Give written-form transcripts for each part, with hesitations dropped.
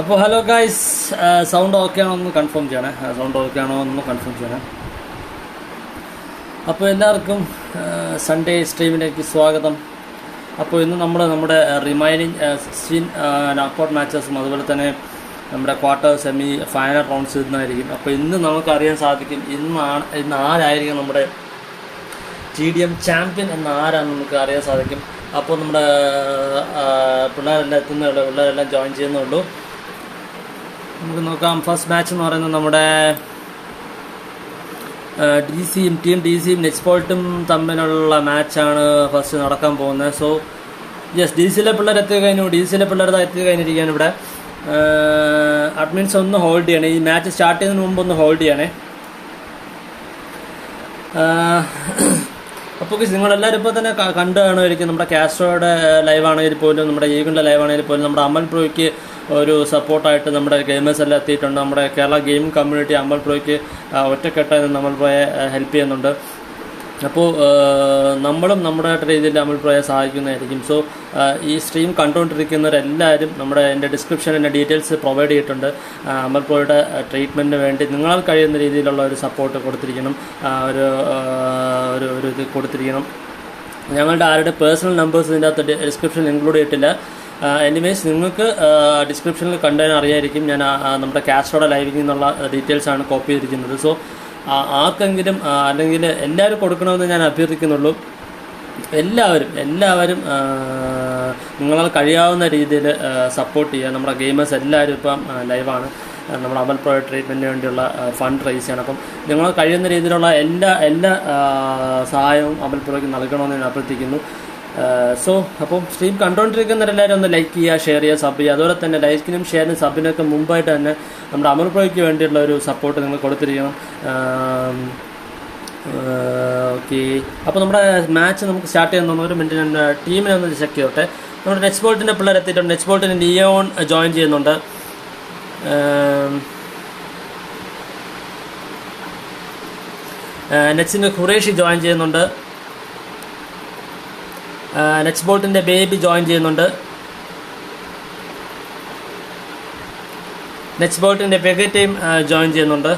അപ്പോൾ hello guys, sound okay ആണോ ഒന്ന് കൺഫേം ചെയ്യണേ. അപ്പോൾ എല്ലാവർക്കും സൺഡേ സ്ട്രീമിലേക്ക് സ്വാഗതം. അപ്പോൾ ഇന്ന് നമ്മുടെ റിമൈനിങ് 16 നോക്കൗട്ട് മാച്ചസും അതുപോലെ തന്നെ നമ്മുടെ ക്വാർട്ടർ സെമി ഫൈനൽ റൗണ്ട്സ് ഇന്നായിരിക്കും. അപ്പോൾ ഇന്ന് നമുക്കറിയാൻ സാധിക്കും ഇന്ന് ആരായിരിക്കും നമ്മുടെ TDM ചാമ്പ്യൻ എന്ന് ആരാണെന്ന് നമുക്ക് അറിയാൻ സാധിക്കും. അപ്പോൾ നമ്മുടെ പിള്ളേരെല്ലാം എത്തുന്നുള്ളൂ, പിള്ളേരെല്ലാം ജോയിൻ ചെയ്യുന്നുള്ളൂ. നമുക്ക് നോക്കാം. ഫസ്റ്റ് മാച്ച് എന്ന് പറയുന്നത് നമ്മുടെ ടീം DCയും നെറ്റ്സ്പോൾട്ടും തമ്മിലുള്ള മാച്ചാണ് ഫസ്റ്റ് നടക്കാൻ പോകുന്നത്. സോ യെസ്, DCയിലെ പിള്ളേർ എത്തി കഴിഞ്ഞിരിക്കുകയാണ്. ഇവിടെ അഡ്മിൻസ് ഒന്ന് ഹോൾഡ് ചെയ്യണേ. ഈ മാച്ച് സ്റ്റാർട്ട് ചെയ്യുന്നതിന് മുമ്പ് ഒന്ന് ഹോൾഡ് ചെയ്യണേ. അപ്പോൾ നിങ്ങളെല്ലാവരും ഇപ്പോൾ തന്നെ കണ്ടു കാണുമായിരിക്കും. നമ്മുടെ കാസ്ട്രോയുടെ ലൈവ് ആണെങ്കിൽ പോലും, നമ്മുടെ ഈഗിളിൻ്റെ ലൈവ് ആണെങ്കിൽ പോലും നമ്മുടെ അമൽ ബ്രോയ്ക്ക് ഒരു സപ്പോർട്ടായിട്ട് നമ്മുടെ ഗെയിമേഴ്സ് എല്ലാം എത്തിയിട്ടുണ്ട്. നമ്മുടെ കേരള ഗെയിമിംഗ് കമ്മ്യൂണിറ്റി അമൽ ബ്രോയ്ക്ക് ഒറ്റക്കെട്ടായി അമൽ ബ്രോയെ ഹെൽപ്പ് ചെയ്യുന്നുണ്ട്. അപ്പോൾ നമ്മളും നമ്മുടെ രീതിയിൽ അമൽ ബ്രോയെ സഹായിക്കുന്നതായിരിക്കും. സോ ഈ സ്ട്രീം കണ്ടുകൊണ്ടിരിക്കുന്നവരെല്ലാവരും എൻ്റെ ഡിസ്ക്രിപ്ഷനിൽ എൻ്റെ ഡീറ്റെയിൽസ് പ്രൊവൈഡ് ചെയ്തിട്ടുണ്ട്. അമൽ ബ്രോയുടെ ട്രീറ്റ്മെൻറ്റിന് വേണ്ടി നിങ്ങളാൽ കഴിയുന്ന രീതിയിലുള്ള ഒരു സപ്പോർട്ട് കൊടുത്തിരിക്കണം, ഒരു ഇത് കൊടുത്തിരിക്കണം. ഞങ്ങളുടെ ആരുടെ പേഴ്സണൽ നമ്പേഴ്സ് ഇതിൻ്റെ അകത്ത് ഡിസ്ക്രിപ്ഷനിൽ ഇൻക്ലൂഡ് ചെയ്തിട്ടില്ല. എനിവേസ് നിങ്ങൾക്ക് ഡിസ്ക്രിപ്ഷനിൽ കണ്ടതിന് അറിയായിരിക്കും. ഞാൻ നമ്മുടെ കാസ്ട്രോയുടെ ലൈവിൽ നിന്നുള്ള ഡീറ്റെയിൽസാണ് കോപ്പി ചെയ്തിരിക്കുന്നത്. സോ ആർക്കെങ്കിലും അല്ലെങ്കിൽ എല്ലാവരും കൊടുക്കണമെന്ന് ഞാൻ അഭ്യർത്ഥിക്കുന്നുള്ളൂ. എല്ലാവരും നിങ്ങളാൽ കഴിയാവുന്ന രീതിയിൽ സപ്പോർട്ട് ചെയ്യുക. നമ്മുടെ ഗെയിമേഴ്സ് എല്ലാവരും ഇപ്പം ലൈവാണ്. നമ്മുടെ അമൽ പ്രോ ട്രീറ്റ്മെൻറ്റിന് വേണ്ടിയുള്ള ഫണ്ട് റൈസ് ചെയ്യണം. അപ്പം നിങ്ങൾ കഴിയുന്ന രീതിയിലുള്ള എല്ലാ സഹായവും അമൽ പ്രോയ്ക്ക് നൽകണമെന്ന് ഞാൻ അഭ്യർത്ഥിക്കുന്നു. അപ്പം സ്ട്രീം കണ്ടുകൊണ്ടിരിക്കുന്നവരെല്ലാവരും ഒന്ന് ലൈക്ക് ചെയ്യുക, ഷെയർ ചെയ്യുക, സബ് ചെയ്യുക. അതുപോലെ തന്നെ ലൈക്കിനും ഷെയറിനും സബിനൊക്കെ മുമ്പായിട്ട് തന്നെ നമ്മുടെ അമൽ പ്രോയ്ക്ക് വേണ്ടിയുള്ള ഒരു സപ്പോർട്ട് നിങ്ങൾ കൊടുത്തിരിക്കണം. ഓക്കെ, അപ്പോൾ നമ്മുടെ മാച്ച് നമുക്ക് സ്റ്റാർട്ട് ചെയ്യുന്ന ഒരു മിനിറ്റ് ഞാൻ ടീമിനെ ഒന്ന് ചെക്ക് ചെയ്തോട്ടെ. നമ്മുടെ നെറ്റ്സ്പോൾട്ടിൻ്റെ പിള്ളേർ എത്തിയിട്ടുണ്ട്. നെറ്റ്സ്പോൾട്ടിന് ലിയോൺ ജോയിൻ ചെയ്യുന്നുണ്ട്. നെറ്റ്സിൻ്റെ ഖുറേഷി ജോയിൻ ചെയ്യുന്നുണ്ട്. നെറ്റ്സ്പോൾട്ടിൻ്റെ ബേബി ജോയിൻ ചെയ്യുന്നുണ്ട്. നെറ്റ്സ്പോൾട്ടിൻ്റെ പെഗറ്റയും ജോയിൻ ചെയ്യുന്നുണ്ട്.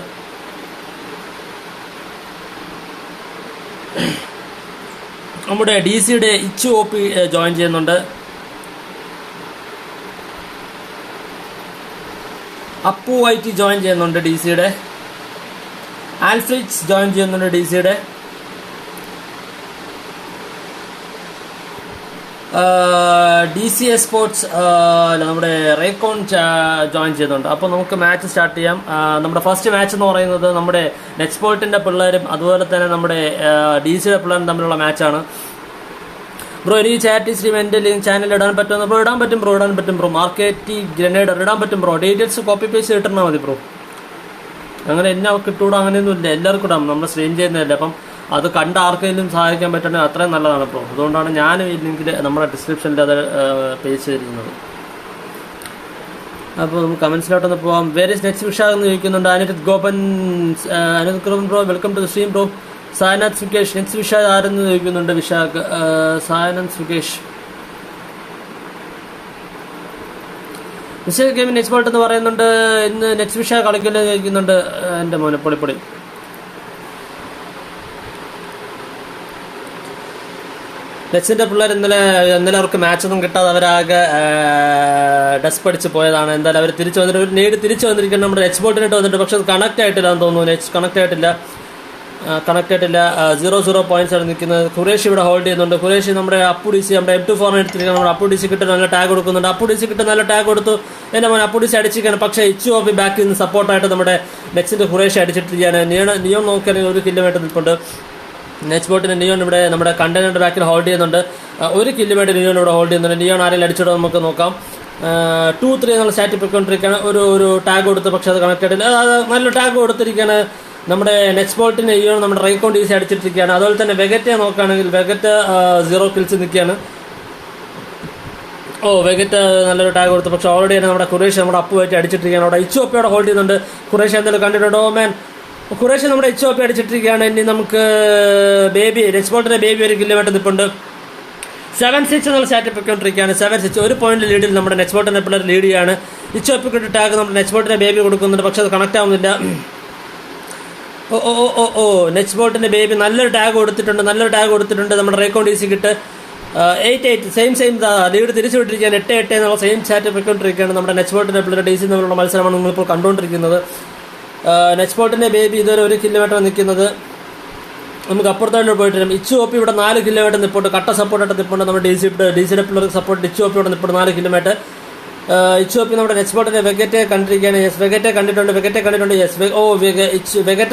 നമ്മുടെ DCയുടെ ഇച്ചു OP ജോയിൻ ചെയ്യുന്നുണ്ട്. അപ്പു IT ജോയിൻ ചെയ്യുന്നുണ്ട്. DCയുടെ ആൽഫ്രിഡ്സ് ജോയിൻ ചെയ്യുന്നുണ്ട്. DCയുടെ DC സ്പോർട്സ് നമ്മുടെ റേക്കോൺ ജോയിൻ ചെയ്യുന്നുണ്ട്. അപ്പോൾ നമുക്ക് മാച്ച് സ്റ്റാർട്ട് ചെയ്യാം. നമ്മുടെ ഫസ്റ്റ് മാച്ച് എന്ന് പറയുന്നത് നമ്മുടെ നെറ്റ്സ്പോൾട്ടിൻ്റെ പിള്ളേരും അതുപോലെ തന്നെ നമ്മുടെ DCയുടെ പിള്ളേരും തമ്മിലുള്ള മാച്ചാണ്. ബ്രോ ഈ ചാറ്റ് സ്ട്രീം എൻ്റെ ചാനൽ ഇടാൻ പറ്റുമെന്ന് ബ്രോ? ഇടാൻ പറ്റും ബ്രോ. മാർക്കറ്റ് ഗ്രനേഡർ ഇടാൻ പറ്റും ബ്രോ. ഡീറ്റെയിൽസ് കോപ്പി പേസ്റ്റ് ഇട്ടാൽ മതി ബ്രോ. അങ്ങനെ എന്നെ കിട്ടൂടാ, അങ്ങനെയൊന്നും ഇല്ല. എല്ലാവർക്കും ഇടാം, നമ്മൾ സ്ട്രീം ചെയ്യുന്നതല്ലേ. അപ്പം അത് കണ്ട ആർക്കെങ്കിലും സഹായിക്കാൻ പറ്റുന്നത് അത്രയും നല്ലതാണ് ബ്രോ. അതുകൊണ്ടാണ് ഞാൻ ഈ ലിങ്കിൽ നമ്മുടെ ഡിസ്ക്രിപ്ഷനിൽ അത് പേസ്റ്റ് ചെയ്തിരിക്കുന്നത്. അപ്പോൾ നമുക്ക് കമൻസിലോട്ടൊന്ന് പോകാം. വേറെ നെക്സ്റ്റ് വിഷാഖ് എന്ന് ചോദിക്കുന്നുണ്ട്. Anirudh bro, welcome to the stream bro. Sayanath Sukesh next Vishakh ആരെന്ന് ചോദിക്കുന്നുണ്ട്. വിശാഖ് സായനാഥ് സുകേഷ് ഗെയിം നെറ്റ്സ്പോൾട്ട് എന്ന് പറയുന്നുണ്ട്. ഇന്ന് നെക്സ്റ്റ് വിഷാഖ് കളിക്കല് ചോദിക്കുന്നുണ്ട്. എൻ്റെ മോനെ പൊളിപ്പൊളി. നെറ്റ്സിൻ്റെ പിള്ളേർ ഇന്നലെ അവർക്ക് മാച്ചൊന്നും കിട്ടാതെ അവരാകെ ഡസ്റ്റ് അടിച്ച് പോയതാണ്. എന്തായാലും അവർ തിരിച്ചു വന്നിരിക്കുന്നത് നമ്മുടെ നെറ്റ്സ്പോൾട്ടിനായിട്ട് വന്നിട്ട്. പക്ഷെ അത് കണക്ട് ആയിട്ടില്ല എന്ന് തോന്നുന്നു. നെറ്റ്സ് കണക്ട് ആയിട്ടില്ല. 0-0 പോയിന്റ്സ് ആണ് നിൽക്കുന്നത്. ഖുറേഷി ഇവിടെ ഹോൾഡ് ചെയ്യുന്നുണ്ട്. ഖുറേഷി നമ്മുടെ അപ്പു DC നമ്മുടെ M24 എടുത്തിരിക്കുന്നത്. നമ്മുടെ അപ്പു DC കിട്ടുന്ന നല്ല ടാഗ് കൊടുക്കുന്നുണ്ട്. അപ്പു DC കിട്ടുന്ന നല്ല ടാഗ് കൊടുത്തു. എൻ്റെ മോൻ അപ്പു DC അടിച്ചിരിക്കുകയാണ്. പക്ഷേ ഇച്ചു OP ബാക്കിൽ നിന്ന് സപ്പോർട്ടായിട്ട് നമ്മുടെ നെറ്റ്സിൻ്റെ ഖുറേഷി അടിച്ചിട്ടിരിക്കുകയാണ്. നിയോൺ നോക്കിയാണെങ്കിൽ 1 കിലോമീറ്റർ നിൽപ്പുണ്ട്. നെറ്റ്സ്പോൾട്ടിന് നിയോൺ ഇവിടെ നമ്മുടെ കണ്ടെയ്നറിൻ്റെ ബാക്കിൽ ഹോൾഡ് ചെയ്യുന്നുണ്ട്. 1 കിലോമീറ്റർ നിയോൺ ഇവിടെ ഹോൾഡ് ചെയ്യുന്നുണ്ട്. നിയോൺ ആരെങ്കിലും അടിച്ചിടോ നമുക്ക് നോക്കാം. 2-3 എന്നുള്ള സ്റ്റാറ്റ് പൊയ്ക്കൊണ്ടിരിക്കുകയാണ്. ഒരു ടാഗ് കൊടുത്ത്, പക്ഷേ അത് കണക്ട് ആയിട്ടില്ല. നല്ല ടാഗ് കൊടുത്തിരിക്കുകയാണ്. നമ്മുടെ നെറ്റ്സ്പോൾട്ടിന് നിയോൺ നമ്മുടെ റൈക്കോൺ DC അടിച്ചിട്ടിരിക്കുകയാണ്. അതുപോലെ തന്നെ വെഗറ്റ നോക്കുകയാണെങ്കിൽ വെഗറ്റ 0 കിൽസ് നിൽക്കുകയാണ്. വെഗറ്റ നല്ലൊരു ടാഗ് കൊടുത്തു. പക്ഷേ ഓൾറെഡി തന്നെ നമ്മുടെ ഖുറേഷി നമ്മുടെ അപ്പുമായിട്ട് അടിച്ചിട്ടിരിക്കുകയാണ്. അവിടെ ഇച്ചു OP ഹോൾഡ് ചെയ്യുന്നുണ്ട്. ഖുറേഷി എന്തായാലും കണ്ടിട്ടുണ്ടോ മാൻ? ഖുറേഷി നമ്മുടെ ഇച്ചു OP അടിച്ചിട്ടിരിക്കുകയാണ്. ഇനി നമുക്ക് ബേബി നെറ്റ്സ്പോൾട്ടിൻ്റെ ബേബി 1 കിലോമീറ്റർ നിൽപ്പുണ്ട്. 7-6 എന്നുള്ള സ്റ്റാറ്റ് പൊയ്ക്കൊണ്ടിരിക്കുകയാണ്. 7-6 ഒരു പോയിന്റ് ലീഡിൽ നമ്മുടെ നെറ്റ്സ്പോൾട്ടിനെ പിള്ളേർ ലീഡ് ചെയ്യാണ്. ഇച്ചു ഒപ്പിക്കിട്ട് ടാഗ് നമ്മുടെ നെറ്റ്സ്പോട്ടിൻ്റെ ബേബി കൊടുക്കുന്നുണ്ട്, പക്ഷെ അത് കണക്റ്റ് ആവുന്നില്ല. നെറ്റ്സ്പോട്ടിൻ്റെ ബേബി നല്ലൊരു ടാഗ് കൊടുത്തിട്ടുണ്ട് നമ്മുടെ റേക്കോൺ DC കിട്ട് 8-8 സെയിം ലീഡ് തിരിച്ചു വിട്ടിരിക്കുകയാണ്. 8-8 എന്നുള്ള സെയിം ചാറ്റ് പോയിക്കൊണ്ടിരിക്കുകയാണ്. നമ്മുടെ നെറ്റ്സ്പോട്ടിൻ്റെ പിള്ളേർ DC തമ്മിലുള്ള മത്സരമാണ് നിങ്ങളിപ്പോൾ കണ്ടുകൊണ്ടിരിക്കുന്നത്. നെറ്റ്സ്പോട്ടിൻ്റെ ബേബി ഇതുവരെ 1 കിലോമീറ്റർ നിൽക്കുന്നത്. നമുക്ക് അപ്പുറത്തോട്ട് പോയിട്ട് വരും. ഇച്ചു ഒപ്പി ഇവിടെ 4 കിലോമീറ്റർ നിൽപ്പുണ്ട്, കട്ട സപ്പോർട്ടായിട്ട് നിൽപ്പുണ്ട്. നമ്മുടെ DCയുടെ പിള്ളേർക്ക് സപ്പോർട്ട് ഇച്ചു ഒപ്പി ഇവിടെ നിൽപ്പുണ്ട് 4 കിലോമീറ്റർ. ഇച്ചു ഒപ്പി നമ്മുടെ നെറ്റ്സ്പോട്ടിൻ്റെ വെഗറ്റെ കണ്ടിരിക്കുകയാണ്. വെഗറ്റെ കണ്ടിട്ടുണ്ട്. വെഗറ്റെ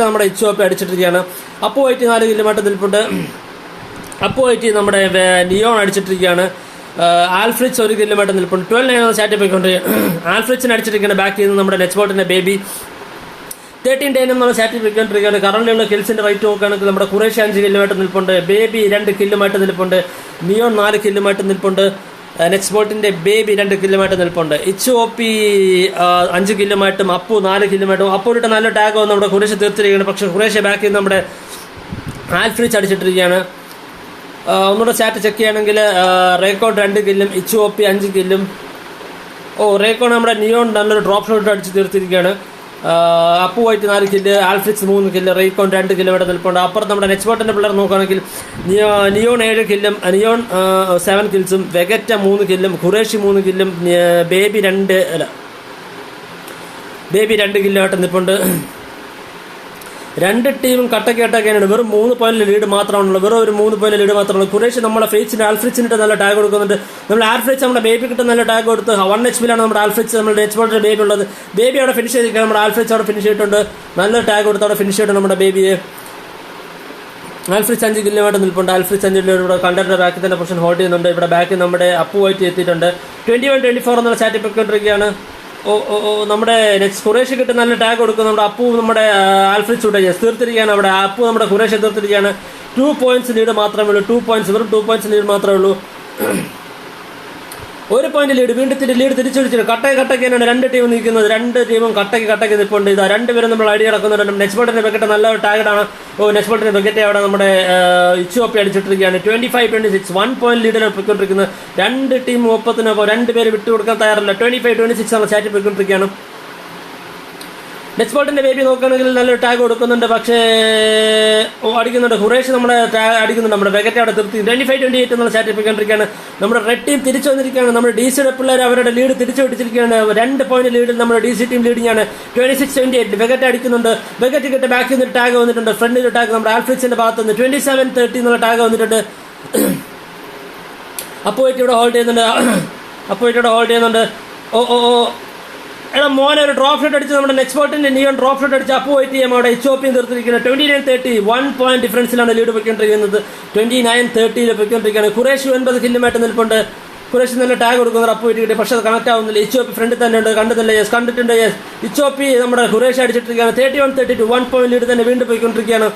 നമ്മുടെ ഇച്ചു ഒപ്പി അടിച്ചിട്ടിരിക്കുകയാണ്. അപ്പുമായിട്ട് 4 കിലോമീറ്റർ നിൽപ്പുണ്ട്. അപ്പുമായിട്ട് നമ്മുടെ നിയോൺ അടിച്ചിട്ടിരിക്കുകയാണ്. ആൽഫ്രിച്ച് 1 കിലോമീറ്റർ നിൽപ്പുണ്ട്. 12 ചാറ്റ് പോയിക്കൊണ്ടിരിക്കുകയാണ്. ആൽഫ്രിച്ചിന് അടിച്ചിരിക്കുകയാണ് ബാക്കിൽ നിന്ന് നമ്മുടെ നെറ്റ്സ്പോട്ടിൻ്റെ ബേബി. 13-10 എന്നുള്ള ചാറ്റ് പോയിക്കൊണ്ടിരിക്കുകയാണ്. കറണ്ടിലുള്ള കിൽസിൻ്റെ റൈറ്റ് നോക്കുകയാണെങ്കിൽ നമ്മുടെ ഖുറേഷി 5 കിലോമീറ്റർ നിൽപ്പുണ്ട്. ബേബി 2 കിലോമീറ്റർ നിൽപ്പുണ്ട്. നിയോൺ 4 കിലോമീറ്റർ നിൽപ്പുണ്ട്. നെറ്റ്സ്പോട്ടിൻ്റെ ബേബി 2 കിലോമീറ്റർ നിൽപ്പുണ്ട്. ഇച്ചു ഒപ്പി 5 കിലോമീറ്ററും അപ്പു 4 കിലോമീറ്ററും. അപ്പുവിട്ട് നല്ല ടാഗ് വന്ന് നമ്മുടെ ഖുറേഷി തീർത്തിരിക്കുകയാണ്. പക്ഷേ ഖുറേഷി ബാക്കിൽ നിന്ന് നമ്മുടെ ആൽഫ്രിച്ച് അടിച്ചിട്ടിരിക്കുകയാണ്. ഒന്നുകൂടെ ചാറ്റ് ചെക്ക് ചെയ്യുകയാണെങ്കിൽ റേക്കോൺ 2 കില്ലും ഇച്ചു ഒപ്പി 5 കില്ലും. റേക്കോൺ നമ്മുടെ നിയോൺ നല്ലൊരു ഡ്രോപ്പ് ഷോട്ട് അടിച്ച് തീർത്തിരിക്കുകയാണ്. അപ്പുവായിട്ട് 4 കില്ല്, ആൽഫ്രിക്സ് 3 കില്ല്, റേക്കോൺ 2 കിലോമീറ്റർ നിൽപ്പുണ്ട്. അപ്പുറത്ത് നമ്മുടെ നെറ്റ്സ്പോട്ടിൻ്റെ പിള്ളേർ നോക്കുകയാണെങ്കിൽ നിയോൺ 7 കില്ലും, നിയോൺ 7 കിൽസും, വെഗറ്റ 3 കില്ലും, ഖുറേഷി 3 കില്ലും, ബേബി 2 കില്ലുമായിട്ട് നിൽപ്പുണ്ട്. 2 ടീമും കട്ടക്കാണ്. വെറും 3 പോയിന്റ് ലീഡ് മാത്രമാണുള്ളൂ. വെറും ഒരു 3 പോയിന്റ് ലീഡ് മാത്രമാണ്. ഖുറേഷി നമ്മളെ ഫേസിന് ആൽഫ്രിച്ചിനിട്ട് നല്ല ടാഗ് കൊടുക്കുന്നുണ്ട്. നമ്മൾ ആൽഫ്രിച്ച് നമ്മുടെ ബേബി കിട്ടുന്ന നല്ല ടാഗ് കൊടുത്ത് 1 HP നമ്മുടെ ആൽഫ്രിച്ച് നമ്മുടെ നെറ്റ്സ്പോട്ടിൻ്റെ ബേബി ഉള്ളത്. ബേബി അവിടെ ഫിനിഷ് ചെയ്തിരിക്കുകയാണ്. നമ്മുടെ ആൽഫ്രിച്ച് അവിടെ ഫിനിഷ് ചെയ്തിട്ടുണ്ട്. നല്ല ടാഗ് കൊടുത്ത് അവിടെ ഫിനിഷ് ചെയ്തിട്ടുണ്ട് നമ്മുടെ ബേബിയെ. ആൽഫ്രിച്ച് 5 കിലോമീറ്റർ നിൽപ്പുണ്ട്. ആൽഫ്രിച്ച് 5 കിലോമീറ്റർ ഇവിടെ കണ്ടന്റ് ബാക്കിൽ തന്നെ പൊസിഷൻ ഹോൾഡ് ചെയ്യുന്നുണ്ട്. ഇവിടെ ബാക്കിൽ നമ്മുടെ അപ്പുവായിട്ട് എത്തിയിട്ടുണ്ട്. 21-24 എന്നുള്ള ചാറ്റ് പൊയ്ക്കൊണ്ടിരിക്കുകയാണ്. നമ്മുടെ ഖുറേഷി കിട്ടുന്ന നല്ല ടാഗ് കൊടുക്കും. നമ്മുടെ അപ്പു നമ്മുടെ ആൽഫ്രിച്ച് തീർത്തിരിക്കുകയാണ്. അവിടെ അപ്പു നമ്മുടെ ഖുറേഷി തീർത്തിരിക്കുകയാണ്. 2 പോയിന്റ്സ് ലീഡ് മാത്രമേ ഉള്ളൂ. 2 പോയിന്റ്സ് വെറും 2 പോയിന്റ്സ് ലീഡ് മാത്രമേ ഉള്ളൂ. 1 പോയിന്റ് ലീഡ് വീണ്ടും ലീഡ് തിരിച്ചു വിളിച്ചിട്ട് കട്ടയ്ക്കാണ് 2 ടീം നിൽക്കുന്നത്. 2 ടീമും കട്ടയ്ക്ക് നിൽപ്പുണ്ട്. ഇതാ 2 പേരും നമ്മൾ ഐഡിയ നടക്കുന്നുണ്ട്. നെറ്റ്സ്പോട്ടിന്റെ വെക്കറ്റ് നല്ല ടാഗഡാണ്. നെറ്റ്സ്പോട്ടിന്റെ വെക്കറ്റ് അവിടെ നമ്മുടെ ഇച്ചു ഒപ്പി അടിച്ചിട്ടിരിക്കുകയാണ്. 25-26 1 പോയിന്റ് ലീഡിൽ പോയിക്കൊണ്ടിരിക്കുന്നത്. 2 ടീം ഒപ്പത്തിനൊപ്പം 2 പേര് വിട്ടുകൊടുക്കാൻ തയ്യാറല്ല. 25-26 ആണ് ചാറ്റ് പോയിക്കൊണ്ടിരിക്കുകയാണ്. നെറ്റ്സ്പോട്ടിന്റെ ബേബി നോക്കുകയാണെങ്കിൽ നല്ലൊരു ടാഗ് കൊടുക്കുന്നുണ്ട്. പക്ഷേ അടിക്കുന്നുണ്ട്. ഖുറേഷി നമ്മുടെ ടാഗ് അടിക്കുന്നുണ്ട്. നമ്മുടെ വെഗറ്റ് അവിടെ തീർത്തി 25-28 എന്നുള്ള ചാറ്റ് പോയിക്കൊണ്ടിരിക്കുകയാണ്. നമ്മുടെ റെഡ് ടീം തിരിച്ചു വന്നിരിക്കുകയാണ്. നമ്മുടെ DCയുടെ പിള്ളേർ അവരുടെ ലീഡ് തിരിച്ചു പിടിച്ചിരിക്കുകയാണ്. 2 പോയിന്റ് ലീഡിൽ നമ്മുടെ DC ടീം ലീഡിംഗ് ആണ്. 26-28 വെഗറ്റ് അടിക്കുന്നുണ്ട്. വെഗറ്റ് കിட்ட ബാക്കിൽ നിന്ന് ടാഗ് വന്നിട്ടുണ്ട്. ഫ്രണ്ടിൽ ടാഗ് നമ്മുടെ ആൽഫ്രിച്ചിന്റെ ഭാഗത്ത് നിന്ന് 27-30 എന്നുള്ള ടാഗ് വന്നിട്ടുണ്ട്. അപ്പോയിട്ട് ഇവിടെ ഹോൾഡ് ചെയ്യുന്നുണ്ട്. എടാ മോനെ ഒരു ഡ്രോപ്പ് ഷോട്ട് അടിച്ച് നമ്മുടെ നെറ്റ്സ്പോട്ടിന്റെ നിയോൺ ഡ്രോപ്പ് ഷോട്ട് അടിച്ച് അപ്പോ വെയിറ്റ് ചെയ്യാം. അവിടെ HOP തീർത്തിരിക്കുന്നത് 29-30 1 പോയിന്റ് ഡിഫറൻസിലാണ് ലീഡ് പോയിക്കൊണ്ടിരിക്കുന്നത്. 29-30 പോയിക്കൊണ്ടിരിക്കുകയാണ്. ഖുറേഷി 9 കില്ലുമായിട്ട് നിൽപ്പുണ്ട്. ഖുറേഷി നല്ല ടാഗ് കൊടുക്കുന്നത് അപ്പോ വെയിറ്റ് കിട്ടി. പക്ഷെ അത് കണക്ട് ആവുന്നില്ല. HOP ഫ്രണ്ടിൽ തന്നെ ഉണ്ട്. കണ്ടിട്ടുണ്ട്. HOP നമ്മുടെ ഖുറേഷി അടിച്ചിട്ടിരിക്കുകയാണ്. 31-32 1 പോയിന്റ് ലീഡ് തന്നെ വീണ്ടും പോയിക്കൊണ്ടിരിക്കുകയാണ്.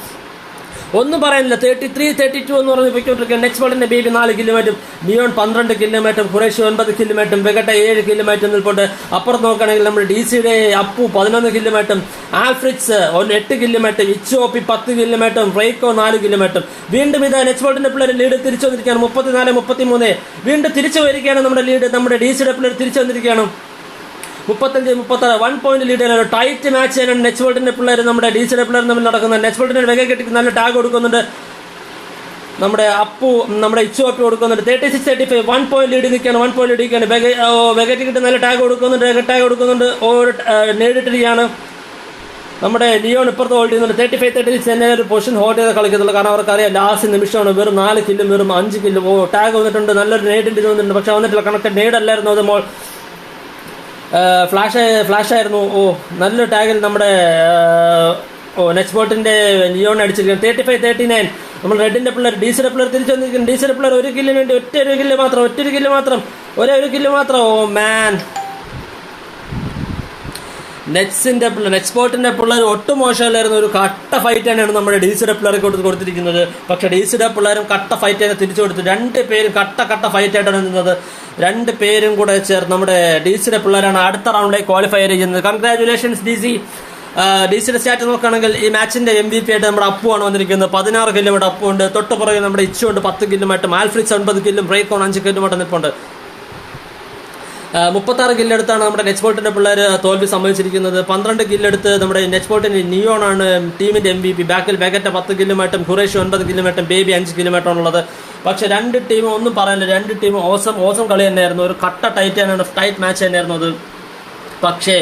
ഒന്നും പറയാനില്ല. 33-32 എന്ന് പറഞ്ഞ് പോയിക്കൊണ്ടിരിക്കുകയാണ്. നെറ്റ്സ്പോട്ടിന്റെ baby 4 kilometre, Neon 12 kilometre, Qureshi 9 kilometre, വെഗട്ട 7 കിലോമീറ്റർ നിൽപ്പുണ്ട്. അപ്പുറത്ത് നോക്കുകയാണെങ്കിൽ നമ്മുടെ DCയുടെ അപ്പു 11 കിലോമീറ്റർ, ആൽഫ്രിക്സ് 8 കിലോമീറ്റർ, HOP 10 കിലോമീറ്റർ, റേക്കോ 4 കിലോമീറ്റർ. വീണ്ടും ഇത് നെറ്റ്സ്പോട്ടിന്റെ പിള്ളേർ ലീഡ് തിരിച്ചു വന്നിരിക്കുകയാണ്. 34-33 വീണ്ടും തിരിച്ചു വരികയാണ്. നമ്മുടെ ലീഡ് നമ്മുടെ DCയുടെ പിള്ളേർ തിരിച്ചു വന്നിരിക്കുകയാണ്. 35-36 1 പോയിന്റ് ലീഡ് ചെയ്യാൻ ഒരു ടൈറ്റ് മാച്ച് ചെയ്യാനാണ് നെറ്റ്സ്പോട്ടിന്റെ പിള്ളേർ നമ്മുടെ DCയുടെ പിള്ളേർ തമ്മിൽ നടക്കുന്നത്. നെറ്റ്സ്പോട്ടിന്റെ വെഗ കെട്ടി നല്ല ടാഗ് കൊടുക്കുന്നുണ്ട്. നമ്മുടെ അപ്പു നമ്മുടെ HOP കൊടുക്കുന്നുണ്ട്. 36-35 1 പോയിന്റ് ലീഡ് നിൽക്കുകയാണ്. 1 പോയിന്റ് ലീഡ് വെഗറ്റ് കിട്ടി നല്ല ടാഗ് കൊടുക്കുന്നുണ്ട്. നേരിട്ടിരിക്കുകയാണ്. നമ്മുടെ നിയോൺ ഇപ്പുറത്ത് ഹോൾഡ് ചെയ്യുന്നുണ്ട്. 35-36 തന്നെ ഒരു പൊസിഷൻ ഹോൾഡ് ചെയ്ത് കളിക്കുന്നുള്ളൂ. കാരണം അവർക്കറിയാം ലാസ്റ്റ് നിമിഷമാണ്. വെറും 4 കില്ലും വെറും 5 കില്ലും. ടാഗ് വന്നിട്ടുണ്ട്. നല്ലൊരു നേടിട്ട് വന്നിട്ടുണ്ട്. പക്ഷെ വന്നിട്ടില്ല. കണക്ട് നേടല്ലായിരുന്നു. അത് മോൾ ഫ്ലാഷ് ആയിരുന്നു. നല്ലൊരു ടാഗിൽ നമ്മുടെ നെറ്റ്സ്പോട്ടിന്റെ നിയോൺ അടിച്ചിരിക്കുകയാണ്. 35-39 നമ്മൾ റെഡിന്റെ പിള്ളേർ DCയുടെ പിള്ളേർ തിരിച്ചു വന്നിരിക്കുന്നു. DCയുടെ പിള്ളേർ 1 കില്ലിന് വേണ്ടി ഒറ്റ ഒരു കില്ല് മാത്രം. മാൻ നെറ്റ്സ്പോട്ടിന്റെ പിള്ളേർ ഒട്ടും മോശമല്ലായിരുന്നു. ഒരു കട്ട ഫൈറ്റ് തന്നെയാണ് നമ്മുടെ DCയുടെ പിള്ളേർക്ക് കൊടുത്തിരിക്കുന്നത്. പക്ഷെ DCയുടെ പിള്ളേരും കട്ട ഫൈറ്റ് തന്നെ തിരിച്ചു കൊടുത്തു. 2 പേരും കട്ട ഫൈറ്റ് ആയിട്ടാണ് നിന്നത്. 2 പേരും കൂടെ ചേർന്ന് നമ്മുടെ DCയുടെ പിള്ളേരാണ് അടുത്ത റൗണ്ടിലേക്ക് ക്വാളിഫൈ ചെയ്യുന്നത്. Congratulations DC. DCയുടെ സ്റ്റാറ്റ് നോക്കുകയാണെങ്കിൽ ഈ മാച്ചിന്റെ MVP ആയിട്ട് നമ്മുടെ അപ്പുവാണ് വന്നിരിക്കുന്നത്. 16 കില്ലുമായിട്ട് അപ്പു ഉണ്ട്. തൊട്ട് പുറകെ നമ്മുടെ ഇച്ചുണ്ട് 10 കില്ലുമായിട്ടും, ആൽഫ്രിക്സ് 9 കില്ലും, റേക്കോൺ 5 കില്ലുമായിട്ട് നിൽപ്പുണ്ട്. 36 കില്ലെടുത്താണ് നമ്മുടെ നെറ്റ്സ്പോർട്ടിന്റെ പിള്ളേർ തോൽവി സംഭവിച്ചിരിക്കുന്നത്. 12 കില്ലെടുത്ത് നമ്മുടെ നെറ്റ്സ്പോർട്ടിന്റെ നിയോണാണ് ടീമിന്റെ MVP. ബാക്കിൽ വെഗറ്റ 10 കില്ലുമായിട്ടും ഖുറേഷി 9 കില്ലുമായിട്ടും ബേബി 5 കില്ലുമായിട്ടുള്ളത്. പക്ഷെ രണ്ട് ടീമും ഒന്നും പറയാനില്ല, രണ്ട് ടീമും ഓസം കളി തന്നെയായിരുന്നു. ഒരു കട്ട ടൈറ്റ് മാച്ച് തന്നെയായിരുന്നു അത്. പക്ഷേ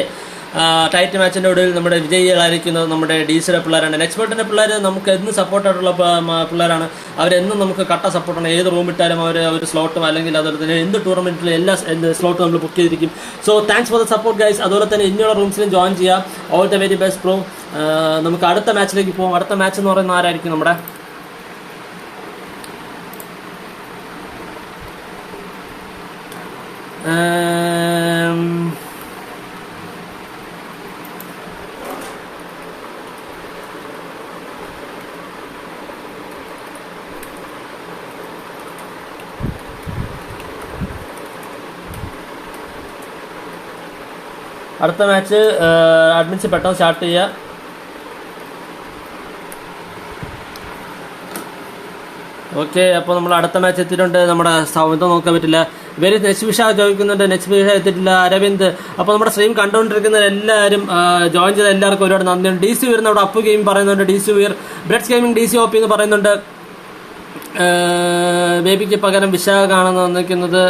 ടൈറ്റ് മാച്ചിൻ്റെ ഒടുവിൽ നമ്മുടെ വിജയികളായിരിക്കുന്നത് നമ്മുടെ DC പിള്ളേരാണ്. നെറ്റ്സ്പോർട്ടിൻ്റെ പിള്ളേർ നമുക്ക് എന്നും സപ്പോർട്ടായിട്ടുള്ള പിള്ളേരാണ്. അവരെന്നും നമുക്ക് കട്ട സപ്പോർട്ടാണ്. ഏത് റൂം ഇട്ടാലും അവർ ഒരു സ്ലോട്ടും അല്ലെങ്കിൽ അതുപോലെ തന്നെ എന്ത് ടൂർണമെൻറ്റിലും എല്ലാ സ്ലോട്ടും നമ്മൾ ബുക്ക് ചെയ്തിരിക്കും. So thanks for the support guys. അതുപോലെ തന്നെ ഇനിയുള്ള റൂംസിലും ജോയിൻ ചെയ്യാം. All the very best bro. നമുക്ക് അടുത്ത മാച്ചിലേക്ക് പോകും. അടുത്ത മാച്ച് എന്ന് പറയുന്നത് ആരായിരിക്കും? നമ്മുടെ അടുത്ത മാച്ച് അഡ്മിൻസ് പെട്ടെന്ന് സ്റ്റാർട്ട് ചെയ്യുക. ഓക്കെ, അപ്പോൾ നമ്മൾ അടുത്ത മാച്ച് എത്തിയിട്ടുണ്ട്. നമ്മുടെ സൗണ്ട് നോക്കാൻ പറ്റില്ല. ഇവര് നെക്സ്റ്റ് ചോദിക്കുന്നുണ്ട്, നെക്സ്റ്റ് എത്തിയിട്ടില്ല. അരവിന്ദ്. അപ്പോൾ നമ്മുടെ സ്ട്രീം കണ്ടുകൊണ്ടിരിക്കുന്ന എല്ലാവരും ജോയിൻ ചെയ്ത എല്ലാവർക്കും ഒരുപാട് നന്ദിയുണ്ട്. DC വീറിന് അവിടെ അപ്പു ഗെയിം പറയുന്നുണ്ട്, DC Veer breads gaming DC OP എന്ന് പറയുന്നുണ്ട്. ബേബിക്ക് പകരം വിശാഖാണെന്ന് വന്നിരിക്കുന്നത്.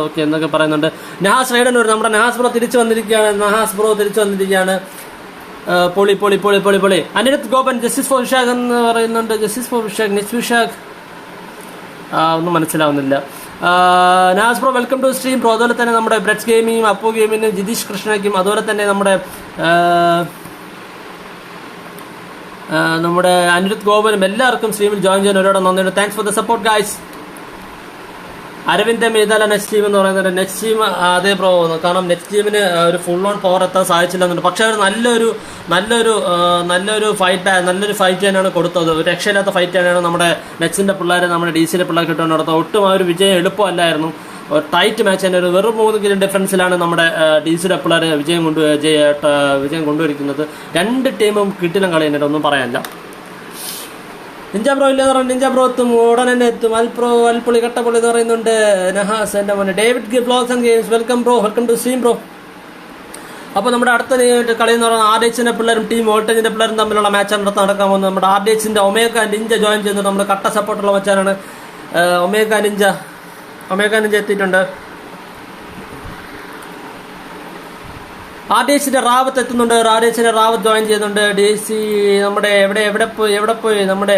ഓക്കെ എന്നൊക്കെ പറയുന്നുണ്ട്. നഹാസ് റൈഡനൂർ, നമ്മുടെ നഹാസ് ബ്രോ തിരിച്ചു വന്നിരിക്കുകയാണ്. പൊളി പൊളി പൊളി പൊളി പൊളി. അനിരുദ്ധ് ഗോപൻ ജസ്റ്റിസ് ഫോർ വിശാഖ് എന്ന് പറയുന്നുണ്ട്. Justice for Vishakh, next Vishakh ഒന്നും മനസ്സിലാവുന്നില്ല. Nahas bro welcome to stream bro. അതുപോലെ തന്നെ നമ്മുടെ ബ്രെഡ്സ് ഗെയിമിങ്ങും അപ്പു ഗെയിമിനും ജിതീഷ് കൃഷ്ണയ്ക്കും അതുപോലെ തന്നെ നമ്മുടെ അനിരുദ്ധ് ഗോപനും എല്ലാവർക്കും സ്ട്രീമിൽ ജോയിൻ ചെയ്യാൻ ഒരുപാട് നന്ദിയുണ്ട്. Thanks for the support guys. Aravind Medhala next team എന്ന് പറയുന്നത് നെക്സ്റ്റ് ടീം അതേ പ്രോ. കാരണം നെക്സ്റ്റ് ടീമിന് ഒരു ഫുൾ ഓൺ പവർ എത്താൻ സാധിച്ചില്ലെന്നുണ്ട്. പക്ഷെ അവർ നല്ലൊരു ഫൈറ്റ് തന്നെയാണ് കൊടുത്തത്. ഒരു രക്ഷയില്ലാത്ത ഫൈറ്റ് തന്നെയാണ് നമ്മുടെ നെക്സ്റ്റിന്റെ പിള്ളേർ നമ്മുടെ DC പിള്ളേർ കിട്ടുകൊണ്ട് നടത്തുന്നത്. ഒട്ടും ആ ഒരു വിജയം എളുപ്പമല്ലായിരുന്നു. ടൈറ്റ് മാച്ച് തന്നെ. ഒരു വെറും 3 കിലോ ഡിഫറൻസിലാണ് നമ്മുടെ DC പിള്ളേർ വിജയം കൊണ്ടുവരിക്കുന്നത്. രണ്ട് ടീമും കിട്ടിലും കളി തന്നെ, ഒന്നും പറയാനില്ല. നിഞ്ച ബ്രോ ഇല്ലെന്ന് പറഞ്ഞു. നിഞ്ച ബ്രോ എത്തും, ഉടൻ തന്നെ എത്തും. അൽപൊളി കട്ടപ്പൊളി എന്ന് പറയുന്നുണ്ട്. നഹാസ് എൻ്റെ മോനെ. David blogs and games welcome bro, welcome to stream bro. അപ്പോൾ നമ്മുടെ അടുത്ത കളി എന്ന് പറയുന്നത് RDHന്റെ പിള്ളേരും ടീം വോൾട്ടേജിന്റെ പിള്ളേരും തമ്മിലുള്ള മാച്ചാണ് നടക്കാൻ പോകുന്നത്. നമ്മുടെ RDHന്റെ ഒമേഗ നിഞ്ച ജോയിൻ ചെയ്യുന്നത്. നമ്മുടെ കട്ട സപ്പോർട്ടുള്ള മച്ചാനാണ് ഒമേഗ നിഞ്ച എത്തിയിട്ടുണ്ട്. RDHന്റെ റാവത്ത് എത്തുന്നുണ്ട്. RDHന്റെ റാവത്ത് ജോയിൻ ചെയ്യുന്നുണ്ട്. DC നമ്മുടെ എവിടെ പോയി നമ്മുടെ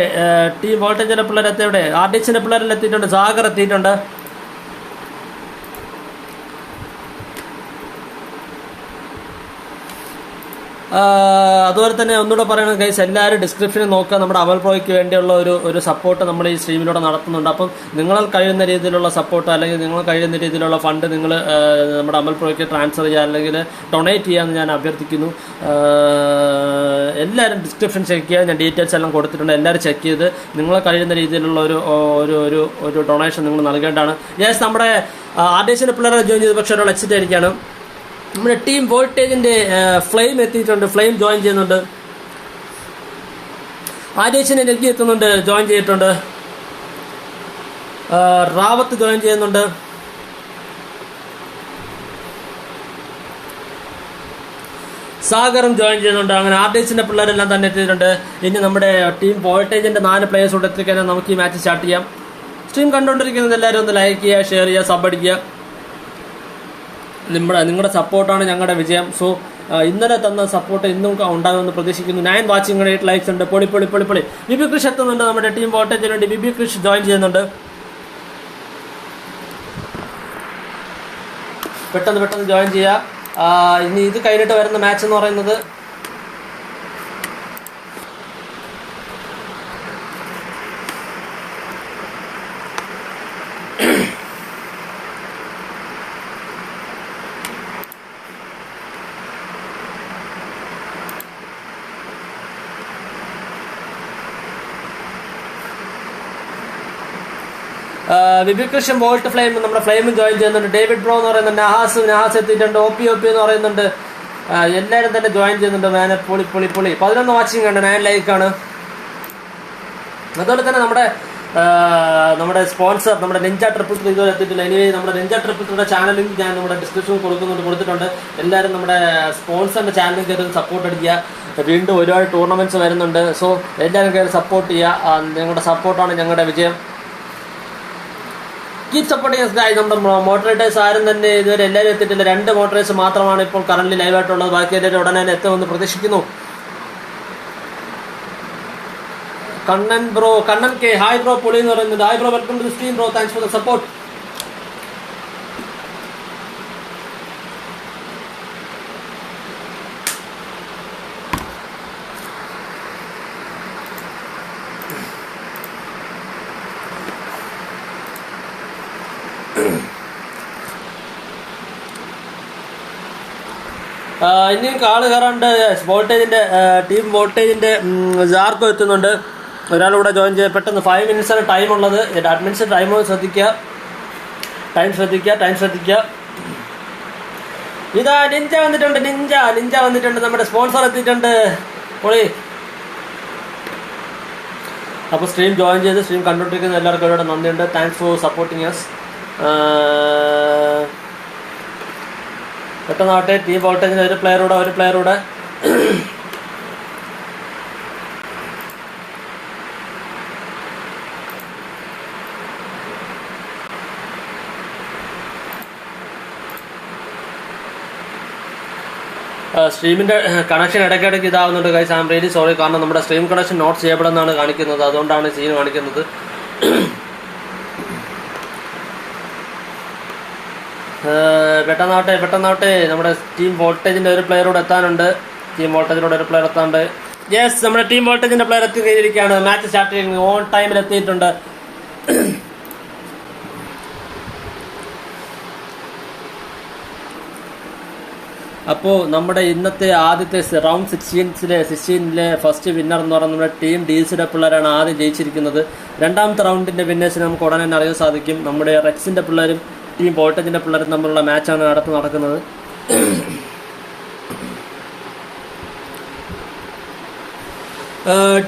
ടീം വോൾട്ടേജിന്റെ പിള്ളേർ എവിടെ? RDHന്റെ പിള്ളേരെല്ലാം എത്തിയിട്ടുണ്ട്. സാഗർ എത്തിയിട്ടുണ്ട്. അതുപോലെ തന്നെ ഒന്നുകൂടെ പറയണം ഗൈസ്, എല്ലാവരും ഡിസ്ക്രിപ്ഷനിൽ നോക്കുക. നമ്മുടെ അമൽ പ്രോയ്ക്ക് വേണ്ടിയുള്ള ഒരു സപ്പോർട്ട് നമ്മൾ ഈ സ്ട്രീമിലൂടെ നടത്തുന്നുണ്ട്. അപ്പം നിങ്ങൾ കഴിയുന്ന രീതിയിലുള്ള സപ്പോർട്ട് അല്ലെങ്കിൽ നിങ്ങൾ കഴിയുന്ന രീതിയിലുള്ള ഫണ്ട് നിങ്ങൾ നമ്മുടെ അമൽ പ്രോയ്ക്ക് ട്രാൻസ്ഫർ ചെയ്യുക അല്ലെങ്കിൽ ഡൊണേറ്റ് ചെയ്യാമെന്ന് ഞാൻ അഭ്യർത്ഥിക്കുന്നു. എല്ലാവരും ഡിസ്ക്രിപ്ഷൻ ചെക്ക് ചെയ്യുക. ഞാൻ ഡീറ്റെയിൽസ് എല്ലാം കൊടുത്തിട്ടുണ്ട്. എല്ലാവരും ചെക്ക് ചെയ്ത് നിങ്ങൾ കഴിയുന്ന രീതിയിലുള്ള ഒരു ഡൊണേഷൻ നിങ്ങൾ നൽകേണ്ടതാണ്. യെസ്, നമ്മുടെ RDHന്റെ പിള്ളേരെ ജോയിൻ ചെയ്ത് പക്ഷേ ഒരാൾ എക്സിറ്റ് ആയിരിക്കുകയാണ്. നമ്മുടെ ടീം വോൾട്ടേജിന്റെ ഫ്ലെയിം എത്തിയിട്ടുണ്ട്. ഫ്ലെയിം ജോയിൻ ചെയ്യുന്നുണ്ട്. RDHന്റെ നെഗി എത്തുന്നുണ്ട്, ജോയിൻ ചെയ്തിട്ടുണ്ട്. റാവത്ത് ജോയിൻ ചെയ്യുന്നുണ്ട്. സാഗറും ജോയിൻ ചെയ്യുന്നുണ്ട്. അങ്ങനെ RDHന്റെ പിള്ളേരെല്ലാം തന്നെ എത്തിയിട്ടുണ്ട്. ഇനി നമ്മുടെ ടീം വോൾട്ടേജിന്റെ 4 പ്ലേയേഴ്സ് കൂടെ എത്തിക്കാൻ നമുക്ക് ഈ മാച്ച് സ്റ്റാർട്ട് ചെയ്യാം. സ്ട്രീം കണ്ടുകൊണ്ടിരിക്കുന്നത് എല്ലാവരും ഒന്ന് ലൈക്ക് ചെയ്യുക, ഷെയർ ചെയ്യുക, സബ് അടിക്കുക. നിങ്ങളുടെ സപ്പോർട്ടാണ് ഞങ്ങളുടെ വിജയം. സോ ഇന്നലെ തന്ന സപ്പോർട്ട് ഇന്നും ഉണ്ടാകുമെന്ന് പ്രതീക്ഷിക്കുന്നു. 9 വാച്ചിങ് 8 ലൈക്സ് ഉണ്ട്. പൊളി പൊളി പൊളി പൊളി. ബിബി കൃഷ് എത്തുന്നുണ്ട്. നമ്മുടെ ടീം വോൾട്ടേജിന് വേണ്ടി ബിബി കൃഷ് ജോയിൻ ചെയ്യുന്നുണ്ട്. പെട്ടെന്ന് ജോയിൻ ചെയ്യുക. ഇനി ഇത് കഴിഞ്ഞിട്ട് വരുന്ന മാച്ച് എന്ന് പറയുന്നത് വിഭികൃഷ്ണൻ വോൾട്ട് ഫ്ലെയിം നമ്മുടെ ഫ്ലെയിമും ജോയിൻ ചെയ്യുന്നുണ്ട്. ഡേവിഡ് ബ്രോ എന്ന് പറയുന്നുണ്ട്. നഹാസ് എത്തിയിട്ടുണ്ട്. OP എന്ന് പറയുന്നുണ്ട്. എല്ലാവരും തന്നെ ജോയിൻ ചെയ്യുന്നുണ്ട്. മാനെ പൊളി പൊളി പൊളി. 11 വാച്ചിങ് ആണ്, 9 ലൈക്കാണ്. അതുപോലെ തന്നെ നമ്മുടെ നമ്മുടെ സ്പോൺസർ നമ്മുടെ നിഞ്ച ട്രിപ്പിൾ ത്രീ ഇതുവരെ എത്തിയിട്ടില്ല. ഇനി നമ്മുടെ നിഞ്ച ട്രിപ്പിൾ ത്രീയുടെ ചാനൽ ലിങ്ക് ഞാൻ നമ്മുടെ ഡിസ്ക്രിപ്ഷനിൽ കൊടുത്തിട്ടുണ്ട്. എല്ലാവരും നമ്മുടെ സ്പോൺസറിന്റെ ചാനലിൽ കയറി സപ്പോർട്ട് അടിക്കുക. വീണ്ടും ഒരുപാട് ടൂർണമെന്റ്സ് വരുന്നുണ്ട്. സോ എല്ലാവരും കയറി സപ്പോർട്ട് ചെയ്യുക. നിങ്ങളുടെ സപ്പോർട്ടാണ് ഞങ്ങളുടെ വിജയം. Keep supporting us guys. നമ്മുടെ മോഡറേറ്റേഴ്സ് ആരും തന്നെ ഇതുവരെ എല്ലാവരും എത്തിയിട്ടില്ല. 2 മോഡറേറ്റേഴ്സ് മാത്രമാണ് ഇപ്പോൾ കറന്റ് ലൈവായിട്ടുള്ളത്. ബാക്കി എല്ലാവരും ഉടനെ തന്നെ എത്തുമെന്ന് പ്രതീക്ഷിക്കുന്നു. Kannan bro, Kannan K, hi bro പൊളി എന്ന് പറയുന്നുണ്ട്. Hi bro, welcome to the stream bro, thanks for the support. ഇനിയും കാള് കയറാണ്ട് വോൾട്ടേജിന്റെ ടീം വോൾട്ടേജിന്റെ ജാർക്കോ എത്തുന്നുണ്ട്. ഒരാളിവിടെ ജോയിൻ ചെയ്ത് പെട്ടെന്ന് 5 മിനിറ്റ്സാണ് ടൈം ഉള്ളത്. അഡ്മിൻസ് ടൈം ശ്രദ്ധിക്കുക. ഇതാ നിഞ്ച വന്നിട്ടുണ്ട്. നിഞ്ച വന്നിട്ടുണ്ട്. നമ്മുടെ സ്പോൺസർ എത്തിയിട്ടുണ്ട്. പൊളി. അപ്പോൾ സ്ട്രീം ജോയിൻ ചെയ്ത് സ്ട്രീം കണ്ടുകൊണ്ടിരിക്കുന്ന എല്ലാവർക്കും ഒരുപാട് നന്ദിയുണ്ട്. Thanks for supporting us. പെട്ടെന്നാവട്ടെ. ടീം വോൾട്ടേജിന് ഒരു പ്ലെയറൂടെ സ്ട്രീമിൻ്റെ കണക്ഷൻ ഇടയ്ക്കിടയ്ക്ക് ഇതാവുന്നുണ്ട് guys. I am really sorry. കാരണം നമ്മുടെ സ്ട്രീം കണക്ഷൻ നോട്ട് ചെയ്യപ്പെടുന്നതാണ് കാണിക്കുന്നത്. അതുകൊണ്ടാണ് സീൻ കാണിക്കുന്നത്. പെട്ടെന്നാവട്ടെ. നമ്മുടെ ടീം വോൾട്ടേജിൻ്റെ ഒരു പ്ലെയറോട് എത്താനുണ്ട്. യെസ്, നമ്മുടെ ടീം വോൾട്ടേജിൻ്റെ പ്ലെയർ എത്തി കഴിഞ്ഞിരിക്കുകയാണ്. മാച്ച് സ്റ്റാർട്ട് ചെയ്യുന്നത് ഓൺ ടൈമിൽ എത്തിയിട്ടുണ്ട്. അപ്പോൾ നമ്മുടെ ഇന്നത്തെ ആദ്യത്തെ റൗണ്ട് 16-ലെ ഫസ്റ്റ് വിന്നർ എന്ന് പറയുന്നത് നമ്മുടെ ടീം ഡീസിയുടെ പിള്ളേരാണ് ആദ്യം ജയിച്ചിരിക്കുന്നത്. രണ്ടാമത്തെ റൗണ്ടിൻ്റെ വിന്നേഴ്സിനെ നമുക്ക് ഉടനെ തന്നെ അറിയാൻ സാധിക്കും. നമ്മുടെ റെക്സിൻ്റെ പിള്ളേരും ടീം വോൾട്ടേജിൻ്റെ പിള്ളേരും തമ്മിലുള്ള മാച്ചാണ് നടക്കുന്നത്.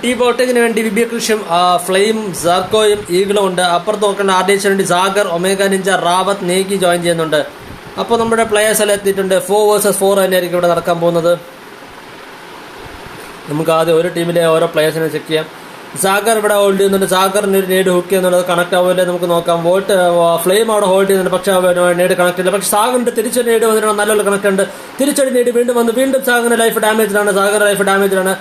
ടീം വോൾട്ടേജിന് വേണ്ടി വിബി കൃഷ്യം, ഫ്ലെയിം, സാർക്കോയും ഈഗിളും ഉണ്ട്. അപ്പുറത്ത് നോക്കേണ്ട ആർഡിയസിന് വേണ്ടി Sagar, omega Ninja, Rawat, Negi join ചെയ്യുന്നുണ്ട്. അപ്പോൾ നമ്മുടെ പ്ലേയേഴ്സ് എല്ലാം എത്തിയിട്ടുണ്ട്. 4 vs 4 തന്നെയായിരിക്കും ഇവിടെ നടക്കാൻ പോകുന്നത്. നമുക്ക് ആദ്യം ഒരു ടീമിലെ ഓരോ പ്ലേയേഴ്സിനെ ചെക്ക് ചെയ്യാം. സാഗർ ഇവിടെ ഹോൾഡ് ചെയ്യുന്നുണ്ട്. സാഗറിന് ഒരു നേട് ഹുക്ക് ചെയ്യുന്നുണ്ട്. കണക്ട് ആവില്ലേ നമുക്ക് നോക്കാം. ഫ്ലെയിം അവിടെ ഹോൾഡ് ചെയ്യുന്നുണ്ട്. പക്ഷേ നേട് കണക്ട് ഇല്ല. പക്ഷേ സാഗറിന്റെ തിരിച്ചൊരു നേട് വന്നിട്ടുണ്ട്. നല്ലൊരു കണക്ട് ഉണ്ട്. തിരിച്ചൊരു നേട് വീണ്ടും സാഗറിന്റെ ലൈഫ് ഡാമേജിലാണ്.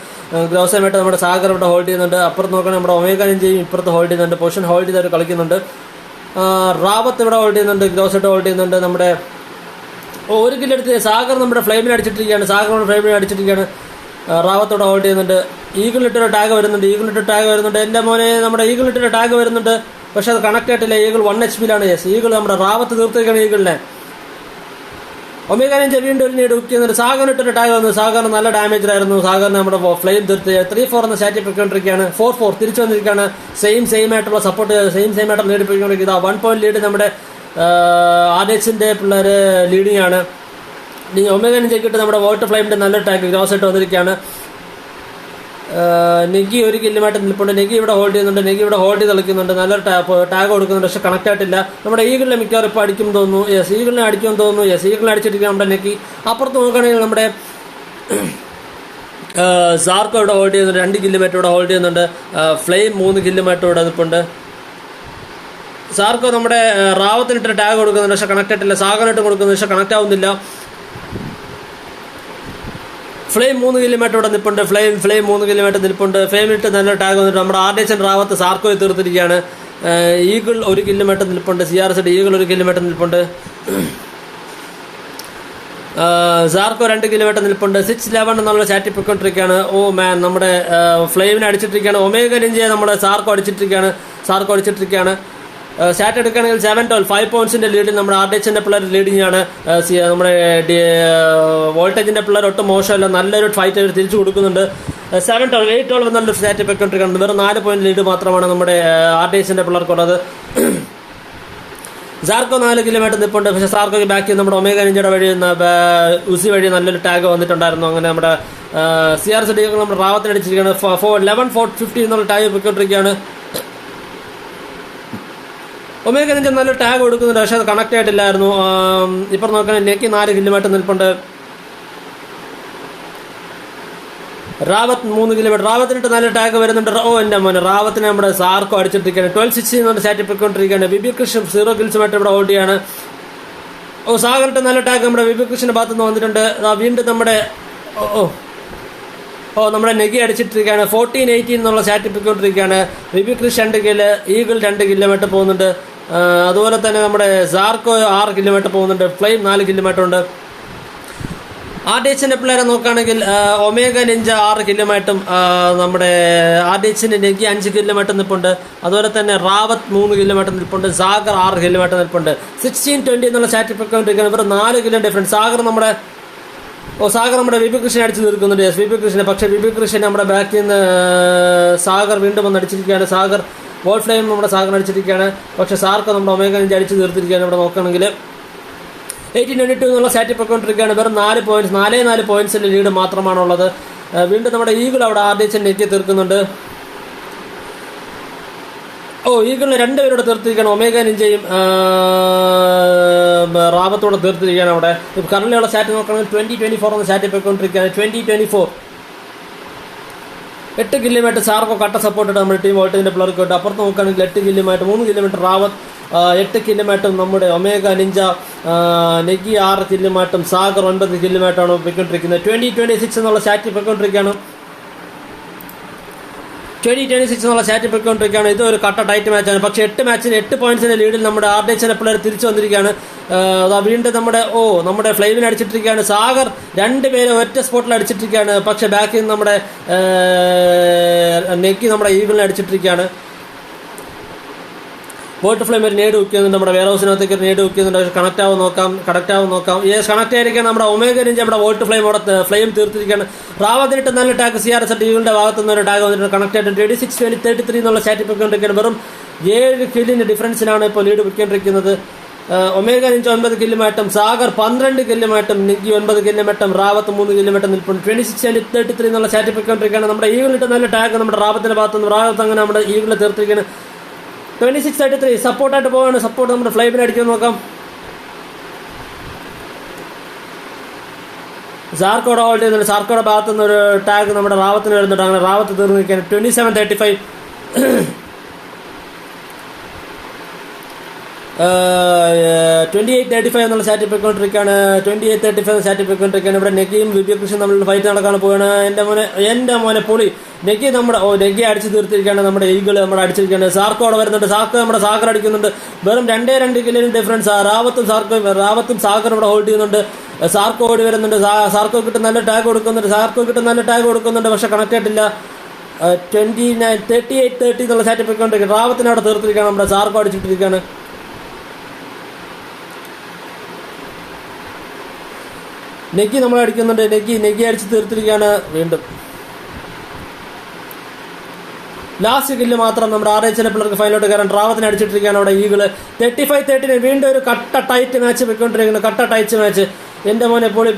ഗ്രോസമായിട്ട് നമ്മുടെ സാഗർ ഇവിടെ ഹോൾഡ് ചെയ്യുന്നുണ്ട്. അപ്പുറത്ത് നോക്കണം നമ്മുടെ ഒമേഗ നിഞ്ചയും ഇപ്പുറത്ത് ഹോൾഡ് ചെയ്യുന്നുണ്ട്. പൊസിഷൻ ഹോൾഡ് ചെയ്തവർ കളിക്കുന്നുണ്ട്. റാവത്ത് ഇവിടെ ഹോൾഡ് ചെയ്യുന്നുണ്ട്. ഗ്രോസായിട്ട് ഹോൾഡ് ചെയ്യുന്നുണ്ട്. നമ്മുടെ ഒരു കില്ലെടുത്ത് സാഗർ നമ്മുടെ ഫ്ലെയിമിനെ അടിച്ചിട്ടിരിക്കുകയാണ്. റാവത്തോടെ ഹോൾഡ് ചെയ്യുന്നുണ്ട്. ഈഗിളിട്ടൊരു ടാഗ് വരുന്നുണ്ട്. എൻ്റെ മോനെ നമ്മുടെ ഈഗിളിട്ടൊരു ടാഗ് വരുന്നുണ്ട്. പക്ഷെ അത് കണക്ട് ആയിട്ടില്ല. Eagle 1 HP yes. ഈഗിൾ നമ്മുടെ റാവത്ത് തീർത്തിരിക്കുകയാണ് ഈഗിളിനെ. ഒമേഗ നിഞ്ച വീണ്ടും ഒരു നീട് ഹുക്ക് ചെയ്യുന്നുണ്ട്. സാഗറിനിട്ടൊരു ടാഗ് വന്നു. സാഗറിന് നല്ല ഡാമേജിലായിരുന്നു. സാഗറിന് നമ്മുടെ ഫ്ലെയിം തീർത്ത് 3-4 എന്ന സ്റ്റാറ്റി പൊയ്ക്കൊണ്ടിരിക്കുകയാണ്. 4-4 തിരിച്ചു വന്നിരിക്കുകയാണ്. സെയിം ആയിട്ടുള്ള സപ്പോർട്ട് ആയിട്ടുള്ള ലീഡ് പോയിക്കൊണ്ടിരിക്കുക. 1 point ലീഡ് നമ്മുടെ ആർഡിയക്സിന്റെ പിള്ളേർ ലീഡിംഗ് ആണ്. ഒമേഗ നിഞ്ചയ്ക്കിട്ട് നമ്മുടെ വാട്ടർ ഫ്ലെയിമിന്റെ നല്ലൊരു ടാഗ് ഗ്രോസായിട്ട് വന്നിരിക്കുകയാണ്. നെഗി 1 കില്ലുമായിട്ട് നിൽപ്പുണ്ട്. നെഗി ഇവിടെ ഹോൾഡ് ചെയ്യുന്നുണ്ട്. നെഗി ഇവിടെ ഹോൾഡ് ചെയ്ത് കളിക്കുന്നുണ്ട്. നല്ലൊരു ടാഗ് കൊടുക്കുന്നുണ്ട്. പക്ഷെ കണക്ട് ആയിട്ടില്ല. നമ്മുടെ ഈഗിളിനെ മിക്കവാറും ഇപ്പോൾ അടിക്കും തോന്നുന്നു. ഈഗിളിനെ അടിച്ചിരിക്കും നമ്മുടെ നെഗി. അപ്പുറത്ത് നോക്കുകയാണെങ്കിൽ നമ്മുടെ സാർക്കോ ഇവിടെ ഹോൾഡ് ചെയ്യുന്നുണ്ട്. 2 കില്ലുമായിട്ട് ഇവിടെ ഹോൾഡ് ചെയ്യുന്നുണ്ട്. ഫ്ലെയിം 3 കില്ലുമായിട്ട് ഇവിടെ നിൽപ്പുണ്ട്. സാർക്കോ നമ്മുടെ റാവത്തിനിട്ട് ടാഗ് കൊടുക്കുന്നുണ്ട്. പക്ഷെ കണക്ട് ആയിട്ടില്ല. സാഗറിനിട്ട് കൊടുക്കുന്നുണ്ട്. പക്ഷെ കണക്ട് ആവുന്നില്ല. ഫ്ലെയിം 3 കില്ലുമായിട്ട് ഇവിടെ നിൽപ്പുണ്ട്. ഫ്ലെയിം 3 കില്ലുമായിട്ട് നിൽപ്പുണ്ട്. ഫ്ലെയിമിട്ട് നല്ല ടാഗ് വന്നിട്ട് നമ്മുടെ ആർഡിയച്ചൻ റാവത്ത് സാർക്കോയെ തീർത്തിരിക്കുകയാണ്. ഈഗിൾ 1 കില്ലുമായിട്ട് നിൽപ്പുണ്ട്. CRS ഈഗിൾ 1 കില്ലുമായിട്ട് നിൽപ്പുണ്ട്. സാർക്കോ 2 കില്ലുമായിട്ട് നിൽപ്പുണ്ട്. 6-11 എന്നുള്ള ചാറ്റി പൊയ്ക്കൊണ്ടിരിക്കുകയാണ്. ഓ മാൻ നമ്മുടെ ഫ്ലെയിമിനെ അടിച്ചിട്ടിരിക്കുകയാണ്. ഒമേഗ നിഞ്ചയെ നമ്മുടെ സാർക്കോ അടിച്ചിട്ടിരിക്കുകയാണ്. സ്റ്റാറ്റ് എടുക്കുകയാണെങ്കിൽ 7-12 5 പോയിന്റ്സിന്റെ ലീഡിൽ നമ്മുടെ ആർഡിയച്ചിന്റെ പിള്ളേർ ലീഡിംഗ് ആണ്. നമ്മുടെ വോൾട്ടേജിന്റെ പിള്ളേർ ഒട്ടും മോശമല്ല. നല്ലൊരു ഫൈറ്റ് അവർ തിരിച്ചു കൊടുക്കുന്നുണ്ട്. 7-12 8-12 നല്ലൊരു സ്റ്റാറ്റ് പൊയ്ക്കൊണ്ടിരിക്കുകയാണ്. വെറും 4 പോയിന്റ് ലീഡ് മാത്രമാണ് നമ്മുടെ ആർഡിയച്ചിന്റെ പിള്ളേർക്കുള്ളത്. സാർക്കോ 4 കില്ലുമായിട്ട് നിൽപ്പുണ്ട്. പക്ഷേ സാർക്കോയ്ക്ക് ബാക്കി നമ്മുടെ ഒമേഗ നിഞ്ചയുടെ വഴി ഉസി വഴി നല്ലൊരു ടാഗ് വന്നിട്ടുണ്ടായിരുന്നു. അങ്ങനെ നമ്മുടെ CRS നമ്മുടെ റാവത്തിനടിച്ചിരിക്കുകയാണ്. 11-4-50 എന്നുള്ള ടാഗ് പൊയ്ക്കൊണ്ടിരിക്കുകയാണ്. ഒമേഗ നിഞ്ച നല്ല ടാഗ് കൊടുക്കുന്നുണ്ട്, പക്ഷേ അത് കണക്ട് ആയിട്ടില്ലായിരുന്നു. ഇപ്പം നോക്കുകയാണെങ്കിൽ നെക്കി 4 കില്ലുമായിട്ട് നിൽപ്പുണ്ട്. റാവത്ത് 3 കിലോമീറ്റർ. റാവത്തിനിട്ട് നല്ല ടാഗ് വരുന്നുണ്ട്. എൻ്റെ മോനെ റാവത്തിനെ നമ്മുടെ സാർക്കോ അടിച്ചിട്ടിരിക്കുകയാണ്. 1260 എന്ന് സ്റ്റാറ്റ് പൊയ്ക്കൊണ്ടിരിക്കുകയാണ്. വിബി കൃഷ്ണൻ 0 കിൽസുമായിട്ട് ഇവിടെ ഹോൾഡ് ചെയ്യാണ്. സാഗറിട്ട് നല്ല ടാഗ് നമ്മുടെ വിബി കൃഷ്ണൻ്റെ ഭാഗത്തു നിന്ന് വന്നിട്ടുണ്ട്. വീണ്ടും നമ്മുടെ നമ്മുടെ നെഗി അടിച്ചിട്ടിരിക്കുകയാണ്. 14-18 എന്നുള്ള സ്റ്റാറ്റ് പൊയ്ക്കൊണ്ടിരിക്കുകയാണ്. VB Krishnan 2 kill, eagle 2 kilometre പോകുന്നുണ്ട്. അതുപോലെ തന്നെ നമ്മുടെ സാർക്കോ 6 കിലോമീറ്റർ പോകുന്നുണ്ട്. Flame 4 kilometre. RDHന്റെ പിള്ളേരെ നോക്കുകയാണെങ്കിൽ ഒമേഗ നിഞ്ച 6 കില്ലുമായിട്ടും നമ്മുടെ RDHന്റെ നെഗി 5 കില്ലുമായിട്ട് നിൽപ്പുണ്ട്. അതുപോലെ തന്നെ റാവത്ത് 3 കില്ലുമായിട്ട് നിൽപ്പുണ്ട്. സാഗർ 6 കില്ലുമായിട്ട് നിൽപ്പുണ്ട്. 16-20 എന്നുള്ള സ്റ്റാറ്റ് പൊയ്ക്കൊണ്ടിരിക്കുകയാണ്. ഇവർ 4 കിലോ ഡിഫറൻസ്. സാഗർ നമ്മുടെ വിബി കൃഷ്ണൻ അടിച്ചു തീർക്കുന്നുണ്ട്. വിബി കൃഷ്ണൻ. പക്ഷേ വിബി കൃഷ്ണൻ നമ്മുടെ ബാക്കിൽ നിന്ന് സാഗർ വീണ്ടും വന്ന് അടിച്ചിരിക്കുകയാണ്. സാഗർ ബോൾ ഫ്ലെയിം നമ്മുടെ സാഗർ അടിച്ചിരിക്കുകയാണ്. പക്ഷേ സാർക്ക് നമ്മുടെ ഒമേഗ നിഞ്ച അടിച്ചു തീർത്തിരിക്കുകയാണ്. ഇവിടെ നോക്കുകയാണെങ്കിൽ 18-22 എന്നുള്ള സ്റ്റാറ്റ് പൊയ്ക്കൊണ്ടിരിക്കുകയാണ്. വെറും 4 പോയിന്റ്സിന്റെ ലീഡ് മാത്രമാണുള്ളത്. വീണ്ടും നമ്മുടെ ഈഗിൾ അവിടെ RDHനെ നെക്കി തീർക്കുന്നുണ്ട്. ഈഗിളിന് 2 പേരോട് തീർത്തിരിക്കുകയാണ്. ഒമേഗ നിഞ്ചയും റാവത്തോടെ തീർത്തിരിക്കുകയാണ്. അവിടെ കറണ്ടിലുള്ള സ്റ്റാറ്റ് നോക്കുകയാണെങ്കിൽ 20-24 എന്ന സ്റ്റാറ്റ് പോയിക്കൊണ്ടിരിക്കുകയാണ്. 20-24 8 കില്ലുമായിട്ട് സാർക്കോ കട്ട സപ്പോർട്ട് നമ്മുടെ ടീം വോൾട്ടേജിന്റെ പിള്ളേർക്ക് കിട്ടും. അപ്പുറത്ത് നോക്കുകയാണെങ്കിൽ 8 കില്ലുമായിട്ട് 3 കിലോമീറ്റർ റാവത്ത്, 8 കില്ലുമായിട്ടും നമ്മുടെ ഒമേഗ നിഞ്ച നെഗി 6 കില്ലുമായിട്ടും സാഗർ 9 കില്ലുമായിട്ടാണ് പോയിക്കൊണ്ടിരിക്കുന്നത്. 20-26 എന്നുള്ള സ്റ്റാറ്റ് പോയിക്കൊണ്ടിരിക്കുകയാണ്. 20-26 എന്നുള്ള സ്റ്റാറ്റ് പോയിക്കൊണ്ടിരിക്കുകയാണ്. ഇത് ഒരു കട്ട ടൈറ്റ് മാച്ചാണ്. പക്ഷേ 8 മാച്ചിന് 8 പോയിന്റ്സിന്റെ ലീഡിൽ നമ്മുടെ RDHന്റെ പിള്ളേർ തിരിച്ചു വന്നിരിക്കുകയാണ്. വീണ്ടും നമ്മുടെ ഫ്ലെയിമിന് അടിച്ചിട്ടിരിക്കുകയാണ്. സാഗർ 2 പേരെ ഒറ്റ സ്പോട്ടിൽ അടിച്ചിട്ടിരിക്കുകയാണ്. പക്ഷേ ബാക്കിൽ നിന്ന് നമ്മുടെ നെക്കി നമ്മുടെ ഈഗിളിനെ അടിച്ചിട്ടിരിക്കുകയാണ്. വോട്ട് ഫ്ലെയിം ഒരു നേട് വെക്കുന്നുണ്ട്. നമ്മുടെ വെയർ ഹൗസിനകത്തേക്ക് ഒരു നേട് വെക്കുന്നുണ്ട്. പക്ഷേ കണക്ട് ആവും നോക്കാം. കണക്ട് ആയിരിക്കാൻ നമ്മുടെ ഒമേഗ നിഞ്ച നമ്മുടെ വോട്ട് ഫ്ലെയിം തീർത്തിരിക്കുകയാണ്. റാവത്തിനിട്ട് നല്ല ടാഗ് CRS ഈഗിളിന്റെ ഭാഗത്തു നിന്ന് ഒരു ടാഗ് വന്നിട്ട് കണക്ട് ആയിട്ട് 26-33 എന്നുള്ള സ്റ്റാറ്റ് പൊയ്ക്കൊണ്ടിരിക്കുകയാണ്. വെറും 7 കില്ലിന്റെ ഡിഫറൻസിലാണ് ഇപ്പോൾ ലീഡ് വെക്കൊണ്ടിരിക്കുന്നത്. ഒമേഗ നിഞ്ച 9 കില്ലുമായിട്ടും സാഗർ 12 കില്ലുമായിട്ടും നെഗി 9 കില്ലുമായിട്ടും റാവത്ത് 3 കില്ലുമായിട്ടും നിൽപ്പുണ്ട്. 26-33 എന്നുള്ള സ്റ്റാറ്റ് പൊയ്ക്കൊണ്ടിരിക്കുകയാണ്. നമ്മുടെ ഈഗിളിട്ട് നല്ല ടാഗ് നമ്മുടെ റാവത്തിന്റെ ഭാഗത്തു നിന്ന് റാവത്ത് അങ്ങനെ നമ്മുടെ ഈഗിളിനെ തീർത്തിരിക്കുകയാണ്. 26-33 സപ്പോർട്ടായിട്ട് പോവാണ്. സപ്പോർട്ട് നമ്മുടെ ഫ്ലെയിമിനെ അടിക്കാൻ നോക്കാം. സാർക്കോടെ ഹോൾഡ് ചെയ്യുന്നുണ്ട്. സാർക്കോടെ ഭാഗത്തു നിന്ന് ഒരു ടാഗ് നമ്മുടെ റാവത്തിന് വരുന്നുണ്ട്. അങ്ങനെ റാവത്ത് തീർന്നിരിക്കുകയാണ്. 27-35 28-35 എന്നുള്ള സ്റ്റാറ്റ് പോയിക്കൊണ്ടിരിക്കുകയാണ്. 28-35 സ്റ്റാറ്റ് പോയിക്കൊണ്ടിരിക്കുകയാണ്. ഇവിടെ നെഗിയും വിബി കൃഷ്ണൻ നമ്മളുടെ ഫൈറ്റ് നടക്കാൻ പോവുകയാണ്. എൻ്റെ മോനെ പൊളി നെഗി നെഗി അടിച്ചു തീർത്തിരിക്കുകയാണ്. നമ്മുടെ ഈഗിൾ നമ്മുടെ അടിച്ചിരിക്കുകയാണ്. സാർക്കോ അവിടെ വരുന്നുണ്ട്. നമ്മുടെ സാഗർ അടിക്കുന്നുണ്ട്. വെറും 2 കില്ലിന് ഡിഫറൻസ്. റാവത്തും സാഗർ ഇവിടെ ഹോൾഡ് ചെയ്യുന്നുണ്ട്. സാർക്കോ ഓടി വരുന്നുണ്ട്. സാർക്കോ കിട്ടും നല്ല ടാഗ് കൊടുക്കുന്നുണ്ട്. പക്ഷെ കണക്ട് ആയിട്ടില്ല. 38-30 എന്നുള്ള സ്റ്റാറ്റ് പോയിക്കൊണ്ടിരിക്കുകയാണ്. റാവത്തിന് അവിടെ തീർത്തിരിക്കുകയാണ്. നമ്മുടെ സാർക്കോ അടിച്ചിട്ടിരിക്കുകയാണ്. നെഗി നമ്മൾ അടിക്കുന്നുണ്ട്. നെഗി അടിച്ച് തീർത്തിരിക്കുകയാണ്. വീണ്ടും ലാസ്റ്റ് കില്ല് മാത്രം നമ്മുടെ RDHന്റെ പിള്ളേർക്ക് ഫൈനലോട്ട് കയറാൻ റാവത്തിന് അടിച്ചിട്ടിരിക്കുകയാണ്. അവിടെ ഈഗിള് 35-30 വീണ്ടും ഒരു കട്ട ടൈറ്റ് മാച്ച് പോയിക്കൊണ്ടിരിക്കുന്നു. കട്ട ടൈറ്റ് മാച്ച്. എൻ്റെ മോനെ പൊളി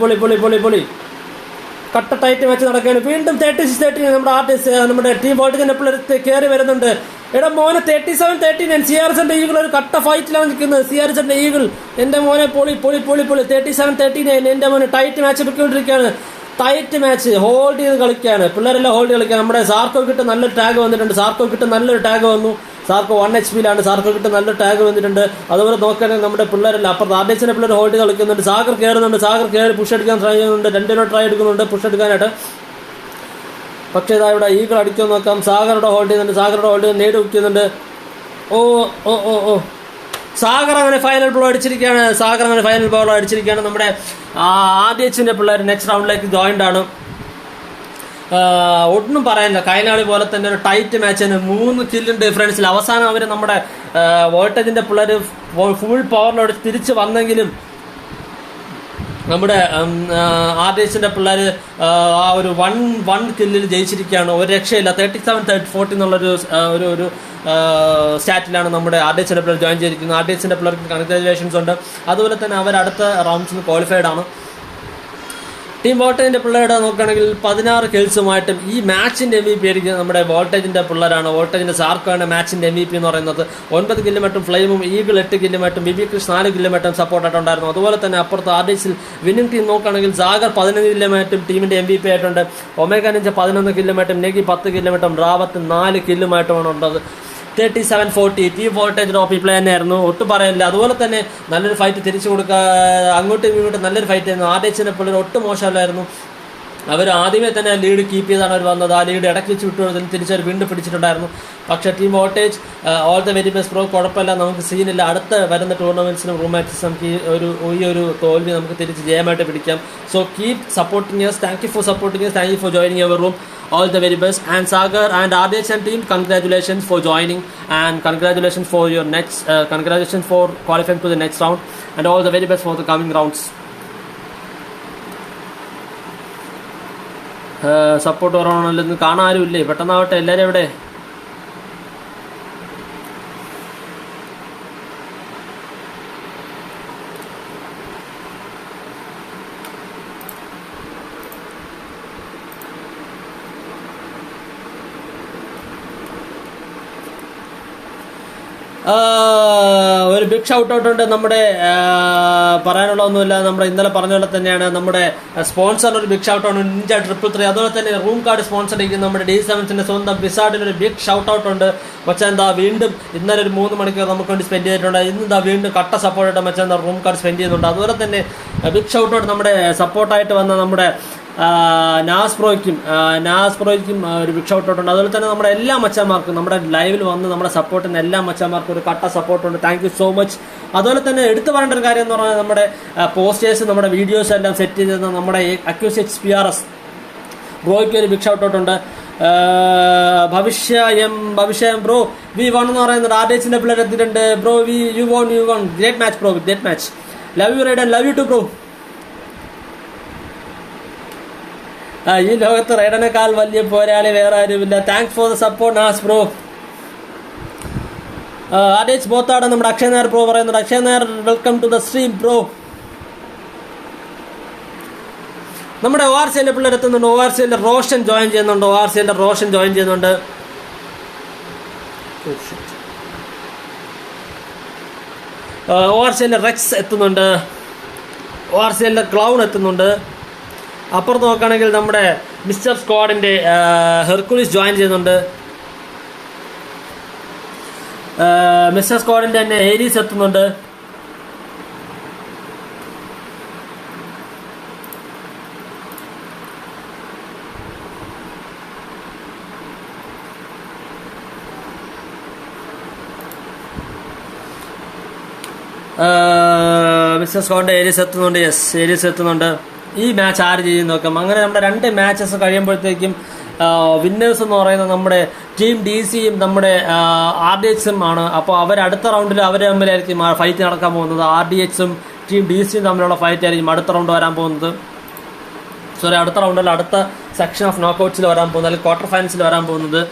കട്ട ടൈറ്റ് മാച്ച് നടക്കുകയാണ്. വീണ്ടും 36-30 നമ്മുടെ ടീം വോൾട്ടേജിന്റെ പിള്ളേർ കയറി വരുന്നുണ്ട്. എടാ മോനെ 37-39 CRSന്റെ ഈഗിൾ ഒരു കട്ട ഫൈറ്റിലാണ് നിൽക്കുന്നത്. CRSന്റെ ഈഗിൾ എൻ്റെ മോനെ പൊളി 37-39 എൻ്റെ മോനെ ടൈറ്റ് മാച്ച് പൊയ്ക്കൊണ്ടിരിക്കുകയാണ്. ടൈറ്റ് മാച്ച് ഹോൾഡ് ചെയ്ത് കളിക്കുകയാണ്. പിള്ളേരെല്ലാം ഹോൾഡ് കളിക്കുകയാണ്. നമ്മുടെ സാർക്കോ കിട്ട് നല്ലൊരു ടാഗ് വന്നിട്ടുണ്ട്. ടാഗ് വന്നു. സാർക്കോ 1 HP സാർക്കോ കിട്ട് നല്ലൊരു ടാഗ് വന്നിട്ടുണ്ട്. അതുപോലെ നോക്കുകയാണെങ്കിൽ നമ്മുടെ പിള്ളേരെല്ലാം അപ്പുറത്ത് RDHന്റെ പിള്ളേർ ഹോൾഡ് ചെയ്ത് കളിക്കുന്നുണ്ട്. സാഗർ കയറി പുഷ് എടുക്കാൻ ട്രൈ ചെയ്യുന്നുണ്ട്. 2 ട്രൈ എടുക്കുന്നുണ്ട് പുഷ് എടുക്കാനായിട്ട്. പക്ഷേ ഇതാ ഇവിടെ ഈഗിൾ അടിക്കാൻ നോക്കാം. സാഗറുടെ ഹോൾഡ് ചെയ്യുന്നുണ്ട്. നേട് വെക്കുന്നുണ്ട്. സാഗർ അങ്ങനെ ഫൈനൽ ബോൾ അടിച്ചിരിക്കുകയാണ്. നമ്മുടെ RDHന്റെ പിള്ളേർ നെക്സ്റ്റ് റൗണ്ടിലേക്ക് ജോയിൻഡ് ആണ്. ഒന്നും പറയാനില്ല. കൈനാളി പോലെ തന്നെ ഒരു ടൈറ്റ് മാച്ചാണ്. 3 കില്ലിന്റെ ഡിഫറൻസിൽ അവസാനം അവർ നമ്മുടെ വോൾട്ടേജിന്റെ പിള്ളേർ ഫുൾ പവറിലോട് തിരിച്ച് വന്നെങ്കിലും നമ്മുടെ RDHന്റെ പിള്ളേർ ആ ഒരു 1 കില്ലിൽ ജയിച്ചിരിക്കുകയാണ്. ഒരു രക്ഷയില്ല. 37-40 എന്നുള്ളൊരു ഒരു സ്റ്റാറ്റിലാണ് നമ്മുടെ RDHന്റെ പിള്ളേർ ജോയിൻ ചെയ്തിരിക്കുന്നത്. RDHന്റെ പിള്ളേർക്ക് കൺഗ്രാജുലേഷൻസ് ഉണ്ട്. അതുപോലെ തന്നെ അവർ അടുത്ത റൗണ്ട്സിന് ക്വാളിഫൈഡ് ആണ്. ടീം വോൾട്ടേജിൻ്റെ പിള്ളേരുടെ നോക്കുകയാണെങ്കിൽ 16 കിൽസുമായിട്ടും ഈ മാച്ചിൻ്റെ MVP ആയിരിക്കും നമ്മുടെ വോൾട്ടേജിൻ്റെ പിള്ളേരാണ്. വോൾട്ടേജിൻ്റെ സാർക്കാണ് മാച്ചിൻ്റെ MVP എന്ന് പറയുന്നത്. 9 കില്ലുമായിട്ടും ഫ്ലെയിമും ഈഗിൾ 8 കില്ലുമായിട്ടും ബിബി ക്രിഷ് 4 കില്ലുമായിട്ടും സപ്പോർട്ടായിട്ടുണ്ടായിരുന്നു. അതുപോലെ തന്നെ അപ്പുറത്ത് RDXൽ വിന്നിംഗ് ടീം നോക്കുകയാണെങ്കിൽ സാഗർ 15 കില്ലുമായിട്ടും ടീമിൻ്റെ MVP ആയിട്ടുണ്ട്. ഒമേഗ നിഞ്ച 11 കില്ലുമായിട്ടും നെഗി 10 കില്ലുമായിട്ടും റാവത്ത് 4 കില്ലുമായിട്ടുമാണ് ഉള്ളത്. 37-40 ടീം വോൾട്ടേജ് ടോപ്പ് പ്ലേ തന്നെയായിരുന്നു, ഒട്ടും പറയാനില്ല. അതുപോലെ തന്നെ നല്ലൊരു ഫൈറ്റ് തിരിച്ചു കൊടുക്കുക, അങ്ങോട്ടും ഇങ്ങോട്ടും നല്ലൊരു ഫൈറ്റ് ആയിരുന്നു. RDXൻ്റെ പിള്ളേർ ഒട്ടും മോശമല്ലായിരുന്നു. അവർ ആദ്യമേ തന്നെ ലീഡ് കീപ്പ് ചെയ്താണ് അവർ വന്നത്. ആ ലീഡ് ഇടയ്ക്ക് വെച്ച് വിട്ടുകൊടുത്തതിന് തിരിച്ചവർ വീണ്ടും പിടിച്ചിട്ടുണ്ടായിരുന്നു. പക്ഷേ team voltage all the very best bro, കുഴപ്പമില്ല, നമുക്ക് സീനില്ല. അടുത്ത വരുന്ന ടൂർണമെൻറ്റ്സിനും റൂം മാച്ചസ് നമുക്ക് ഈ ഒരു തോൽവി നമുക്ക് തിരിച്ച് ജയമായിട്ട് പിടിക്കാം. So keep supporting us. Thank you for supporting us. Thank you for joining our room. All the very best. And Sagar and RDX and team, congratulations for joining and congratulations for your next congratulations for qualifying to the next round and all the very best for the coming rounds. Support കുറവാണല്ലോ, ഇന്ന് കാണാരുമില്ലേ? പെട്ടെന്നാവട്ടെ, എല്ലാവരും എവിടെ? ഒരു big shout out ഉണ്ട്. നമ്മുടെ പറയാനുള്ള ഒന്നുമില്ല, നമ്മുടെ ഇന്നലെ പറഞ്ഞ പോലെ തന്നെയാണ് നമ്മുടെ സ്പോൺസറിന് ഒരു ബിഗ് ഷൗട്ട് ഔട്ട് ഉണ്ട്, നിഞ്ച 333. അതുപോലെ തന്നെ റൂം കാർഡ് സ്പോൺസർ ചെയ്യുന്ന നമ്മുടെ D7ന്റെ സ്വന്തം വിസാർഡിന് ഒരു ബിഗ് ഷൗട്ട് ഔട്ട് ഉണ്ട്. മച്ചാൻ എന്താ വീണ്ടും ഇന്നലെ ഒരു 3 മണിക്കൂർ നമുക്ക് വേണ്ടി സ്പെൻഡ് ചെയ്തിട്ടുണ്ട്. ഇന്ന് വീണ്ടും കട്ട സപ്പോർട്ടായിട്ട് മച്ചാൻ എന്താ റൂം കാർഡ് സ്പെൻഡ് ചെയ്യുന്നുണ്ട്. അതുപോലെ തന്നെ ബിഗ് ഷൗട്ട് ഔട്ട് നമ്മുടെ സപ്പോർട്ടായിട്ട് വന്ന നമ്മുടെ നാസ് പ്രോയ്ക്കും ഒരു ബിഗ് ഷൗട്ട് ഔട്ട് ഉണ്ട്. അതുപോലെ തന്നെ നമ്മുടെ എല്ലാ മച്ചാന്മാർക്കും നമ്മുടെ ലൈവിൽ വന്ന് നമ്മുടെ സപ്പോർട്ടിന് എല്ലാ മച്ചാന്മാർക്കും ഒരു കട്ട സപ്പോർട്ടുണ്ട്. Thank you so much. അതുപോലെ തന്നെ എടുത്തു പറയേണ്ട ഒരു കാര്യം എന്ന് പറഞ്ഞാൽ നമ്മുടെ പോസ്റ്റേഴ്സ്, നമ്മുടെ വീഡിയോസ് എല്ലാം സെറ്റ് ചെയ്തിരുന്ന നമ്മുടെ AKEF PRS ബ്രോയ്ക്ക് ഒരു ബിഗ് ഷൗട്ട് ഔട്ട് ഉണ്ട്. ഭവിഷ്യം ബ്രോ വി വൺ എന്ന് പറയുന്നത് RDXന്റെ പിള്ളേർ എത്തിയിട്ടുണ്ട്. Bro you won great match bro, great match. Love you Raiden, love you too bro. ഈ ലോകത്ത് റൈഡനേക്കാൾ വലിയ പോരാളി വേറെ ആരുമില്ല. Thanks for the support Naz bro. RDX ബോത്താണ് നമ്മുടെ അക്ഷയ് നായർ ബ്രോ പറയുന്നത്. Akshay Nair welcome to the stream bro. നമ്മുടെ ORCLന്റെ പിള്ളേർ എത്തുന്നുണ്ട്. ORCLന്റെ റോഷൻ ജോയിൻ ചെയ്യുന്നുണ്ട്. ORCLന്റെ റെക്സ് എത്തുന്നുണ്ട്. ORCLന്റെ ക്ലൗൺ എത്തുന്നുണ്ട്. അപ്പുറത്ത് നോക്കുകയാണെങ്കിൽ നമ്മുടെ മിസ്റ്റർ സ്ക്വാഡിൻ്റെ ഹെർക്കുലിസ് ജോയിൻ ചെയ്യുന്നുണ്ട്. മിസ്റ്റർ സ്ക്വാഡിൻ്റെ തന്നെ ഏരീസ് എത്തുന്നുണ്ട്. മിസ്റ്റർ സ്ക്വാഡിൻ്റെ ഏരീസ് എത്തുന്നുണ്ട്. ഏരീസ് എത്തുന്നുണ്ട്. ഈ മാച്ച് ആര് ചെയ്യും നോക്കാം. അങ്ങനെ നമ്മുടെ 2 മാച്ചസ് കഴിയുമ്പോഴത്തേക്കും വിന്നേഴ്സ് എന്ന് പറയുന്നത് നമ്മുടെ ടീം DCയും നമ്മുടെ RDXും ആണ്. അപ്പോൾ അവർ അടുത്ത റൗണ്ടിൽ അവർ തമ്മിലായിരിക്കും ഫൈറ്റ് നടക്കാൻ പോകുന്നത്. RDXും ടീം DCയും തമ്മിലുള്ള ഫൈറ്റ് ആയിരിക്കും അടുത്ത റൗണ്ട് വരാൻ പോകുന്നത്. അടുത്ത റൗണ്ടിൽ അടുത്ത സെക്ഷൻ ഓഫ് നോക്കൗട്ട്സിൽ വരാൻ പോകുന്നത്, അല്ലെങ്കിൽ ക്വാർട്ടർ ഫൈനൽസിൽ വരാൻ പോകുന്നത്.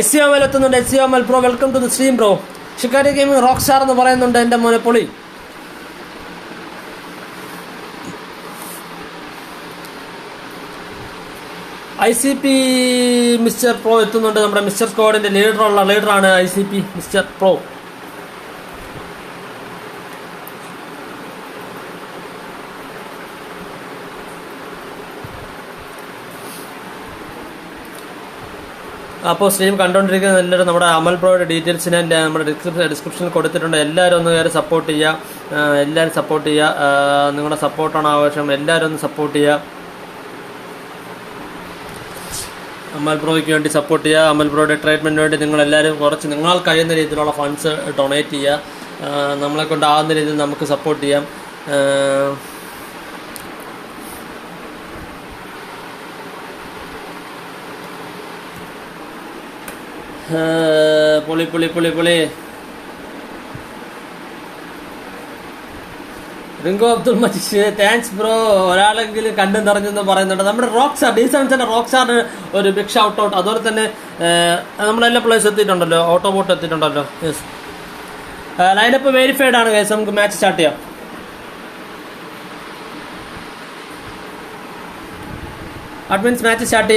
SC Amal എത്തുന്നുണ്ട്. SC Amal bro welcome to the stream bro. Shikari gaming rock star എന്ന് പറയുന്നുണ്ട് എൻ്റെ മോനെ, പൊളി. ICP മിസ്റ്റർ പ്രോ എത്തുന്നുണ്ട്. നമ്മുടെ മിസ്റ്റർ സ്ക്വാഡിന്റെ ലീഡറാണ് ICP മിസ്റ്റർ പ്രോ. അപ്പോൾ സ്ട്രീം കണ്ടുകൊണ്ടിരിക്കുന്ന എല്ലാവരും നമ്മുടെ അമൽ ബ്രോയുടെ ഡീറ്റെയിൽസിനെ നമ്മുടെ ഡിസ്ക്രിപ്ഷനിൽ കൊടുത്തിട്ടുണ്ട്. എല്ലാവരും ഒന്ന് കയറി സപ്പോർട്ട് ചെയ്യുക. നിങ്ങളുടെ സപ്പോർട്ടാണ് ആവശ്യം. എല്ലാവരും ഒന്ന് സപ്പോർട്ട് ചെയ്യുക. അമൽ ബ്രോയ്ക്ക് വേണ്ടി സപ്പോർട്ട് ചെയ്യുക. അമൽ ബ്രോയുടെ ട്രീറ്റ്മെൻറ്റിന് വേണ്ടി നിങ്ങളെല്ലാവരും കുറച്ച് നിങ്ങളാൽ കഴിയുന്ന രീതിയിലുള്ള ഫണ്ട്സ് ഡൊണേറ്റ് ചെയ്യുക. നമ്മളെ കൊണ്ടാകുന്ന രീതിയിൽ നമുക്ക് സപ്പോർട്ട് ചെയ്യാം. പൊളി Ringo Abdul Majeed thanks bro. ഒരാളെങ്കിലും കണ്ടും നിറഞ്ഞെന്ന് പറയുന്നുണ്ട്. നമ്മുടെ റോക്സാർ D7ന്റെ റോക്സാറിന് ഒരു ബിഗ് ഷൗട്ട് ഔട്ട്. അതുപോലെ തന്നെ നമ്മളെല്ലാ പ്ലേസ് എത്തിയിട്ടുണ്ടല്ലോ, ഓട്ടോബോട്ട് എത്തിയിട്ടുണ്ടല്ലോ. യെസ്, ലൈനപ്പ് വെരിഫൈഡ് ആണ് ഗൈസ്. നമുക്ക് മാച്ച് സ്റ്റാർട്ട് ചെയ്യാം. അഡ്മിൻസ് മാച്ച് സ്റ്റാർട്ട്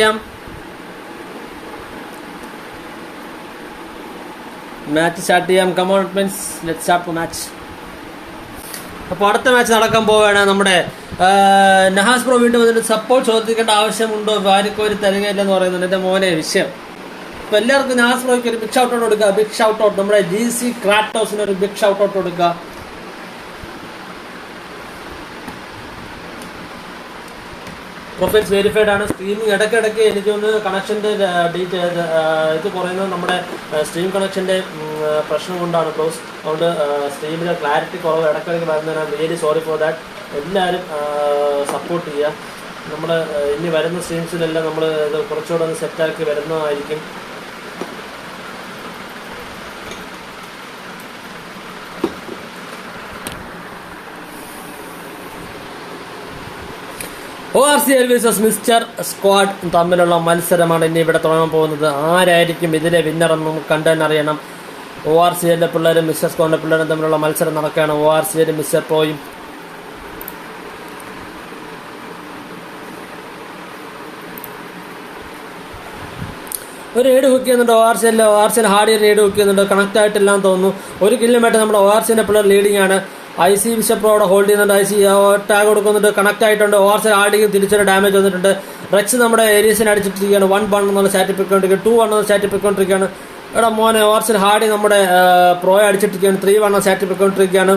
ചെയ്യാം. Come on admins, let's start the match. അപ്പോൾ അടുത്ത മാച്ച് നടക്കാൻ പോവുകയാണ്. നമ്മുടെ നഹാസ് ബ്രോ വീണ്ടും വന്നിട്ട് സപ്പോർട്ട് ചോദിക്കേണ്ട ആവശ്യമുണ്ടോ, വാരിക്കോരി തരികയില്ലെന്ന് പറയുന്നുണ്ട്. എൻ്റെ മോനെ വിഷയം. അപ്പോൾ എല്ലാവർക്കും നഹാസ് ബ്രോയ്ക്ക് ഒരു ബിഗ് ഷൗട്ട് ഔട്ട് കൊടുക്കുക. ബിഗ് ഷൗട്ട് ഔട്ട് നമ്മുടെ GC ക്രാറ്റോസിന് ഒരു ബിഗ് ഷൗട്ട് ഔട്ട് കൊടുക്കുക. പ്രൊഫൈൽസ് വെരിഫൈഡ് ആണ്. സ്ട്രീമിംഗ് ഇടയ്ക്കിടയ്ക്ക് എനിക്കൊന്ന് കണക്ഷൻ്റെ ഇത് പറയുന്നത് നമ്മുടെ സ്ട്രീം കണക്ഷൻ്റെ പ്രശ്നം കൊണ്ടാണ് ക്ലോസ്. അതുകൊണ്ട് സ്ട്രീമിലെ ക്ലാരിറ്റി കുറവ് ഇടയ്ക്കിടയ്ക്ക് വരുന്നതിനാണ് റിയലി സോറി ഫോർ ദാറ്റ്. എല്ലാവരും സപ്പോർട്ട് ചെയ്യുക. നമ്മൾ ഇനി വരുന്ന സ്ട്രീംസിലെല്ലാം നമ്മൾ ഇത് കുറച്ചുകൂടെ ഒന്ന് സെറ്റാക്കി വരുന്നതായിരിക്കും. ORC വേഴ്സസ് മിസ്റ്റർ സ്ക്വാഡ് തമ്മിലുള്ള മത്സരമാണ് ഇനി ഇവിടെ തുടങ്ങാൻ പോകുന്നത്. ആരായിരിക്കും ഇതിലെ വിന്നറെന്ന് നമുക്ക് കണ്ടുതന്നെ ORCയിലെ പിള്ളേരും മിസ്റ്റർ സ്ക്വാഡിൻ്റെ പിള്ളേരും തമ്മിലുള്ള മത്സരം നടക്കുകയാണ്. ORCയിലും മിസ്റ്റർ പ്രോയും. ഒരു റെയ്ഡ് ഹുക്ക് ചെയ്യുന്നുണ്ട് ORCയിൽ ഹാർഡിയർ റെയ്ഡ് ഹുക്ക് ചെയ്യുന്നുണ്ട്. കണക്ട് ആയിട്ടില്ലാന്ന് തോന്നുന്നു. 1 കിലോമീറ്റർ നമ്മുടെ ORCൻ്റെ പിള്ളേർ ലീഡിംഗ് ആണ്. IC മിസ്റ്റർ പ്രോ അവിടെ ഹോൾഡ് ചെയ്യുന്നുണ്ട്. IC ടാഗ് കൊടുക്കുന്നുണ്ട്. കണക്ട് ആയിട്ടുണ്ട്. ORCയിൽ ഹാർഡിക്ക് തിരിച്ചൊരു ഡാമേജ് വന്നിട്ടുണ്ട്. റെക്സ് നമ്മുടെ ഏരിയസിനെ അടിച്ചിട്ടിരിക്കുകയാണ്. 1-1 എന്നുള്ള സ്റ്റാറ്റ് പൊയ്ക്കൊണ്ടിരിക്കുകയാണ്. 2-1 എന്നുള്ള സ്റ്റാറ്റ് പൊയ്ക്കൊണ്ടിരിക്കുകയാണ്. ഇവിടെ മോനെ ORCയിൽ ഹാർഡി നമ്മുടെ പ്രോയെ അടിച്ചിട്ടിരിക്കുകയാണ്. 3-1 എന്നുള്ള സ്റ്റാറ്റ് പൊയ്ക്കൊണ്ടിരിക്കുകയാണ്.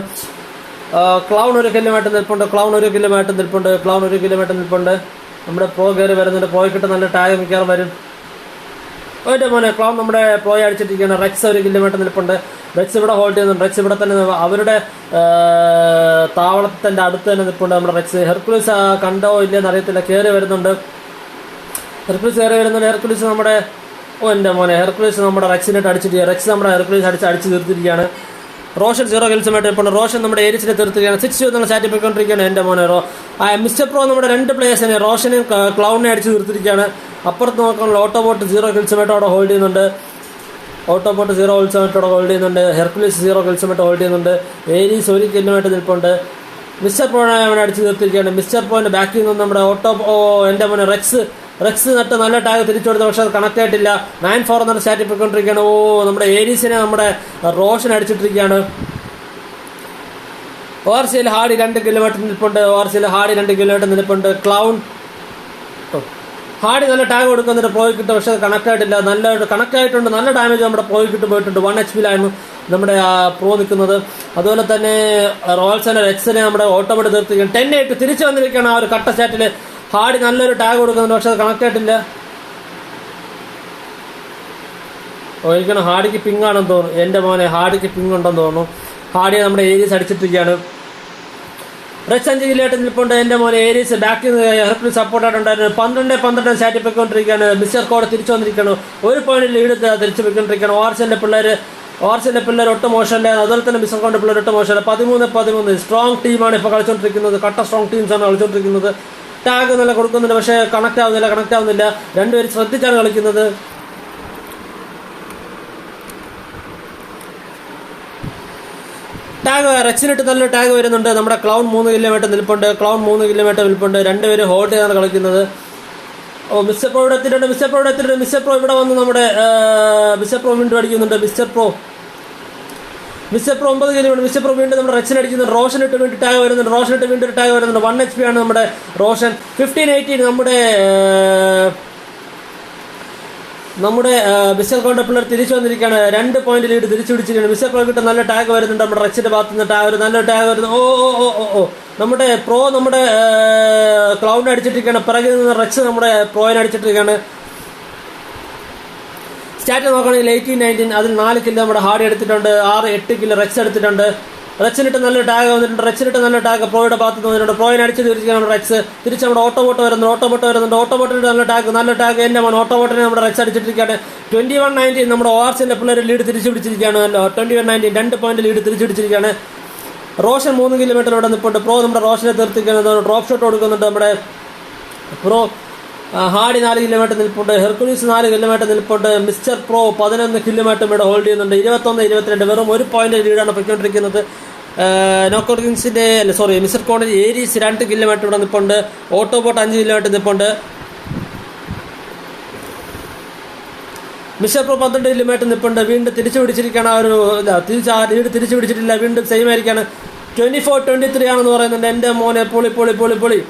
ക്ലൗൺ 1 കിലോമീറ്റർ നിൽപ്പുണ്ട്. നമ്മുടെ പ്രോ കയറി വരുന്നുണ്ട്. പ്രോയ്ക്കിട്ട് നല്ല ടാഗ് മിക്കവാറും വരും. ഒരു മോനെ ക്ലൗൺ നമ്മുടെ പ്രോയെ അടിച്ചിട്ടിരിക്കുകയാണ്. റെക്സ് 1 കിലോമീറ്റർ നിൽപ്പുണ്ട്. റെക്സ് ഇവിടെ ഹോൾഡ് ചെയ്യുന്നുണ്ട്. റെക്സ് ഇവിടെ തന്നെ അവരുടെ താവളത്തിൻ്റെ അടുത്ത് തന്നെ നിൽപ്പുണ്ട് നമ്മുടെ റെക്സ്. ഹെർക്കുലീസ് കണ്ടോ ഇല്ലയെന്ന് അറിയത്തില്ല. കയറി വരുന്നുണ്ട്. ഹെർക്കുലീസ് നമ്മുടെ എൻ്റെ മോനെ ഹെർക്കുലീസ് നമ്മുടെ റെക്സിനായിട്ട് അടിച്ചിട്ട് റെക്സ് നമ്മുടെ ഹെർക്കുലീസ് അടിച്ച് തീർത്തിരിക്കുകയാണ്. റോഷൻ 0 കിൽസുമായിട്ട് ഇപ്പോൾ റോഷൻ നമ്മുടെ ഏരിയസിനെ തീർത്തിരിക്കുകയാണ്. 6 എന്നുള്ള സ്റ്റാറ്റ് പോയിക്കൊണ്ടിരിക്കുകയാണ്. എൻ്റെ മോനെ മിസ്റ്റർ പ്രോ നമ്മുടെ 2 പ്ലേയേഴ്സിനെ റോഷനെയും ക്ലൗഡിനെ അടിച്ച് തീർത്തിരിക്കുകയാണ്. അപ്പുറത്ത് നോക്കാനുള്ള ഓട്ടോബോട്ട് 0 കിൽസുമായിട്ട് അവിടെ ഹോൾഡ് ചെയ്യുന്നുണ്ട്. ഹെർക്കുലീസ് 0 കിൽസുമായിട്ട് ഹോൾഡ് ചെയ്യുന്നുണ്ട്. ഏരീസ് 1 കിലോമീറ്റർ നിൽപ്പുണ്ട്. മിസ്റ്റർ പ്രോനെ അവനെ അടിച്ച് തീർത്തിരിക്കുകയാണ്. മിസ്റ്റർ പ്രോന്റെ ബാക്കിൽ നിന്ന് നമ്മുടെ എൻ്റെ മോനെ റെക്സ് നട്ട് നല്ല ടാഗ് തിരിച്ചു കൊടുത്ത, പക്ഷെ അത് കണക്ട് ആയിട്ടില്ല. 9-4 എന്നുള്ള സ്റ്റാറ്റ് പോയിക്കൊണ്ടിരിക്കുകയാണ്. നമ്മുടെ ഏരീസിനെ നമ്മുടെ റോഷൻ അടിച്ചിട്ടിരിക്കുകയാണ്. ORCയിൽ ഹാർഡി 2 കിലോമീറ്റർ നിൽപ്പുണ്ട്. ക്ലൗൺ ഹാർഡി നല്ല ടാഗ് കൊടുക്കുന്നുണ്ട്. പ്രോയ്ക്കിട്ട് പക്ഷെ അത് കണക്ട് ആയിട്ടില്ല. കണക്ട് ആയിട്ടുണ്ട്. നല്ല ഡാമേജ് നമ്മുടെ പ്രോയ്ക്കിട്ട് പോയിട്ടുണ്ട്. 1 HP-ലായിരുന്നു നമ്മുടെ പ്രോ നിൽക്കുന്നത്. അതുപോലെ തന്നെ റോയൽസിന്റെ റെക്സിനെ നമ്മുടെ ഓട്ടോമേറ്റ് തീർത്തിരിക്കുകയാണ്. 10-8 തിരിച്ചു വന്നിരിക്കുകയാണ്. ആ ഒരു കട്ട സ്റ്റാറ്റിൽ ഹാർഡി നല്ലൊരു ടാഗ് കൊടുക്കുന്നുണ്ട്. പക്ഷെ അത് കണക്ട് ആയിട്ടില്ല. ഒരിക്കലും ഹാർഡിക്ക് പിങ് ആണെന്ന് തോന്നുന്നു. എൻ്റെ മോനെ ഹാർഡിക്ക് പിങ് ഉണ്ടെന്ന് തോന്നുന്നു. ഹാർഡിയെ നമ്മുടെ ഏരിയസ് അടിച്ചിട്ടിരിക്കുകയാണ്. റെക്സ് 5 കിലോമീറ്റർ നിൽപ്പുണ്ട്. എൻ്റെ മോനെ ഏരിയസ് ബാക്കിൽ നിന്ന് ഹെർക്കുലി സപ്പോർട്ടായിട്ടുണ്ടായിരുന്നു. 12-12 സ്റ്റാറ്റ് പോയിക്കൊണ്ടിരിക്കുകയാണ്. മിസ്റ്റർ കോഡ് തിരിച്ചു വന്നിരിക്കുകയാണ്. 1 പോയിന്റ് ലീഡ് തിരിച്ചു പോയിക്കൊണ്ടിരിക്കുകയാണ്. ORCയിലെ പിള്ളേർ ഒട്ടും മോശമല്ല. അതുപോലെ തന്നെ മിസ്റ്റർ കോഡിന്റെ പിള്ളേർ ഒട്ടും മോശമല്ല. 13-13 സ്ട്രോങ് ടീമാണ് ഇപ്പോൾ കളിച്ചുകൊണ്ടിരിക്കുന്നത്. കട്ട സ്ട്രോങ് ടീംസാണ് കളിച്ചുകൊണ്ടിരിക്കുന്നത്. ടാഗ് നല്ല കൊടുക്കുന്നുണ്ട്. പക്ഷേ കണക്ട് ആവുന്നില്ല. രണ്ടുപേരും ശ്രദ്ധിച്ചാണ് കളിക്കുന്നത്. ടാഗ് റെക്സിനിട്ട് നല്ല ടാഗ് വരുന്നുണ്ട്. നമ്മുടെ ക്ലൗൺ 3 കിലോമീറ്റർ നിൽപ്പുണ്ട്. രണ്ടുപേരും ഹോൾഡ് ചെയ്താണ് കളിക്കുന്നത്. മിസ്റ്റർ പ്രോ ഇവിടെ എത്തിയിട്ടുണ്ട്. മിസ്റ്റർ പ്രോ ഇവിടെ വന്ന് നമ്മുടെ മിസ്റ്റർ പ്രോ വീണ്ടും അടിക്കുന്നുണ്ട്. Mister pro 9 kilometre. Mister pro വീണ്ടും നമ്മുടെ റെക്സിന് അടിക്കുന്നുണ്ട്. റോഷനിട്ട് വീണ്ടും ടാഗ് വരുന്നുണ്ട്. 1 HP ആണ് നമ്മുടെ റോഷൻ. 15-18 നമ്മുടെ മിസ്റ്റർ കോണിന്റെ പിള്ളേർ തിരിച്ചു വന്നിരിക്കുകയാണ്. 2 പോയിന്റ് ലീഡ് തിരിച്ചു പിടിച്ചിരിക്കുകയാണ്. മിസ്റ്റർ പ്രോ കിட்ட നല്ല ടാഗ് വരുന്നുണ്ട്. നമ്മുടെ റെക്സിന്റെ ഭാഗത്ത് നിന്ന് നല്ല ടാഗ് വരുന്നു. നമ്മുടെ പ്രോ നമ്മുടെ ക്ലൗഡിനെ അടിച്ചിട്ടിരിക്കുകയാണ്. പിറകിൽ നിന്ന് റെക്സ് നമ്മുടെ പ്രോയിനെ അടിച്ചിട്ടിരിക്കുകയാണ്. സ്റ്റാറ്റ് നോക്കുകയാണെങ്കിൽ 18-19 അതിൽ 4 കിലോ നമ്മുടെ ഹാർഡ് എടുത്തിട്ടുണ്ട്. 6-8 കിലോ റെക്സ് എടുത്തിട്ടുണ്ട്. റെക്സിനിട്ട് നല്ല ടാഗ് വന്നിട്ടുണ്ട്. പ്രോയുടെ ഭാഗത്ത് വന്നിട്ടുണ്ട്. പ്രോയിനെ അടിച്ച് തിരിച്ചിരിക്കുകയാണ് റെക്സ്. തിരിച്ച് നമ്മുടെ ഓട്ടോബോട്ട് വരുന്നുണ്ട്. ഓട്ടോബോട്ടിന്റെ നല്ല ടാഗ് എൻ്റെ മോൻ. ഓട്ടോബോട്ടിനെ നമ്മുടെ റെക്സ് അടിച്ചിട്ടിരിക്കുകയാണ്. 21-19 നമ്മുടെ ORCയിലെ പിള്ളേർ ലീഡ് തിരിച്ചു പിടിച്ചിരിക്കുകയാണ്. 21-19 2 പോയിന്റ് ലീഡ് തിരിച്ചു പിടിച്ചിരിക്കുകയാണ്. റോഷൻ 3 കിലോമീറ്റർ ഇവിടെ നിൽപ്പുണ്ട്. പ്രോ നമ്മുടെ റോഷനെ തീർത്തിരിക്കുകയാണ്. ഡ്രോപ്പ് ഷോട്ട് കൊടുക്കുന്നുണ്ട് നമ്മുടെ പ്രോ. ഹാർഡി 4 കിലോമീറ്റർ നിൽപ്പുണ്ട്. ഹെർക്കുലീസ് 4 കിലോമീറ്റർ നിൽപ്പുണ്ട്. മിസ്റ്റർ പ്രോ 11 കിലോമീറ്റർ ഇവിടെ ഹോൾഡ് ചെയ്യുന്നുണ്ട്. 21-22 വെറും 1 പോയിന്റ് ലീഡാണ് പൊയ്ക്കൊണ്ടിരിക്കുന്നത്. നോക്കൌട്ട് കിങ്സിന്റെ മിസ്റ്റർ കോണിൽ ഏരീസ് 2 കിലോമീറ്റർ ഇവിടെ നിൽപ്പുണ്ട്. ഓട്ടോബോട്ട് 5 കിലോമീറ്റർ നിൽപ്പുണ്ട്. മിസ്റ്റർ പ്രോ 12 കിലോമീറ്റർ നിൽപ്പുണ്ട്. വീണ്ടും തിരിച്ചു പിടിച്ചിരിക്കുകയാണ്. ആ ഒരു ലീഡ് തിരിച്ചു പിടിച്ചിട്ടില്ല. വീണ്ടും സെയിം ആയിരിക്കാണ്. 24-23 ആണെന്ന് പറയുന്നുണ്ട്. എൻ്റെ മോനെ പൊളി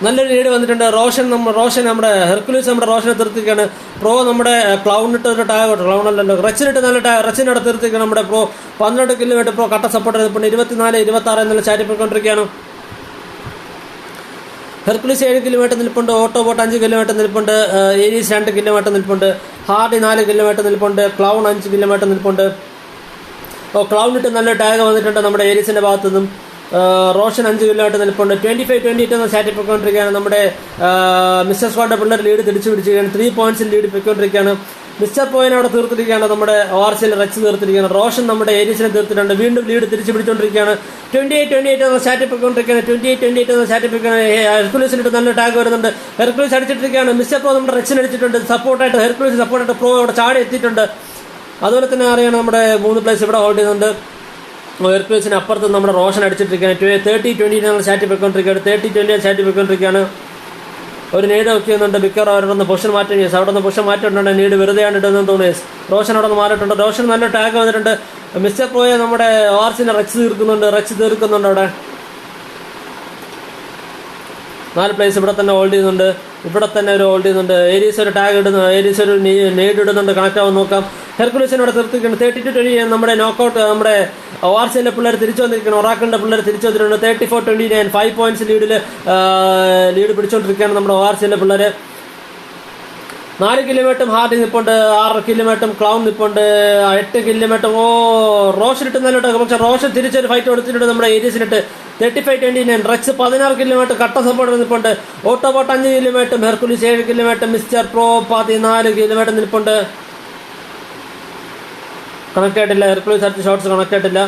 നല്ലൊരു ലീഡ് വന്നിട്ടുണ്ട്. റോഷൻ നമ്മുടെ ഹെർക്കുലീസ് നമ്മുടെ റോഷനെ തീർത്തിരിക്കുകയാണ്. പ്രോ നമ്മുടെ ക്ലൗണിട്ട് ഒരു ടാഗ് ക്ലൗണല്ലോ റച്ചിനിട്ട് നല്ല ടാഗ് റച്ചിനോടെ തീർത്തിരിക്കുകയാണ്. നമ്മുടെ പ്രോ 12 കിലോമീറ്റർ പ്രോ കട്ട സപ്പോർട്ട് ചെയ്തിട്ടുണ്ട്. 24-26 എന്നുള്ള ചാറ്റി പോയിക്കൊണ്ടിരിക്കുകയാണ്. ഹെർക്കുലീസ് 7 കിലോമീറ്റർ നിൽപ്പുണ്ട്. ഓട്ടോബോട്ട് 5 കിലോമീറ്റർ നിൽപ്പുണ്ട്. ഏരീസ് 2 കിലോമീറ്റർ നിൽപ്പുണ്ട്. ഹാർഡി 4 കിലോമീറ്റർ നിൽപ്പുണ്ട്. ക്ലൗൺ 5 കിലോമീറ്റർ നിൽപ്പുണ്ട്. ക്ലൗണിട്ട് നല്ല ടാഗ് വന്നിട്ടുണ്ട് നമ്മുടെ ഏരീസിന്റെ ഭാഗത്തു നിന്നും. റോഷൻ 5 കിലോമീറ്റർ നിൽപ്പുണ്ട്. 25-28 എന്ന ചാറ്റി പോയിക്കൊണ്ടിരിക്കുകയാണ്. നമ്മുടെ മിസ്റ്റർ സ്ക്വാഡിന്റെ പിള്ളേർ ലീഡ് തിരിച്ചു പിടിച്ചിരിക്കുകയാണ്. 3 പോയിന്റ്സിൽ ലീഡ് പോയിക്കൊണ്ടിരിക്കുകയാണ്. മിസ്റ്റർ പോയിനെ അവിടെ തീർത്തിരിക്കുകയാണ്. നമ്മുടെ ORCയിൽ റച്ച് തീർത്തിരിക്കുകയാണ്. റോഷൻ നമ്മുടെ ഏരീസിനെ തീർത്തിട്ടുണ്ട്. വീണ്ടും ലീഡ് തിരിച്ചു പിടിച്ചുകൊണ്ടിരിക്കുകയാണ്. 28-28 എന്ന ചാറ്റി പോയിക്കൊണ്ടിരിക്കുകയാണ്. 28-28 എന്ന ചാറ്റി പോയിക്കൊണ്ടിരിക്കുകയാണ്. ഹെർക്കുലീസിനിട്ട് നല്ല ടാഗ് വരുന്നുണ്ട്. ഹെർക്കുലീസ് അടിച്ചിട്ടിരിക്കുകയാണ്. മിസ്റ്റർ പ്രോ നമ്മുടെ റച്ചിന് അടിച്ചിട്ടുണ്ട്. സപ്പോർട്ടായിട്ട് ഹെർക്കുലീസ് സപ്പോർട്ടായിട്ട് പ്രോ അവിടെ ചാടി എത്തിയിട്ടുണ്ട്. അതുപോലെ തന്നെ അറിയണം നമ്മുടെ 3 പ്ലേസ് ഇവിടെ ഹോൾഡ് ചെയ്യുന്നുണ്ട്. ഹെർക്കുലീസിന് അപ്പുറത്ത് നമ്മുടെ റോഷൻ അടിച്ചിട്ടിരിക്കുകയാണ്. 30-20 ചാറ്റി പോയിക്കൊണ്ടിരിക്കുകയാണ്. 30-20 ചാറ്റി പോയിക്കൊണ്ടിരിക്കുകയാണ്. ഒരു നീട് ഒക്കെ ചെയ്യുന്നുണ്ട്. ബിക്കർ അവരുടെ പൊസിഷൻ മാറ്റി അവിടെ നിന്ന് പൊസിഷൻ മാറ്റിയിട്ടുണ്ട്. നീട് വെറുതെയാണ് ഇടുന്നതെന്ന് തോന്നുന്നു. റോഷൻ അവിടെ നിന്ന് മാറിയിട്ടുണ്ട്. റോഷൻ നല്ല ടാഗ് വന്നിട്ടുണ്ട്. മിസ്റ്റർ പ്രോയെ നമ്മുടെ ORCനെ റച്ച് തീർക്കുന്നുണ്ട്. അവിടെ 4 പ്ലേസ് ഇവിടെ തന്നെ ഹോൾഡ് ചെയ്യുന്നുണ്ട്. ഏരീസ് ഒരു ടാഗ് ഇടുന്നു. ഏരീസ് ഒരു നീഡ് ഇടുന്നുണ്ട്. കണക്ട് ആവാൻ നോക്കാം. ഹെർക്കുലീസിനോട് തീർത്തിരിക്കുന്നു. 30-20 നമ്മുടെ നോക്കൗട്ട് നമ്മുടെ ORCയിലെ പിള്ളേർ തിരിച്ചു വന്നിരിക്കുന്നു. ഒറാക്കിളിന്റെ പിള്ളേർ തിരിച്ചു വന്നിട്ടുണ്ട്. 34-29 5 പോയിന്റ്സ് ലീഡ് പിടിച്ചുകൊണ്ടിരിക്കുകയാണ് നമ്മുടെ ORCയിലെ പിള്ളേർ. 4 കിലോമീറ്റർ ഹാർഡ് നിൽപ്പുണ്ട്. 6 കിലോമീറ്റർ ക്ലൗൺ നിൽപ്പുണ്ട്. 8 കിലോമീറ്റർ റോഷൻ ഇട്ട് നല്ല ടാഗ്. പക്ഷെ റോഷൻ തിരിച്ചൊരു ഫൈറ്റ് കൊടുത്തിട്ടുണ്ട് നമ്മുടെ ഏരീസിനിട്ട്. 35-29 റച്ച് 16 കിലോമീറ്റർ കട്ട സപ്പോർട്ട് നിൽപ്പുണ്ട്. ഓട്ടോബോട്ട് 5 kilometre. Hercules 7 kilometre. Mister pro 14 kilometre നിൽപ്പുണ്ട്. കണക്ട് ആയിട്ടില്ല. ഹെർക്കുലീസ് അടുത്ത ഷോട്ട്സ് കണക്ട് ആയിട്ടില്ല.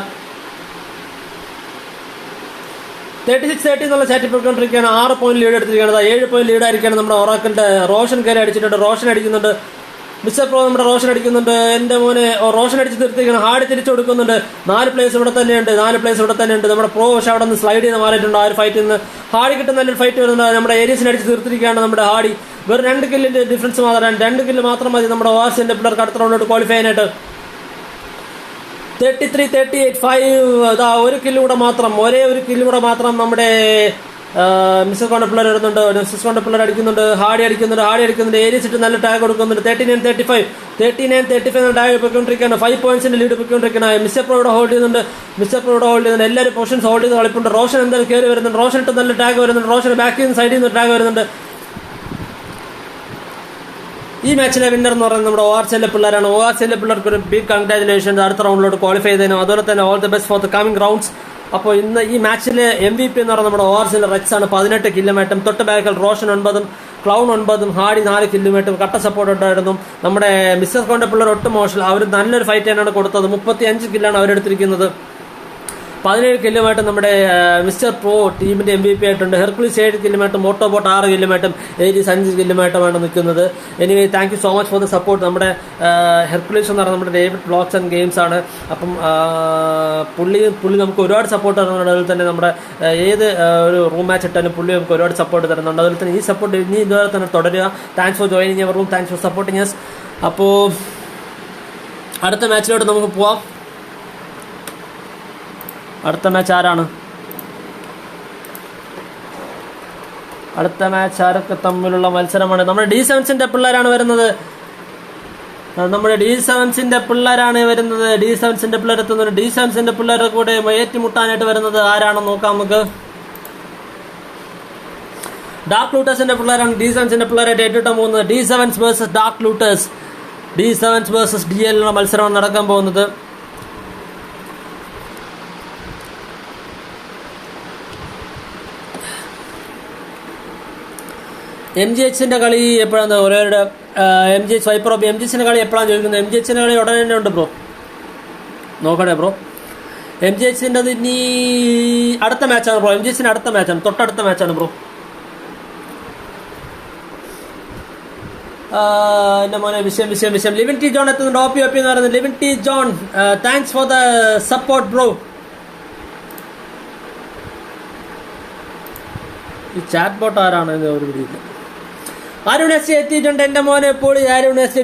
36-30 എന്നുള്ള ചാറ്റി പോയിക്കൊണ്ടിരിക്കുകയാണ്. 6 പോയിന്റ് ലീഡ് എടുത്തിരിക്കുകയാണ്. 7 പോയിന്റ് ലീഡായിരിക്കുകയാണ് നമ്മുടെ ഒറാക്കിളിന്റെ. റോഷൻ കയറി അടിച്ചിട്ടുണ്ട്. റോഷൻ അടിക്കുന്നുണ്ട്. മിസ്റ്റർ പ്രോ നമ്മുടെ റോഷൻ അടിക്കുന്നുണ്ട്. എൻ്റെ മോനെ റോഷൻ അടിച്ച് തീർത്തിരിക്കുകയാണ്. ഹാർഡ് തിരിച്ചു കൊടുക്കുന്നുണ്ട്. 4 പ്ലേസ് ഇവിടെ തന്നെയുണ്ട്. നമ്മുടെ പ്രോ പക്ഷെ അവിടെ നിന്ന് സ്ലൈഡ് ചെയ്ത് മാറിയിട്ടുണ്ട്. ആ ഒരു ഫൈറ്റിൽ നിന്ന് ഹാർഡി കിട്ടുന്ന നല്ലൊരു ഫൈറ്റ് വരുന്നുണ്ട്. നമ്മുടെ ഏരീസിനെ അടിച്ച് തീർത്തിരിക്കുകയാണ് നമ്മുടെ ഹാർഡി. വെറും 2 കില്ലിന്റെ ഡിഫറൻസ് മാത്രമാണ്. 2 കില്ല് മാത്രം മതി നമ്മുടെ ORCന്റെ പിള്ളേർക്ക് അടുത്ത റൗണ്ടിലോട്ട് ക്വാളിഫൈ ചെയ്യാനായിട്ട്. 33-38 5 ഒരു കില്ലൂടെ മാത്രം. ഒരേ ഒരു കില്ലൂടെ മാത്രം നമ്മുടെ മിസ്റ്റർ കോണ്ട പിള്ളേർ വരുന്നുണ്ട്. മിസ്റ്റർ കോണ്ട പിള്ളേർ അടിക്കുന്നുണ്ട്. ഹാർഡി അടിക്കുന്നുണ്ട്. ഏരീസ് ഇട്ട് നല്ല ടാഗ് കൊടുക്കുന്നുണ്ട്. 39-35 ടാഗ് പോയിക്കൊണ്ടിരിക്കുകയാണ്. 5 പോയിന്റ്സിന്റെ ലീഡ് പോയിക്കൊണ്ടിരിക്കുകയാണ്. മിസ്റ്റർ പ്രോ ഇവിടെ ഹോൾഡ് ചെയ്യുന്നുണ്ട്. എല്ലാവരും പൊസിഷൻസ് ഹോൾഡ് ചെയ്ത് കളിപ്പുണ്ട്. റോഷൻ എന്തായാലും കയറി വരുന്നുണ്ട്. റോഷൻ ഇട്ട് നല്ല ടാഗ് വരുന്നുണ്ട്. റോഷൻ ബാക്കിൽ നിന്ന് സൈഡിൽ നിന്ന് ടാഗ് വരുന്നുണ്ട്. ഈ മാച്ചിലെ വിന്നർ എന്ന് പറയുന്നത് നമ്മുടെ ORCയിലെ പിള്ളേരാണ്. ORCയിലെ പിള്ളേർക്ക് ഒരു ബിഗ് കൺഗ്രാജുലേഷൻസ്. അടുത്ത റൗണ്ടിലോട്ട് ക്വാളിഫൈ ചെയ്തതിനും അതുപോലെ തന്നെ all the best for the coming rounds. അപ്പോൾ ഇന്ന് ഈ മാച്ചിലെ MVP എന്ന് പറയുന്നത് നമ്മുടെ ORCയിലെ റെക്സ് ആണ്. 18 കിലോമീറ്റർ. തൊട്ട് ബാക്കിൽ റോഷൻ 9, ക്ലൗൺ 9, ഹാർഡി 4 കിലോമീറ്റർ കട്ട സപ്പോർട്ട് ഉണ്ടായിരുന്നു. നമ്മുടെ മിസ്റ്റർ കോണ്ട പിള്ളേർ ഒട്ടും മോശം. അവർ നല്ലൊരു ഫൈറ്റ് തന്നെയാണ് കൊടുത്തത്. 35 കില്ലാണ് അവരെടുത്തിരിക്കുന്നത്. 17 കിലോമീറ്റർ നമ്മുടെ മിസ്റ്റർ പ്രോ ടീമിന്റെ MVP ആയിട്ടുണ്ട്. Hercules 7 kilometre. മോട്ടോബോട്ട് 6 കിലോമീറ്റർ. ഏരീസ് 5 കിലോമീറ്ററാണ് നിൽക്കുന്നത്. Anyway thank you so much for the support. നമ്മുടെ ഹെർക്കുലീസ് എന്ന് പറയുന്നത് നമ്മുടെ ഡേവിഡ് വ്ളോഗ്സ് ആൻഡ് ഗെയിംസ് ആണ്. അപ്പം പുള്ളി നമുക്ക് ഒരുപാട് സപ്പോർട്ട് തരുന്നുണ്ട്. അതുപോലെ തന്നെ നമ്മുടെ ഏത് ഒരു റൂം മാച്ച് ഇട്ടാലും പുള്ളി നമുക്ക് ഒരുപാട് സപ്പോർട്ട് തരുന്നുണ്ട്. അതുപോലെ തന്നെ ഈ സപ്പോർട്ട് ഇനി ഇതുപോലെ തന്നെ തുടരുക. Thanks for joining our room. Thanks for supporting us. അപ്പോൾ അടുത്ത മാച്ചിലോട്ട് നമുക്ക് പോവാം. അടുത്ത മാച്ച് ആരാണ്? അടുത്ത മാച്ച് ആരൊക്കെ തമ്മിലുള്ള മത്സരമാണ്? നമ്മുടെ D7ന്റെ പിള്ളേരാണ് വരുന്നത്. D7ന്റെ പിള്ളേർ എത്തുന്നുണ്ട്. D7ന്റെ പിള്ളേരുടെ കൂടെ ഏറ്റുമുട്ടാനായിട്ട് വരുന്നത് ആരാണെന്ന് നോക്കാം നമുക്ക്. ഡാർക്ക് ലൂട്ടേഴ്സിന്റെ പിള്ളേരാണ് D7ന്റെ പിള്ളേരായിട്ട് ഏറ്റുമുട്ടാൻ പോകുന്നത്. D7 versus dark looters. D7 versus DL എന്ന മത്സരമാണ് നടക്കാൻ പോകുന്നത്. MGHന്റെ കളി എപ്പോഴാണ്? ഓരോരുടെ MGH വൈപ്രോ MGHന്റെ കളി എപ്പോഴാണ് ചോദിക്കുന്നത്? MGHന്റെ കളി ഉടനെ തന്നെ ഉണ്ട് ബ്രോ. നോക്കണേ ബ്രോ. MGHന്റെ ഇനി അടുത്ത മാച്ചാണ് ബ്രോ. MGHന്റെ അടുത്ത മാച്ചാണ്. തൊട്ടടുത്ത മാച്ചാണ് ബ്രോ. എൻ്റെ മോനെ വിഷയം. ലിവിൻ ടി ജോൺ എത്തുന്നുണ്ട്. OP എന്ന് പറയുന്നത് Livin T John. Thanks for the support bro. ഈ ചാറ്റ് ബോട്ട് ആരാണ്? ഒരു പിടിയില്ല. അരുൺ എസ് എത്തിയിട്ടുണ്ട്. എൻ്റെ മോനെ പൊളി. അരുൺ എസ്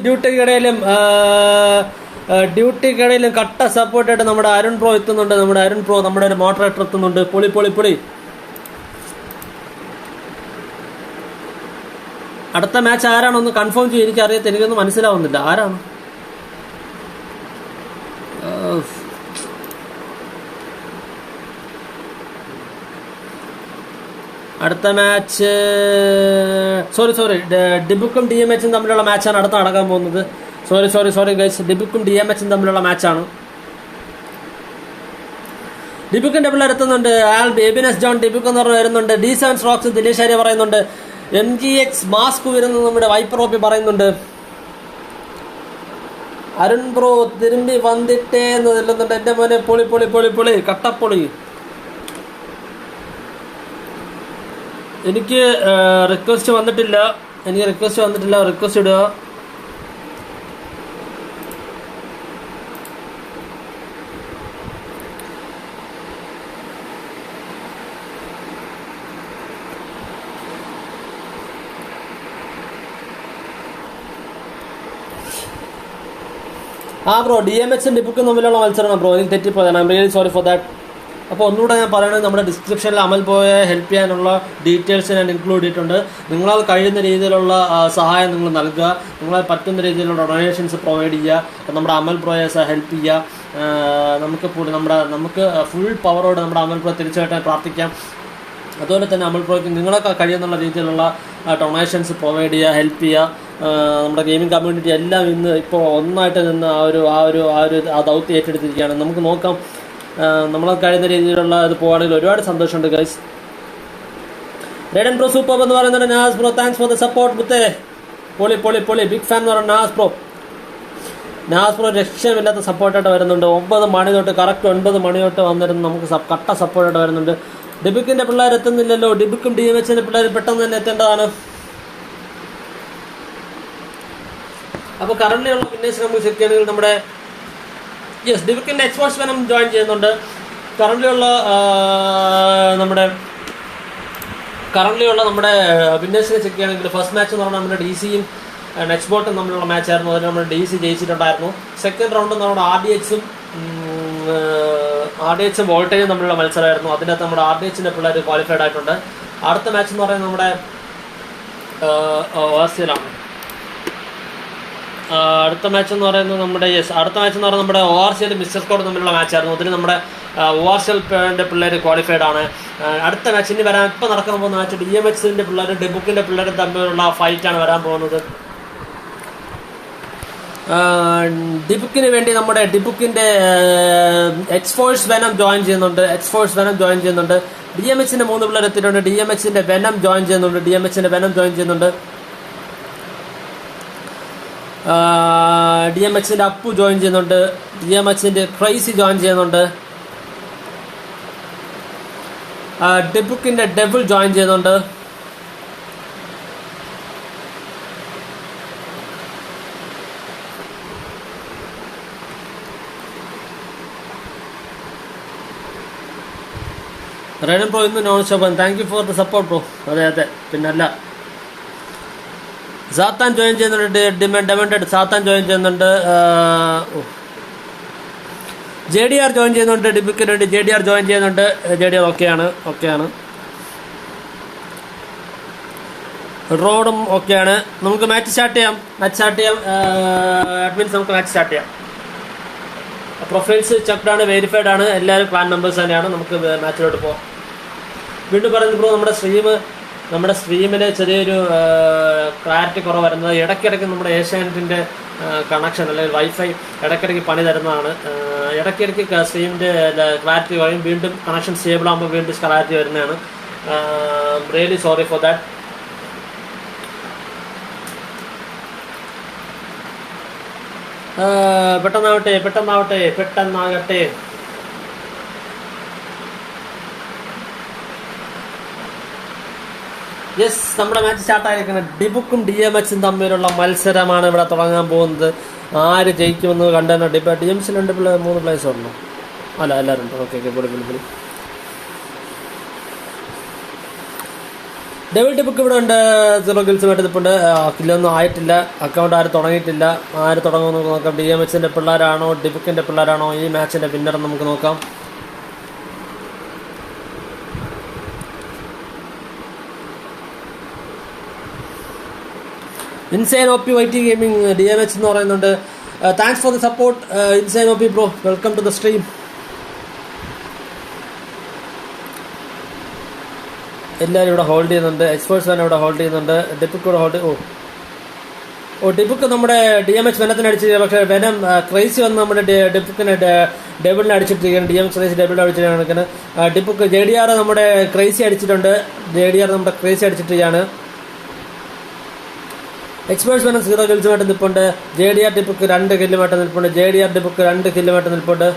ഡ്യൂട്ടിക്കിടയിലും കട്ട സപ്പോർട്ടായിട്ട് നമ്മുടെ അരുൺ പ്രോ എത്തുന്നുണ്ട്. നമ്മുടെ അരുൺ പ്രോ നമ്മുടെ ഒരു മോഡറേറ്റർ എത്തുന്നുണ്ട്. പൊളി പൊളി പൊളി. അടുത്ത മാച്ച് ആരാണൊന്ന് കൺഫേം ചെയ്യും. എനിക്ക് അറിയത്തില്ല, എനിക്കൊന്നും മനസ്സിലാവുന്നില്ല ആരാണ്. അടുത്ത മാച്ച് സോറി ഡിബുക്കും DMHും തമ്മിലുള്ള മാച്ചാണ് അടുത്ത നടക്കാൻ പോകുന്നത്. സോറി ഗൈസ്, ഡിബുക്കും DMHും തമ്മിലുള്ള മാച്ചാണ്. ഡിബുക്കിന്റെ പിള്ളേർ എത്തുന്നുണ്ട്. എബിനസ് ജോൺ ഡിബുക്ക് എന്ന് പറഞ്ഞ് വരുന്നുണ്ട്. D7 സ്ട്രോക്സ് ദിലീഷ് പറയുന്നുണ്ട്. MGX മാസ്ക് വരുന്നത് നമ്മുടെ വൈപ്പർ ഓപ്പി പറയുന്നുണ്ട്. അരുൺ ബ്രോ തിരുമ്പി വന്നിട്ടേ എന്ന് ചെല്ലുന്നുണ്ട്. എൻ്റെ മോനെ പൊളി പൊളി പൊളി പൊളി കട്ടപ്പൊളി. എനിക്ക് റിക്വസ്റ്റ് വന്നിട്ടില്ല. റിക്വസ്റ്റ് ഇടുക. ബ്രോ DMHും ഡിബുക്കും തമ്മിലുള്ള മത്സരമാണ് ബ്രോ. എനിക്ക് തെറ്റിപ്പോയതാണ്. I'm really sorry for that. അപ്പോൾ ഒന്നുകൂടെ ഞാൻ പറയുന്നത്, നമ്മുടെ ഡിസ്ക്രിപ്ഷനിൽ അമൽ പോയെ ഹെൽപ്പ് ചെയ്യാനുള്ള ഡീറ്റെയിൽസ് ഞാൻ ഇൻക്ലൂഡ് ചെയ്തിട്ടുണ്ട്. നിങ്ങളാൽ കഴിയുന്ന രീതിയിലുള്ള സഹായം നിങ്ങൾ നൽകുക. നിങ്ങളാൽ പറ്റുന്ന രീതിയിലുള്ള ഡൊണേഷൻസ് പ്രൊവൈഡ് ചെയ്യുക. നമ്മുടെ അമൽ പ്രോയെ ഹെൽപ്പ് ചെയ്യുക. നമുക്ക് ഫുൾ പവറോടെ നമ്മുടെ അമൽ പ്രോ തിരിച്ചുകിട്ടാൻ പ്രാർത്ഥിക്കാം. അതുപോലെ തന്നെ അമൽ പ്രോയ്ക്ക് നിങ്ങളൊക്കെ കഴിയുന്നുള്ള രീതിയിലുള്ള ഡൊണേഷൻസ് പ്രൊവൈഡ് ചെയ്യുക, ഹെൽപ്പ് ചെയ്യുക. നമ്മുടെ ഗെയിമിംഗ് കമ്മ്യൂണിറ്റി എല്ലാം ഇന്ന് ഇപ്പോൾ ഒന്നായിട്ട് നിന്ന് ആ ദൗത്യം ഏറ്റെടുത്തിരിക്കുകയാണ്. നമുക്ക് നോക്കാം, നമ്മളെ കഴിയുന്ന രീതിയിലുള്ള ഇത് പോകുകയാണെങ്കിൽ ഒരുപാട് സന്തോഷമുണ്ട് ഗൈസ്. റേഡൻ ബ്രോ സൂപ്പർ എന്ന് പറയുന്നത് Nas bro, thanks for the support മുത്തേ. പൊളി പൊളി പൊളി. ബിഗ് ഫാൻ എന്ന് പറയുന്നത് നാസ് ബ്രോ രക്ഷമില്ലാത്ത സപ്പോർട്ടായിട്ട് വരുന്നുണ്ട്. 9 മണി തൊട്ട് കറക്റ്റ് 9 മണി തൊട്ട് വന്നിരുന്നു നമുക്ക് കട്ട സപ്പോർട്ടായിട്ട് വരുന്നുണ്ട്. ഡിബുക്കിന്റെ പിള്ളേർ എത്തുന്നില്ലല്ലോ. ഡിബുക്കും DMHന്റെ പിള്ളേർ പെട്ടെന്ന് തന്നെ എത്തേണ്ടതാണ്. അപ്പോൾ കറന്റ് ഉള്ള വിന്നേഴ്സ് നമുക്ക് ചെക്ക് ചെയ്യണമെങ്കിൽ നമ്മുടെ ഡിബുക്കിന്റെ എക്സ്പോർട്സ് വെനം ജോയിൻ ചെയ്യുന്നുണ്ട്. കറന്റ് ഉള്ള നമ്മുടെ വിന്നേഴ്സിനെ ചെക്ക് ചെയ്യുകയാണെങ്കിൽ ഫസ്റ്റ് മാച്ച് എന്ന് പറഞ്ഞാൽ നമ്മുടെ DCയും നെക്സ്റ്റ് ബോട്ടും തമ്മിലുള്ള മാച്ചായിരുന്നു. അതിൽ നമ്മൾ DC ജയിച്ചിട്ടുണ്ടായിരുന്നു. സെക്കൻഡ് റൗണ്ട് നമ്മുടെ RDHും വോൾട്ടേജും തമ്മിലുള്ള മത്സരമായിരുന്നു. അതിനകത്ത് നമ്മുടെ RDHന്റെ പിള്ളേർ ക്വാളിഫൈഡ് ആയിട്ടുണ്ട്. അടുത്ത മാച്ച് എന്ന് പറയുന്നത് നമ്മുടെ ഓസ്ട്രേലിയയിലാണ്. അടുത്ത മാച്ച് എന്ന് പറയുന്നത് നമ്മുടെ ORCL മിസ്റ്റർ സ്കോഡ് തമ്മിലുള്ള മാച്ചായിരുന്നു. അതിന് നമ്മുടെ ORCLന്റെ പിള്ളേർ ക്വാളിഫൈഡ് ആണ്. അടുത്ത മാച്ച് ഇനി വരാൻ ഇപ്പം നടക്കാൻ പോകുന്ന മാച്ച് DMHന്റെ പിള്ളേർ ഡിബുക്കിന്റെ പിള്ളേരും തമ്മിലുള്ള ഫൈറ്റാണ് വരാൻ പോകുന്നത്. ഡിബുക്കിന് വേണ്ടി നമ്മുടെ ഡിബുക്കിന്റെ എക്സ്ഫോഴ്സ് വെനം ജോയിൻ ചെയ്യുന്നുണ്ട്. DMHന്റെ 3 പിള്ളേർ എത്തിയിട്ടുണ്ട്. DMHന്റെ വെനം ജോയിൻ ചെയ്യുന്നുണ്ട്. DMHന്റെ അപ്പു ജോയിൻ ചെയ്യുന്നുണ്ട്. DMHന്റെ ക്രൈസി ജോയിൻ ചെയ്യുന്നുണ്ട്. ഡിബുക്കിന്റെ ഡെവിൾ ജോയിൻ ചെയ്യുന്നുണ്ട്. റെഡൻ ബ്രോ ഇന്ന് നോൺ ഷോപ്പൻ. Thank you for the support bro. അതെ പിന്നല്ല. സാത്താൻ ജോയിൻ ചെയ്യുന്നുണ്ട്. ഡെമൻഡഡ് സാത്താൻ ജോയിൻ ചെയ്യുന്നുണ്ട്. JDR ജോയിൻ ചെയ്യുന്നുണ്ട്. ഡിബുക്കിന് വേണ്ടി JDR ജോയിൻ ചെയ്യുന്നുണ്ട്. JDR ഓക്കെയാണ്. റോഡും ഓക്കെയാണ്. നമുക്ക് മാച്ച് സ്റ്റാർട്ട് ചെയ്യാം. അഡ്മിൻസ് നമുക്ക് മാച്ച് സ്റ്റാർട്ട് ചെയ്യാം. പ്രൊഫൈൽസ് ചെക്ക്ഡ് ആണ്, വെരിഫൈഡ് ആണ്. എല്ലാവരും ക്ലാൻ മെമ്പേഴ്സ് തന്നെയാണ്. നമുക്ക് മാച്ചിലോട്ട് പോകാം. വീണ്ടും പറയുന്നത് ബ്രോ, നമ്മുടെ സ്ട്രീമിൽ ചെറിയൊരു ക്ലാരിറ്റി കുറവ് വരുന്നത് ഇടയ്ക്കിടയ്ക്ക് നമ്മുടെ ഏഷ്യാനെറ്റിൻ്റെ കണക്ഷൻ അല്ലെങ്കിൽ വൈഫൈ ഇടയ്ക്കിടയ്ക്ക് പണി തരുന്നതാണ്. ഇടയ്ക്കിടയ്ക്ക് സ്ട്രീമിൻ്റെ ക്ലാരിറ്റി കുറയും, വീണ്ടും കണക്ഷൻ സ്റ്റേബിൾ ആകുമ്പോൾ വീണ്ടും ക്ലാരിറ്റി വരുന്നതാണ്. Really sorry for that. പെട്ടെന്നാകട്ടെ. യെസ്, നമ്മുടെ മാച്ച് സ്റ്റാർട്ടായിരിക്കുന്നത് ഡിബുക്കും DMHും തമ്മിലുള്ള മത്സരമാണ് ഇവിടെ തുടങ്ങാൻ പോകുന്നത്. ആര് ജയിക്കുമെന്ന് കണ്ടെന്ന് DMHൽ 3 പ്ലേയേഴ്സ് ഉണ്ടോ? അല്ല, എല്ലാവരും ഉണ്ട്. ഓക്കെ പൊളി. ഡെവിൾ ടിപ്പൊക്കെ ഇവിടെ ഉണ്ട്. 0 കിൽസുമായിട്ട് നിൽപ്പുണ്ട്. കില്ലൊന്നും ആയിട്ടില്ല. അക്കൗണ്ട് ആരും തുടങ്ങിയിട്ടില്ല. ആര് തുടങ്ങുമെന്ന് നോക്കാം. DMHന്റെ പിള്ളേരാണോ ഡിബുക്കിന്റെ പിള്ളേരാണോ ഈ മാച്ചിന്റെ വിന്നർ നമുക്ക് നോക്കാം. Insane OP YT gaming DMH എന്ന് പറയുന്നുണ്ട്. Thanks for the support insane OP bro, welcome to the stream. എല്ലാവരും ഇവിടെ ഹോൾഡ് ചെയ്യുന്നുണ്ട്. എക്സ്പേർട്സ് തന്നെ ഇവിടെ ഹോൾഡ് ചെയ്യുന്നുണ്ട്. ഡിബുക്ക് ഇവിടെ ഹോൾഡ് ഡിബുക്ക് നമ്മുടെ DMH വെനത്തിന് അടിച്ചിരിക്കുക. പക്ഷേ വെനം ക്രൈസി വന്ന് നമ്മുടെ ഡിബുക്കിനെ ഡബിളിനെ അടിച്ചിട്ടിരിക്കുകയാണ്. DMH ക്രൈസി ഡബിളിനെ അടിച്ചിട്ടാണ്. ഡിബുക്ക് JDR നമ്മുടെ ക്രൈസി അടിച്ചിട്ടുണ്ട്. JDR നമ്മുടെ ക്രൈസി അടിച്ചിട്ടിരിക്കുകയാണ്. എക്സ്പേർട്സ് വെനം 0 കിൽസുമായിട്ട് നിൽപ്പുണ്ട്. JDR ഡിബുക്ക് 2 കില്ലുമായിട്ട് നിൽപ്പുണ്ട്. JDR ഡിബുക്ക് 2 കില്ലുമായിട്ട് നിൽപ്പുണ്ട്.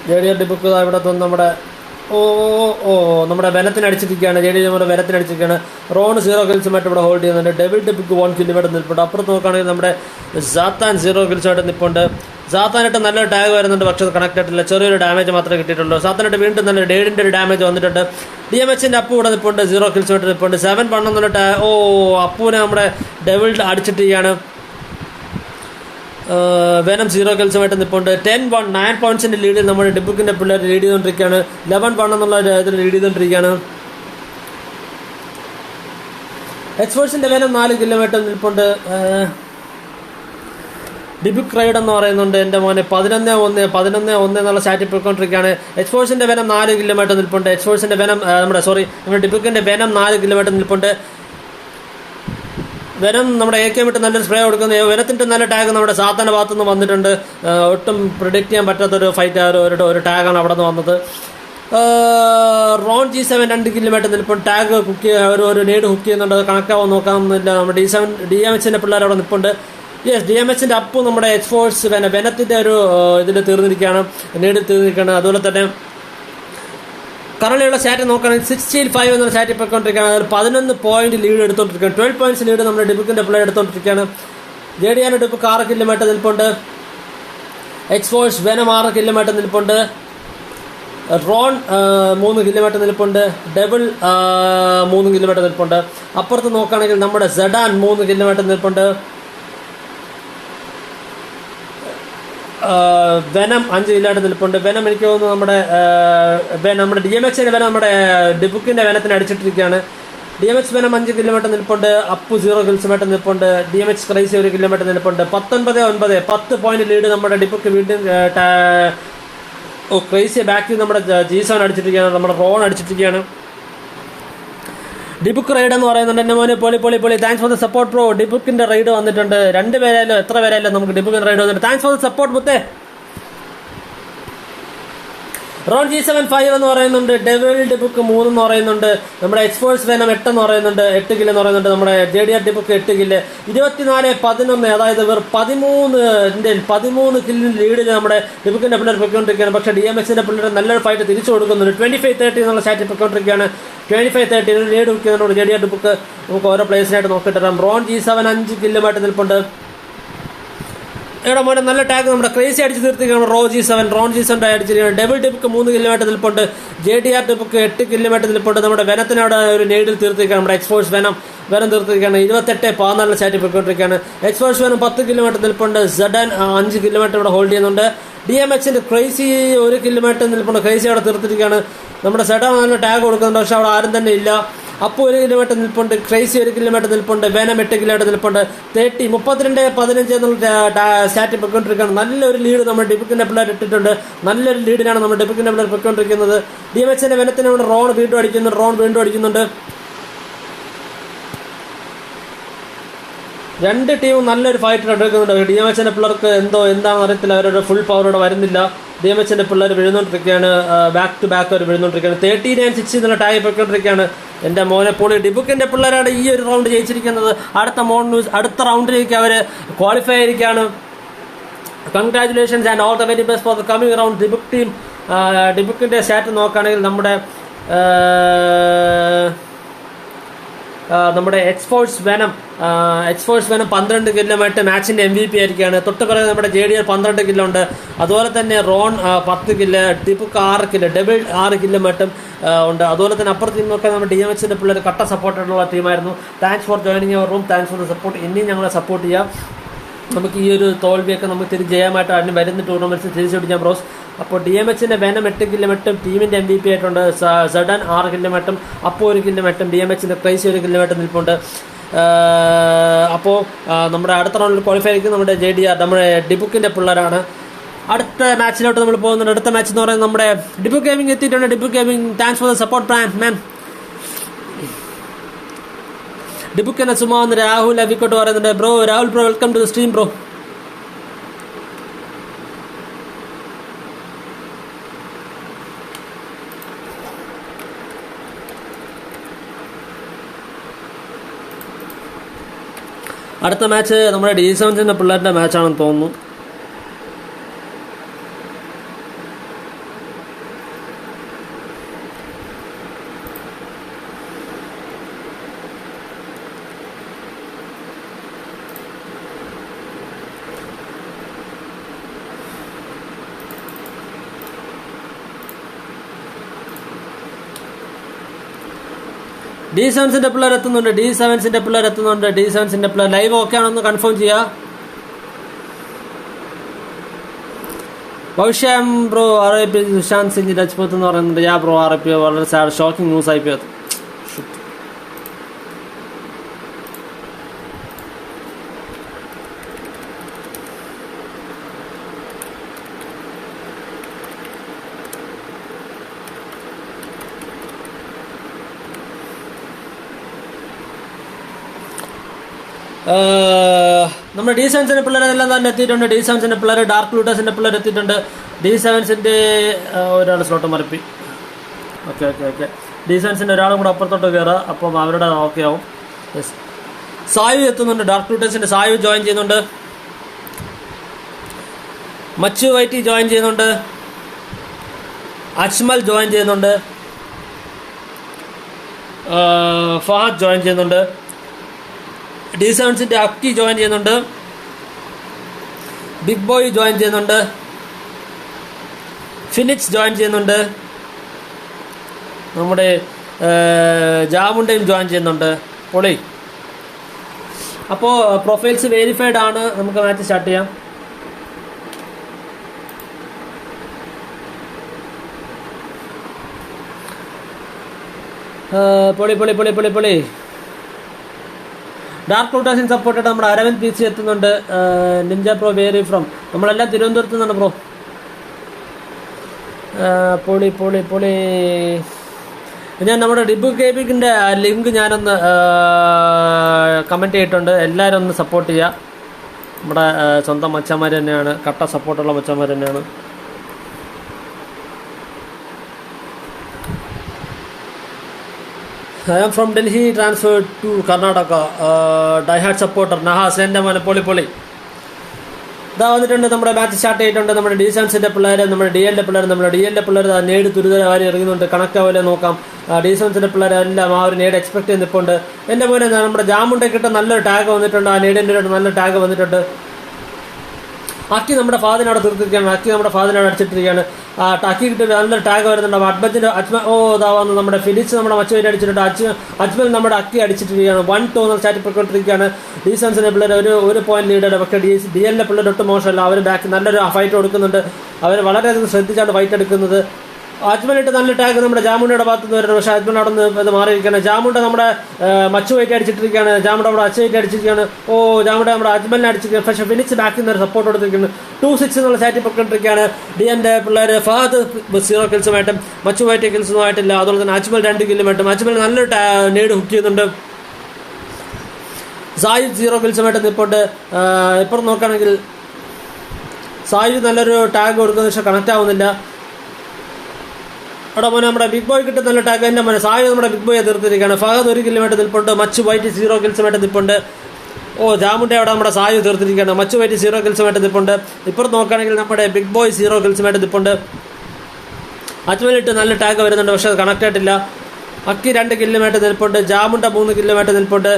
JDR ഡിബുക്ക് ഇവിടെ നമ്മുടെ നമ്മുടെ വെനത്തിന് അടിച്ചിരിക്കുകയാണ്. JDR നമ്മുടെ വെനത്തിന് അടിച്ചിരിക്കുകയാണ്. റോൺ 0 കിൽസുമായിട്ട് ഇവിടെ ഹോൾഡ് ചെയ്യുന്നുണ്ട്. ഡെവിൾ ഡിബുക്ക് 1 കില്ലുമായിട്ട് നിൽപ്പുണ്ട്. അപ്പുറത്ത് നോക്കുകയാണെങ്കിൽ നമ്മുടെ സാത്താൻ 0 കിൽസുമായിട്ട് നിൽപ്പുണ്ട്. സാത്താനായിട്ട് നല്ലൊരു ടാഗ് വരുന്നുണ്ട്, പക്ഷേ കണക്ട് ആയിട്ടില്ല. ചെറിയൊരു ഡാമേജ് മാത്രമേ കിട്ടിയിട്ടുള്ളൂ. സാത്താനായിട്ട് വീണ്ടും നല്ല ഡേഡിൻ്റെ ഒരു ഡാമേജ് വന്നിട്ടുണ്ട്. DMHന്റെ അപ്പു ഇവിടെ നിൽപ്പുണ്ട്. 0 കിൽസുമായിട്ട് നിൽപ്പുണ്ട്. 7 പണ്ണെന്നുള്ള അപ്പുവിനെ നമ്മുടെ ഡെവിൾ അടിച്ചിട്ടിരിക്കുകയാണ്. വെനം 0 കിൽസുമായിട്ട് നിൽപ്പുണ്ട്. 10-1 9 പോയിന്റ്സിന്റെ ലീഡിൽ നമ്മുടെ ഡിബുക്കിന്റെ പിള്ളേർ ലീഡ് ചെയ്തുകൊണ്ടിരിക്കുകയാണ്. 11-1 എന്നുള്ള ഇതിൽ ലീഡ് ചെയ്തുകൊണ്ടിരിക്കുകയാണ്. എക്സ്പേർട്സിന്റെ വെനം 4 കില്ലുമായിട്ട് നിൽപ്പുണ്ട്. ഡിബുക്ക് റൈഡ് എന്ന് പറയുന്നുണ്ട്. എൻ്റെ മോനെ 11-1 എന്നുള്ള സ്റ്റാറ്റിൽ പോയിക്കൊണ്ടിരിക്കുകയാണ്. എക്സ്പേർട്സിന്റെ വെനം 4 കില്ലുമായിട്ട് നിൽപ്പുണ്ട്. എക്സ്പേർട്സിന്റെ വെനം നമ്മുടെ ഡിബുക്കിന്റെ വെനം 4 കില്ലുമായിട്ട് നിൽപ്പുണ്ട്. വെനം നമ്മുടെ AKEF ഇട്ട് നല്ലൊരു സ്പ്രേ കൊടുക്കുന്നത്. വെനത്തിൻ്റെ നല്ല ടാഗ് നമ്മുടെ സാത്താൻ്റെ ഭാഗത്തുനിന്ന് വന്നിട്ടുണ്ട്. ഒട്ടും പ്രിഡിക്റ്റ് ചെയ്യാൻ പറ്റാത്തൊരു ഫൈറ്റ് ഒരു ടാഗാണ് അവിടെ നിന്ന് വന്നത്. റോൺ G7 2 കില്ലുമായിട്ട് നിൽപ്പുണ്ട്. ടാഗ് ഒരു നേട് ഹുക്ക് ചെയ്യുന്നുണ്ട്. കണക്ട് ആവാൻ നോക്കാമെന്നില്ല. നമ്മുടെ DMHന്റെ പിള്ളേർ അവിടെ നിൽപ്പുണ്ട്. DMHന്റെ അപ്പു നമ്മുടെ എക്സ്പോർട്സ് വെനത്തിൻ്റെ ഒരു ഇതിൽ തീർന്നിരിക്കുകയാണ്, നേടിൽ തീർന്നിരിക്കുകയാണ്. അതുപോലെ തന്നെ കറളിയുള്ള സ്റ്റാറ്റ് നോക്കുകയാണെങ്കിൽ 65 എന്നുള്ള സ്റ്റാറ്റ് പോയിക്കൊണ്ടിരിക്കുകയാണ്. അതിൽ 11 പോയിന്റ് ലീഡ് എടുത്തുകൊണ്ടിരിക്കുകയാണ്. 12 പോയിന്റ്സ് ലീഡ് നമ്മുടെ ഡിബുക്കിന്റെ പ്ലെയർ എടുത്തുകൊണ്ടിരിക്കുകയാണ്. JDR ഡിബുക്ക് 6 കില്ലുമായിട്ട് നിൽപ്പുണ്ട്. എക്സ്പോർട്സ് വെനം 6 കില്ലുമായിട്ട് നിൽപ്പുണ്ട്. റോൺ 3 കില്ലുമായിട്ട് നിൽപ്പുണ്ട്. ഡബിൾ 3 കില്ലുമായിട്ട് നിൽപ്പുണ്ട്. അപ്പുറത്ത് നോക്കുകയാണെങ്കിൽ നമ്മുടെ സെഡാൻ 3 കില്ലുമായിട്ട് നിൽപ്പുണ്ട്. വെനം 5 കില്ലുമായിട്ട് നിൽപ്പുണ്ട്. വെനം എനിക്ക് തോന്നുന്നു നമ്മുടെ DMHന്റെ വെനം നമ്മുടെ ഡിബുക്കിന്റെ വെനത്തിന് അടിച്ചിട്ടിരിക്കുകയാണ്. DMH വെനം 5 കില്ലുമായിട്ട് നിൽപ്പുണ്ട്. അപ്പു 0 കിൽസുമായിട്ട് നിൽപ്പുണ്ട്. DMH ക്രൈസി 1 കില്ലുമായിട്ട് നിൽപ്പുണ്ട്. 19-9 10 പോയിന്റ് ലീഡ് നമ്മുടെ ഡിബുക്ക് വീണ്ടും ക്രൈസിയെ ബാക്കിൽ നമ്മുടെ G7 അടിച്ചിട്ടിരിക്കുകയാണ്. നമ്മുടെ റോൺ അടിച്ചിട്ടിരിക്കുകയാണ്. ഡിബുക്ക് റൈഡ് എന്ന് പറയുന്നുണ്ട്. എൻ്റെ മോനെ പൊളി thanks for the support bro. ഡിബുക്കിന്റെ റൈഡ് വന്നിട്ടുണ്ട്. 2 പേരായാലും എത്ര പേരായാലും നമുക്ക് ഡിബുക്കിന്റെ റൈഡ് വന്നിട്ടുണ്ട്. താങ്ക്സ് ഫോർ ദ സപ്പോർട്ട് മുത്തേ. റോൺ G7 5 എന്ന് പറയുന്നുണ്ട്. ഡെവിൾ ഡിബുക്ക് 3 എന്ന് പറയുന്നുണ്ട്. നമ്മുടെ എക്സ്പോർട്സ് വെനം 8 എന്ന് പറയുന്നുണ്ട്. 8 കില്ല് എന്ന് പറയുന്നുണ്ട്. നമ്മുടെ JDR ഡിബുക്ക് 8 കില്ല്. 24-11 അതായത് 13 കില്ലിന് ലീഡിൽ നമ്മുടെ ഡിബുക്കിന്റെ പിള്ളേർ പൊയ്ക്കൊണ്ടിരിക്കുകയാണ്. പക്ഷേ DMHന്റെ പിള്ളേർ നല്ലൊരു ഫൈറ്റ് തിരിച്ചു കൊടുക്കുന്നുണ്ട്. 25-30 എന്നുള്ള സ്റ്റാറ്റിൽ പൊയ്ക്കൊണ്ടിരിക്കുകയാണ്. 25-30 ലീഡ് കുറിക്കുന്നുണ്ട് JDR ഡിബുക്ക്. നമുക്ക് ഓരോ പ്ലേസിനായിട്ട് നോക്കിയിട്ട് തരാം. റോൺ G7 5 കില്ലുമായിട്ട് നിൽപ്പുണ്ട്. ഇവിടെ മോനെ നല്ല ടാഗ് നമ്മുടെ ക്രേസി അടിച്ച് തീർത്തിരിക്കുകയാണ്. റോൺ G7 അടിച്ചിരിക്കുകയാണ്. ഡബിൾ ഡിബുക്ക് 3 കില്ലുമായിട്ട് നിൽപ്പുണ്ട്. JDR ഡിബുക്ക് 8 കില്ലുമായിട്ട് നിൽപ്പുണ്ട്. നമ്മുടെ വെനത്തിനവിടെ ഒരു നേടിൽ തീർത്തിരിക്കുകയാണ്. നമ്മുടെ എക്സ്പോർട്സ് വെനം തീർത്തിരിക്കുകയാണ്. 28-14 സ്റ്റാറ്റിൽ പോയിക്കൊണ്ടിരിക്കുകയാണ്. എക്സ്പോർട്സ് വെനം 10 കില്ലുമായിട്ട് നിൽപ്പുണ്ട്. സെഡൻ 5 കില്ലുമായിട്ട് ഇവിടെ ഹോൾഡ് ചെയ്യുന്നുണ്ട്. DMHന്റെ ക്രേസി 1 കില്ലുമായിട്ട് നിൽപ്പുണ്ട്. ക്രേസി അവിടെ തീർത്തിരിക്കുകയാണ്. നമ്മുടെ സെഡൻ നല്ല ടാഗ് കൊടുക്കുന്നുണ്ട്. പക്ഷെ അവിടെ ആരും തന്നെ ഇല്ല. അപ്പു 1 കില്ലുമായിട്ട് നിൽപ്പുണ്ട്. ക്രൈസി 1 കില്ലുമായിട്ട് നിൽപ്പുണ്ട്. വെനം 8 കില്ലുമായിട്ട് നിൽപ്പുണ്ട്. 32-15 എന്നുള്ള സ്റ്റാറ്റ് പൊയ്ക്കൊണ്ടിരിക്കുകയാണ്. നല്ലൊരു ലീഡ് നമ്മുടെ ഡിബുക്കിന്റെ പിള്ളേർ ഇട്ടിട്ടുണ്ട്. നല്ലൊരു ലീഡിനാണ് നമ്മുടെ ഡിബുക്കിന്റെ പിള്ളേർ പൊയ്ക്കൊണ്ടിരിക്കുന്നത്. DMHന്റെ വെനത്തിന് റോൺ വീണ്ടും അടിക്കുന്നുണ്ട്. 2 ടീമും നല്ലൊരു ഫൈറ്റ് എടുക്കുന്നുണ്ട്. DMHന്റെ പിള്ളേർക്ക് എന്താണെന്ന് അറിയത്തില്ല. അവരുടെ ഫുൾ പവറോടെ വരുന്നില്ല. DMHന്റെ പിള്ളേർ വീഴുന്നോണ്ടിരിക്കുകയാണ്. ബാക്ക് ടു ബാക്ക് അവർ വീഴുന്നോണ്ടിരിക്കുകയാണ്. 39-6 എന്നുള്ള ടാഗ് പോയിക്കൊണ്ടിരിക്കുകയാണ്. എൻ്റെ മോനെ പൊളി. ഡിബുക്കിന്റെ പിള്ളേരാണ് ഈ ഒരു റൗണ്ട് ജയിച്ചിരിക്കുന്നത്. അടുത്ത റൗണ്ടിലേക്ക് അവർ ക്വാളിഫൈ ആയിരിക്കുകയാണ്. Congratulations and all the very best for the coming round ഡിബുക്ക് ടീം. ഡിബുക്കിന്റെ സ്റ്റാറ്റ് നോക്കുകയാണെങ്കിൽ നമ്മുടെ നമ്മുടെ എക്സ്പോർട്സ് വെനം 12 കില്ലുമായിട്ട് മാച്ചിന്റെ MVP ആയിരിക്കുകയാണ്. തൊട്ട് പറയുന്നത് നമ്മുടെ JDR 12 കില്ലുണ്ട്. അതുപോലെ തന്നെ റോൺ 10 കില്ല്, ടിപ്പുക്ക് 6 കില്ല്, ഡബിൾ 6 കില്ലുമായിട്ടും ഉണ്ട്. അതുപോലെ തന്നെ അപ്പുറത്ത് നിന്നൊക്കെ നമ്മുടെ DMHന്റെ പിള്ളേർ കട്ട സപ്പോർട്ടായിട്ടുള്ള ടീമായിരുന്നു. Thanks for joining our room, thanks for the support. ഇനിയും ഞങ്ങളെ സപ്പോർട്ട് ചെയ്യാം. നമുക്ക് ഈ ഒരു തോൽവിയൊക്കെ നമുക്ക് തിരിച്ച് ജയമായിട്ട് അതിന് വരുന്ന ടൂർണമെന്റ്സ് തിരിച്ചു പിടിക്കാം ബ്രോസ്. അപ്പോൾ DMHന്റെ വെനം 8 കില്ലുമായിട്ടും ടീമിന്റെ MVP ആയിട്ടുണ്ട്. സഡൻ 6 കില്ലുമായിട്ടും അപ്പോ 1 കില്ലുമായിട്ടും DMHന്റെ ക്രൈസി 1 കില്ലുമായിട്ടും നിൽപ്പുണ്ട്. അപ്പോൾ നമ്മുടെ അടുത്ത റൗണ്ടിൽ ക്വാളിഫൈ ആയിരിക്കും നമ്മുടെ JDR, നമ്മുടെ ഡിബുക്കിന്റെ പിള്ളേരാണ്. അടുത്ത മാച്ചിലോട്ട് നമ്മൾ പോകുന്നുണ്ട്. അടുത്ത മാച്ച് എന്ന് പറയുന്നത് നമ്മുടെ ഡിബുക്ക് ഗെയിമിംഗ് എത്തിയിട്ടുണ്ട്. ഡിബുക്ക് gaming, thanks for the support man. ഡിബുക്ക് എന്ന സുമാ എന്ന് രാഹുൽ അവിക്കോട്ട് പറയുന്നുണ്ട്. Bro Rahul bro, welcome to the stream bro. അടുത്ത മാച്ച് നമ്മുടെ D7ന്റെ പിള്ളേരുടെ മാച്ചാണെന്ന് തോന്നുന്നു. D7ന്റെ പിള്ളേർ എത്തുന്നുണ്ട്. D7ന്റെ പിള്ളേർ ലൈവ് ഓക്കെ ആണെന്ന് കൺഫേം ചെയ്യാ. ഭവിഷ്യം ബ്രോ RIP സുശാന്ത് സിംഗ് രജ്പൂത്ത് എന്ന് പറയുന്നുണ്ട്. യാ ബ്രോ RIP, വളരെ സാഡ് ഷോക്കിംഗ് ന്യൂസ് ആയിപ്പോയി അത്. നമ്മുടെ D7ന്റെ പിള്ളേരെല്ലാം തന്നെ എത്തിയിട്ടുണ്ട്. D7ന്റെ പിള്ളേർ, ഡാർക്ക് ലൂട്ടേഴ്സിന്റെ പിള്ളേർ എത്തിയിട്ടുണ്ട്. D7ന്റെ ഒരാൾ സ്ലോട്ട് മറിപ്പി. ഓക്കെ. D7ന്റെ ഒരാളും കൂടെ അപ്പുറത്തോട്ട് കയറുക. അപ്പം അവരുടെ ഓക്കെ ആവും. യെസ്, സായു എത്തുന്നുണ്ട്. ഡാർക്ക് ലൂട്ടേഴ്സിന്റെ സായു ജോയിൻ ചെയ്യുന്നുണ്ട്. മച്ചു വൈറ്റി ജോയിൻ ചെയ്യുന്നുണ്ട്. അജ്മൽ ജോയിൻ ചെയ്യുന്നുണ്ട്. ഫഹദ് ജോയിൻ ചെയ്യുന്നുണ്ട്. D7ന്റെ അക്കി ജോയിൻ ചെയ്യുന്നുണ്ട്. ബിഗ് ബോയ് ജോയിൻ ചെയ്യുന്നുണ്ട്. ഫിനിക്സ് ജോയിൻ ചെയ്യുന്നുണ്ട്. നമ്മുടെ ജാമുണ്ടയും ജോയിൻ ചെയ്യുന്നുണ്ട്. പൊളി. അപ്പോൾ പ്രൊഫൈൽസ് വെരിഫൈഡ് ആണ്. നമുക്ക് മാച്ച് സ്റ്റാർട്ട് ചെയ്യാം. പൊളി. ഡാർക്ക് ലൂട്ടേഴ്സിന് സപ്പോർട്ടായിട്ട് നമ്മുടെ അരവിന്ദ് PC എത്തുന്നുണ്ട്. നിഞ്ച പ്രോ വേരി ഫ്രം, നമ്മളെല്ലാം തിരുവനന്തപുരത്ത് നിന്നാണ് ബ്രോ. പൊളി. ഞാൻ നമ്മുടെ ഡിബുക്ക് ഗെയിമിങ്ങിൻ്റെ ലിങ്ക് ഞാനൊന്ന് കമൻറ്റ് ചെയ്തിട്ടുണ്ട്. എല്ലാവരും ഒന്ന് സപ്പോർട്ട് ചെയ്യുക. നമ്മുടെ സ്വന്തം മച്ചന്മാർ തന്നെയാണ്, കട്ട സപ്പോർട്ടുള്ള മച്ചന്മാർ തന്നെയാണ്. I am from Delhi, transferred to Karnataka. Die-hard supporter Nahas, എൻ്റെ മോനെ പൊളി. ഇതാ വന്നിട്ടുണ്ട്. നമ്മുടെ മാച്ച് സ്റ്റാർട്ട് ചെയ്തിട്ടുണ്ട്. നമ്മുടെ D7ന്റെ പിള്ളേർ, നമ്മുടെ DLന്റെ പിള്ളേർ നേട് തുരിതര വാരി ഇറങ്ങുന്നുണ്ട്. കണക്ട് ആവില്ല നോക്കാം. D7ന്റെ പിള്ളേരെല്ലാം ആ ഒരു നേട് എക്സ്പെക്ട് ചെയ്ത് നിൽപ്പുണ്ട്. എൻ്റെ മോനെ നമ്മുടെ ജാമുണ്ടയ്ക്കിട്ട് നല്ലൊരു ടാഗ് വന്നിട്ടുണ്ട്. ആ നേടിൻ്റെ നല്ല ടാഗ് വന്നിട്ടുണ്ട്. അക്കി നമ്മുടെ ഫാദിനവിടെ തീർത്തിരിക്കുകയാണ്. അക്കി നമ്മുടെ ഫാദിനവിടെ അടിച്ചിട്ടിരിക്കുകയാണ്. അക്കി കിട്ടി നല്ലൊരു ടാഗ് വരുന്നുണ്ട്. അഡ്ബജിന്റെ ഇതാവുന്നു. നമ്മുടെ ഫിലിക്സ് നമ്മുടെ മച്ചുവേറ്റ് അടിച്ചിട്ടുണ്ട്. അജ്മൽ നമ്മുടെ അക്കി അടിച്ചിട്ടിരിക്കുകയാണ്. 1-2 സ്റ്റാറ്റ് പൊയ്ക്കൊണ്ടിരിക്കുകയാണ്. D7ന്റെ പിള്ളേർ ഒരു പോയിന്റ് ലീഡാണ്. പക്ഷേ DLന്റെ പിള്ളേർ ഒട്ടും മോശമല്ല. അവർ ബാക്ക് നല്ലൊരു ഫൈറ്റ് കൊടുക്കുന്നുണ്ട്. അവർ വളരെയധികം ശ്രദ്ധിച്ചാണ് ഫൈറ്റ് എടുക്കുന്നത്. അജ്മലിട്ട് നല്ല ടാഗ് നമ്മുടെ ജാമുണ്ടയുടെ ഭാഗത്ത് നിന്ന് വരുന്നത്. പക്ഷേ അജ്മൽ അവിടെ നിന്ന് ഇത് മാറിയിരിക്കുകയാണ്. ജാമുണ്ട നമ്മുടെ മച്ചുവായിട്ട് അടിച്ചിട്ടിരിക്കുകയാണ്. ജാമുണ്ട അവിടെ അച്ചുവായിട്ട് അടിച്ചിരിക്കുകയാണ്. ജാമുണ്ട നമ്മുടെ അജ്മലിനെ അടിച്ചിരിക്കുകയാണ്. പക്ഷേ ഫിനിക്സ് ബാക്കിൽ നിന്ന് സപ്പോർട്ട് കൊടുത്തിരിക്കുന്നു. 2-6 എന്നുള്ള സാറ്റി പൊക്കൊണ്ടിരിക്കുകയാണ്. DLന്റെ പിള്ളേർ ഫഹദ് 0 കിൽസുമായിട്ടും മച്ചുവായിട്ട് കിൽസൊന്നും ആയിട്ടില്ല. അതുപോലെ തന്നെ അജ്മൽ 2 കില്ലുമായിട്ടും അജ്മൽ നല്ലൊരു നേട് ഹുക്ക് ചെയ്യുന്നുണ്ട്. സായു 0 കിൽസുമായിട്ട് നിൽപ്പുണ്ട്. ഇപ്പോൾ നോക്കുകയാണെങ്കിൽ സായു നല്ലൊരു ടാഗ് കൊടുക്കുന്ന പക്ഷേ കണക്റ്റ് ആവുന്നില്ല. അവിടെ മോനെ നമ്മുടെ ബിഗ് ബോയ് കിട്ടുന്ന നല്ല ടാഗ്. എൻ്റെ മോനെ സായു നമ്മുടെ ബിഗ് ബോയെ തീർത്തിരിക്കുകയാണ്. ഫഹദ് 1 കില്ലുമായിട്ട് നിൽപ്പുണ്ട്. മച്ചു വൈറ്റ് 0 കിൽസുമായിട്ട് നിൽപ്പുണ്ട്. ജാമുണ്ടെ അവിടെ നമ്മുടെ സായു തീർത്തിരിക്കുകയാണ്. മച്ചു വൈറ്റ് 0 കിൽസുമായിട്ട് നിൽപ്പുണ്ട്. ഇപ്പോൾ നോക്കുകയാണെങ്കിൽ നമ്മുടെ ബിഗ് ബോയ് 0 കിൽസുമായിട്ട് നിൽപ്പുണ്ട്. അജ്മലിട്ട് നല്ല ടാഗ് വരുന്നുണ്ട്. പക്ഷേ അത് കണക്റ്റ് ആയിട്ടില്ല. അക്കി 2 കില്ലുമായിട്ട് നിൽപ്പുണ്ട്. ജാമുണ്ട 3 കില്ലുമായിട്ട് നിൽപ്പുണ്ട്.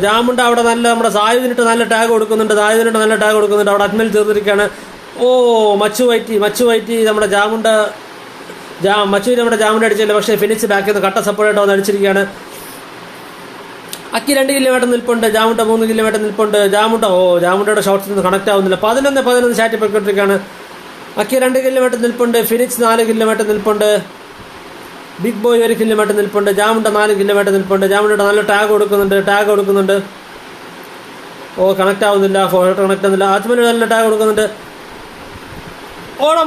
ജാമുണ്ട അവിടെ നല്ല നമ്മുടെ സായുധനിട്ട് നല്ല ടാഗ് കൊടുക്കുന്നുണ്ട്. അവിടെ അജ്മൽ തീർന്നിരിക്കുകയാണ്. മച്ചു വൈറ്റി നമ്മുടെ ജാമുണ്ട അടിച്ചില്ല. പക്ഷേ ഫിനിക്സ് ബാക്കിൽ നിന്ന് കട്ട സപ്പോർട്ടായിട്ട് വന്ന് അടിച്ചിരിക്കുകയാണ്. അക്കി 2 കില്ലുമായിട്ട് നിൽപ്പുണ്ട്. ജാമുണ്ട 3 കില്ലുമായിട്ട് നിൽപ്പുണ്ട്. ജാമുണ്ടയുടെ ഷോട്ട്സിൽ നിന്ന് കണക്ട് ആവുന്നില്ല. 11 ചാറ്റി പോയിക്കൊണ്ടിരിക്കുകയാണ്. അക്കി 2 കില്ലുമായിട്ട് നിൽപ്പുണ്ട്. ഫിനിക്സ് 4 കില്ലുമായിട്ട് നിൽപ്പുണ്ട്. ബിഗ് ബോയ് 1 കില്ലുമായിട്ട് നിൽപ്പുണ്ട്. ജാമുണ്ട 4 കില്ലുമായിട്ട് നിൽപ്പുണ്ട്. ജാമുണ്ടയുടെ നല്ല ടാഗ് കൊടുക്കുന്നുണ്ട്. കണക്ട് ആവുന്നില്ല. ഫോട്ടോ കണക്ട് ആവുന്നില്ല. അജ്മൽ നല്ല ടാഗ് കൊടുക്കുന്നുണ്ട്.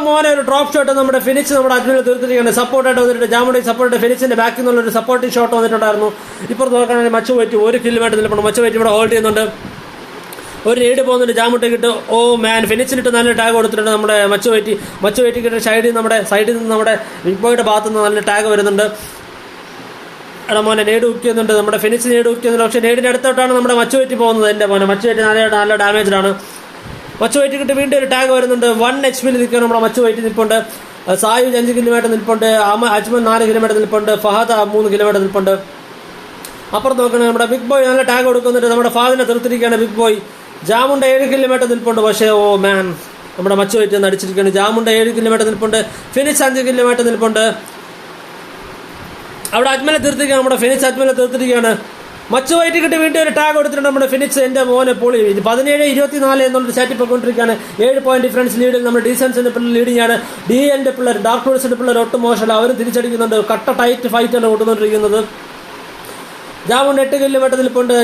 മോനെ ഒരു ഡ്രോപ്പ് ഷോട്ട് നമ്മുടെ ഫിനിക്സ് നമ്മുടെ അജ്മൽ തീർത്തിരിക്കുകയാണ്. സപ്പോർട്ടായിട്ട് വന്നിട്ട് ജാമുണ്ട സപ്പോർട്ട് ഫിനിക്സിന്റെ ബാക്കിൽ നിന്നുള്ളൊരു സപ്പോർട്ടിംഗ് ഷോട്ട് വന്നിട്ടുണ്ടായിരുന്നു. ഇപ്പോൾ നോക്കുകയാണെങ്കിൽ മച്ചു വൈറ്റി 1 കില്ലുമായിട്ട് നിൽപ്പുണ്ട്. മച്ചു വൈറ്റി ഇവിടെ ഹോൾഡ് ചെയ്യുന്നുണ്ട്. ഒരു റീഡ് പോകുന്നുണ്ട്. ജാമുണ്ടയ്ക്ക് ഇട്ട് ഫിനിക്സിനിട്ട് നല്ല ടാഗ് കൊടുത്തിട്ടുണ്ട് നമ്മുടെ മച്ചു വൈറ്റിക്ക് ഇട്ട് സൈഡിൽ നിന്ന് നമ്മുടെ ബിഗ് ബോയുടെ ഭാഗത്ത് നിന്ന് നല്ല ടാഗ് വരുന്നുണ്ട്. മോനെ നേട് ഹുക്ക് ചെയ്യുന്നുണ്ട്. നമ്മുടെ ഫിനിക്സ് നേട് ഹുക്ക് ചെയ്യുന്നുണ്ട്. പക്ഷേ നേടിൻ്റെ അടുത്തോട്ടാണ് നമ്മുടെ മച്ചു വൈറ്റി പോകുന്നത്. എൻ്റെ മോനെ മച്ചു വൈറ്റി നല്ല ഡാമേജ്ഡാണ്. മച്ചു വൈറ്റിക്കിട്ട് വീണ്ടും ഒരു ടാഗ് വരുന്നുണ്ട്. 1 HP നിൽക്കുകയാണ് നമ്മുടെ മച്ചു വൈറ്റി നിൽപ്പുണ്ട്. സായുജ് 5 കില്ലുമായിട്ട് നിൽപ്പുണ്ട്. അജ്മൽ 4 കില്ലുമായിട്ട് നിൽപ്പുണ്ട്. ഫഹദ് 3 കില്ലുമായിട്ട് നിൽപ്പുണ്ട്. അപ്പുറത്ത് നോക്കണേ നമ്മുടെ ബിഗ് ബോയ് നല്ല ടാഗ് കൊടുക്കുന്നുണ്ട്. നമ്മുടെ ഫഹദിനെ തീർത്തിരിക്കുകയാണ് ബിഗ് ബോയ്. ജാമുണ്ട 7 കില്ലുമായിട്ട് നിൽപ്പുണ്ട്. പക്ഷേ നമ്മുടെ മച്ചു വൈറ്റി ഒന്ന് അടിച്ചിരിക്കുകയാണ്. ജാമുണ്ട 7 കില്ലുമായിട്ട് നിൽപ്പുണ്ട്. ഫിനിക്സ് 5 കില്ലുമായിട്ട് നിൽപ്പുണ്ട്. അവിടെ അജ്മലെ തീർത്തിരിക്കുകയാണ്. നമ്മുടെ ഫിനിക്സ് അജ്മലെ തീർത്തിരിക്കുകയാണ്. മച്ചു വൈറ്റിക്കിട്ട് വീണ്ടും ഒരു ടാഗ് കൊടുത്തിട്ടുണ്ട് നമ്മുടെ ഫിനിക്സ്. എൻ്റെ മോനെ പൊളി. 17-24 എന്നുള്ളൊരു സെറ്റ് പോയിക്കൊണ്ടിരിക്കുകയാണ്. 7 പോയിന്റ് ഡിഫറൻസ് ലീഡിൽ നമ്മുടെ ഡീസൻസിന്റെ പിള്ളേർ ലീഡിങ്ങാണ്. DNന്റെ പിള്ളേർ ഡാർക്ക് ടൂൾസിന്റെ പിള്ളേർ ഒട്ടും മോശമല്ല. അവരും തിരിച്ചടിക്കുന്നുണ്ട്. കട്ട ടൈറ്റ് ഫൈറ്റാണ് കൊടുത്തുകൊണ്ടിരിക്കുന്നത്. ജാമുണ്ട് 8 കില്ലുമായിട്ട് നിൽപ്പുണ്ട്.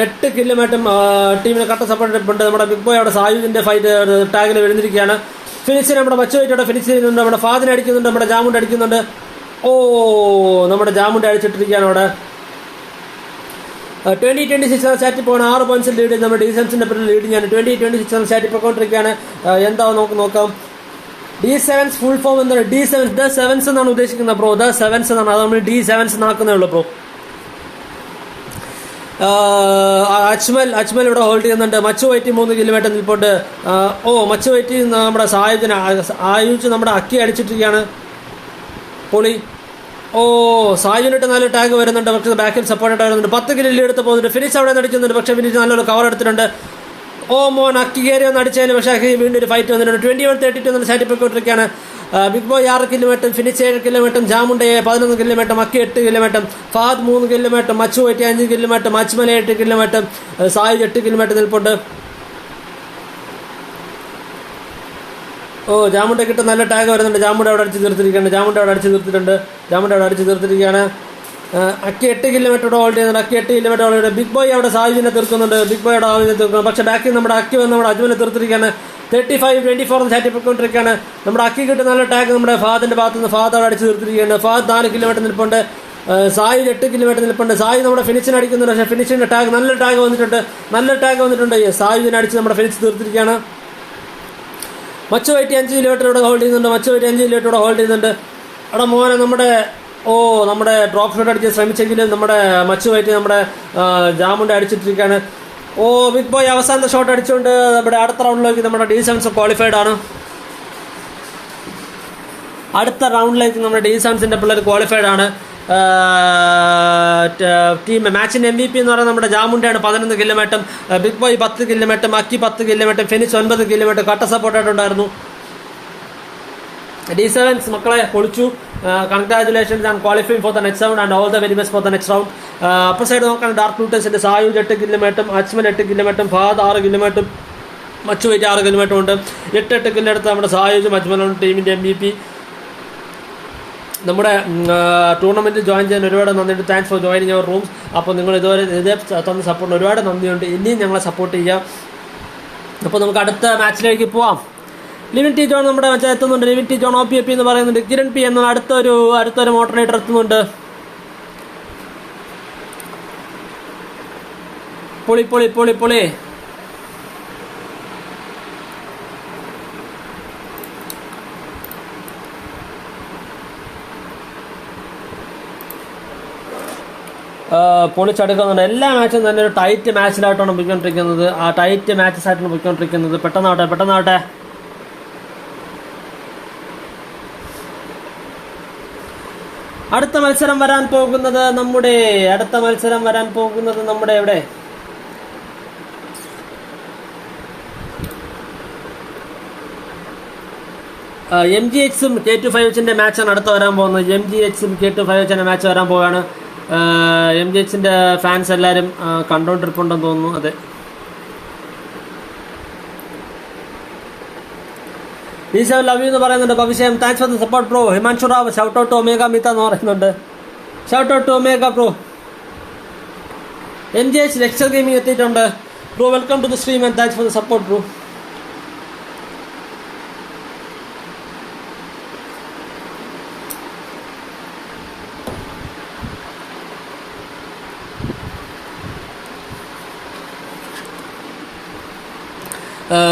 8 കില്ലുമായിട്ടും ടീമിന് കട്ട സപ്പോർട്ട് നിൽപ്പുണ്ട്. നമ്മുടെ ബിഗ് ബോയ് അവിടെ സായുജിന്റെ ഫൈറ്റ് ടാഗിൽ വരുന്നിരിക്കുകയാണ്. ഫിനിക്സിന് നമ്മുടെ മച്ചു വൈറ്റിയുടെ ഫിനിക്സ് ചെയ്യുന്നുണ്ട്. നമ്മുടെ ഫാദിനെ അടിക്കുന്നുണ്ട്. നമ്മുടെ ജാമുണ്ട് അടിക്കുന്നുണ്ട്. നമ്മുടെ ജാമുണ്ട് അടിച്ചിട്ടിരിക്കുകയാണ് അവിടെ. 20-26 ചാറ്റിൽ പോകണം. 6 പോയിന്റ്സ് ലീഡ്. നമ്മുടെ ഡീസൻസിന്റെ പേരിൽ ലീഡിങ്ങാണ്. 20-26 ചാറ്റിൽ പോയിക്കൊണ്ടിരിക്കുകയാണ്. എന്താ നമുക്ക് നോക്കാം. D7 ഫുൾ ഫോം എന്താണ്? D7 സെവൻസ് എന്നാണ് ഉദ്ദേശിക്കുന്നത് ബ്രോ. സെവൻസ് എന്നാണ്. അത് നമ്മൾ D7 എന്നാക്കുന്നേ ഉള്ളൂ ബ്രോ. അജ്മൽ ഇവിടെ ഹോൾഡ് ചെയ്യുന്നുണ്ട്. മച്ചു വൈറ്റി 3 കില്ലുമായിട്ട് നിൽപ്പുണ്ട്. മച്ചു വൈറ്റി നമ്മുടെ ആയുജ് നമ്മുടെ അക്കി അടിച്ചിട്ടിരിക്കുകയാണ്. പൊളി. സായുനിട്ട് നല്ല ടാഗ് വരുന്നുണ്ട്. പക്ഷേ ബാക്കിൽ സപ്പോർട്ടായിട്ട് വരുന്നുണ്ട്. 10 കില്ലിൽ എടുത്ത് പോകുന്നുണ്ട്. ഫിനിക്സ് അവിടെ നടിക്കുന്നുണ്ട്. പക്ഷേ ഫിനിക്സ് നല്ലൊരു കവർ എടുത്തിട്ടുണ്ട്. അക്കി കയറി ഒന്ന് അടിച്ചതിന് പക്ഷേ അക്കി വീണ്ടും ഒരു ഫൈറ്റ് വന്നിട്ടുണ്ട്. 21-32 എന്നുള്ള സാറ്റി പോയിക്കൊണ്ടിരിക്കുകയാണ്. ബിഗ് ബോയ് 6 കില്ലുമായിട്ടും ഫിനിക്സ് 7 കില്ലുമായിട്ടും ജാമുണ്ട 11 കില്ലുമായിട്ടും അക്കി 8 കില്ലുമായിട്ടും ഫഹദ് 3 കില്ലുമായിട്ടും മച്ചു വൈറ്റി 5 കില്ലുമായിട്ടും അജ്മൽ 8 കില്ലുമായിട്ടും സായുജ് 8 കില്ലുമായിട്ട് നിൽപ്പുണ്ട്. ജാമുണ്ടയ്ക്കിട്ട് നല്ല ടാഗ് വരുന്നുണ്ട്. ജാമുണ്ട അവിടെ അടിച്ച് തീർത്തിരിക്കുകയാണ്. അക്കി 8 കില്ലുമായിട്ട് ഇവിടെ ഹോൾഡ് ചെയ്യുന്നുണ്ട്. അക്കി 8 കില്ലുമായിട്ട് ഹോൾഡ് ചെയ്യുന്നത്. ബിഗ് ബോയ് അവിടെ സായുജിനെ തീർക്കുന്നുണ്ട്. പക്ഷേ ബാക്കിൽ നമ്മുടെ അക്കി വന്ന് നമ്മുടെ അജ്മലിനെ തീർത്തിരിക്കുകയാണ്. 35-24 ചാറ്റി പോയിക്കൊണ്ടിരിക്കുകയാണ്. നമ്മുടെ അക്കി കിട്ടുന്ന നല്ല ടാഗ് നമ്മുടെ ഫഹദിന്റെ ഭാഗത്ത് നിന്ന് ഫഹദ് അവിടെ അടിച്ച് തീർത്തിരിക്കുകയാണ്. ഫഹദ് 4 കില്ലുമായിട്ട് നിൽപ്പുണ്ട്. സായുജ് 8 കില്ലുമായിട്ട് നിൽപ്പുണ്ട്. സായുജ് നമ്മുടെ ഫിനിക്സിനെ അടിക്കുന്നുണ്ട്. പക്ഷേ ഫിനിക്സിന്റെ ടാഗ് നല്ല ടാഗ് വന്നിട്ടുണ്ട്. സായുജിനെ അടിച്ച് നമ്മുടെ ഫിനിക്സ് തീർത്തിരിക്കുകയാണ്. മച്ചു വൈറ്റി 5 കിലോമീറ്റർ ഇവിടെ ഹോൾഡ് ചെയ്യുന്നുണ്ട്. അവിടെ മോനെ നമ്മുടെ ഡ്രോപ്പ് ഷോട്ട് അടിച്ച് ശ്രമിച്ചെങ്കിലും നമ്മുടെ മച്ചു വൈറ്റി നമ്മുടെ ജാമുണ്ട അടിച്ചിട്ടിരിക്കുകയാണ്. ബിഗ് ബോയ് അവസാനത്തെ ഷോട്ട് അടിച്ചുകൊണ്ട് നമ്മുടെ അടുത്ത റൗണ്ടിലേക്ക് നമ്മുടെ D7 ക്വാളിഫൈഡ് ആണ്. അടുത്ത റൗണ്ടിലേക്ക് നമ്മുടെ D7 പിള്ളേർ ക്വാളിഫൈഡ് ആണ്. ടീം മാച്ചിന്റെ MVP എന്ന് പറയുന്നത് നമ്മുടെ ജാമുണ്ടയാണ് 11 കില്ലുമായിട്ടും ബിഗ് ബോയ് 10 കില്ലുമായിട്ടും അക്കി 10 കില്ലുമായിട്ടും ഫിനിക്സ് 9 കില്ലുമായിട്ടും കട്ട സപ്പോർട്ടായിട്ടുണ്ടായിരുന്നു. D7 മക്കളെ പൊളിച്ചു. Congratulations and qualifying four the next round and all the very best for the next round. Upper side നോക്കുകയാണെങ്കിൽ ഡാർക്ക് ലൂട്ടേഴ്സിന്റെ സായുജ് 8 കില്ലുമായിട്ടും അജ്മൽ 8 കില്ലുമായിട്ടും ഫഹദ് 6 കില്ലുമായിട്ടും മച്ചു വൈറ്റി 6 കില്ലുമായിട്ടും ഉണ്ട്. 8 കില്ലെടുത്ത് നമ്മുടെ സായുജും അജ്മലും ടീമിന്റെ MVP. നമ്മുടെ ടൂർണമെൻറ്റ് ജോയിൻ ചെയ്യാൻ ഒരുപാട് നന്ദിയുണ്ട്. Thanks for joining our rooms. അപ്പോൾ നിങ്ങൾ ഇതുവരെ ഇതേ തന്ന സപ്പോർട്ടിന് ഒരുപാട് നന്ദിയുണ്ട്. ഇനിയും ഞങ്ങളെ സപ്പോർട്ട് ചെയ്യാം. അപ്പോൾ നമുക്ക് അടുത്ത മാച്ചിലേക്ക് പോവാം. ലിവിൻ ടി ജോൺ നമ്മുടെ മച്ചാൻ എത്തുന്നുണ്ട്. ലിവിൻ ടി ജോൺ OPP എന്ന് പറയുന്നുണ്ട്. കിരൺ പി എന്ന അടുത്തൊരു മോഡറേറ്റർ എത്തുന്നുണ്ട്. പൊളി. പൊളിച്ചെടുക്കുന്നുണ്ട്. എല്ലാ മാച്ചും തന്നെ ഒരു ടൈറ്റ് മാച്ചിലായിട്ടാണ് പോയിക്കൊണ്ടിരിക്കുന്നത്. ആ ടൈറ്റ് മാച്ചസ് ആയിട്ടാണ് പോയിക്കൊണ്ടിരിക്കുന്നത്. പെട്ടെന്നാവട്ടെ. അടുത്ത മത്സരം വരാൻ പോകുന്നത് നമ്മുടെ എവിടെ MGHും K258ന്റെ മാച്ചാണ് അടുത്ത വരാൻ പോകുന്നത്. MGHും K258ന്റെ മാച്ച് വരാൻ പോവുകയാണ്. MGHന്റെ ഫാൻസ് എല്ലാവരും കണ്ടോണ്ടിരിപ്പുണ്ടെന്ന് തോന്നുന്നു. അതെ, ഈശോ ലവ് യു എന്ന് പറയുന്നുണ്ട്. ഭവിഷ്യം thanks for the support bro. Himanshu Rao shout out to Omega മിത്ത എന്ന് പറയുന്നുണ്ട്. Shout out to Omega bro. MGH lecture gaming എത്തിയിട്ടുണ്ട് bro. Welcome to the stream and thanks for the support bro.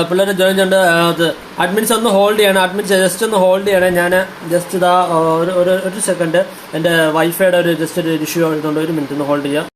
പിള്ളേരെ ജോയിൻ ചെയ്യുന്നുണ്ട്. Admins ഒന്ന് ഹോൾഡ് ചെയ്യണം. Just ഒന്ന് hold ചെയ്യണേ. ഞാൻ ജസ്റ്റ് ഇതാ ഒരു സെക്കൻഡ് എൻ്റെ വൈഫൈയുടെ ഒരു ഇഷ്യൂ ആയതുകൊണ്ട് 1 മിനിറ്റ് ഒന്ന് ഹോൾഡ് ചെയ്യാം.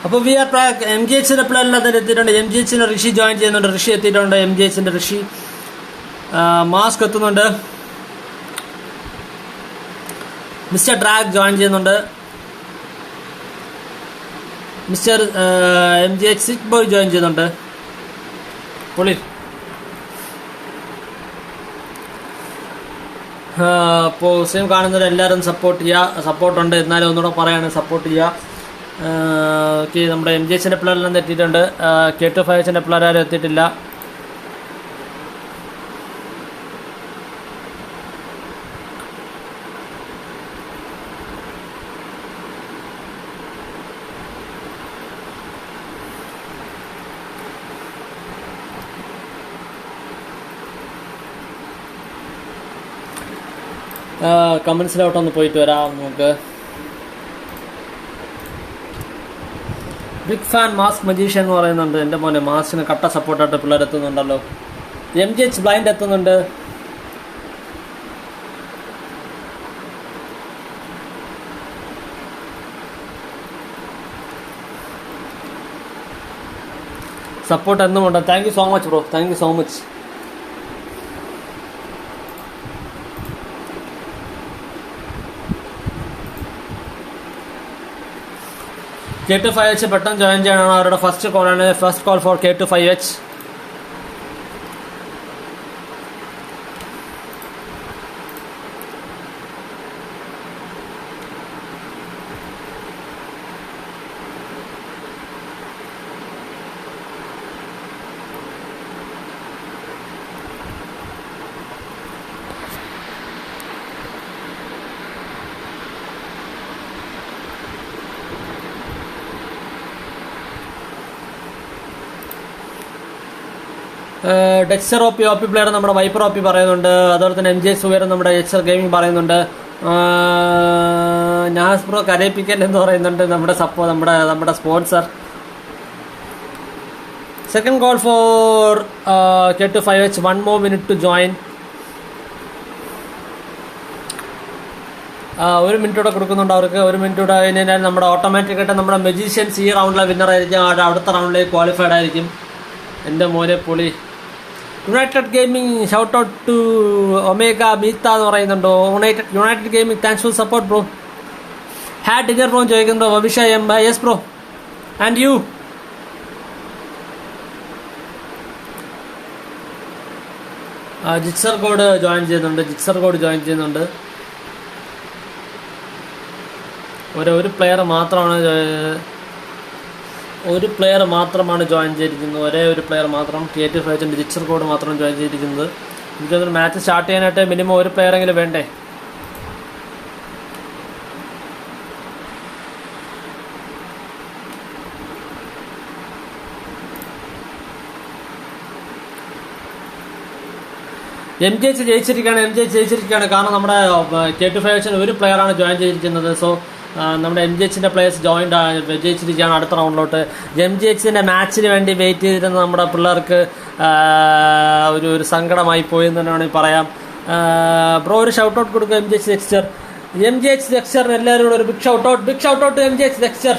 അപ്പോൾ വി ആർ ബാക്ക്. MGHന്റെ പ്ലെയറെല്ലാം തന്നെ എത്തിയിട്ടുണ്ട്. MGHന്റെ ഋഷി ജോയിൻ ചെയ്യുന്നുണ്ട്. ഋഷി എത്തിയിട്ടുണ്ട്. MGHന്റെ ഋഷി മാസ്ക് എത്തുന്നുണ്ട്. മിസ്റ്റർ ഡ്രാഗ് ജോയിൻ ചെയ്യുന്നുണ്ട്. മിസ്റ്റർ MGH സിക് ബോയ് ജോയിൻ ചെയ്യുന്നുണ്ട്. പൊളി. അപ്പോൾ സെയിം കാണുന്നവർ എല്ലാവരും സപ്പോർട്ട് ചെയ്യുക. സപ്പോർട്ടുണ്ട്, എന്നാലും ഒന്നുകൂടെ പറയാണ് സപ്പോർട്ട് ചെയ്യുക. ഓക്കെ, നമ്മുടെ MGHന്റെ പ്ലെയറെല്ലാം എത്തിയിട്ടുണ്ട്. K258ന്റെ പ്ലെയർ ആരും എത്തിയിട്ടില്ല. കമൻസിലോട്ടൊന്ന് പോയിട്ട് വരാം നമുക്ക്. ബിഗ് ഫാൻ മാസ്ക് മജീഷ്യൻ എന്ന് പറയുന്നുണ്ട്. എൻ്റെ മോനെ മാസ്കിന് കട്ട സപ്പോർട്ടായിട്ട് പിള്ളേർ എത്തുന്നുണ്ടല്ലോ. MGH ബ്ലൈൻഡ് എത്തുന്നുണ്ട്. സപ്പോർട്ട് എന്നുമുണ്ട്. Thank you so much bro. Thank you so much. K258 പെട്ടെന്ന് ജോയിൻ ചെയ്യണം. അവരുടെ ഫസ്റ്റ് കോളാണ്. First call for K258. ഡെക്സർ OP പ്ലെയർ നമ്മുടെ വൈപ്പർ OP പറയുന്നുണ്ട്. അതുപോലെ തന്നെ MJ സുവേർ നമ്മുടെ എക്സർ ഗെയിമിംഗ് പറയുന്നുണ്ട്. നാസ് ബ്രോ കരയിപ്പിക്കൽ എന്ന് പറയുന്നുണ്ട്. നമ്മുടെ sponsor. Second call for K258. 1 more minute to join. 1 minute കൂടെ കൊടുക്കുന്നുണ്ട് അവർക്ക്. 1 മിനിറ്റ് കൂടെ കഴിഞ്ഞാൽ നമ്മുടെ ഓട്ടോമാറ്റിക്കായിട്ട് നമ്മുടെ മജീഷ്യൻസ് ഈ റൗണ്ടിലെ വിന്നർ ആയിരിക്കും. അടുത്ത റൗണ്ടിലേക്ക് ക്വാളിഫൈഡ് ആയിരിക്കും. എൻ്റെ മോനെ പൊളി. United Gaming shout out to Omega മീത്ത എന്ന് പറയുന്നുണ്ടോ. United Gaming thanks for support bro. Had dinner bro ചോദിക്കുന്നുണ്ടോ. അഭിഷേകം യെസ് ബ്രോ. And you. ജിക്സർ കോഡ് ജോയിൻ ചെയ്യുന്നുണ്ട്. ഒരു പ്ലെയർ മാത്രമാണ്. ഒരു പ്ലെയർ മാത്രമാണ് ജോയിൻ ചെയ്തിരിക്കുന്നത്, ഒരേ ഒരു പ്ലെയർ മാത്രം. ക്രിയേറ്റീവ് ഫൈറ്റിൻ്റെ ഡിജിറ്റൽ കോഡ് മാത്രം ജോയിൻ ചെയ്തിരിക്കുന്നത്. എനിക്കതൊരു മാച്ച് സ്റ്റാർട്ട് ചെയ്യാനായിട്ട് മിനിമം ഒരു പ്ലെയറെങ്കിലും വേണ്ടേ. എം ജി എച്ച് ജയിച്ചിരിക്കുകയാണ്. കാരണം നമ്മുടെ K2 ഒരു പ്ലെയറാണ് ജോയിൻ ചെയ്തിരിക്കുന്നത്. സോ നമ്മുടെ എം ജി എച്ചിൻ്റെ പ്ലേയേഴ്സ് ജയിച്ചിരിക്കുകയാണ് അടുത്ത റൗണ്ടിലോട്ട്. എം ജി എച്ചിൻ്റെ മാച്ചിന് വേണ്ടി വെയിറ്റ് ചെയ്തിരുന്ന നമ്മുടെ പിള്ളേർക്ക് ഒരു സങ്കടമായി പോയി എന്ന് തന്നെ വേണമെങ്കിൽ പറയാം. ബ്രോ ഒരു ഷൗട്ട് ഔട്ട് കൊടുക്കുക എം ജി എച്ച് ടെക്സ്ചറിന് എല്ലാവരും കൂടെ ഒരു big shout out M G H texture.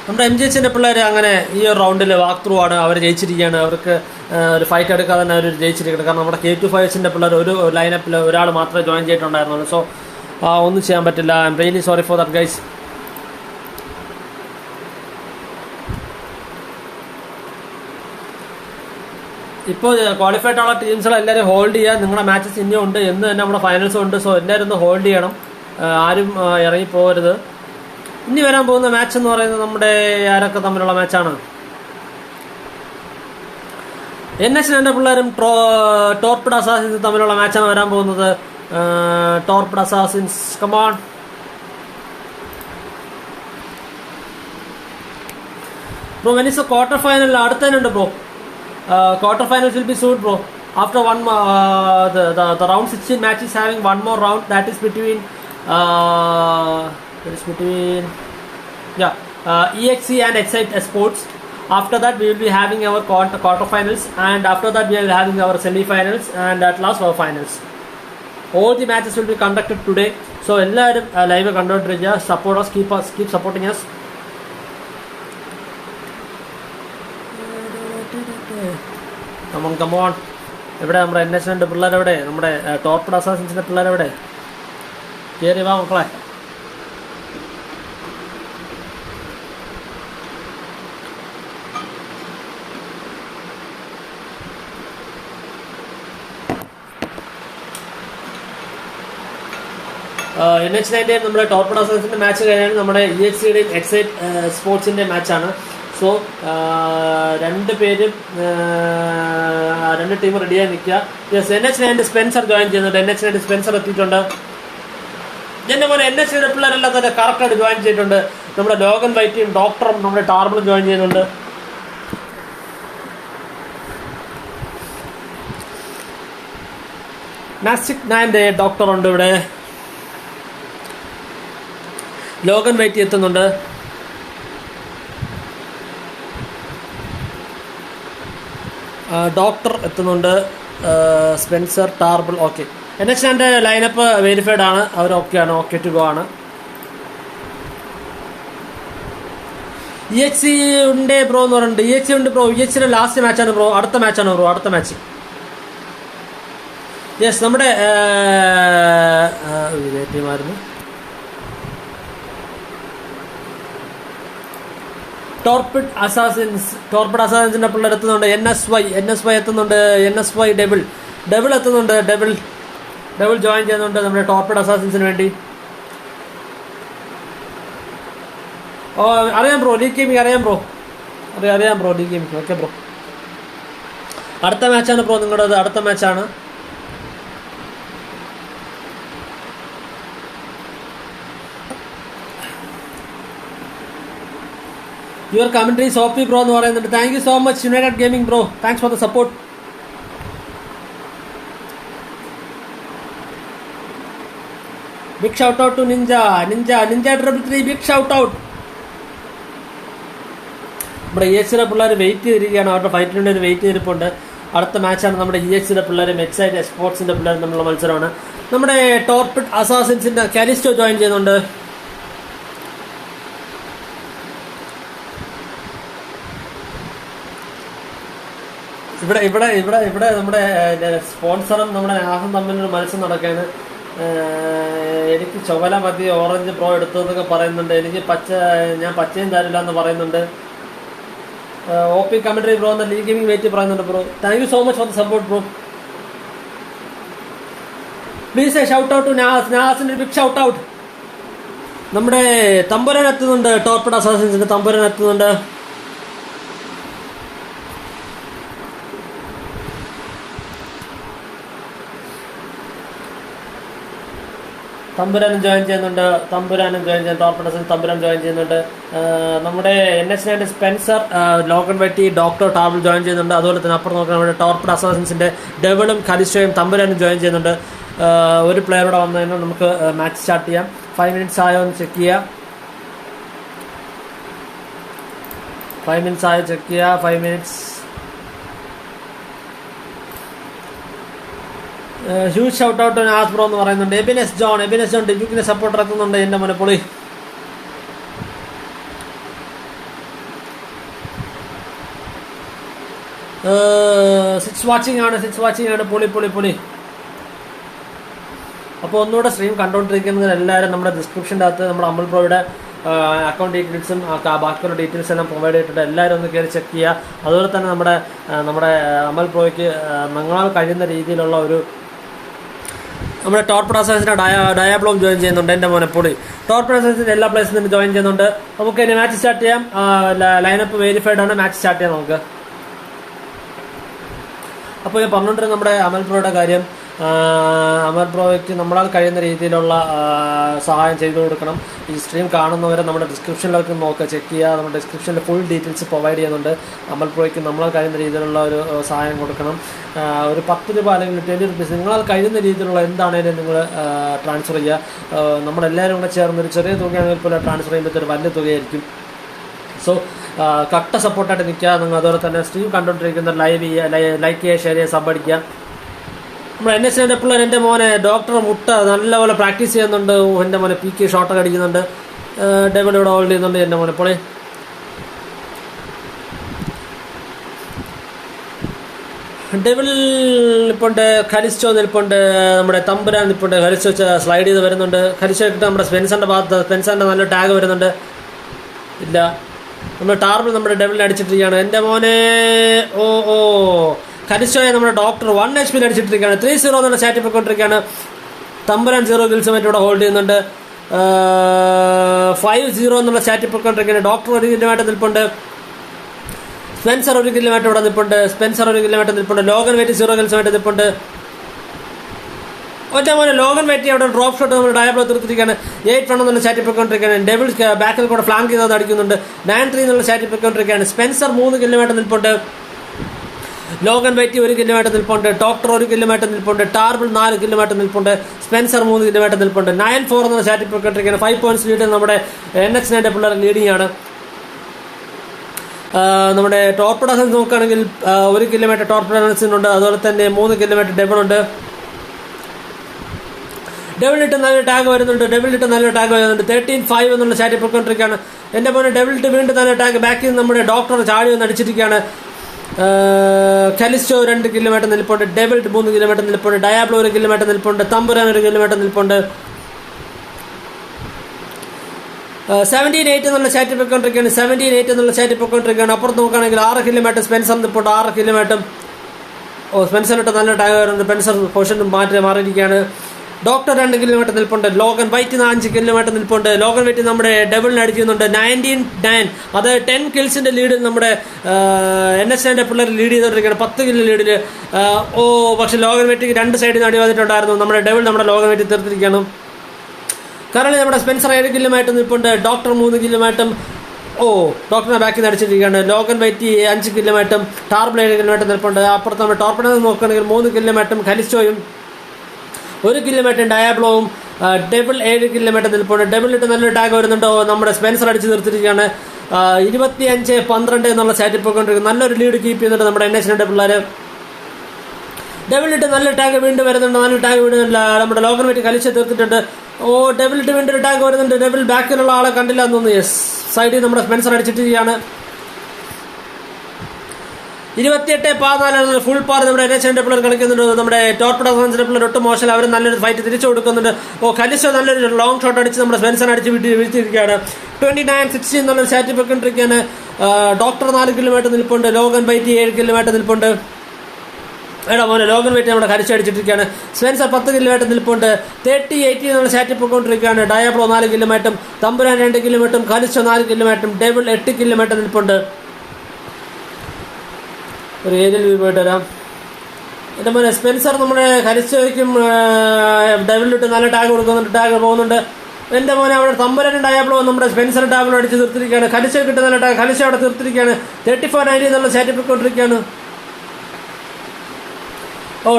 നമ്മുടെ എം ജി എച്ചിൻ്റെ പിള്ളേർ അങ്ങനെ ഈ ഒരു റൗണ്ടിൽ വാക്ക് ത്രൂ ആണ്. അവർ ജയിച്ചിരിക്കുകയാണ്. അവർക്ക് ഒരു ഫൈറ്റ് എടുക്കാതെ തന്നെ അവർ ജയിച്ചിരിക്കുന്നത്. കാരണം നമ്മുടെ K2 പിള്ളേർ ഒരു ലൈനപ്പിൽ ഒരാൾ മാത്രമേ ജോയിൻ ചെയ്തിട്ടുണ്ടായിരുന്നുള്ളൂ. സോ ഒന്നും ചെയ്യാൻ പറ്റില്ല. I M really sorry for that guys. ഇപ്പോൾ ക്വാളിഫൈഡ് ആയുള്ള ടീംസുകളെല്ലാവരും ഹോൾഡ് ചെയ്യുക. നിങ്ങളുടെ മാച്ചസ് ഇനിയും ഉണ്ട്, എന്ന് തന്നെ നമ്മുടെ ഫൈനൽസും ഉണ്ട്. സോ എല്ലാവരും ഒന്ന് ഹോൾഡ് ചെയ്യണം, ആരും ഇറങ്ങിപ്പോകരുത്. ഇനി വരാൻ പോകുന്ന മാച്ച് എന്ന് പറയുന്നത് നമ്മുടെ ആരൊക്കെ തമ്മിലുള്ള മാച്ചാണ്. NH രണ്ട് പിള്ളേരും ടോർപിഡ് അസാസിൻസ് തമ്മിലുള്ള മാച്ചാണ് വരാൻ പോകുന്നത്. Torpid Assassins come on. Bro when is quarter final അടുത്തതിനുണ്ട് bro. Quarter finals will be soon bro. After the round 16 match is having one more round, that is between EXC and Acc Sports. After that we will be having our quarterfinals, and after that we will be having our semi-finals, and at last our finals. All the matches will be conducted today. So ellarum live kandondirikka, support us, keep supporting us. Come on. എവിടെ നമ്മുടെ NH രണ്ട് പിള്ളേരെവിടെ? നമ്മുടെ ടോർപിഡ് അസാസിൻസിൻ്റെ പിള്ളേരെവിടെ? കയറി വാ മക്കളെ. NH9 നമ്മുടെ ടോർപിഡ് അസാസിൻ്റെ match കഴിഞ്ഞാൽ നമ്മുടെ EXCയുടെയും Acc സ്പോർട്സിൻ്റെ മാച്ചാണ്. സോ രണ്ട് ടീം റെഡിയായി നിൽക്കുക. യെസ്, NH9 സ്പെൻസർ ജോയിൻ ചെയ്യുന്നുണ്ട്. NH9 സ്പെൻസർ എത്തിയിട്ടുണ്ട്. എൻ്റെ പോലെ NH9 പിള്ളേരെല്ലാം തന്നെ കറക്റ്റായിട്ട് ജോയിൻ ചെയ്തിട്ടുണ്ട്. നമ്മുടെ ലോഗൻ വൈറ്റിയും ഡോക്ടറും നമ്മുടെ ടാർബിളും ജോയിൻ ചെയ്യുന്നുണ്ട്. നാസിക് 9 ഡോക്ടറുണ്ട് ഇവിടെ. ലോഗൻ വൈറ്റി എത്തുന്നുണ്ട്. ഡോക്ടർ എത്തുന്നുണ്ട്. സ്പെൻസർ, ടാർബിൾ. ഓക്കെ, NH9 ലൈനപ്പ് വെരിഫൈഡ് ആണ്. അവർ ഓക്കെയാണ്, ഓക്കെ ടു ഗോ ആണ്. EXC ഉണ്ട് ബ്രോ എന്ന് പറഞ്ഞിട്ടുണ്ട്. EXC ഉണ്ട് ബ്രോ. EXCയുടെ ലാസ്റ്റ് മാച്ചാണ് ബ്രോ. അടുത്ത മാച്ച്. യെസ്, നമ്മുടെ ടീമായിരുന്നു. ടോർപിഡ് അസാസിൻസിന്റെ പിള്ളേർ എത്തുന്നുണ്ട്. NSY എത്തുന്നുണ്ട്. NSY ഡബിൾ എത്തുന്നുണ്ട്. ഡബിൾ ജോയിൻ ചെയ്യുന്നുണ്ട് നമ്മുടെ ടോർപിഡ് അസാസിൻസിന് വേണ്ടി. ഓ അറിയാം ബ്രോ, ലീഗ് ഗെയിമിംഗ് അറിയാം bro. League gaming. Okay bro, അടുത്ത മാച്ചാണ് ബ്രോ നിങ്ങളുടേത്. അടുത്ത മാച്ചാണ്. യുവർ കമന്ററി സോപ്പി ബ്രോ എന്ന് പറയുന്നുണ്ട്. Thank you so much united gaming bro. Thanks for the support. Big shout out to ninja 333. Big shout out. നമ്മുടെ EXCയുടെ പിള്ളേർ വെയിറ്റ് ചെയ്തിരിക്കുകയാണ്. അവരുടെ ഫൈറ്റിന് വേണ്ടി വെയിറ്റ് ചെയ്തിരിപ്പുണ്ട്. അടുത്ത മാച്ചാണ് നമ്മുടെ EXCയുടെ പിള്ളേരും Acc സ്പോർട്സിന്റെ പിള്ളേരും തമ്മിലുള്ള മത്സരമാണ്. നമ്മുടെ ടോർപിഡ് അസാസിൻസിന്റെ കാലിസ്റ്റോ ജോയിൻ ചെയ്യുന്നുണ്ട്. ഇവിടെ നമ്മുടെ സ്പോൺസറും നമ്മുടെ നാഹും തമ്മിലൊരു മത്സരം നടക്കുകയാണ്. എനിക്ക് ചുവല മതി ഓറഞ്ച് ബ്രോ എടുത്തു എന്നൊക്കെ പറയുന്നുണ്ട്. എനിക്ക് ഞാൻ പച്ചയും തരില്ല എന്ന് പറയുന്നുണ്ട്. OP കമന്ററി ബ്രോ എന്ന ലീഗ് ഗെയിമിംഗ് വെയിറ്റ് പറയുന്നുണ്ട് bro. Thank you so much for the support bro. Please shout out to നാസിന്റെ ബിഗ് ഷൗട്ട് ഔട്ട്. നമ്മുടെ തമ്പുരാൻ എത്തുന്നുണ്ട്. ടോർപിഡോ അസാസിൻസിന്റെ തമ്പുരാൻ എത്തുന്നുണ്ട്. തമ്പുരാനും ജോയിൻ ചെയ്യുന്നുണ്ട്. ടോർപിഡോ അസാസിൻ തമ്പുരാൻ ജോയിൻ ചെയ്യുന്നുണ്ട്. നമ്മുടെ NH9 സ്പെൻസർ, ലോഗൻ വെറ്റി, ഡോക്ടർ ടാബിൾ ജോയിൻ ചെയ്യുന്നുണ്ട്. അതുപോലെ തന്നെ അപ്പുറം നോക്കാൻ നമ്മുടെ ടോർപിഡോ അസാസിൻസിന്റെ ഡെവിളും ഖലിസ്റ്റോയും തമ്പുരാനും ജോയിൻ ചെയ്യുന്നുണ്ട്. ഒരു പ്ലെയറോടെ വന്നു കഴിഞ്ഞാൽ നമുക്ക് മാച്ച് സ്റ്റാർട്ട് ചെയ്യാം. 5 മിനിറ്റ്സ് ആയോ എന്ന് ചെക്ക് ചെയ്യുക. 5 മിനിറ്റ്സ് ആയോ ചെക്ക് ചെയ്യുക. 5 minutes. Huge shout out as bro എന്ന് പറയുന്നുണ്ട്. എബിനെസ് ജോൺ ഡിബുക്കിനെ സപ്പോർട്ടർ എത്തുന്നുണ്ട്. എൻ്റെ മോനെ പൊളി. സിക്സ് വാച്ചിങ് ആണ്. പൊളി. അപ്പോൾ ഒന്നുകൂടെ സ്ട്രീം കണ്ടുകൊണ്ടിരിക്കുന്നത് എല്ലാവരും നമ്മുടെ ഡിസ്ക്രിപ്ഷൻ്റെ അകത്ത് നമ്മുടെ അമൽ ബ്രോയുടെ അക്കൗണ്ട് ഡീറ്റെയിൽസും ബാക്കിയുള്ള ഡീറ്റെയിൽസ് എല്ലാം പ്രൊവൈഡ് ചെയ്തിട്ടുണ്ട്. എല്ലാവരും ഒന്ന് കയറി ചെക്ക് ചെയ്യുക. അതുപോലെ തന്നെ നമ്മുടെ അമൽ ബ്രോയ്ക്ക് നിങ്ങളാൽ കഴിയുന്ന രീതിയിലുള്ള ഒരു നമ്മുടെ ടോർപിഡോ അസാസിന്റെ ഡയാബ്ലോം ജോയിൻ ചെയ്യുന്നുണ്ട്. എൻ്റെ മോനെ പൊളി. ടോർപിഡോ അസാസിന്റെ എല്ലാ പ്ലേസിൽ നിന്ന് ജോയിൻ ചെയ്യുന്നുണ്ട്. നമുക്ക് ഇനി മാച്ച് സ്റ്റാർട്ട് ചെയ്യാം. ലൈനപ്പ് വെരിഫൈഡ് ആണ്. മാച്ച് സ്റ്റാർട്ട് ചെയ്യാം നമുക്ക്. അപ്പോൾ ഞാൻ പറഞ്ഞുകൊണ്ടിരുന്ന നമ്മുടെ അമൽ ബ്രോയുടെ കാര്യം, അമൽ ബ്രോയ്ക്ക് നമ്മളാൽ കഴിയുന്ന രീതിയിലുള്ള സഹായം ചെയ്തു കൊടുക്കണം. ഈ സ്ട്രീം കാണുന്നവരെ നമ്മുടെ ഡിസ്ക്രിപ്ഷനിലൊക്കെ നോക്കുക, ചെക്ക് ചെയ്യുക. നമ്മുടെ ഡിസ്ക്രിപ്ഷനിൽ ഫുൾ ഡീറ്റെയിൽസ് പ്രൊവൈഡ് ചെയ്യുന്നുണ്ട്. അമൽ ബ്രോയ്ക്ക് നമ്മളാൽ കഴിയുന്ന രീതിയിലുള്ള ഒരു സഹായം കൊടുക്കണം. ഒരു 10 രൂപ അല്ലെങ്കിൽ 20 റുപ്പീസ് നിങ്ങളാൽ കഴിയുന്ന രീതിയിലുള്ള എന്താണേലും നിങ്ങൾ ട്രാൻസ്ഫർ ചെയ്യുക. നമ്മളെല്ലാവരും കൂടെ ചേർന്ന് ഒരു ചെറിയ തുകയാണെങ്കിൽ പോലും ട്രാൻസ്ഫർ ചെയ്യുമ്പോൾ ഒരു വലിയ തുകയായിരിക്കും. സോ കട്ട സപ്പോർട്ടായിട്ട് നിൽക്കുക. നിങ്ങൾ അതുപോലെ തന്നെ സ്ട്രീം കണ്ടുകൊണ്ടിരിക്കുന്ന ലൈക്ക് ചെയ്യുക, ഷെയർ ചെയ്യുക, സബ് അടിക്കുക. നമ്മുടെ NH9 പിള്ളേർ എൻ്റെ മോനെ ഡോക്ടർ മുട്ട നല്ലപോലെ പ്രാക്ടീസ് ചെയ്യുന്നുണ്ട്. എൻ്റെ മോനെ PK ഷോട്ടൊക്കെ അടിക്കുന്നുണ്ട്. ഡെവിൾ ഇവിടെ ഹോൾഡ് ചെയ്യുന്നുണ്ട്. എൻ്റെ മോനെ പൊളി. ഡെവിൾ നിൽപ്പുണ്ട്. ഖലിസ്റ്റോ നിൽപ്പുണ്ട്. നമ്മുടെ തമ്പുരാൻ നിൽപ്പുണ്ട്. ഖലിസ്റ്റോ സ്ലൈഡ് ചെയ്ത് വരുന്നുണ്ട്. ഖലിസ്റ്റോ കിട്ടും. നമ്മുടെ സ്പെൻസറിൻ്റെ ഭാഗത്ത് സ്പെൻസറിൻ്റെ നല്ല ടാഗ് വരുന്നുണ്ട്. ഇല്ല, നമ്മൾ ടാർബിൾ നമ്മുടെ ഡെവിളിനെ അടിച്ചിട്ടിരിക്കുകയാണ്. എൻ്റെ മോനെ ഖലിസ്റ്റോയെ നമ്മുടെ ഡോക്ടർ 1 HP അടിച്ചിട്ടിരിക്കുകയാണ്. 3-0 എന്നുള്ള ചാറ്റ് പൊയ്ക്കൊണ്ടിരിക്കുകയാണ്. തമ്പുരാൻ 0 ഗിൽസുമായിട്ട് ഇവിടെ ഹോൾഡ് ചെയ്യുന്നുണ്ട്. 5-0 എന്നുള്ള ചാറ്റ് പൊയ്ക്കൊണ്ടിരിക്കുകയാണ്. ഡോക്ടർ 1 കില്ലുമായിട്ട് നിൽപ്പുണ്ട്. സ്പെൻസർ 1 കില്ലുമായിട്ട് ഇവിടെ നിൽപ്പുണ്ട്. ലോഗൻ വെറ്റി 0 ഗിൽസുമായിട്ട് നിൽപ്പുണ്ട്. ഒറ്റ മോനെ ലോഗൻ വെറ്റി അവിടെ ഡ്രോപ്പ് ഷോട്ട് നമ്മൾ ഡയബ്ലോ തീർത്തിരിക്കുകയാണ്. 8-1 എന്നുള്ള ചാറ്റ് പൊയ്ക്കൊണ്ടിരിക്കുകയാണ്. ഡെവിൾ ബാക്കിൽ കൂടെ ഫ്ലാങ്ക് ചെയ്ത് അടിക്കുന്നുണ്ട്. 9-3 എന്നുള്ള ചാറ്റ് പൊയ്ക്കൊണ്ടിരിക്കുകയാണ്. സ്പെൻസർ 3 കില്ലുമായിട്ട് നിൽപ്പുണ്ട്. ലോഗൻ വെറ്റി 1 കില്ലുമായിട്ട് നിൽപ്പുണ്ട്. ഡോക്ടർ 1 കില്ലുമായിട്ട് നിൽപ്പുണ്ട്. ടാർബിൾ 4 കില്ലുമായിട്ട് നിൽപ്പുണ്ട്. സ്പെൻസർ 3 കില്ലുമായിട്ട് നിൽപ്പുണ്ട്. 9-4 എന്നുള്ള ചാറ്റ് പൊയ്ക്കൊണ്ടിരിക്കുകയാണ്. 5 പോയിന്റ്സ് ലീഡ് നമ്മുടെ NH9 പിള്ളേർ ലീഡിംഗ് ആണ്. നമ്മുടെ ടോർപിഡോ അസാസിൻ നോക്കുകയാണെങ്കിൽ 1 കില്ലുമായിട്ട് ടോർപിഡോ അസാസിനുണ്ട്. അതുപോലെ തന്നെ 3 കില്ലുമായിട്ട് ഡെവിൾ ഉണ്ട്. ഡെവിളിട്ട് നല്ല ടാഗ് വരുന്നുണ്ട്. 13-5 എന്നുള്ള ചാറ്റ് പൊയ്ക്കൊണ്ടിരിക്കുകയാണ്. എൻ്റെ പോലെ ഡെവിളിട്ട് വീണ്ടും നല്ല ടാഗ്. ബാക്കിൽ നമ്മുടെ ഡോക്ടർ ചാടി വന്ന് അടിച്ചിരിക്കുകയാണ്. ഖലിസ്റ്റോ 2 കില്ലുമായിട്ട് നിൽപ്പുണ്ട്. ഡെവിൾ 3 കില്ലുമായിട്ട് നിൽപ്പുണ്ട്. ഡയാബ്ലോ 1 കില്ലുമായിട്ട് നിൽപ്പുണ്ട്. തമ്പുരാൻ 1 കില്ലുമായിട്ട് നിൽപ്പുണ്ട്. 17-8 എന്നുള്ള ചാറ്റ് പൊയ്ക്കൊണ്ടിരിക്കുകയാണ്. അപ്പുറത്ത് നോക്കുകയാണെങ്കിൽ 6 കില്ലുമായിട്ട് സ്പെൻസർ നിൽപ്പുണ്ട്. 6 കില്ലുമായിട്ടും സ്പെൻസറിട്ട് നല്ല ടാഗ് വരുന്നുണ്ട്. സ്പെൻസർ പൊസിഷൻ മാറിയിരിക്കുകയാണ്. ഡോക്ടർ 2 കില്ലുമായിട്ട് നിൽപ്പുണ്ട്. ലോഗൻ വൈറ്റ് 5 കില്ലുമായിട്ട് നിൽപ്പുണ്ട്. ലോഗൻ വൈറ്റ് നമ്മുടെ ഡെവിളിനെ അടിക്കുന്നുണ്ട്. 19-9 അത് 10 കിൽസിന്റെ ലീഡിൽ നമ്മുടെ NH9 പിള്ളേർ ലീഡ് ചെയ്തുകൊണ്ടിരിക്കുകയാണ്. 10 കില്ല് ലീഡിൽ. പക്ഷെ ലോഗൻ വൈറ്റിക്ക് 2 സൈഡിൽ നിന്ന് അടി വന്നിട്ടുണ്ടായിരുന്നു. നമ്മുടെ ഡെവിൾ നമ്മുടെ ലോഗൻ വൈറ്റ് തീർത്തിരിക്കണം. കാരണം നമ്മുടെ സ്പെൻസർ 7 കില്ലുമായിട്ട് നിൽപ്പുണ്ട്. ഡോക്ടർ 3 കില്ലുമായിട്ടും ഡോക്ടറിനെ ബാക്കിൽ നിന്ന് അടിച്ചിരിക്കുകയാണ്. ലോഗൻ വൈറ്റി 5 കില്ലുമായിട്ടും ടാർബിൾ 7 കില്ലുമായിട്ട് നിൽപ്പുണ്ട്. അപ്പുറത്ത് നമ്മുടെ ടോർപിഡോ നോക്കുകയാണെങ്കിൽ 3 കില്ലുമായിട്ടും ഖലിസ്റ്റോയും 1 കില്ലുമായിട്ടും ഡയാബ്ലോവും ഡെവിൾ 7 കില്ലുമായിട്ട് നിൽപ്പുണ്ട്. ഡെവിളിട്ട് നല്ലൊരു ടാഗ് വരുന്നുണ്ട്. നമ്മുടെ സ്പെൻസർ അടിച്ച് നിർത്തിയിരിക്കുകയാണ്. 25-12 എന്നുള്ള ചാറ്റ് പോയിക്കൊണ്ടിരിക്കുന്നത്. നല്ലൊരു ലീഡ് കീപ്പ് ചെയ്യുന്നുണ്ട് നമ്മുടെ NH9 പിള്ളേർ. ഡെവിളിട്ട് നല്ല ടാഗ് വീണ്ടും വരുന്നുണ്ട്. നമ്മുടെ ലോഗൻ വെറ്റി കളിച്ച് തീർത്തിട്ടുണ്ട്. ഡെവിളിട്ട് വീണ്ടും ഒരു ടാഗ് വരുന്നുണ്ട്. ഡെവിൾ ബാക്കിലുള്ള ആളെ കണ്ടില്ല എന്ന് തോന്നുന്നു. സൈഡിൽ നമ്മുടെ സ്പെൻസർ അടിച്ചിട്ടിരിക്കുകയാണ്. 28-14 ഫുൾ പാർ നമ്മുടെ NH9 പിള്ളേർ കളിക്കുന്നുണ്ട്. നമ്മുടെ ടോർപിഡോ അസാസിന്റെ പിള്ളേർ ഒട്ടും മോശം. അവർ നല്ലൊരു ഫൈറ്റ് തിരിച്ചു കൊടുക്കുന്നുണ്ട്. ഖലിസ്റ്റോ നല്ലൊരു ലോങ് ഷോട്ട് അടിച്ച് നമ്മുടെ സ്പെൻസർ അടിച്ച് വീഴ്ത്തിയിരിക്കുകയാണ്. 29-16 എന്നുള്ള ചാറ്റ് പൊയ്ക്കൊണ്ടിരിക്കുകയാണ്. ഡോക്ടർ 4 കില്ലുമായിട്ട് നിൽപ്പുണ്ട്. ലോഗൻ വൈറ്റി 7 കില്ലുമായിട്ട് നിൽപ്പുണ്ട്. എടാ മോനെ ലോഗൻ വെയിറ്റ് നമ്മുടെ കരിച്ചടിച്ചിട്ടിരിക്കുകയാണ്. സ്പെൻസർ 10 കിലോമീറ്റർ നിൽപ്പുണ്ട്. 30-80 നമ്മൾ ചാറ്റി പോയിക്കൊണ്ടിരിക്കുകയാണ്. ഡയബ്രോ 4 കിലോമീറ്ററും തമ്പുരാൻ 2 കിലോമീറ്ററും കളിച്ച 4 കിലോമീറ്ററും ഡബിൾ 8 കിലോമീറ്റർ നിൽപ്പുണ്ട്. ഒരു ഏരിയൽ വ്യൂ പോയിട്ട് വരാം. എൻ്റെ മോനെ സ്പെൻസർ നമ്മുടെ കരിച്ചോയ്ക്കും ഡബിളിലിട്ട് നല്ല ടാഗ് കൊടുക്കുന്നുണ്ട്. ടാഗ് പോകുന്നുണ്ട്. എൻ്റെ മോനെ അവിടെ തമ്പുരാനും ഡയബ്ലോ നമ്മുടെ സ്പെൻസർ ടാബിൾ അടിച്ച് തീർത്തിരിക്കുകയാണ്. കളിച്ച കിട്ടുന്ന നല്ല ടാഗ് കളിച്ച അവിടെ തീർത്തിരിക്കുകയാണ്. 34-90 എന്നുള്ള ചാറ്റി പോയിക്കൊണ്ടിരിക്കുകയാണ്.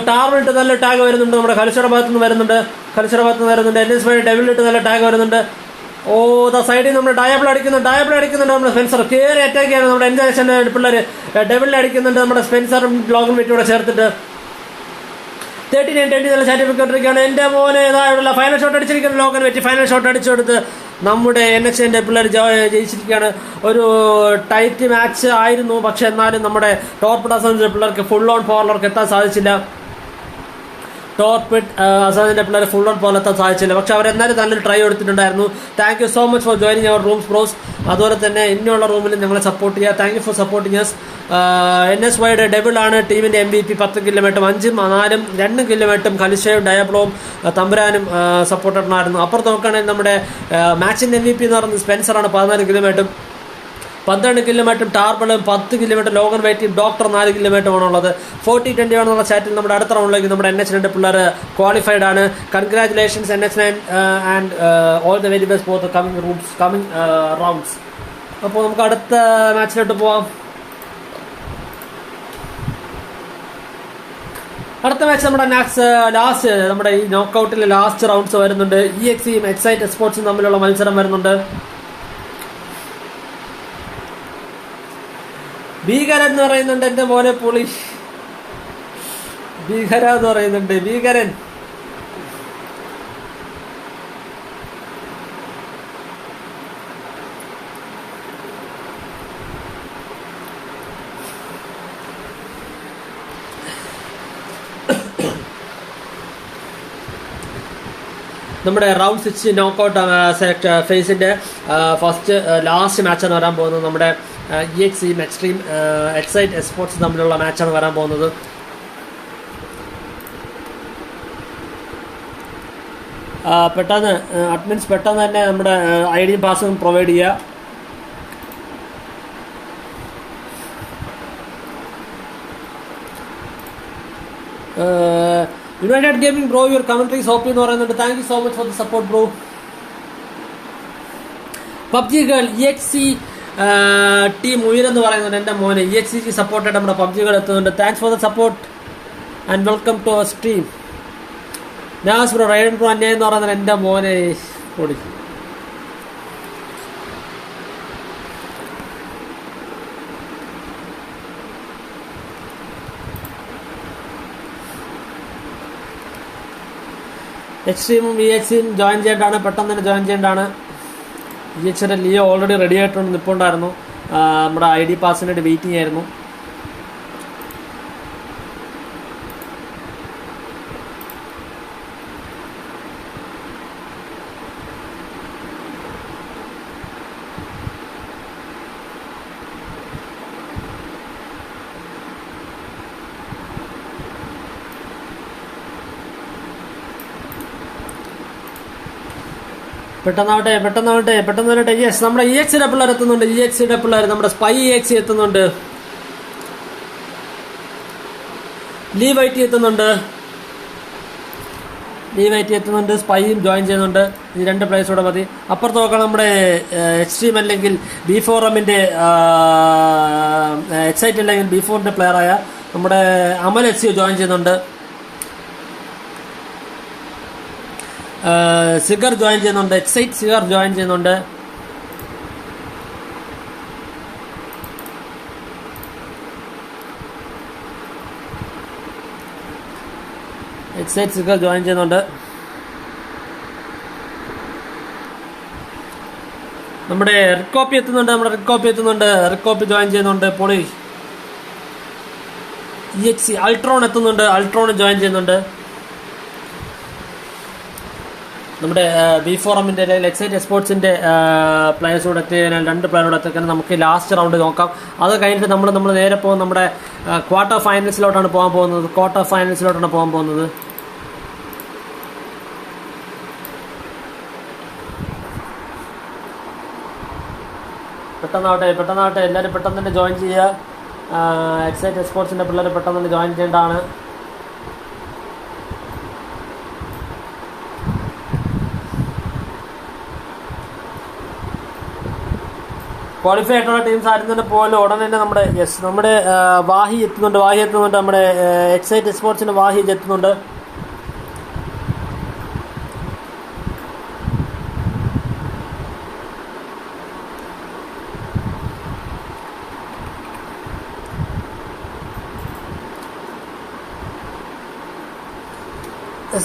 ടാറിലിട്ട് നല്ല ടാഗ് വരുന്നുണ്ട്. നമ്മുടെ കളിച്ചയുടെ ഭാഗത്തുനിന്ന് വരുന്നുണ്ട്. NS ഡബിളിലിട്ട് നല്ല ടാഗ് വരുന്നുണ്ട്. സൈഡിൽ നമ്മൾ ഡയബിൾ അടിക്കുന്നുണ്ട്. നമ്മുടെ സ്പെൻസർ കയറി അറ്റാക്ക് ചെയ്യാണ്. നമ്മുടെ എൻജാക്ഷൻ പിള്ളേർ ഡബിളിൽ അടിക്കുന്നുണ്ട്. നമ്മുടെ സ്പെൻസറും ലോഗൻ വെയിറ്റൂടെ ചേർത്തിട്ട് 39-20 നല്ല ചാറ്റി പോയിക്കൊണ്ടിരിക്കുകയാണ്. എൻ്റെ മോനെ ഇതായുള്ള ഫൈനൽ ഷോട്ട് അടിച്ചിരിക്കുന്നു. ലോഗൻ വെയിറ്റ് ഫൈനൽ ഷോട്ട് അടിച്ചു കൊടുത്ത് നമ്മുടെ NXന്റെ പിള്ളേർ ജയിച്ചിരിക്കുകയാണ്. ഒരു ടൈറ്റ് മാച്ച് ആയിരുന്നു. പക്ഷെ എന്നാലും നമ്മുടെ ടോപ്പ് അസാദിന്റെ പിള്ളേർക്ക് ഫുൾ ഓൺ പോർലർക്ക് എത്താൻ സാധിച്ചില്ല. അസാദിന്റെ പിള്ളേർ ഫുൾ ഓൺ പോർലർ എത്താൻ സാധിച്ചില്ല. പക്ഷെ അവരെന്നാലും നല്ലൊരു ട്രൈ എടുത്തിട്ടുണ്ടായിരുന്നു. Thank you so much for joining our rooms bros. അതുപോലെ തന്നെ ഇനിയുള്ള റൂമിൽ ഞങ്ങളെ സപ്പോർട്ട് ചെയ്യുക. Thank you for supporting us. NS double ആണ് ടീമിന്റെ MVP. 10 കിലോമീറ്ററും 5-4 2 കിലോമീറ്ററും ഖലിഷയും ഡയബ്ലോവും തമ്പുരാനും സപ്പോർട്ടർമായിരുന്നു. അപ്പുറത്ത് നോക്കുകയാണെങ്കിൽ നമ്മുടെ മാച്ചിന്റെ MVP എന്ന് പറയുന്നത് സ്പെൻസറാണ്. 14 കിലോമീറ്ററും 12 കിലോമീറ്ററും ടാർബിളും 10 കിലോമീറ്റർ ലോഗൻ വെയിറ്റും ഡോക്ടർ 4 കിലോമീറ്ററുമാണുള്ളത്. 40-21 എന്നുള്ള ചാറ്റിൽ നമ്മുടെ അടുത്ത റൗണ്ടിലേക്ക് നമ്മുടെ NH2 പിള്ളേർ ക്വാളിഫൈഡ് ആണ്. Congratulations NH9 and all the very best for the coming rounds. അപ്പോൾ നമുക്ക് അടുത്ത മാച്ചിലോട്ട് പോവാം. അടുത്ത മാച്ച് നമ്മുടെ ലാസ്റ്റ് നമ്മുടെ ഈ നോക്കൌട്ടിലെ ലാസ്റ്റ് റൗണ്ട്സ് വരുന്നുണ്ട്. EXCയും എക്സൈറ്റ് സ്പോർട്സും തമ്മിലുള്ള മത്സരം വരുന്നുണ്ട്. ഭീകരൻ എന്ന് പറയുന്നുണ്ട്. എൻ്റെ മോനെ പുളി ഭീകര എന്ന് പറയുന്നുണ്ട്. ഭീകരൻ നമ്മുടെ റൗണ്ട് 6 നോക്കൌട്ട് ഫേസിന്റെ ലാസ്റ്റ് മാച്ചാണ് വരാൻ പോകുന്നത്. നമ്മുടെ EXCയും എക്സൈറ്റ് സ്പോർട്സ് തമ്മിലുള്ള മാച്ചാണ് വരാൻ പോകുന്നത്. പെട്ടെന്ന് അഡ്മിൻസ് പെട്ടെന്ന് തന്നെ നമ്മുടെ ID പാസും പ്രൊവൈഡ് ചെയ്യുക. United gaming bro your commentary സോപ്പി എന്ന് പറയുന്നുണ്ട്. Thank you so much for the support bro. PUBG girl EXC team ഉയരെന്ന് പറയുന്നുണ്ട്. എൻ്റെ മോനെ EXCക്ക് സപ്പോർട്ടായിട്ട് നമ്മുടെ പബ്ജി ഗേൾ എത്തുന്നുണ്ട്. Thanks for the support and welcome to our stream. നാസ് ബ്രോ റൈഡൻ ബ്രോ അന്യായം എന്ന് പറയുന്നത് എൻ്റെ മോനെ കൂടി. എക്സ്ട്രീമും EXCയും ജോയിൻ ചെയ്യേണ്ടതാണ്. പെട്ടെന്ന് തന്നെ ജോയിൻ ചെയ്യേണ്ടതാണ്. EXCയുടെ ലിയോ ഓൾറെഡി റെഡി ആയിട്ടുണ്ട് നിൽപ്പുണ്ടായിരുന്നു. നമ്മുടെ ID പാസിന് വേണ്ടി വെയിറ്റിംഗ് ആയിരുന്നു. പെട്ടെന്നാവട്ടെ. യെസ്, നമ്മുടെ EXCയുടെ പിള്ളേർ എത്തുന്നുണ്ട്. EXCയുടെ പിള്ളേർ നമ്മുടെ സ്പൈ EXC എത്തുന്നുണ്ട്. ലീവൈറ്റി എത്തുന്നുണ്ട്. സ്പൈയും ജോയിൻ ചെയ്യുന്നുണ്ട്. ഈ 2 പ്ലേയേഴ്സ് കൂടെ മതി. അപ്പുറത്ത് നോക്കണം നമ്മുടെ എക്സ്ട്രീം അല്ലെങ്കിൽ B4Mന്റെ എക്സൈറ്റ് അല്ലെങ്കിൽ B4ന്റെ പ്ലെയറായ നമ്മുടെ അമൽ SC ജോയിൻ ചെയ്യുന്നുണ്ട്. സിഗർ ജോയിൻ ചെയ്യുന്നുണ്ട്. എക്സൈറ്റ് സിഗർ ജോയിൻ ചെയ്യുന്നുണ്ട്. നമ്മുടെ റെഡ് കോപ്പി ജോയിൻ ചെയ്യുന്നുണ്ട്. പൊളി. EXC അൾട്രോൺ എത്തുന്നുണ്ട്. അൾട്രോൺ ജോയിൻ ചെയ്യുന്നുണ്ട്. നമ്മുടെ ബി ഫോറമിൻ്റെ അല്ലെങ്കിൽ എക്സൈറ്റ് സ്പോർട്സിൻ്റെ പ്ലേയേഴ്സോട് എത്തിയതിനാൽ 2 പ്ലെയറോട് എത്തിക്കാൻ നമുക്ക് ലാസ്റ്റ് റൗണ്ട് നോക്കാം. അത് കഴിഞ്ഞിട്ട് നമ്മൾ നേരെ പോകും നമ്മുടെ ക്വാർട്ടർ ഫൈനൽസിലോട്ടാണ് പോകാൻ പോകുന്നത്. പെട്ടെന്നാവട്ടെ എല്ലാവരും പെട്ടെന്ന് തന്നെ ജോയിൻ ചെയ്യുക. എക്സൈറ്റ് സ്പോർട്സിൻ്റെ പിള്ളേർ പെട്ടെന്ന് തന്നെ ജോയിൻ ചെയ്യേണ്ടതാണ്. ക്വാളിഫൈ ആയിട്ടുള്ള ടീംസ് ആരും തന്നെ പോലും ഉടനെ തന്നെ നമ്മുടെ വാഹി എത്തുന്നുണ്ട്. നമ്മുടെ എക്സൈറ്റ് സ്പോർട്സിൻ്റെ വാഹി എത്തുന്നുണ്ട്.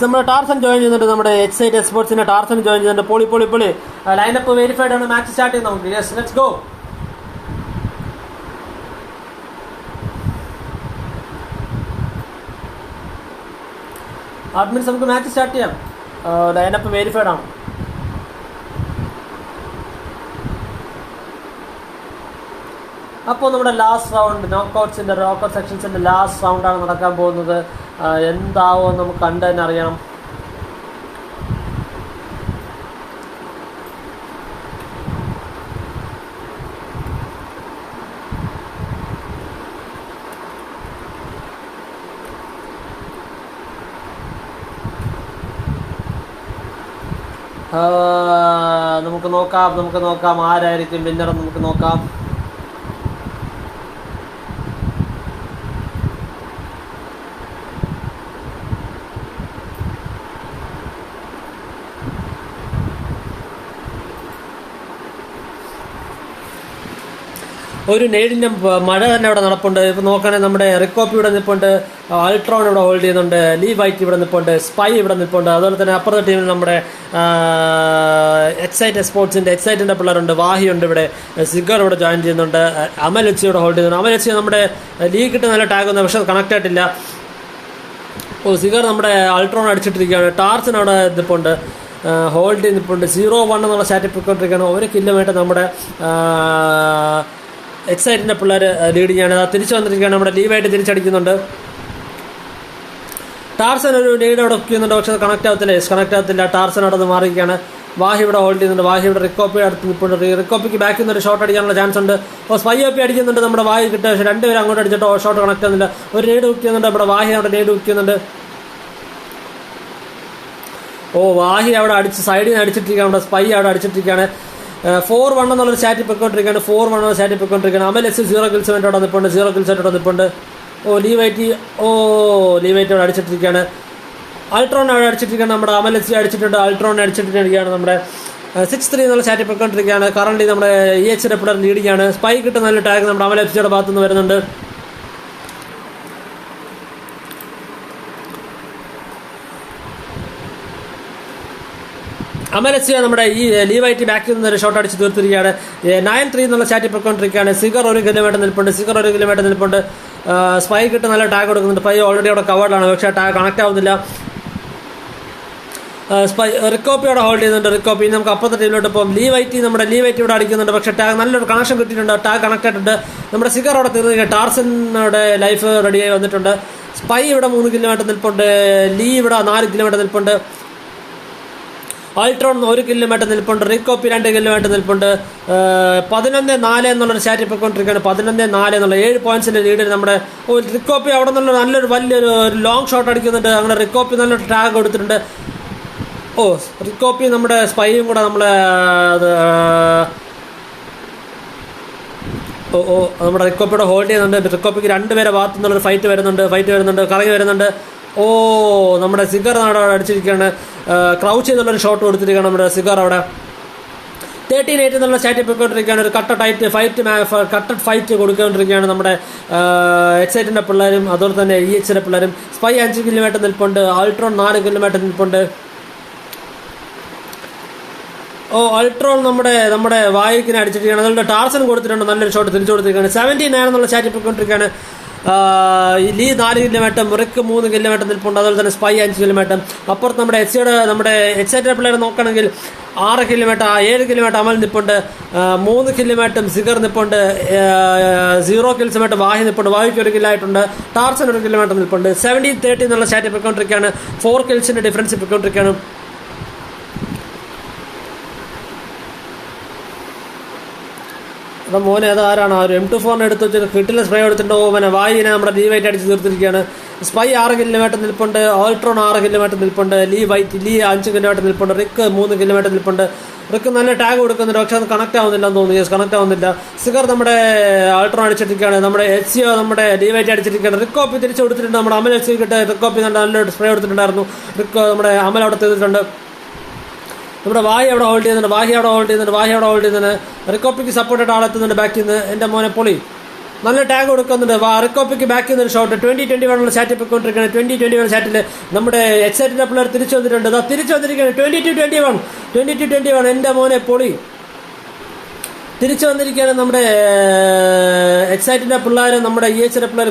നമ്മുടെ ടാർസൻ ജോയിൻ ചെയ്യുന്നുണ്ട്. നമ്മുടെ എക്സൈറ്റ് സ്പോർട്സിന്റെ ടാർസൻ ജോയിൻ ചെയ്യുന്നുണ്ട്. പൊളി ലൈനപ്പ് വെരിഫൈഡ് ആണ്. മാച്ച് സ്റ്റാർട്ട് ചെയ്യുന്നത് നമുക്ക്. Yes, let's go. അഡ്മിൻസ് നമുക്ക് മാച്ച് സ്റ്റാർട്ട് ചെയ്യാം. ലൈനപ്പ് വെരിഫൈഡ് ആണ്. അപ്പോൾ നമ്മുടെ ലാസ്റ്റ് റൗണ്ട് നോക്കൗട്ട് സെക്ഷൻസിന്റെ ലാസ്റ്റ് റൗണ്ടാണ് നടക്കാൻ പോകുന്നത്. എന്താവോ നമുക്ക് കണ്ടു തന്നെ അറിയണം. നമുക്ക് നോക്കാം ആരായിരിക്കും വിന്നർ. നമുക്ക് നോക്കാം. ഒരു നേടിൻ്റെ മഴ തന്നെ ഇവിടെ നടപ്പുണ്ട്. ഇപ്പോൾ നോക്കുകയാണെങ്കിൽ നമ്മുടെ റിക്കോപ്പി ഇവിടെ നിൽപ്പുണ്ട്, അൾട്രോൺ ഇവിടെ ഹോൾഡ് ചെയ്യുന്നുണ്ട്, ലീ വൈറ്റ് ഇവിടെ നിൽപ്പുണ്ട്, സ്പൈ ഇവിടെ നിൽപ്പുണ്ട്. അതുപോലെ തന്നെ അപ്പുറത്തെ ടീമിൽ നമ്മുടെ എക്സൈറ്റിൻ്റെ പിള്ളേരുണ്ട്, വാഹിയുണ്ട്, ഇവിടെ സിഗർ ഇവിടെ ജോയിൻ ചെയ്യുന്നുണ്ട്, അമൽ എച്ച് ഇവിടെ ഹോൾഡ് ചെയ്യുന്നുണ്ട്. അമൽ എച്ച് നമ്മുടെ ലീഗിട്ട് നല്ല ടാഗ് ഒന്നും പക്ഷേ കണക്ട് ആയിട്ടില്ല. സിഗർ നമ്മുടെ അൾട്രോൺ അടിച്ചിട്ടിരിക്കുകയാണ്. ടാർസൻ അവിടെ നിൽപ്പുണ്ട്, ഹോൾഡ് നിൽപ്പുണ്ട്. 0-1 എന്നുള്ള സ്റ്റാറ്റിൽ പോയിക്കൊണ്ടിരിക്കുകയാണ്. 1 കില്ലുമായിട്ട് നമ്മുടെ എക്സൈറ്റിൻ്റെ പിള്ളേർ ലീഡിങ്ങാണ്. തിരിച്ചു വന്നിരിക്കുകയാണ്. നമ്മുടെ ലീവായിട്ട് തിരിച്ചടിക്കുന്നുണ്ട്. ടാർസൻ ഒരു ലീഡ് അവിടെ ഒക്കെയുന്നുണ്ട്, പക്ഷേ കണക്ട് ആകത്തില്ല. ടാർസൻ അവിടെ നിന്ന് മാറിയിരിക്കുകയാണ്. വാഹി ഇവിടെ ഹോൾഡ് ചെയ്യുന്നുണ്ട്. വാഹി ഇവിടെ റിക്കോപ്പി അടുത്ത് നിൽപ്പുണ്ട്. റിക്കോപ്പിക്ക് ബാക്കിൽ നിന്ന് ഒരു ഷോട്ട് അടിക്കാനുള്ള ചാൻസ് ഉണ്ട്. അപ്പോൾ സ്പൈ ഒപ്പി അടിക്കുന്നുണ്ട്. നമ്മുടെ വാഹി കിട്ടുക, പക്ഷേ 2 പേര് അങ്ങോട്ട് അടിച്ചിട്ടോ ഷോട്ട് കണക്ട് ആകുന്നില്ല. ഒരു ലീഡ് ഹുക്ക് ചെയ്യുന്നുണ്ട്. നമ്മുടെ വാഹി അവിടെ ലീഡ് ഹുക്ക് ചെയ്യുന്നുണ്ട്. വാഹി അവിടെ അടിച്ച് സൈഡിൽ നിന്ന് അടിച്ചിട്ടിരിക്കുകയാണ്. നമ്മുടെ സ്പൈ അവിടെ അടിച്ചിട്ടിരിക്കുകയാണ്. 4-1 എന്നുള്ളൊരു സ്റ്റാറ്റിൽ പൊയ്ക്കൊണ്ടിരിക്കുകയാണ്. 4-1 എന്നുള്ള സ്റ്റാറ്റിൽ പൊയ്ക്കൊണ്ടിരിക്കുകയാണ്. അമൽ എസ് 0 കിൽസ് അവിടെ നിൽപ്പുണ്ട്. 0 കിൽസ് അവിടെ നിൽപ്പുണ്ട്. ലീ വൈറ്റ് അവിടെ അടിച്ചിട്ടിരിക്കുകയാണ്. അൾട്രോൺ അവിടെ അടിച്ചിട്ടിരിക്കുകയാണ്. നമ്മുടെ അമൽ എസ് അടിച്ചിട്ടുണ്ട്. അൾട്രോൺ അടിച്ചിട്ടിരിക്കുകയാണ്. നമ്മുടെ 6-3 എന്നുള്ള സ്റ്റാറ്റിൽ പൊയ്ക്കൊണ്ടിരിക്കുകയാണ്. കറന്റ് നമ്മുടെ EH പ്ലെയർ ലീഡിങ്ങാണ്. സ്പൈ കിട്ടുന്ന നല്ല ടാഗ് നമ്മുടെ അമൽ എഫ് സിയുടെ ഭാഗത്തുനിന്ന് വരുന്നുണ്ട്. അമൽ എസ് നമ്മുടെ ഈ ലീ വൈറ്റ് ബാക്കിൽ നിന്ന് ഒരു ഷോട്ട് അടിച്ച് തീർത്തിരിക്കുകയാണ്. 9-3 എന്നുള്ള സ്റ്റാറ്റിൽ പൊയ്ക്കൊണ്ടിരിക്കുകയാണ്. സിഗർ 1 കിലോമീറ്റർ നിൽപ്പുണ്ട്. സ്പൈ കിട്ടുന്ന നല്ല ടാഗ് കൊടുക്കുന്നുണ്ട്. സ്പൈ ഓൾറെഡി അവിടെ കവേർഡാണ്, പക്ഷേ ടാഗ് കണക്ട് ആവുന്നില്ല. റിക്കോപ്പി അവിടെ ഹോൾഡ് ചെയ്യുന്നുണ്ട്. റിക്കോപ്പി നമുക്ക് അപ്പുറത്തെ ടീമിലോട്ട് പോകും. ലീ വൈറ്റ് ഇവിടെ അടിക്കുന്നുണ്ട്, പക്ഷേ ടാഗ് നല്ലൊരു കണക്ഷൻ കിട്ടിയിട്ടുണ്ട്. ടാഗ് കണക്ട് ആയിട്ടുണ്ട്. നമ്മുടെ സിഗർ അവിടെ തീർന്നിരിക്കുക. ടാർസനോടെ ലൈഫ് റെഡിയായി വന്നിട്ടുണ്ട്. സ്പൈ ഇവിടെ 3 കിലോമീറ്റർ നിൽപ്പുണ്ട്. ലീ ഇവിടെ 4 കിലോമീറ്റർ നിൽപ്പുണ്ട്. അൾട്രോൺ 1 കിലോമീറ്റർ നിൽപ്പുണ്ട്. റിക്കോപ്പി 2 കിലോമീറ്റർ നിൽപ്പുണ്ട്. 11-4 എന്നുള്ളൊരു സ്റ്റാറ്റിൽ പോയിക്കൊണ്ടിരിക്കുകയാണ്. 11-4 എന്നുള്ള 7 പോയിന്റ്സിന്റെ ലീഡിൽ നമ്മുടെ റിക്കോപ്പി അവിടെ നിന്നുള്ള നല്ലൊരു വലിയൊരു ലോങ് ഷോട്ട് അടിക്കുന്നുണ്ട്. അങ്ങനെ റിക്കോപ്പി നല്ലൊരു ടാഗ് കൊടുത്തിട്ടുണ്ട്. റിക്കോപ്പി നമ്മുടെ സ്പൈയും കൂടെ നമ്മളെ നമ്മുടെ റിക്കോപ്പിയുടെ ഹോൾഡ് ചെയ്യുന്നുണ്ട്. റിക്കോപ്പിക്ക് 2 പേരെ ഭാഗത്തു നിന്നുള്ളൊരു ഫൈറ്റ് വരുന്നുണ്ട്, കറങ്ങി വരുന്നുണ്ട്. നമ്മുടെ സിഗർ അവിടെ അടിച്ചിരിക്കുകയാണ്. ക്രൗച്ച് ചെയ്തുള്ളൊരു ഷോട്ട് കൊടുത്തിരിക്കുകയാണ് നമ്മുടെ സിഗർ അവിടെ. 13-8 എന്നുള്ള സ്റ്റാറ്റിൽ പോയിക്കൊണ്ടിരിക്കുകയാണ്. ഒരു കട്ടഡ് ഫൈറ്റ് കൊടുക്കൊണ്ടിരിക്കുകയാണ് നമ്മുടെ എക്സൈറ്റിൻ്റെ പിള്ളേരും അതുപോലെ തന്നെ EHന്റെ പിള്ളേരും. സ്പൈ 5 കിലോമീറ്റർ നിൽപ്പുണ്ട്. അൾട്രോൺ 4 കിലോമീറ്റർ നിൽപ്പുണ്ട്. അൾട്രോൺ നമ്മുടെ വായിക്കിനെ അടിച്ചിരിക്കുകയാണ്. അതുകൊണ്ട് ടാർസൻ കൊടുത്തിട്ടുണ്ട് നല്ലൊരു ഷോട്ട് തിരിച്ചു കൊടുത്തിരിക്കുകയാണ്. 79 എന്നുള്ള സ്റ്റാറ്റിൽ പോയിക്കൊണ്ടിരിക്കുകയാണ്. ലീ 4 കിലോമീറ്റർ, റിക്ക് 3 കിലോമീറ്റർ നിൽപ്പുണ്ട്. അതുപോലെ തന്നെ സ്പൈ 5 കിലോമീറ്റർ. അപ്പുറത്ത് നമ്മുടെ നമ്മുടെ എക്സൈറ്റഡ് പ്ലെയർ നോക്കുകയാണെങ്കിൽ 6 കിലോമീറ്റർ, 7 കിലോമീറ്റർ അമൽ നിൽപ്പുണ്ട്, 3 കിലോമീറ്റർ സിഗർ നിൽപ്പുണ്ട്, 0 കിലോമീറ്റർ വാഹി നിൽപ്പുണ്ട്, വാഹിക്ക് 1 കിലോയായിട്ടുണ്ട്, ടാർസൻ 1 കിലോമീറ്റർ നിൽപ്പുണ്ട്. 70-30 എന്നുള്ള സ്റ്റാറ്റ് പോയിക്കൊണ്ടിരിക്കുകയാണ്. 4 കിൽസിന്റെ ഡിഫറൻസ് പോയിക്കൊണ്ടിരിക്കുകയാണ്. മോനെ അതാരാണ് ഒരു M24 എടുത്ത് വെച്ചിട്ട് കിട്ടില്ല സ്പ്രേ എടുത്തിട്ട് മോനെ വായിനെ നമ്മുടെ ലീ വൈറ്റ് അടിച്ച് തീർത്തിരിക്കുകയാണ്. സ്പൈ 6 കിലോമീറ്റർ നിൽപ്പുണ്ട്, ഓൾട്രോൺ 6 കിലോമീറ്റർ നിൽപ്പുണ്ട്, ലീ 5 കിലോമീറ്റർ നിൽപ്പുണ്ട്, റിക്ക് 3 കിലോമീറ്റർ നിൽപ്പുണ്ട്. റിക്ക് നല്ല ടാഗ് കൊടുക്കുന്നുണ്ട്, പക്ഷെ അത് കണക്ട് ആവുന്നില്ല എന്ന് തോന്നുന്നു. കണക്ട് ആവുന്നില്ല. സിഗർ നമ്മുടെ ഓൾട്രോൺ അടിച്ചിരിക്കുകയാണ്, നമ്മുടെ HCO നമ്മുടെ ലീ വൈറ്റ് അടിച്ചിരിക്കുകയാണ്. റിക്കോപ്പി തിരിച്ചു കൊടുത്തിട്ടുണ്ട്. നമ്മുടെ അമൽ HC കിട്ട് റിക്കോപ്പി നല്ല സ്പ്രേ എടുത്തിട്ടുണ്ടായിരുന്നു. റിക്കോ നമ്മുടെ അമൽ അവിടെ തീർത്തിട്ടുണ്ട്. നമ്മുടെ വാഹി അവിടെ ഹോൾഡ് ചെയ്യുന്നുണ്ട്. റിക്കോപ്പിക്ക് സപ്പോർട്ടായിട്ട് ആളെത്തുന്നുണ്ട് ബാക്കിൽ നിന്ന്. എൻ്റെ മോനെ പൊളി നല്ല ടാഗ് കൊടുക്കുന്നുണ്ട്. റിക്കോപ്പിക്ക് ബാക്കിൽ നിന്ന് ഷോട്ട് 2021 ചാറ്റ് പോയിക്കൊണ്ടിരിക്കുകയാണ്. 2021 ചാറ്റിൽ നമ്മുടെ എക്സൈറ്റിന്റെ പിള്ളേർ തിരിച്ചു വന്നിട്ടുണ്ട്. തിരിച്ചു വന്നിരിക്കുകയാണ് 22-21. എൻ്റെ മോനെ പൊളി തിരിച്ചു വന്നിരിക്കുകയാണ്. നമ്മുടെ എക്സൈറ്റിന്റെ പിള്ളേർ നമ്മുടെ EHയുടെ പിള്ളേർ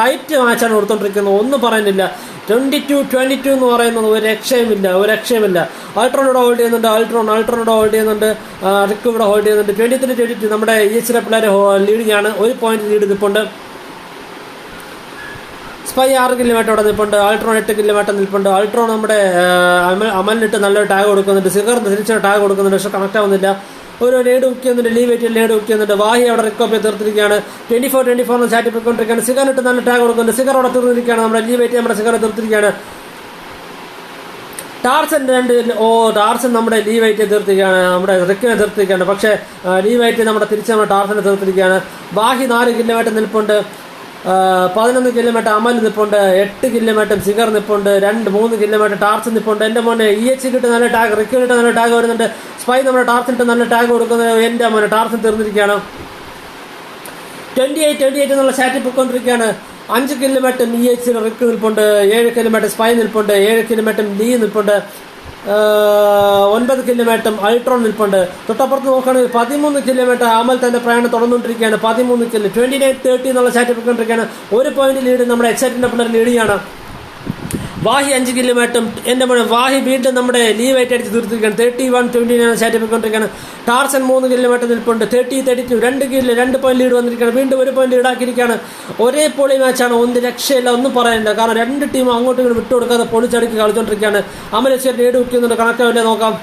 ടൈറ്റ് മാച്ചാണ് കൊടുത്തോണ്ടിരിക്കുന്നത്. ഒന്നും പറയുന്നില്ല. 22-22 എന്ന് പറയുന്നത് ഒരു രക്ഷയുമില്ല. ആൾട്രോൺ ഇവിടെ ഹോൾഡ് ചെയ്യുന്നുണ്ട്. ആൾട്രോൺ ഹോൾഡ് ചെയ്യുന്നുണ്ട്. റിക്ക് ഇവിടെ ഹോൾഡ് ചെയ്യുന്നുണ്ട്. 23-22 നമ്മുടെ EHയുടെ പിള്ളേർ ലീഡിംഗ് ആണ്. 1 പോയിന്റ് ലീഡ് നിൽപ്പുണ്ട്. സ്പൈ 6 കിലോമീറ്റർ അവിടെ നിൽപ്പുണ്ട്. ആൾട്രോൺ 8 കിലോമീറ്റർ നിൽപ്പുണ്ട്. ആൾട്രോൺ നമ്മുടെ അമലിനിട്ട് നല്ലൊരു ടാഗ് കൊടുക്കുന്നുണ്ട്. സിഗർ തിരിച്ചൊരു ടാഗ് കൊടുക്കുന്നുണ്ട്, പക്ഷെ കണക്ട് ആവുന്നില്ല. ഒരു ലേഡ് ബുക്ക് ചെയ്യുന്നുണ്ട്. ലീ വെയിറ്റിൽ ലേഡ് ബുക്ക് ചെയ്യുന്നുണ്ട്. വാഹി അവിടെ റിക്കോപ്പി തീർത്തിരിക്കുകയാണ്. 24 ചാറ്റ് പോയിക്കൊണ്ടിരിക്കുകയാണ്. സിഗറിട്ട് നല്ല ടാഗ് കൊടുക്കുന്നുണ്ട്. സിഗർ അവിടെ തീർന്നിരിക്കുകയാണ്. നമ്മുടെ ലീ വെയിറ്റ് നമ്മുടെ സിഗർ തീർത്തിരിക്കുകയാണ്. ടാർസൻ നമ്മുടെ ലീ വൈറ്റ് തീർത്തിരിക്കുകയാണ്. നമ്മുടെ റിക്കിനെ തീർത്തിരിക്കുകയാണ്. പക്ഷേ ലീ വൈറ്റ് നമ്മുടെ തിരിച്ച് നമ്മുടെ ടാർസനെ തീർത്തിരിക്കുകയാണ്. ബാഹി 4 കിലോമീറ്റർ നിൽപ്പുണ്ട്. 11 കിലോമീറ്റർ അമൽ നിൽപ്പുണ്ട്. 8 കിലോമീറ്റർ സിഗർ നിൽപ്പുണ്ട്. 3 കിലോമീറ്റർ ടാർസൻ നിൽപ്പുണ്ട്. എൻ്റെ മോനെ EH കിട്ട് നല്ല ടാഗ്, റിക്കിട്ട് നല്ല ടാഗ് വരുന്നുണ്ട്. സ്പൈ നമ്മുടെ ടാർസനിട്ട് നല്ല ടാഗ് കൊടുക്കുന്നത്. എൻ്റെ മോനെ ടാർസൻ തീർന്നിരിക്കുകയാണ്. 28 എന്നുള്ള ചാറ്റിൽ പൊയ്ക്കൊണ്ടിരിക്കുകയാണ്. 5 കിലോമീറ്റർ EH റിക്ക് നിൽപ്പുണ്ട്. 7 കിലോമീറ്റർ സ്പൈ നിൽപ്പുണ്ട്. 7 കിലോമീറ്റർ ലീ നിൽപ്പുണ്ട്. 9 കിലോമീറ്റർ അൾട്രോൺ നിൽപ്പുണ്ട്. തൊട്ടപ്പുറത്ത് നോക്കുകയാണെങ്കിൽ 13 കിലോമീറ്റർ അമൽ തന്റെ പ്രയാണം തുടർന്നുകൊണ്ടിരിക്കുകയാണ്. 13 കിലോമീറ്റർ 29-30 എന്നുള്ള ചാറ്റ് പോയിക്കൊണ്ടിരിക്കുകയാണ്. 1 പോയിന്റ് ലീഡ് നമ്മുടെ എക്സൈറ്റിന്റെ പിള്ളേർ ലീഡിയാണ്. വാഹി 5 കിലോമീറ്റർ. എൻ്റെ മോനെ വാഹി വീണ്ടും നമ്മുടെ ലീ വൈറ്റ് അടിച്ച് തീർത്തിരിക്കുകയാണ്. 31-29 ചാറ്റ് പോയിക്കൊണ്ടിരിക്കുകയാണ്. ടാർസൻ 3 കിലോമീറ്റർ നിൽപ്പുണ്ട്. 30-32 2 പോയിന്റ് ലീഡ് വന്നിരിക്കുകയാണ്. വീണ്ടും 1 പോയിന്റ് ലീഡാക്കിയിരിക്കുകയാണ്. ഒരേ പൊളി മാച്ചാണ്. ഒന്നും രക്ഷയില്ല, ഒന്നും പറയാനില്ല. കാരണം 2 ടീമും അങ്ങോട്ടും ഇങ്ങോട്ട് വിട്ടുകൊടുക്കാതെ പൊളിച്ചടുക്കി കളിച്ചുകൊണ്ടിരിക്കുകയാണ്. അമൽ ലീഡ് വെക്കുന്നുണ്ട്. കണക്കാവില്ല, നോക്കാം.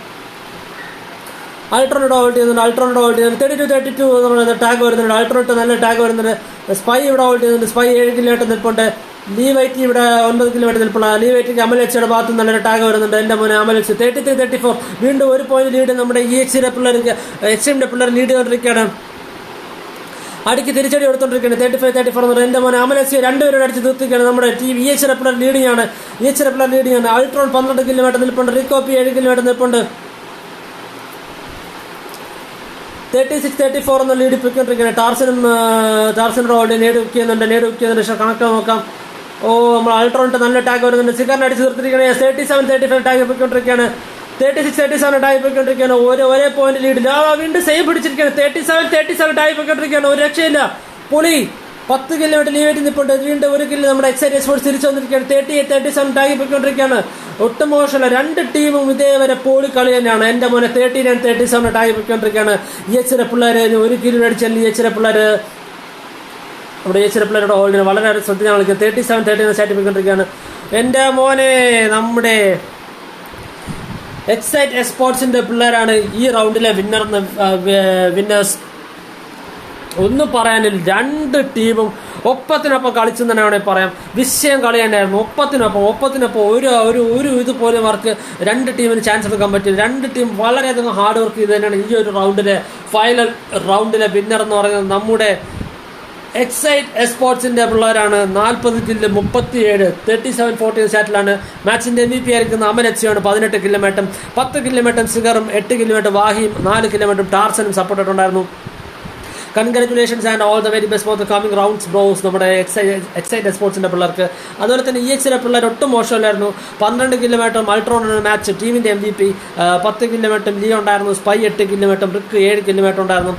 ആൾട്രോൺ ഇവിടെ ഹോൾഡ് ചെയ്യുന്നുണ്ട്. 32 ടാഗ് വരുന്നുണ്ട്. ആൾട്രോൺ നല്ല ടാഗ് വരുന്നുണ്ട്. സ്പൈ ഇവിടെ ഹോൾഡ് ചെയ്യുന്നുണ്ട്. സ്പൈ 7 കിലോമീറ്റർ നിൽപ്പുണ്ട്. ലീ വൈറ്റ് ഇവിടെ 9 കിലോമീറ്റർ നിൽപ്പുള്ള. ലീ വൈറ്റിക്ക് അമൽ HCയുടെ ഭാഗത്ത് നല്ലൊരു ടാഗ് വരുന്നുണ്ട്. എൻ്റെ മോനെ അമൽ HC 33-34 വീണ്ടും 1 പോയിന്റ് ലീഡ് നമ്മുടെ EHയുടെ പിള്ളേർക്ക് HMന്റെ പിള്ളേർ ലീഡ് ചെയ്തുകൊണ്ടിരിക്കുകയാണ്. അടിക്ക് തിരിച്ചടി കൊടുത്തോണ്ടിരിക്കുകയാണ്. 35-34 എൻ്റെ മോനെ അമൽ HC 2 പേരോട് അടിച്ച് തീർത്തിരിക്കുകയാണ്. നമ്മുടെ EHയുടെ പിള്ളേർ ലീഡിംഗ് ആണ്. ആൾട്രോൺ 12 കിലോമീറ്റർ നിൽപ്പുണ്ട്. റിക്കോപ്പി 7 കിലോമീറ്റർ നിൽപ്പുണ്ട്. 36-34 എന്ന ലീഡ് പോയിക്കൊണ്ടിരിക്കുകയാണ്. ടാർസനും ലീഡ് ബുക്ക് ചെയ്യുന്നുണ്ട്. പക്ഷെ കണക്ട് നോക്കാം. നമ്മൾ ആൾട്രോണിട്ട് നല്ല ടാഗ് വരുന്നുണ്ട്. സിഗറിനെ അടിച്ച് തീർത്തിരിക്കുകയാണ്. 37-35 ടാഗ് പോയിക്കൊണ്ടിരിക്കുകയാണ്. 36-37 ടാഗ് പോയിക്കൊണ്ടിരിക്കുകയാണ്. ഒരേ പോയിന്റ് ലീഡിൽ വീണ്ടും സേവ് പിടിച്ചിരിക്കുകയാണ്. 37-37 ടാഗ് പോയിക്കൊണ്ടിരിക്കുകയാണ്. ഒരു രക്ഷയില്ല, പൊളി. 10 കിലോമീറ്റർ ലീവ് ആയിട്ട് നിൽപ്പുണ്ട്. വീണ്ടും 1 കിലോ നമ്മുടെ എക്സൈറ്റ് സ്പോർട്സ് തിരിച്ചു വന്നിരിക്കുകയാണ്. 38-37 ടാഗ് പോയിക്കൊണ്ടിരിക്കുകയാണ്. ഒട്ടും മോശമല്ല. 2 ടീമും ഇതേവരെ പോളി കളി തന്നെയാണ്. എൻ്റെ മോനെ 39-37 ടാഗ് പോയിക്കൊണ്ടിരിക്കുകയാണ്. EHയുടെ പിള്ളേർ 1 കിലോ അടിച്ചാൽ EHയുടെ പിള്ളേർ നമ്മുടെ EHയുടെ പിള്ളേരുടെ ഹോൾഡിന് വളരെ ശ്രദ്ധിച്ചാൽ കളിക്കുന്നത്. 37-30 ചാറ്റ് പോയിക്കൊണ്ടിരിക്കുകയാണ്. എൻ്റെ മോനെ നമ്മുടെ എക്സൈറ്റ് സ്പോർട്സിന്റെ പിള്ളേരാണ് ഈ റൗണ്ടിലെ വിന്നേഴ്സ്. ഒന്നും പറയാനില്ല. 2 ടീമും ഒപ്പത്തിനൊപ്പം കളിച്ചു തന്നെ വേണമെങ്കിൽ പറയാം. വിഷയം കളി തന്നെയായിരുന്നു. ഒപ്പത്തിനൊപ്പം ഒരു ഇതുപോലും അവർക്ക് 2 ടീമിന് ചാൻസ് എടുക്കാൻ പറ്റില്ല. 2 ടീം വളരെയധികം ഹാർഡ് വർക്ക് ചെയ്ത് തന്നെയാണ് ഈ ഒരു റൗണ്ടിലെ ഫൈനൽ റൗണ്ടിലെ വിന്നർ എന്ന് പറയുന്നത് നമ്മുടെ എക്സൈറ്റ് സ്പോർട്സിന്റെ പിള്ളേരാണ്. 40 കില്ല് 37 37-40 ചാറ്റിലാണ്. മാച്ചിന്റെ MVP ആയിരിക്കുന്ന അമൽ HCയാണ്. 18 കിലോമീറ്റർ 10 കിലോമീറ്റർ സിഗറും 8 കിലോമീറ്റർ വാഹിയും 4 കിലോമീറ്റർ ടാർസനും സപ്പോർട്ടായിട്ടുണ്ടായിരുന്നു. Congratulations and all the very best for the coming rounds bros. നമ്മുടെ എക്സൈറ്റ് സ്പോർട്സിൻ്റെ പിള്ളേർക്ക്. അതുപോലെ തന്നെ EHCയുടെ പിള്ളേർ ഒട്ടും മോശമല്ലായിരുന്നു. 12 കിലോമീറ്റർ അൾട്രോൺ മാച്ച് ടീമിൻ്റെ MVP, 10 കിലോമീറ്റർ ലീ ഉണ്ടായിരുന്നു, സ്പൈ 8 കിലോമീറ്റർ, റിക്ക് 7 കിലോമീറ്റർ ഉണ്ടായിരുന്നു.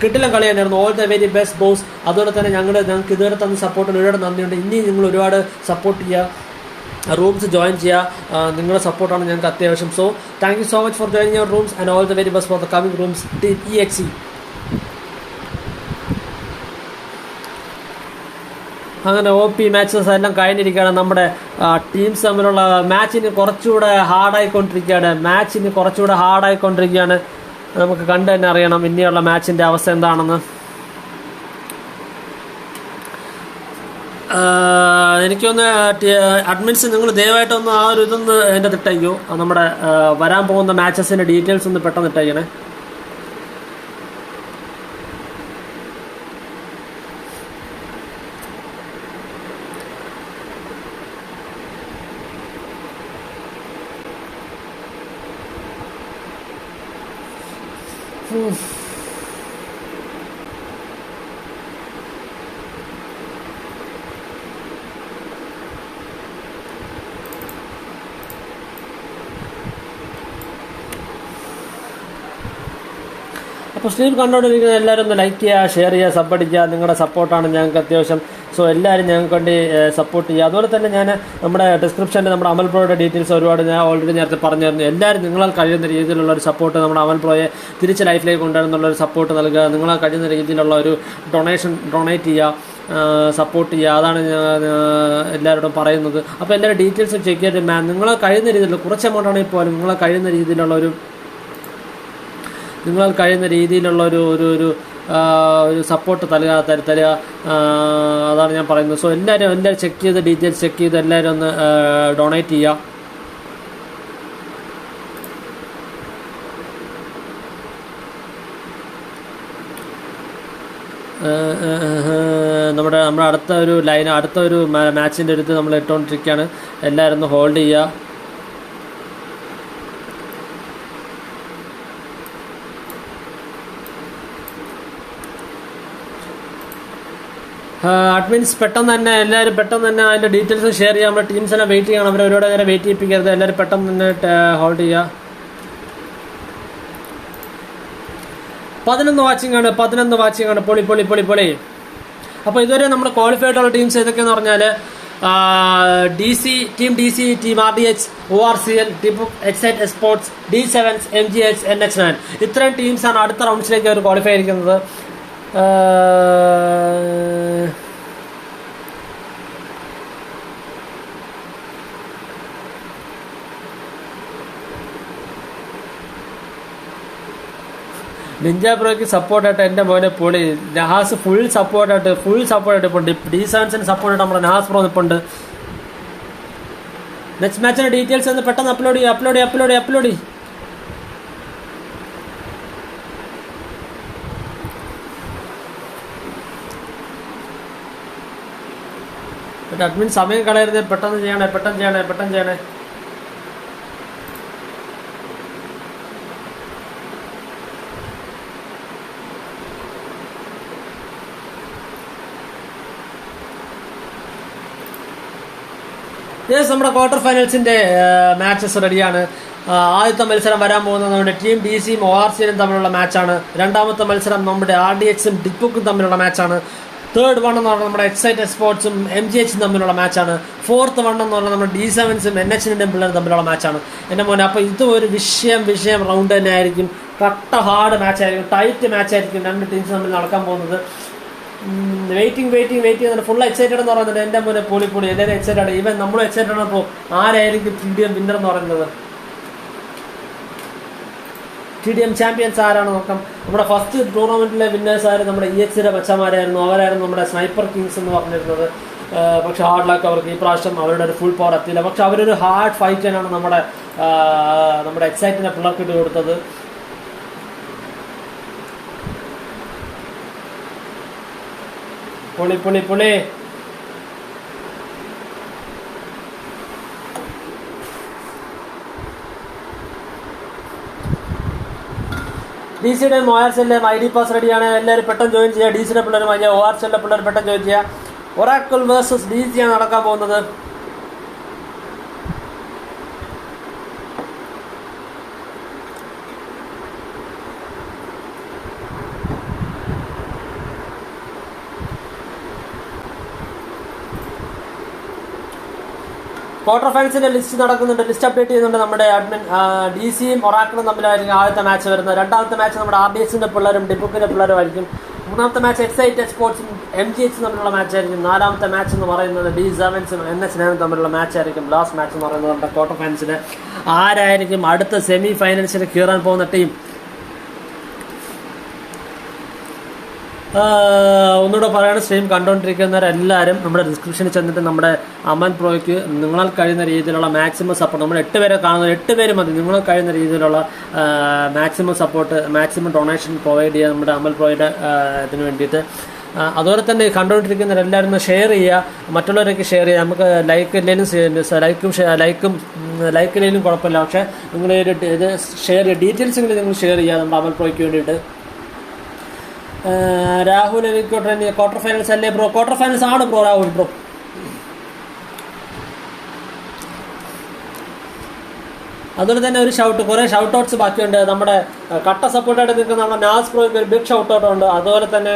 കിട്ടിലും കളി തന്നെയായിരുന്നു. All the very best boss. അതുപോലെ തന്നെ ഞങ്ങൾക്ക് ഇതുവരെ തന്ന സപ്പോർട്ടിന് ഒരുപാട് നന്ദിയുണ്ട്. ഇനി നിങ്ങൾ ഒരുപാട് സപ്പോർട്ട് ചെയ്യുക, റൂംസ് ജോയിൻ ചെയ്യുക. നിങ്ങളുടെ സപ്പോർട്ടാണ് ഞങ്ങൾക്ക് അത്യാവശ്യം. So thank you so much for joining your rooms and all the very best for the coming rooms team EXE. അങ്ങനെ OP മാച്ചസ് എല്ലാം കഴിഞ്ഞിരിക്കുകയാണ്. നമ്മുടെ ടീംസ് തമ്മിലുള്ള മാച്ചിന് കുറച്ചുകൂടെ ഹാർഡായിക്കൊണ്ടിരിക്കുകയാണ്. നമുക്ക് കണ്ടു തന്നെ അറിയണം ഇനിയുള്ള മാച്ചിൻ്റെ അവസ്ഥ എന്താണെന്ന്. എനിക്കൊന്ന് അഡ്മിൻസ് നിങ്ങൾ ദയവായിട്ടൊന്ന് ആ ഒരു ഇതൊന്ന് എൻ്റെ ഇട്ടയ്ക്കോ. നമ്മുടെ വരാൻ പോകുന്ന മാച്ചസിൻ്റെ ഡീറ്റെയിൽസ് ഒന്ന് പെട്ടെന്ന് ഇട്ടയ്ക്കണേ. അപ്പോൾ സ്ട്രീം കണ്ടുകൊണ്ടിരിക്കുന്ന എല്ലാവരും ഒന്ന് ലൈക്ക് ചെയ്യുക, ഷെയർ ചെയ്യുക, സബ് അടിക്കുക. നിങ്ങളുടെ സപ്പോർട്ടാണ് ഞങ്ങൾക്ക് അത്യാവശ്യം. സോ എല്ലാവരും ഞങ്ങൾക്ക് വേണ്ടി സപ്പോർട്ട് ചെയ്യുക. അതുപോലെ തന്നെ ഞാൻ നമ്മുടെ ഡിസ്ക്രിപ്ഷനിൽ നമ്മുടെ അമൽ ബ്രോയുടെ ഡീറ്റെയിൽസ് ഒരുപാട് ഞാൻ ഓൾറെഡി നേരത്തെ പറഞ്ഞിരുന്നു. എല്ലാവരും നിങ്ങളാൽ കഴിയുന്ന രീതിയിലുള്ള ഒരു സപ്പോർട്ട് നമ്മുടെ അമൽ ബ്രോയെ തിരിച്ച് ലൈഫിലേക്ക് കൊണ്ടുവരുന്നുള്ളൊരു സപ്പോർട്ട് നൽകുക. നിങ്ങളാൽ കഴിയുന്ന രീതിയിലുള്ള ഒരു ഡൊണേറ്റ് ചെയ്യുക, സപ്പോർട്ട് ചെയ്യുക. അതാണ് ഞാൻ എല്ലാവരോടും പറയുന്നത്. അപ്പോൾ എല്ലാവരും ഡീറ്റെയിൽസ് ചെക്ക് ചെയ്തിട്ട് നിങ്ങളെ കഴിയുന്ന രീതിയിലുള്ള കുറച്ച് എമൗണ്ടാണെങ്കിൽ പോലും നിങ്ങളെ കഴിയുന്ന രീതിയിലുള്ള ഒരു സപ്പോർട്ട് തരിക. അതാണ് ഞാൻ പറയുന്നത്. സോ എല്ലാവരും ഡീറ്റെയിൽസ് ചെക്ക് ചെയ്ത് എല്ലാവരും ഒന്ന് ഡൊണേറ്റ് ചെയ്യുക. നമ്മുടെ അടുത്ത ഒരു മാച്ചിൻ്റെ അടുത്ത് നമ്മൾ ഇട്ടുകൊണ്ടിരിക്കുകയാണ്. എല്ലാവരും ഒന്ന് ഹോൾഡ് ചെയ്യുക. അഡ്മിൻസ് എല്ലാവരും പെട്ടെന്ന് തന്നെ അതിൻ്റെ ഡീറ്റെയിൽസ് ഷെയർ ചെയ്യുക. നമ്മുടെ ടീംസ് എല്ലാം വെയിറ്റ് ചെയ്യണം. അവർ ഒരുപാട് നേരം വെയിറ്റ് ചെയ്യിപ്പിക്കരുത്. എല്ലാവരും പെട്ടെന്ന് തന്നെ ഹോൾഡ് ചെയ്യുക. 11 വാച്ചിങ് ആണ്. പൊളി. അപ്പോൾ ഇതുവരെ നമ്മുടെ ക്വാളിഫൈഡ് ഉള്ള ടീംസ് ഏതൊക്കെയെന്ന് പറഞ്ഞാൽ team DC, team RDH, ORCL, team excite sports, D7s, MGH, NH9 ഇത്രയും ടീംസാണ് അടുത്ത റൗണ്ട്സിലേക്ക് അവർ ക്വാളിഫൈ ആയിരിക്കുന്നത്. നിഞ്ച ബ്രോയ്ക്ക് സപ്പോർട്ടായിട്ട് എൻ്റെ മോനെ പൊളി. നഹാസ് ഫുൾ സപ്പോർട്ടായിട്ട് ഇപ്പോൾ ഉണ്ട്. D7സിന് സപ്പോർട്ടായിട്ട് നമ്മുടെ നഹാസ് ബ്രോ ഇപ്പോൾ ഉണ്ട്. നെക്സ്റ്റ് മാച്ചിൻ്റെ ഡീറ്റെയിൽസ് ഒന്ന് പെട്ടെന്ന് അപ്ലോഡ് ചെയ്യും. അഡ്മിൻ സമയം കളയരുത്. പെട്ടെന്ന് ചെയ്യണേ. നമ്മുടെ ക്വാർട്ടർ ഫൈനൽസിന്റെ മാച്ചസ് റെഡിയാണ്. ആദ്യത്തെ മത്സരം വരാൻ പോകുന്നത് നമ്മുടെ ടീം DCയും ORCലും തമ്മിലുള്ള മാച്ചാണ്. രണ്ടാമത്തെ മത്സരം നമ്മുടെ RDHും ഡിപ്പുക്കും തമ്മിലുള്ള മാച്ചാണ്. തേർഡ് വൺ എന്ന് പറഞ്ഞാൽ നമ്മുടെ എക്സൈറ്റ് സ്പോർട്സും MGHും തമ്മിലുള്ള മാച്ചാണ്. ഫോർത്ത് വൺ എന്ന് പറഞ്ഞാൽ നമ്മുടെ D7സും NH9 പിള്ളേരും തമ്മിലുള്ള മാച്ചാണ്. എൻ്റെ മോനെ അപ്പോൾ ഇത് ഒരു വിഷയം റൗണ്ട് തന്നെ ആയിരിക്കും. കട്ട ഹാർഡ് മാച്ചായിരിക്കും, ടൈറ്റ് മാച്ചായിരിക്കും രണ്ട് ടീംസ് തമ്മിൽ നടക്കാൻ പോകുന്നത്. വെയിറ്റിംഗ് ചെയ്യുന്നുണ്ട്. ഫുൾ എക്സൈറ്റഡ് എന്ന് പറയുന്നത്. എൻ്റെ മോനെ പൊളി എല്ലാവരും എക്സൈറ്റഡ്. ഈവൻ നമ്മളും എക്സൈറ്റഡ് ആണ്. അപ്പോൾ ആരായിരിക്കും TDM വിന്നർ എന്ന് പറയുന്നത്? TDM ചാമ്പ്യൻസ് ആരാണ് നോക്കാം. നമ്മുടെ ഫസ്റ്റ് ടൂർണമെന്റിലെ വിന്നേഴ്സ് ആയിരുന്നു നമ്മുടെ EHCയുടെ ബച്ചമാരായിരുന്നു. അവരായിരുന്നു നമ്മുടെ സ്നൈപ്പർ കിങ്സ് എന്ന് പറഞ്ഞിരുന്നത്. പക്ഷെ ഹാർഡ് ലക്ക് അവർക്ക് ഈ പ്രാവശ്യം അവരുടെ ഒരു ഫുൾ പവർ എത്തിയില്ല. പക്ഷെ അവരൊരു ഹാർഡ് ഫൈറ്റ് തന്നെയാണ് നമ്മുടെ എക്സൈറ്റിന്റെ പിള്ളേർക്ക് ഇട്ട് കൊടുത്തത്. പൊളി. ഡി സിയുടെയും ഒ ആർ സെല്ലിലെയും ID പാസ് റെഡിയാണ്. എല്ലാവരും പെട്ടെന്ന് ജോയിൻ ചെയ്യുക. ഡി സിയുടെ പിള്ളേരും വാങ്ങിയ ഒ ആർ സെല്ലിലെ പിള്ളേർ പെട്ടെന്ന് ജോയിൻ ചെയ്യുക. ഒറാക്കിൾ വേഴ്സസ് DC ആണ് നടക്കാൻ പോകുന്നത്. ക്വാർട്ടർ ഫൈനൽസിന്റെ ലിസ്റ്റ് നടക്കുന്നുണ്ട്. ലിസ്റ്റ് അപ്ഡേറ്റ് ചെയ്യുന്നുണ്ട് നമ്മുടെ അഡ്മിൻ. DCയും ഒറാക്കിളും തമ്മിലായിരിക്കും ആദ്യത്തെ മാച്ച് വരുന്നത്. രണ്ടാമത്തെ മാച്ച് നമ്മുടെ RDSന്റെ പിള്ളേരും ഡിബുക്കിന്റെ പിള്ളേരും ആയിരിക്കും. മൂന്നാമത്തെ മാച്ച് എക്സൈറ്റ് സ്പോർട്സും MGH തമ്മിലുള്ള മാച്ച് ആയിരിക്കും. നാലാമത്തെ മാച്ച് എന്ന് പറയുന്നത് D7സും NH9 തമ്മിലുള്ള മാച്ച് ആയിരിക്കും. ലാസ്റ്റ് മാച്ച് എന്ന് പറയുന്നത് നമ്മുടെ ക്വാർട്ടർ ഫൈനൽസിന്. ആരായിരിക്കും അടുത്ത സെമി ഫൈനൽസിൽ കയറാൻ പോകുന്ന ടീം? ഒന്നുകൂടെ പറയാണ്, സ്ട്രീം കണ്ടുകൊണ്ടിരിക്കുന്നവരെല്ലാവരും നമ്മുടെ ഡിസ്ക്രിപ്ഷനിൽ ചെന്നിട്ട് നമ്മുടെ അമൽ പ്രോയ്ക്ക് നിങ്ങളാൽ കഴിയുന്ന രീതിയിലുള്ള മാക്സിമം സപ്പോർട്ട്, നമ്മൾ 8 പേരെ കാണുന്നത് 8 പേര് മതി, നിങ്ങൾ കഴിയുന്ന രീതിയിലുള്ള maximum support, maximum donation provide ചെയ്യുക നമ്മുടെ അമൽ പ്രോയുടെ ഇതിന് വേണ്ടിയിട്ട്. അതുപോലെ തന്നെ കണ്ടുകൊണ്ടിരിക്കുന്നവരെല്ലാവരും ഷെയർ ചെയ്യുക, മറ്റുള്ളവരൊക്കെ ഷെയർ ചെയ്യുക. നമുക്ക് ലൈക്ക് ഇല്ലെങ്കിലും കുഴപ്പമില്ല, പക്ഷേ നിങ്ങൾ ഇത് ഷെയർ ചെയ്യുക, ഡീറ്റെയിൽസെങ്കിലും നിങ്ങൾ ഷെയർ ചെയ്യുക നമ്മുടെ അമൽ പ്രോയ്ക്ക് വേണ്ടിയിട്ട്. രാഹുൽ ക്വാർട്ടർ ഫൈനൽസ് അല്ലേ ബ്രോ? ക്വാർട്ടർ ഫൈനൽസ് ആണ് ബ്രോ രാഹുൽ ബ്രോ. അതുപോലെ തന്നെ ഒരു കുറേ ഷൗട്ട് ഔട്ട്സ് ബാക്കിയുണ്ട്. നമ്മുടെ കട്ട സപ്പോർട്ടായിട്ട് നിൽക്കുന്ന നമ്മുടെ നാസ് പ്രോയ്ക്ക് ഒരു ബിഗ് ഷൗട്ട് ഔട്ട് ഉണ്ട്. അതുപോലെ തന്നെ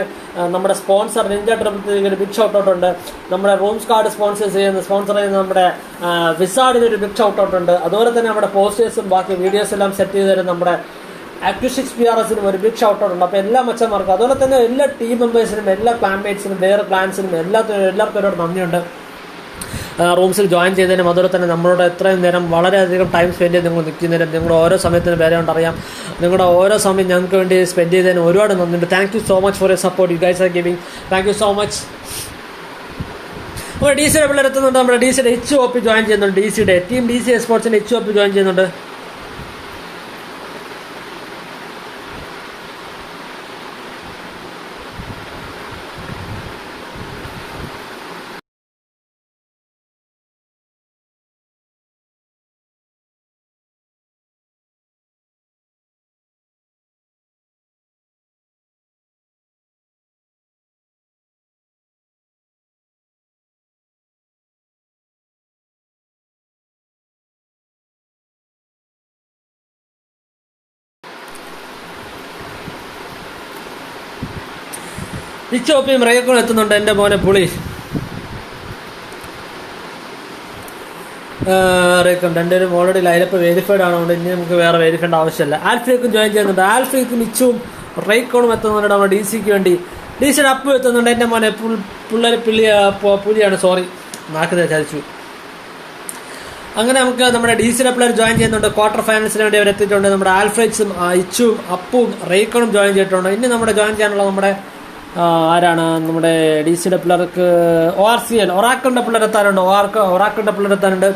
നമ്മുടെ സ്പോൺസർ നിഞ്ച ട്രിപ്പിൾ ഒരു ബിഗ് ഷൗട്ട് ഔട്ട് ഉണ്ട്. നമ്മുടെ റൂംസ് കാർഡ് സ്പോൺസർ ചെയ്യുന്ന നമ്മുടെ വിസാഡിന് ഒരു ബിഗ് ഷൗട്ട് ഔട്ട് ഉണ്ട്. അതുപോലെ തന്നെ നമ്മുടെ പോസ്റ്റേഴ്സും ബാക്കി വീഡിയോസ് എല്ലാം സെറ്റ് ചെയ്ത് തരും നമ്മുടെ AKEF PRSനും ഒരു ബിഗ് ഷൗട്ട് ഔട്ട് ഉണ്ട്. അപ്പോൾ എല്ലാ മച്ചന്മാർക്കും, അതുപോലെ തന്നെ എല്ലാ ടീം മെമ്പേഴ്സിനും, എല്ലാ ക്ലാൻമേറ്റ്സിനും, വേറെ ക്ലാൻസിനും എല്ലാവർക്കും ഒരുപാട് നന്ദിയുണ്ട് റൂംസിൽ ജോയിൻ ചെയ്തതിനും. അതുപോലെ തന്നെ നമ്മളോട് എത്രയും നേരം വളരെയധികം ടൈം സ്പെൻഡ് ചെയ്ത് നിങ്ങൾ നിൽക്കുന്നതിനും, നിങ്ങളുടെ ഓരോ സമയത്തിന് പേരെ കൊണ്ടറിയാം, നിങ്ങളുടെ ഓരോ സമയം ഞങ്ങൾക്ക് വേണ്ടി സ്പെൻഡ് ചെയ്തതിന് ഒരുപാട് നന്ദിയുണ്ട്. Thank you so much for your support. You guys are giving. Thank you so much. അപ്പോൾ DCയുടെ പിള്ളേർ എത്തുന്നുണ്ട്. നമ്മുടെ DCയുടെ HOP ജോയിൻ ചെയ്യുന്നുണ്ട്. DCയുടെ ടീം DC സ്പോർട്സിൻ്റെ HOP ജോയിൻ ചെയ്യുന്നുണ്ട്. HOPയും റേക്കോൺ എത്തുന്നുണ്ട്. എൻ്റെ മോനെ പുളി റേക്കോൺ രണ്ടുപേരും ഓൾറെഡി ലൈനപ്പ് വെരിഫൈഡ് ആണോണ്ട് ഇനി നമുക്ക് വേറെ വെരിഫൈഡ് ആവശ്യമില്ല. ആൽഫിയക്കും ജോയിൻ ചെയ്യുന്നുണ്ട്. ആൽഫിയക്കും ഇച്ചും റേക്കോണും എത്തുന്നുണ്ട് നമ്മുടെ DCക്ക് വേണ്ടി. DCയുടെ അപ്പ് എത്തുന്നുണ്ട്. എൻ്റെ മോനെ പുലിയാണ്, സോറി നാക്കിനെ ചതിച്ചു. അങ്ങനെ നമുക്ക് നമ്മുടെ DCയുടെ പിള്ളേർ ജോയിൻ ചെയ്യുന്നുണ്ട്. ക്വാർട്ടർ ഫൈനൽസിന് വേണ്ടി അവർ എത്തിയിട്ടുണ്ട്. നമ്മുടെ ആൽഫ്രൈറ്റ്സും ഇച്ചും അപ്പും റേക്കോണും ജോയിൻ ചെയ്തിട്ടുണ്ട്. ഇനി നമ്മുടെ ജോയിൻ ചെയ്യാനുള്ള നമ്മുടെ ആരാണ് നമ്മുടെ DCയുടെ പിള്ളേർക്ക് ഒറാക്കിളിൻ്റെ പിള്ളേർ എത്താനുണ്ട്. ഒറാക്കിളിൻ്റെ പിള്ളേർ എത്താനുണ്ട്.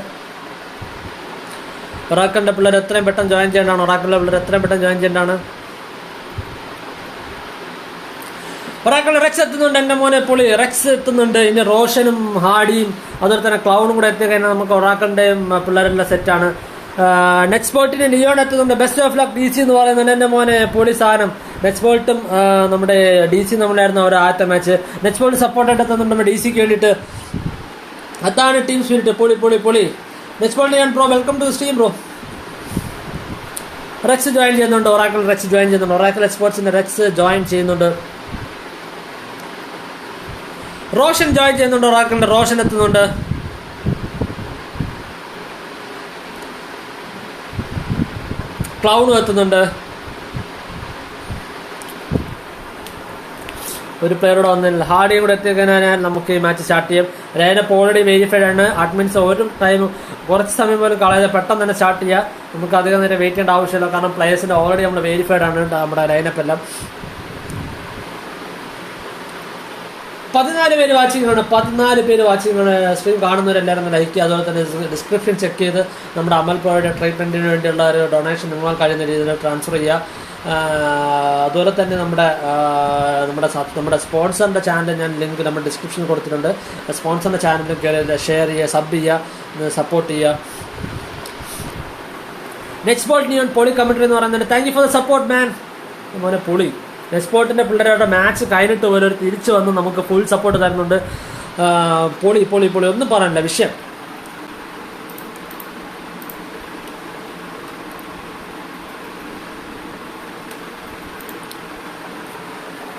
ഒറാക്കിളിൻ്റെ പിള്ളേർ എത്രയും പെട്ടെന്ന് ജോയിൻ ചെയ്യേണ്ടതാണ്. ഒറാക്കിൾ റെക്സ് എത്തുന്നുണ്ട്. എൻ്റെ മോനെ പൊളി റെക്സ് എത്തുന്നുണ്ട്. ഇനി റോഷനും ഹാഡിയും അതുപോലെ തന്നെ ക്ലൗണും കൂടെ എത്തിക്കഴിഞ്ഞാൽ നമുക്ക് ഒറാക്കിളിൻ്റെയും പിള്ളേരെല്ലാം സെറ്റാണ്. നെക്സ്റ്റ് ബോൾട്ടിന് ലിയോൺ എത്തുന്നുണ്ട്. ബെസ്റ്റ് ഓഫ് ലക്ക് DC എന്ന് പറയുന്നുണ്ട്. എൻ്റെ മോനെ പൊളി സാധനം. നെക്സ്റ്റ് ബോൾട്ടും നമ്മുടെ DC നമ്മളായിരുന്നു ഒരു ആദ്യത്തെ മാച്ച്. നെക്സ്റ്റ് ബോൾട്ട് സപ്പോർട്ടായിട്ട് എത്തുന്നുണ്ട് നമ്മുടെ DCക്ക് വേണ്ടിയിട്ട്. അതാണ് ടീം സ്പിരിറ്റ്. പൊളി. നെക്സ്റ്റ് ബോൾട്ട് ഞാൻ bro welcome to stream bro. Rex join ചെയ്യുന്നുണ്ട്. ഒറാക്കിൾ എക്സ്പോർട്സിന്റെ റെക്സ് ജോയിൻ ചെയ്യുന്നുണ്ട്. റോഷൻ ജോയിൻ ചെയ്യുന്നുണ്ട്. ഒറാക്കിളിന്റെ റോഷൻ എത്തുന്നുണ്ട്. ക്ലൗണും എത്തുന്നുണ്ട്. ഒരു പ്ലെയറോടെ വന്നില്ല. ഹാർഡിയും കൂടെ എത്തിക്കഴിഞ്ഞാൽ നമുക്ക് ഈ മാച്ച് സ്റ്റാർട്ട് ചെയ്യും. ലൈനപ്പ് ഓൾറെഡി വെരിഫൈഡ് ആണ്. അഡ്മിൻസ് ഒരു കുറച്ച് സമയം പോലും കളയാതെ പെട്ടെന്ന് തന്നെ സ്റ്റാർട്ട് ചെയ്യുക. നമുക്ക് അധികം നേരം വെയിറ്റ് ചെയ്യേണ്ട ആവശ്യമില്ല. കാരണം പ്ലേയേഴ്സിന്റെ ഓൾറെഡി നമ്മൾ വെരിഫൈഡ് ആണ് നമ്മുടെ ലൈനപ്പ് എല്ലാം. 14 പേര് വാച്ചിങ്ങാണ്. 14 പേര് വാച്ചിങ്ങാണ്. സ്ട്രീം കാണുന്നവരെല്ലാവരും ലൈക്ക് ചെയ്യുക. അതുപോലെ തന്നെ ഡിസ്ക്രിപ്ഷൻ ചെക്ക് ചെയ്ത് നമ്മുടെ അമൽ പ്രോയുടെ ട്രീറ്റ്മെൻറ്റിന് വേണ്ടിയുള്ള ഒരു ഡൊണേഷൻ നിങ്ങൾ കഴിയുന്ന രീതിയിൽ ട്രാൻസ്ഫർ ചെയ്യുക. അതുപോലെ തന്നെ നമ്മുടെ സ്പോൺസറിൻ്റെ ചാനൽ ഞാൻ ലിങ്ക് നമ്മുടെ ഡിസ്ക്രിപ്ഷനിൽ കൊടുത്തിട്ടുണ്ട്. സ്പോൺസറിൻ്റെ ചാനൽ ഷെയർ ചെയ്യുക, സബ് ചെയ്യുക, സപ്പോർട്ട് ചെയ്യുക. നെക്സ്റ്റ് ബോൾട്ട് നിയോൺ പൊളി കമൻട്രി എന്ന് പറയുന്നത് thank you for the support man. മോനെ പൊളി. എസ്പോർട്ടിൻ്റെ പിള്ളേരുടെ മാച്ച് കഴിഞ്ഞിട്ട് പോലും ഒരു തിരിച്ചു വന്ന് നമുക്ക് ഫുൾ സപ്പോർട്ട് തരുന്നുണ്ട്. പൊളി പൊളി പൊളി, ഒന്നും പറയാനില്ല വിഷയം.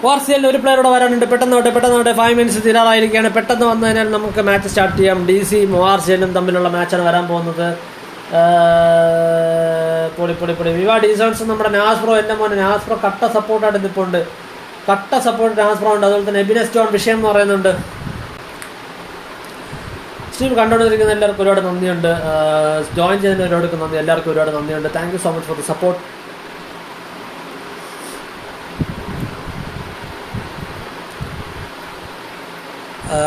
വാർസിയലിൽ ഒരു പ്ലെയറോടെ വരാനുണ്ട്. പെട്ടെന്ന് 5 മിനിറ്റ്സ് തീരാറായിരിക്കുകയാണ്. പെട്ടെന്ന് വന്നു കഴിഞ്ഞാൽ നമുക്ക് മാച്ച് സ്റ്റാർട്ട് ചെയ്യാം. DC-യും വാർസിയലും തമ്മിലുള്ള മാച്ചാണ് വരാൻ പോകുന്നത്. പൊളി പൊളി പൊളി. വിവാ ഡീസൺസ് നമ്മുടെ നാസ്പ്രോ, എൻ്റെ മോനെ നാസ്പ്രോ കട്ട സപ്പോർട്ടായിട്ട് നിൽപ്പുണ്ട്. കട്ട സപ്പോർട്ട് നാസ്പ്രോ ഉണ്ട്. അതുപോലെ തന്നെ എബിനസ് ജോൺ വിഷയം എന്ന് പറയുന്നുണ്ട്. സ്ട്രീം കണ്ടുകൊണ്ടിരിക്കുന്ന എല്ലാവർക്കും ഒരുപാട് നന്ദിയുണ്ട്. ജോയിൻ ചെയ്യുന്ന ഒരുപാട് നന്ദി. എല്ലാവർക്കും ഒരുപാട് നന്ദിയുണ്ട്. Thank you so much for the support.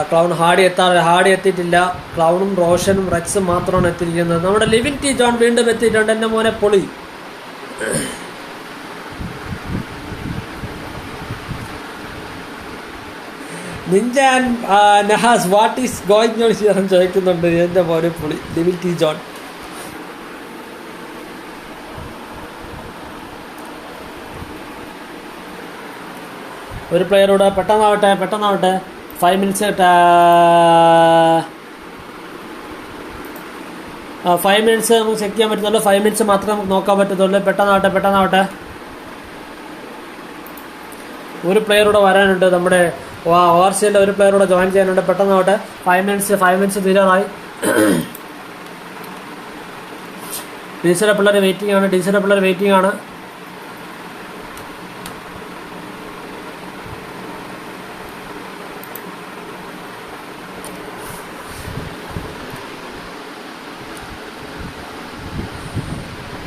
Clown Hadi എത്തിയിട്ടില്ല. ക്ലൗണും റോഷനും റെക്സും മാത്രമാണ് എത്തിയിരിക്കുന്നത്. നമ്മുടെ ലിവിൻ ടി ജോൺ വീണ്ടും എത്തിയിട്ടുണ്ട്. എൻ്റെ മോനെ പൊളി. Ninja Nahas what is going on here എന്ന് ചോദിക്കുന്നുണ്ട്. എൻ്റെ മോനെ പൊളി ലിവിൻ ടി ജോൺ. ഒരു പ്ലെയറോട് പെട്ടെന്നാവട്ടെ 5 മിനിറ്റ്സ് 5 മിനിറ്റ്സ് നമുക്ക് ചെക്ക് ചെയ്യാൻ പറ്റുന്നുള്ളൂ. 5 മിനിറ്റ്സ് മാത്രമേ നമുക്ക് നോക്കാൻ പറ്റത്തുള്ളൂ. പെട്ടെന്നാവട്ടെ. ഒരു പ്ലെയറൂടെ വരാനുണ്ട്. നമ്മുടെ ഓവർസിയുടെ ഒരു പ്ലെയറൂടെ ജോയിൻ ചെയ്യാനുണ്ട്. പെട്ടെന്നാവട്ടെ. 5 മിനിറ്റ്സ് തീരാറായി. ഡീസയുടെ പിള്ളേർ വെയിറ്റിംഗ് ആണ്.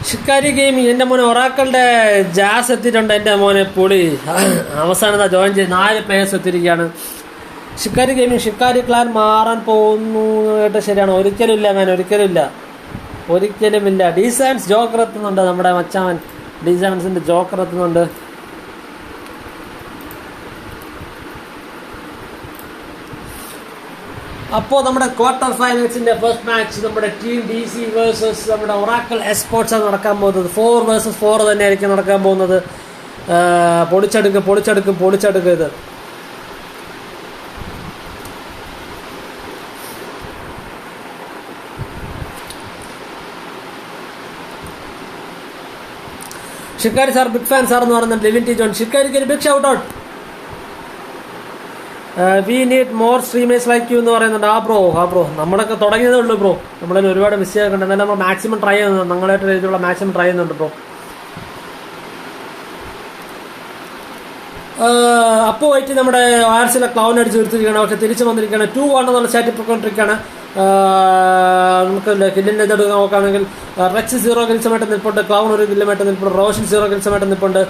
ഷിക്കാരി ഗെയിമിങ്, എൻ്റെ മോനെ ഒറാക്കളുടെ ജാസ് എത്തിയിട്ടുണ്ട്. എൻ്റെ മോനെ പൊളി. അവസാനത്തെ ജോയിൻ ചെയ്ത് 4 പ്ലേയേഴ്സ് എത്തിയിരിക്കുകയാണ്. ഷിക്കാരി ഗെയിമിങ്, ഷിക്കാരി ക്ലാൻ മാറാൻ പോകുന്നു കേട്ടോ. ശരിയാണ്. ഒരിക്കലുമില്ല. ഡീസൻസ് ജോക്കർ എത്തുന്നുണ്ട്. നമ്മുടെ മച്ചാൻ ഡീസൻസിൻ്റെ ജോക്കർ എത്തുന്നുണ്ട്. അപ്പോൾ നമ്മുടെ ക്വാർട്ടർ ഫൈനൽസിൻ്റെ ഫസ്റ്റ് മാച്ച് നമ്മുടെ ടീം DC വേഴ്സസ് നമ്മുടെ ഒറാക്കിൾ എസ്പോർട്സ് ആണ് നടക്കാൻ പോകുന്നത്. 4 vs 4 തന്നെയായിരിക്കും നടക്കാൻ പോകുന്നത്. പൊളിച്ചെടുക്കും ഇത്. Shikari sir big fan sir എന്ന് പറയുന്നത് ലിവിൻ ടി ജോൺ. ഷിക്കാരിക്ക് ഒരു big shout out. We need more streamers like you എന്ന് പറയുന്നുണ്ട്. ബ്രോ നമ്മളൊക്കെ തുടങ്ങിയതേ ഉള്ളൂ ബ്രോ. നമ്മളതിൽ ഒരുപാട് മിസ്റ്റേക്ക് ഉണ്ട്. എന്നാലും നമ്മൾ മാക്സിമം ട്രൈ ചെയ്യുന്നുണ്ട്. ഞങ്ങളായിട്ട് രീതിയിലുള്ള മാക്സിമം ട്രൈ ചെയ്യുന്നുണ്ട് ബ്രോ. അപ്പോൾ വൈറ്റ് നമ്മുടെ ആർസിലെ ക്ലൗൺ അടിച്ച് നിർത്തിയിരിക്കുകയാണ്. പക്ഷെ തിരിച്ചു വന്നിരിക്കുകയാണ്. 2-1 എന്നുള്ള ചാറ്റ് പൊയ്ക്കൊണ്ടിരിക്കുകയാണ്. നമുക്ക് കില്ലിൻ്റെ ഇത് നോക്കുകയാണെങ്കിൽ റെക്സ് 0 കിൽസുമായിട്ട് നിൽപ്പുണ്ട്. ക്ലൗൺ 1 കില്ലുമായിട്ട് നിൽപ്പുണ്ട്. റോഷൻ 0 കിൽസുമായിട്ട് നിൽപ്പുണ്ട്.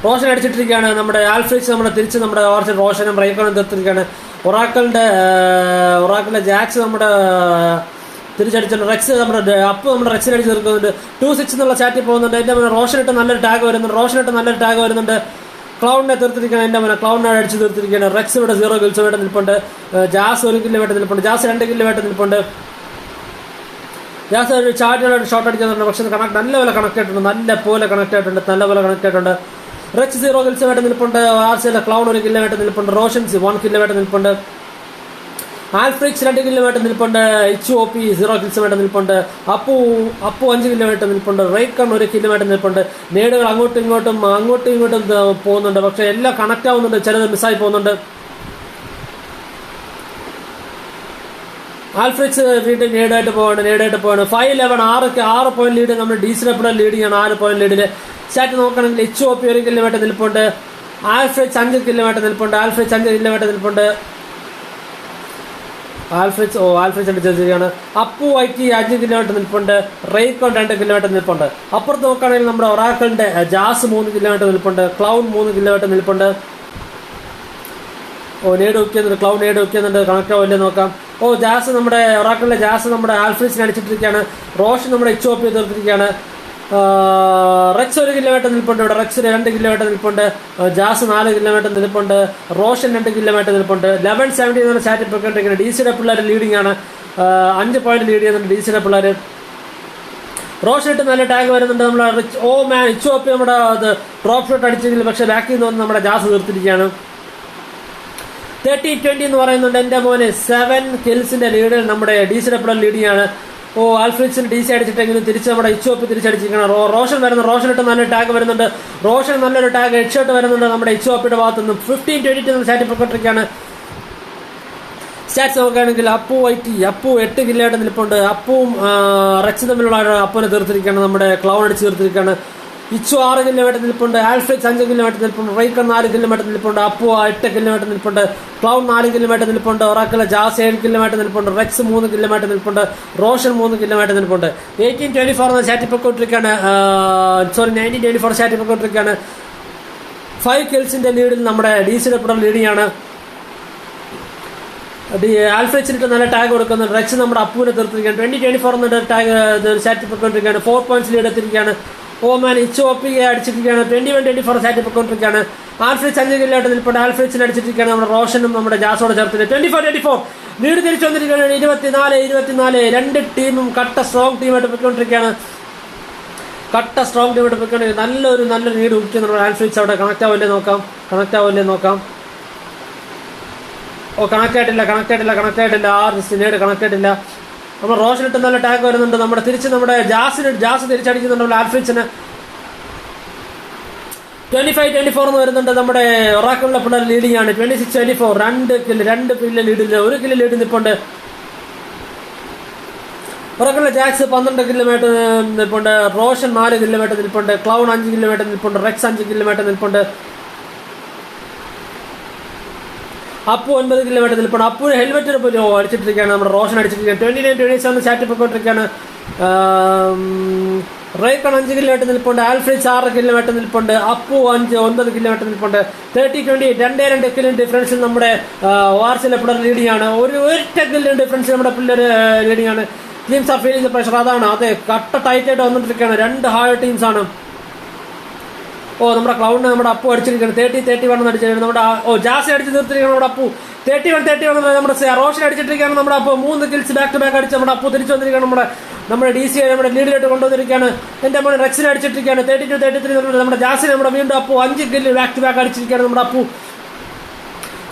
റോഷൻ അടിച്ചിട്ടിരിക്കുകയാണ്. നമ്മുടെ ആൽഫ്രിക്സ് തിരിച്ച് നമ്മുടെ റോഷനും റൈക്കോണും തീർത്തിരിക്കുകയാണ്. ഒറാക്കളുടെ ജാക്സ് നമ്മുടെ തിരിച്ചടിച്ചിട്ടുണ്ട്. റെക്സ് നമ്മുടെ റെക്സിന് അടിച്ച് തീർക്കുന്നുണ്ട്. 2-6 എന്നുള്ള ചാറ്റിൽ പോകുന്നുണ്ട്. എൻ്റെ മോനെ റോഷനിട്ട് നല്ലൊരു ടാഗ് വരുന്നുണ്ട്. ക്ലൗഡിനെ തീർത്തിരിക്കുകയാണ്. എൻ്റെ മോനെ ക്ലൗഡിനെ അടിച്ച് തീർത്തിരിക്കുകയാണ്. റെക്സ് ഇവിടെ 0 കിൽസുമായിട്ട് നിൽപ്പുണ്ട്. ജാസ് 1 കില്ലുമായിട്ട് നിൽപ്പുണ്ട്. ജാസ് 2 കില്ലുമായിട്ട് നിൽപ്പുണ്ട്. ജാസ് ഒരു ചാർജ് ഷോട്ട് അടിക്കുന്നുണ്ട്. പക്ഷെ നല്ലപോലെ കണക്ട് ആയിട്ടുണ്ട്. റെക്സ് 0 കിൽസുമായിട്ട് നിൽപ്പുണ്ട്. ആർസിയിലെ ക്ലൗഡ് 1 കില്ലുമായിട്ട് നിൽപ്പുണ്ട്. റോഷൻസ് 1 കില്ലുമായിട്ട് നിൽപ്പുണ്ട്. ആൽഫ്രിക്സ് 2 കില്ലുമായിട്ട് നിൽപ്പുണ്ട്. HOP 0 കിൽസുമായിട്ട് നിൽപ്പുണ്ട്. അപ്പു 5 കില്ലുമായിട്ട് നിൽപ്പുണ്ട്. റൈക്കൺ 1 കില്ലുമായിട്ട് നിൽപ്പുണ്ട്. നേടുകൾ അങ്ങോട്ടും ഇങ്ങോട്ടും പോകുന്നുണ്ട്. പക്ഷെ എല്ലാം കണക്ട് ആവുന്നുണ്ട്. ചിലത് മിസ്സായി പോകുന്നുണ്ട്. ആൽഫ്രിക്സ് വീണ്ടും നേടായിട്ട് പോവാണ്. 5-11 6 പോയിന്റ് ലീഡ്. നമ്മൾ ഡീസിനെ ലീഡിംഗ് ആണ് 6 പോയിന്റ് ലീഡിൽ. സ്റ്റാറ്റ് നോക്കുകയാണെങ്കിൽ HOP 1 കില്ലുമായിട്ട് നിൽപ്പുണ്ട്. ആൽഫ്രിക്സ് 5 കില്ലുമായിട്ട് നിൽപ്പുണ്ട്. ആൽഫ്രിക്സ് അടിച്ചിരിക്കുകയാണ്. അപ്പു IT 5 കില്ലുമായിട്ട് നിൽപ്പുണ്ട്. റെയ്ക്കോൺ 2 കില്ലുമായിട്ട് നിൽപ്പുണ്ട്. അപ്പുറത്ത് നോക്കുകയാണെങ്കിൽ നമ്മുടെ ഒറാക്കളുടെ ജാസ് 3 കില്ലുമായിട്ട് നിൽപ്പുണ്ട്. ക്ലൗൺ 3 കില്ലുമായിട്ട് നിൽപ്പുണ്ട്. ക്ലൗഡ് നേട് വെക്കുന്നുണ്ട്. കണക്ട് ആവില്ലേ നോക്കാം. ജാസ് നമ്മുടെ ഒറാക്കളിലെ ജാസ് നമ്മുടെ ആൽഫ്രിക്സിനെ അടിച്ചിട്ടിരിക്കുകയാണ്. റോഷൻ നമ്മുടെ HOP തീർത്തിരിക്കുകയാണ്. റെക്സ് 1 കില്ലുമായിട്ട് നിൽപ്പുണ്ട്. ഇവിടെ റെക്സ് 2 കില്ലുമായിട്ട് നിൽപ്പുണ്ട്. ജാസ് 4 കില്ലുമായിട്ട് നിൽപ്പുണ്ട്. റോഷൻ 2 കില്ലുമായിട്ട് നിൽപ്പുണ്ട്. 11-17 എന്നുള്ള ചാറ്റിൽ പോയിക്കൊണ്ടിരിക്കുന്നത്. DCയുടെ പിള്ളേർ ലീഡിംഗ് ആണ്. 5 പോയിന്റ് ലീഡ് ചെയ്യുന്നുണ്ട് DCയുടെ പിള്ളേർ. റോഷൻ ഇട്ട് നല്ല ടാഗ് വരുന്നുണ്ട്. നമ്മുടെ ഓ മാൻ ഇച്ചു ഒപ്പി നമ്മുടെ ഡ്രോപ്പ് ഷോട്ട് അടിച്ചെങ്കിൽ പക്ഷെ ബാക്കിൽ നിന്ന് വന്ന് നമ്മുടെ ജാസ് തീർത്തിരിക്കുകയാണ്. 30-20 എന്ന് പറയുന്നുണ്ട്. എൻ്റെ മോനെ 7 കിൽസിന്റെ ലീഡിൽ നമ്മുടെ DC ലീഡിങ്ങാണ്. ഓ ആൽഫ്രിഡ്സിന് DC അടിച്ചിട്ടെങ്കിലും തിരിച്ച് നമ്മുടെ ഇച്ചോപ്പ് തിരിച്ചടിച്ചിരിക്കണം. റോഷൻ വരുന്നു. റോഷൻ ഇട്ട് നല്ലൊരു ടാഗ് വരുന്നുണ്ട്. റോഷൻ നല്ലൊരു ടാഗ് ഹെഡ് ഷോട്ട് വരുന്നുണ്ട് നമ്മുടെ ഇച്ചോപ്പിയുടെ ഭാഗത്തു നിന്ന്. 15-22 സ്റ്റാറ്റ് പൊക്കോട്ടിരിക്കുകയാണ്. സ്റ്റാറ്റ്സ് നോക്കുകയാണെങ്കിൽ അപ്പു 8 കില്ലായിട്ട് നിൽപ്പുണ്ട്. അപ്പുവും റെക്സ് തമ്മിലുള്ള അപ്പുവിനെ തീർത്തിരിക്കുകയാണ്. നമ്മുടെ ക്ലൗൺ അടിച്ച് തീർത്തിരിക്കുകയാണ്. ഇച്ചു 6 കിലോമീറ്റർ നിൽപ്പുണ്ട്. ആൽഫ്രിഡ്സ് 5 കിലോമീറ്റർ നിൽപ്പുണ്ട്. റൈക്കർ 4 കിലോമീറ്റർ നിൽപ്പുണ്ട്. അപ്പു 8 കിലോമീറ്റർ നിൽപ്പുണ്ട്. ക്ലൗൺ 4 കിലോമീറ്റർ നിൽപ്പുണ്ട്. ഒറാക്കിലെ ജാസ് 7 കിലോമീറ്റർ നിൽപ്പുണ്ട്. റെക്സ് 3 കിലോമീറ്റർ നിൽപ്പുണ്ട്. റോഷൻ 3 കിലോമീറ്റർ നിൽപ്പുണ്ട്. 18-24 സ്റ്റാറ്റ് പൊക്കോട്ടിരിക്കുകയാണ്. 19-24 സ്റ്റാറ്റ് പൊക്കോട്ടിരിക്കുകയാണ്. 5 കിൽസിന്റെ ലീഡിൽ നമ്മുടെ DC ലീഡിങ്ങാണ്. ആൽഫ്രിഡ്സിനിട്ട് നല്ല ടാഗ് കൊടുക്കുന്നുണ്ട്. റെക്സ് നമ്മുടെ അപ്പുവിനെ തീർത്തിരിക്കുകയാണ്. 20-24 ടാഗ് സ്റ്റാറ്റ് പൊക്കോട്ടിരിക്കുകയാണ്. 4 പോയിന്റ്സ് ലീഡ് എത്തിയിരിക്കുകയാണ്. ഓമാൻ ഇച്ചു ഒപ്പിയെ അടിച്ചിരിക്കുകയാണ്. 21-24 സ്റ്റാറ്റ് പൊക്കോണ്ടിരിക്കുകയാണ്. ആൽഫ്രിഡ്സ് 5 കിലോമീറ്റർ നിൽപ്പുണ്ട്. ആൽഫ്രിഡ്സിനെ അടിച്ചിരിക്കുകയാണ്. നമ്മുടെ റോഷനും നമ്മുടെ ജാസോടെ ചേർത്തിട്ട് 24-24 ലീഡ് തിരിച്ചു വന്നിരിക്കുകയാണ്. 24-24 രണ്ട് ടീമും കട്ട സ്ട്രോങ് ടീമായിട്ട് പൊയ്ക്കൊണ്ടിരിക്കുകയാണ്. നല്ലൊരു ലീഡ് ഉദിക്കും. നമ്മുടെ ആൽഫ്രിഡ്സ് അവിടെ കണക്ട് ആവില്ലേ നോക്കാം. ഓ കണക്ട് ആയിട്ടില്ല. ലീഡ് കണക്ട് ആയിട്ടില്ല. നമ്മൾ റോഷനിട്ട് നല്ല ടാഗ് വരുന്നുണ്ട്. നമ്മുടെ ജാസ് തിരിച്ചടിക്കുന്നുണ്ട് ആൽഫ്രിഡ്സിന്. 25-24 എന്ന് വരുന്നുണ്ട്. നമ്മുടെ ഒറാക്കിളിലെ പിള്ളേർ ലീഡിംഗ് ആണ്. 26-24 2 കില്ല് ലീഡില്ല. 1 കില്ല് ലീഡ് നിൽപ്പുണ്ട്. ഒറാക്കിളിലെ ജാക്സ് 12 കിലോമീറ്റർ നിൽപ്പുണ്ട്. റോഷൻ 4 കിലോമീറ്റർ നിൽപ്പുണ്ട്. ക്ലൗൺ 5 കിലോമീറ്റർ നിൽപ്പുണ്ട്. റെക്സ് 5 കിലോമീറ്റർ നിൽപ്പുണ്ട്. അപ്പു 9 കിലോമീറ്റർ നിൽപ്പുണ്ട്. അപ്പു ഹെൽമെറ്റ് അടിച്ചിട്ടിരിക്കുകയാണ്. നമ്മുടെ റോഷൻ അടിച്ചിരിക്കുകയാണ്. 29-27 സ്റ്റാറ്റ് പൊക്കോട്ടിരിക്കുകയാണ്. റേക്കൺ 5 കിലോമീറ്റർ നിൽപ്പുണ്ട്. ആൽഫ്രിഡ്സ് 6 കിലോമീറ്റർ നിൽപ്പുണ്ട്. അപ്പു 9 കിലോമീറ്റർ നിൽപ്പുണ്ട്. 30-20 2 കിലോ ഡിഫറൻസിൽ നമ്മുടെ വാർസിലെ പിള്ളേർ ലീഡിംഗ് ആണ്. ഒറ്റ കിലോ ഡിഫറൻസിൽ നമ്മുടെ പിള്ളേർ ലീഡിംഗ് ആണ്. Teams are feeling the pressure. അതാണ് അതെ കട്ട ടൈറ്റ് ആയിട്ട് വന്നിട്ടിരിക്കുകയാണ്. 2 ഹായർ ടീംസ് ആണ്. നമ്മുടെ ക്ലൗഡിന് നമ്മുടെ അപ്പു അടിച്ചിരിക്കുകയാണ്. 30-31 അടിച്ചിരിക്കുകയാണ്. നമ്മുടെ ജാസി അടിച്ച് തീർത്തിരിക്കുകയാണ്. നമ്മുടെ അപ്പു 31-31 നമ്മുടെ റോഷൻ അടിച്ചിട്ടിരിക്കുകയാണ്. നമ്മുടെ Appu 3 kills back to back അടിച്ച് നമ്മുടെ അപ്പു തിരിച്ചു വന്നിരിക്കുകയാണ്. നമ്മുടെ DC നമ്മുടെ ലീഡിലായിട്ട് കൊണ്ടുവന്നിരിക്കുകയാണ്. എൻ്റെ മോനെ റെക്സിനെ അടിച്ചിട്ടിരിക്കുകയാണ്. 32-33 നമ്മുടെ ജാസിനെ നമ്മുടെ വീണ്ടും Appu 5 kill back to back അടിച്ചിരിക്കുകയാണ്. നമ്മുടെ അപ്പു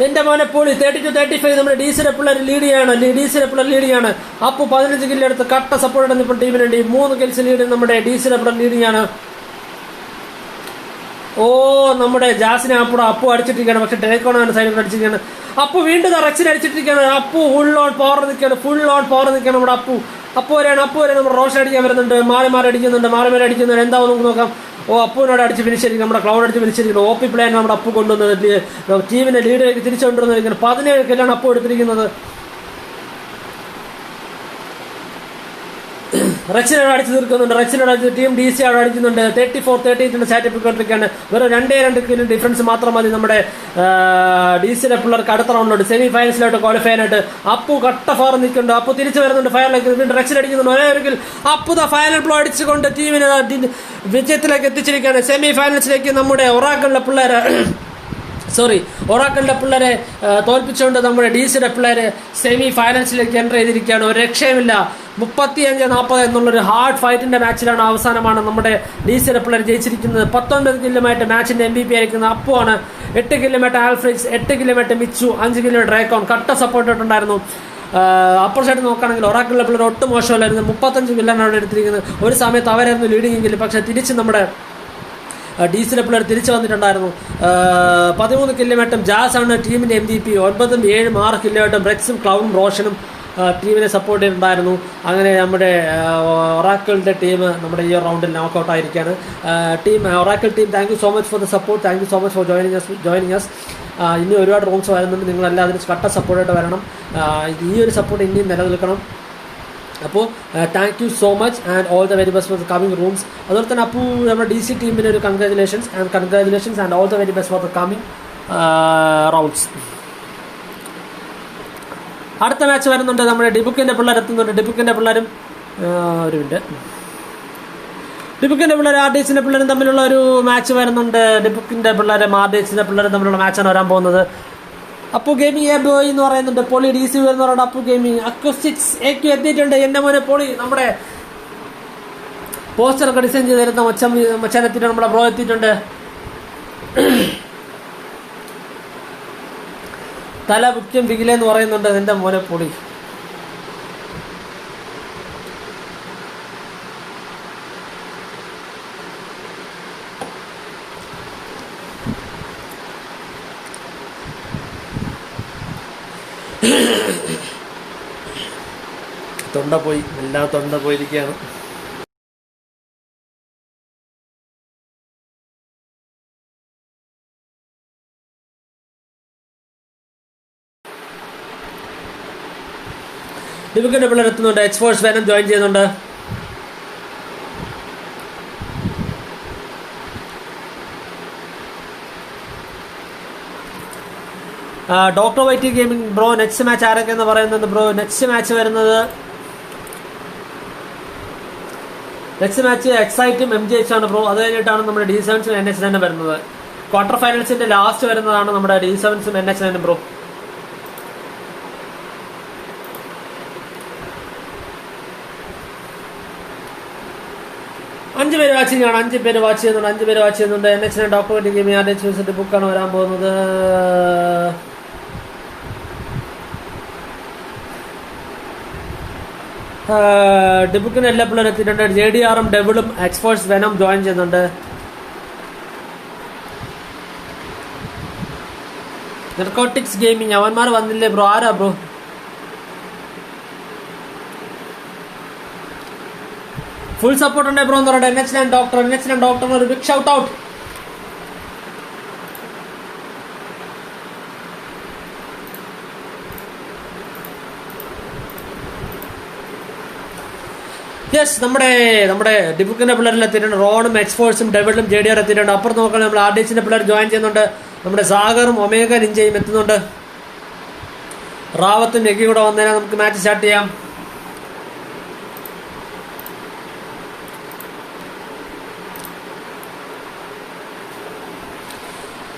എൻ്റെ മോനെ പോളി 32-35 നമ്മുടെ DC പിള്ളേർ ലീഡിയാണ്. അപ്പു 15 കില്ല് എടുത്ത് കട്ട സപ്പോർട്ട് ഇപ്പോൾ ടീമിന് വേണ്ടി 3 കിൽസ് ലീഡ് നമ്മുടെ DC പിള്ളേർ ലീഡിയാണ്. നമ്മുടെ ജാസിനെ അപ്പു അടിച്ചിട്ടിരിക്കുകയാണ്. പക്ഷെ ടേക്കോണാണ് സൈഡിൽ അടിച്ചിരിക്കുകയാണ്. അപ്പു വീണ്ടും റെക്സിനെ അടിച്ചിട്ടിരിക്കുകയാണ്. അപ്പു ഫുൾ ഓൺ പവർ നിൽക്കുകയാണ്. നമ്മുടെ അപ്പു വരെയാണ് നമ്മുടെ റോഷൻ അടിക്കാൻ വരുന്നുണ്ട്. മാറി അടിക്കുന്നുണ്ട്. എന്താവും നമുക്ക് നോക്കാം. അപ്പുവിനോട് അടിച്ച് ഫിനിഷ് നമ്മുടെ ക്ലൗഡ് അടിച്ച് ഫിനിഷ് OP പ്ലേയാണ് നമ്മുടെ അപ്പു കൊണ്ടുവന്നത്. ടീമിന്റെ ലീഡിലേക്ക് തിരിച്ചു കൊണ്ടുവന്നിരിക്കുന്നത്. 17 കില്ലാണ് അപ്പു എടുത്തിരിക്കുന്നത്. റെക്സിനെ അടിച്ച് തീർക്കുന്നുണ്ട്. ടീം DC അവിടെ അടിക്കുന്നുണ്ട്. 34-38 സ്റ്റാറ്റ് പൊയ്ക്കൊണ്ടിരിക്കുകയാണ്. വെറും 2 കിലോ ഡിഫറൻസ് മാത്രം മതി നമ്മുടെ DC പിള്ളേർക്ക് അടുത്ത റൗണ്ടിലോട്ട് സെമി ഫൈനൽസിലോട്ട് ക്വാളിഫൈ ആയിട്ട്. അപ്പു കട്ട ഫാർ നിൽക്കുന്നുണ്ട്. അപ്പു തിരിച്ചു വരുന്നുണ്ട്. ഫയറിലേക്ക് വീണ്ടും റെക്സിനെ അടിക്കുന്നുണ്ട്. ഒരേ അപ്പു ഫൈനൽ ബ്ലോ അടിച്ചുകൊണ്ട് ടീമിനെ വിജയത്തിലേക്ക് എത്തിച്ചിരിക്കുകയാണ്. സെമി ഫൈനൽസിലേക്ക് നമ്മുടെ ഒറാക്കിളിലെ പിള്ളേരെ തോൽപ്പിച്ചുകൊണ്ട് നമ്മുടെ DC പിള്ളേര് സെമി ഫൈനൽസിലേക്ക് എൻ്റർ ചെയ്തിരിക്കുകയാണ്. ഒരു രക്ഷയുമില്ല. 35-40 എന്നുള്ളൊരു ഹാർഡ് ഫൈറ്റിന്റെ മാച്ചിലാണ് അവസാനമാണ് നമ്മുടെ DC പിള്ളേർ ജയിച്ചിരിക്കുന്നത്. 19 കിലോമീറ്റർ മാച്ചിന്റെ MVP ആയിരിക്കുന്ന അപ്പുവാണ്. 8 കിലോമീറ്റർ ആൽഫ്രിഡ്സ്, 8 കിലോമീറ്റർ മിച്ചു, 5 കിലോമീറ്റർ റേക്കോൺ കട്ട സപ്പോർട്ട് ഇട്ടുണ്ടായിരുന്നു. അപ്പർ സൈഡ് നോക്കുകയാണെങ്കിൽ ഒറാക്കിളിലെ പിള്ളേർ ഒട്ടും മോശമല്ലായിരുന്നു. 35 കില്ലാണ് അവിടെ എടുത്തിരിക്കുന്നത്. ഒരു സമയത്ത് അവരായിരുന്നു ലീഡിംഗ് എങ്കിലും പക്ഷെ തിരിച്ച് നമ്മുടെ DC പിള്ളേർ തിരിച്ചു വന്നിട്ടുണ്ടായിരുന്നു. 13 കിലോമീറ്റർ ജാസാണ് ടീമിന്റെ MVP. 9, 7, 6 കിലോമീറ്റർ റെക്സും ക്ലൗഡും റോഷനും ടീമിനെ സപ്പോർട്ട് ചെയ്തിട്ടുണ്ടായിരുന്നു. അങ്ങനെ നമ്മുടെ ഒറാക്കിളിന്റെ ടീം നമ്മുടെ ഈ റൗണ്ടിൽ നോക്കൗട്ട് ആയിരിക്കുകയാണ്. Oracle team thank you so much for the support. Thank you so much for joining us. ഇനി ഒരുപാട് റൂംസ് വരുന്നുണ്ട്. നിങ്ങളെല്ലാവരും കട്ട സപ്പോർട്ടായിട്ട് വരണം. ഈ ഒരു സപ്പോർട്ട് ഇനിയും നിലനിൽക്കണം. അപ്പോൾ thank you so much and all the very best for the coming rooms. അതുപോലെ തന്നെ അപ്പോൾ നമ്മുടെ DC ടീമിന് ഒരു congratulations and all the very best for the coming rounds. അടുത്ത മാച്ച് വരുന്നുണ്ട്. നമ്മുടെ ഡിബുക്കിൻ്റെ പിള്ളേർ എത്തുന്നുണ്ട്. ഡിബുക്കിൻ്റെ പിള്ളേരും RDHന്റെ പിള്ളേരും തമ്മിലുള്ള ഒരു മാച്ച് വരുന്നുണ്ട്. ഡിബുക്കിൻ്റെ പിള്ളേരും RDHന്റെ പിള്ളേരും തമ്മിലുള്ള മാച്ചാണ് വരാൻ പോകുന്നത്. അപ്പു ഗെയിമിംഗ് ബോയ് എന്ന് പറയുന്നുണ്ട്. പൊളി DC എന്ന് പറയുന്നത് അപ്പു ഗെയിമിംഗ് അക്വസ്റ്റിക്സ് AQ എത്തിയിട്ടുണ്ട്. എൻ്റെ മോനെ പൊളി നമ്മുടെ പോസ്റ്ററൊക്കെ ഡിസൈൻ ചെയ്ത് തരുന്ന മച്ചാനെത്തിയിട്ടുണ്ട്, നമ്മുടെ ബ്രോ എത്തിയിട്ടുണ്ട്. തല മുഖ്യം ബിഗിലെന്ന് പറയുന്നുണ്ട്. എൻ്റെ മോനെ പൊടി. തൊണ്ട പോയി, എല്ലാ തൊണ്ട പോയിരിക്കുകയാണ്. ഡിബുക്കിന്റെ പിള്ളേർ എത്തുന്നുണ്ട്. എക്സ്പോർട്സ് വേനം ജോയിൻ ചെയ്യുന്നുണ്ട്. Doctor whitey gaming bro next match ആരൊക്കെ എന്ന് പറയുന്നത് ബ്രോ? നെക്സ്റ്റ് മാച്ച് എക്സൈറ്റും MGH ആണ് ബ്രോ. അത് കഴിഞ്ഞിട്ടാണ് നമ്മുടെ D7 NH9 വരുന്നത്. ക്വാർട്ടർ ഫൈനൽസിന്റെ ലാസ്റ്റ് വരുന്നതാണ് നമ്മുടെ D7 NH9 ബ്രോ. അഞ്ച് പേര് വാച്ച് ചെയ്യുന്നുണ്ട്. NH9 ഡോക്ടർ വൈറ്റി ഗെയിമിംഗ് ആദ്യ ബുക്കാണ് വരാൻ പോകുന്നത്. ഡിബുക്കിന് എല്ലാ പിള്ളേരും എത്തിയിട്ടുണ്ട്. JDRും ഡെവിളും എക്സ്പോർട്സ് വെനം ജോയിൻ ചെയ്യുന്നുണ്ട്. നർക്കോട്ടിക്സ് ഗെയിമിംഗ് അവന്മാർ വന്നില്ലേ ബ്രോ? ആരാ ബ്രോ? ഫുൾ സപ്പോർട്ട് ഉണ്ട് ബ്രോ എന്ന് പറഞ്ഞിട്ട് NH9 ഡോക്ടർ ഒരു ബിഗ് ഷൗട്ട് ഔട്ട്. യെസ്, നമ്മുടെ ഡിബുക്കിന്റെ പിള്ളേരിൽ എത്തിയിട്ടുണ്ട്. റോണും എക്സ്പോർട്സും ഡെവിളും JDR എത്തിയിട്ടുണ്ട്. അപ്പുറത്ത് നോക്കാൻ നമ്മൾ RDHന്റെ പിള്ളേർ ജോയിൻ ചെയ്യുന്നുണ്ട്. നമ്മുടെ സാഗറും ഒമേഗ നിഞ്ചയും എത്തുന്നുണ്ട്. റാവത്തും നെഗിയും കൂടെ വന്നതിനാൽ നമുക്ക് മാച്ച് സ്റ്റാർട്ട് ചെയ്യാം.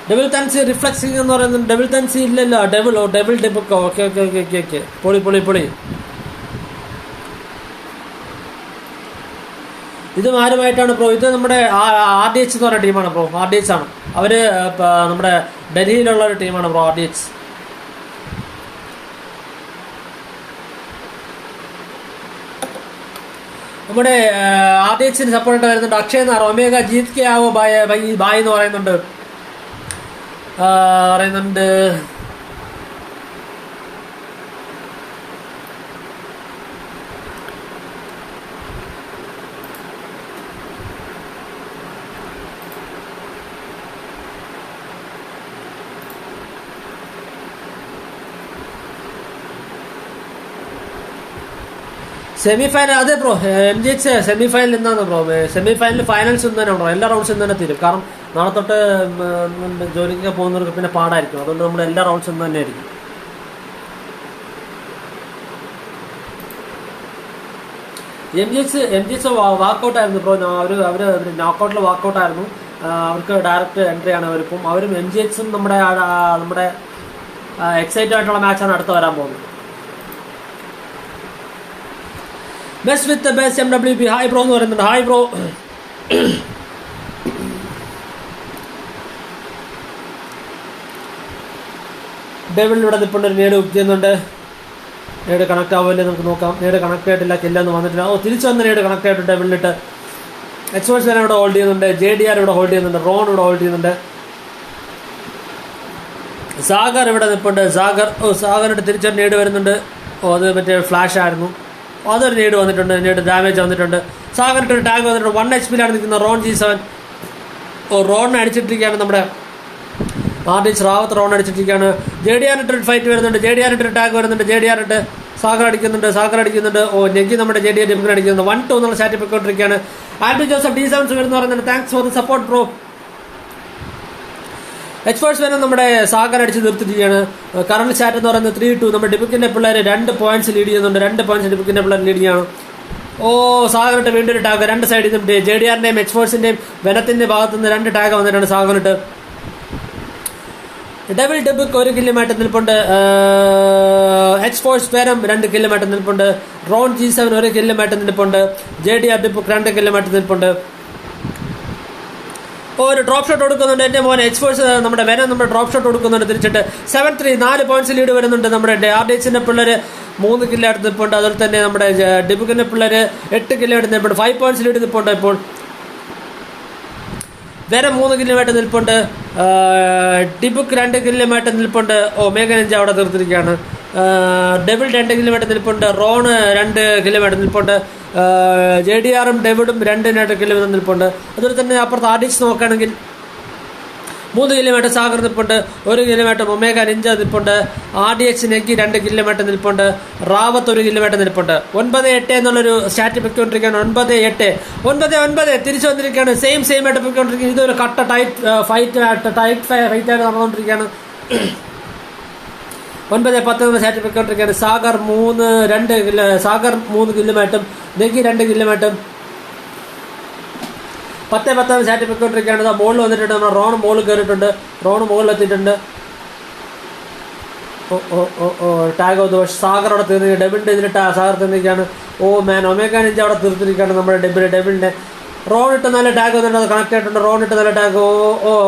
ഡെവിൾ തൻസി റിഫ്ലക്സിംഗ് എന്ന് പറയുന്നത്. ഡെവിൾ തൻസി ഇല്ലല്ലോ. Devil dybbuk. ഓക്കെ. പൊളി. ഇതും ആരുമായിട്ടാണ് ബ്രോ? ഇത് നമ്മുടെ RDH എന്ന് പറയുന്ന ടീമാണ് ബ്രോ. RDH ആണ്. അവര് നമ്മുടെ ഡൽഹിയിലുള്ള ഒരു ടീമാണ് ബ്രോ RDH. നമ്മുടെ RDHന് സപ്പോർട്ട് വരുന്നുണ്ട്. അക്ഷയ് എന്നാണ്. ഒമേഗ ജീത് കെ ആവോ ബായ് എന്ന് പറയുന്നുണ്ട്. സെമിഫൈനൽ. അതെ ബ്രോ, MGH സെമിഫൈനൽ എന്നാണ് ബ്രോ. സെമിഫൈനൽ ഫൈനൽസ് ഒന്നും തന്നെ ബ്രോ. എല്ലാ റൗണ്ട്സും തന്നെ തീരും. കാരണം നാളെ തൊട്ട് ജോലിക്കൊക്കെ പോകുന്നവർക്ക് പിന്നെ പാടായിരിക്കും. അതുകൊണ്ട് നമ്മുടെ എല്ലാ റൗണ്ട്സും ഒന്നും തന്നെ ആയിരിക്കും. MGH വാക്കൗട്ട് ആയിരുന്നു ബ്രോ. അവര് നോക്കൗട്ടിൽ വാക്കൗട്ട് ആയിരുന്നു. അവർക്ക് ഡയറക്റ്റ് എൻട്രി ആണ് അവരിപ്പം. അവരും MGHും നമ്മുടെ എക്സൈറ്റഡ് ആയിട്ടുള്ള മാച്ചാണ് അടുത്ത് വരാൻ പോകുന്നത്. ബെസ്റ്റ് വിത്ത് ബെസ്റ്റ് MWP ഹായ് ബ്രോ എന്ന് പറയുന്നുണ്ട്. Hi bro. ഡെവിൾ ഇവിടെ നിൽപ്പുണ്ട്. ഒരു നേട് ബുക്ക് ചെയ്യുന്നുണ്ട്. നേട് കണക്ട് ആവുമല്ലേ നമുക്ക് നോക്കാം. നേട് കണക്ട് ആയിട്ടില്ല. കില്ലൊന്നും വന്നിട്ടില്ല. തിരിച്ചു വന്ന നേട് കണക്ട് ആയിട്ടുണ്ട് ഡെവിളിലിട്ട്. എക്സ്പോർട്സ് ഇവിടെ ഹോൾഡ് ചെയ്യുന്നുണ്ട്. JDR ഇവിടെ ഹോൾഡ് ചെയ്യുന്നുണ്ട്. റോൺ ഇവിടെ ഹോൾഡ് ചെയ്യുന്നുണ്ട്. സാഗർ ഇവിടെ നിൽപ്പുണ്ട്. സാഗറിട്ട് തിരിച്ചൊരു നേട് വരുന്നുണ്ട്. അത് മറ്റേ ഫ്ലാഷ് ആയിരുന്നു. അതൊരു നേട് വന്നിട്ടുണ്ട്. നേട് ഡാമേജ് വന്നിട്ടുണ്ട്. സാഗറിട്ടൊരു ടാഗ് വന്നിട്ടുണ്ട്. 1 HP നിൽക്കുന്ന റോൺ G7. റോണിനെ അടിച്ചിട്ടിരിക്കുകയാണ് നമ്മുടെ RDH. റാവത്ത് റോൺ അടിച്ചിട്ടിരിക്കുകയാണ്. JDR-ഇട്ടൊരു ഫൈറ്റ് വരുന്നുണ്ട്. JDR-ഇട്ടൊരു ടാഗ് വരുന്നുണ്ട്. JDR-ഇട്ട് സാഗർ അടിക്കുന്നുണ്ട്. നെഗി നമ്മുടെ JDR ഡിംഗിന് അടിക്കുന്നുണ്ട്. 1-2 എന്നുള്ള ചാറ്റ് പൊയ്ക്കൊണ്ടിരിക്കുകയാണ്. ആൽബി ജോസഫ് D7 വരുന്ന പറയുന്നുണ്ട്. Thanks for the support bro. Experts വേണം നമ്മുടെ സാഗർ അടിച്ച് നിർത്തിയിരിക്കുകയാണ്. കറണ്ട് ചാറ്റ് എന്ന് പറയുന്നത് 3-2. നമ്മുടെ ഡിബുക്കിന്റെ പിള്ളേർ 2 പോയിന്റ്സ് ലീഡ് ചെയ്യുന്നുണ്ട്. 2 പോയിന്റ്സ് ഡിബുക്കിന്റെ പിള്ളേർ ലീഡ് ചെയ്യാണ്. സാഗറിട്ട് വീണ്ടും ഒരു ടാഗ്. 2 സൈഡിൽ നിന്നും JDR-ന്റെയും എക്സ്പേർട്സിന്റെയും വെനത്തിന്റെ ഭാഗത്തുനിന്ന് 2 ടാഗ് വന്നിട്ടുണ്ട് സാഗറിട്ട്. ഡെവിൾ ഡെബുക്ക് 1 കിലോമീറ്റർ നിൽപ്പുണ്ട്. എക്സ്ഫോഴ്സ് വെനം 2 കിലോമീറ്റർ നിൽപ്പുണ്ട്. റോൺ G7 1 കിലോമീറ്റർ നിൽപ്പുണ്ട്. JDR ഡെബുക്ക് 2 കിലോമീറ്റർ നിൽപ്പുണ്ട്. ഒരു ഡ്രോപ്പ് ഷോട്ട് കൊടുക്കുന്നുണ്ട് എൻ്റെ മോൻ. എക്സ്ഫോഴ്സ് നമ്മുടെ വെനം നമ്മുടെ ഡ്രോപ്പ് ഷോട്ട് കൊടുക്കുന്നുണ്ട് തിരിച്ചിട്ട്. 7-3 4 പോയിന്റ്സ് ലീഡ് വരുന്നുണ്ട്. നമ്മുടെ RDHന്റെ പിള്ളേർ 3 കിലോമീറ്റർ നിൽപ്പുണ്ട്. അതുപോലെ തന്നെ നമ്മുടെ ഡെബുക്കിന്റെ പിള്ളേർ 8 കിലോമീറ്റർ നിൽപ്പുണ്ട്. 5 പോയിന്റ്സ് ലീഡ് നിൽപ്പുണ്ട്. ഇപ്പോൾ വെനം 3 കിലോമീറ്റർ നിൽപ്പുണ്ട്. ഡിബുക്ക് 2 കിലോമീറ്റർ നിൽപ്പുണ്ട്. ഒമേഗ നിഞ്ച അവിടെ തീർത്തിരിക്കുകയാണ്. ഡെവിൾ 2 കിലോമീറ്റർ നിൽപ്പുണ്ട്. റോണ് 2 കിലോമീറ്റർ നിൽപ്പുണ്ട്. JDRും ഡെവിഡും 2 കിലോമീറ്റർ നിൽപ്പുണ്ട്. അതുപോലെ തന്നെ അപ്പുറത്ത് RDH നോക്കുകയാണെങ്കിൽ 3 കിലോമീറ്റർ സാഗർ നിൽപ്പുണ്ട്. 1 കിലോമീറ്റർ ഒമേഗ നിഞ്ച നിൽപ്പുണ്ട്. RDH നെക്കി 2 കിലോമീറ്റർ നിൽപ്പുണ്ട്. റാവത്ത് 1 കിലോമീറ്റർ നിൽപ്പുണ്ട്. 9-8 എന്നുള്ളൊരു സ്റ്റാറ്റ് പൊയ്ക്കൊണ്ടിരിക്കുകയാണ്. 9-9 തിരിച്ചു വന്നിരിക്കുകയാണ്. സെയിം ആയിട്ട് പൊയ്ക്കൊണ്ടിരിക്കുകയാണ്. ഇതൊരു കട്ട ടൈറ്റ് ഫൈറ്റ് നടന്നുകൊണ്ടിരിക്കുകയാണ്. 9-10 സ്റ്റാറ്റ് പൊയ്ക്കൊണ്ടിരിക്കുകയാണ്. സാഗർ 3 കിലോമീറ്ററും നെക്കി 2 കിലോമീറ്ററും 10-10 സ്റ്റാറ്റ് പൊയ്ക്കൊണ്ടിരിക്കുകയാണ്. ബോളിൽ വന്നിട്ടുണ്ട്. നമ്മുടെ റോൺ ബോൾ കയറിയിട്ടുണ്ട്. റോൺ ബോളിലെത്തിയിട്ടുണ്ട്. ടാഗ് ഓഫ് പക്ഷേ സാഗർ അവിടെ തീർന്നിരിക്കുക. ഡെബിളിൻ്റെ ഇതിൽ സാഗർ തീർന്നിരിക്കുകയാണ്. ഒമേഗ നിഞ്ച അവിടെ തീർത്തിരിക്കുകയാണ്. നമ്മുടെ ഡെബിളിൻ്റെ റോൺ ഇട്ട് നല്ല ടാഗ് വന്നിട്ട് അത് കണക്ട് ആയിട്ടുണ്ട്. റോൺ ഇട്ട് നല്ല ടാഗ്.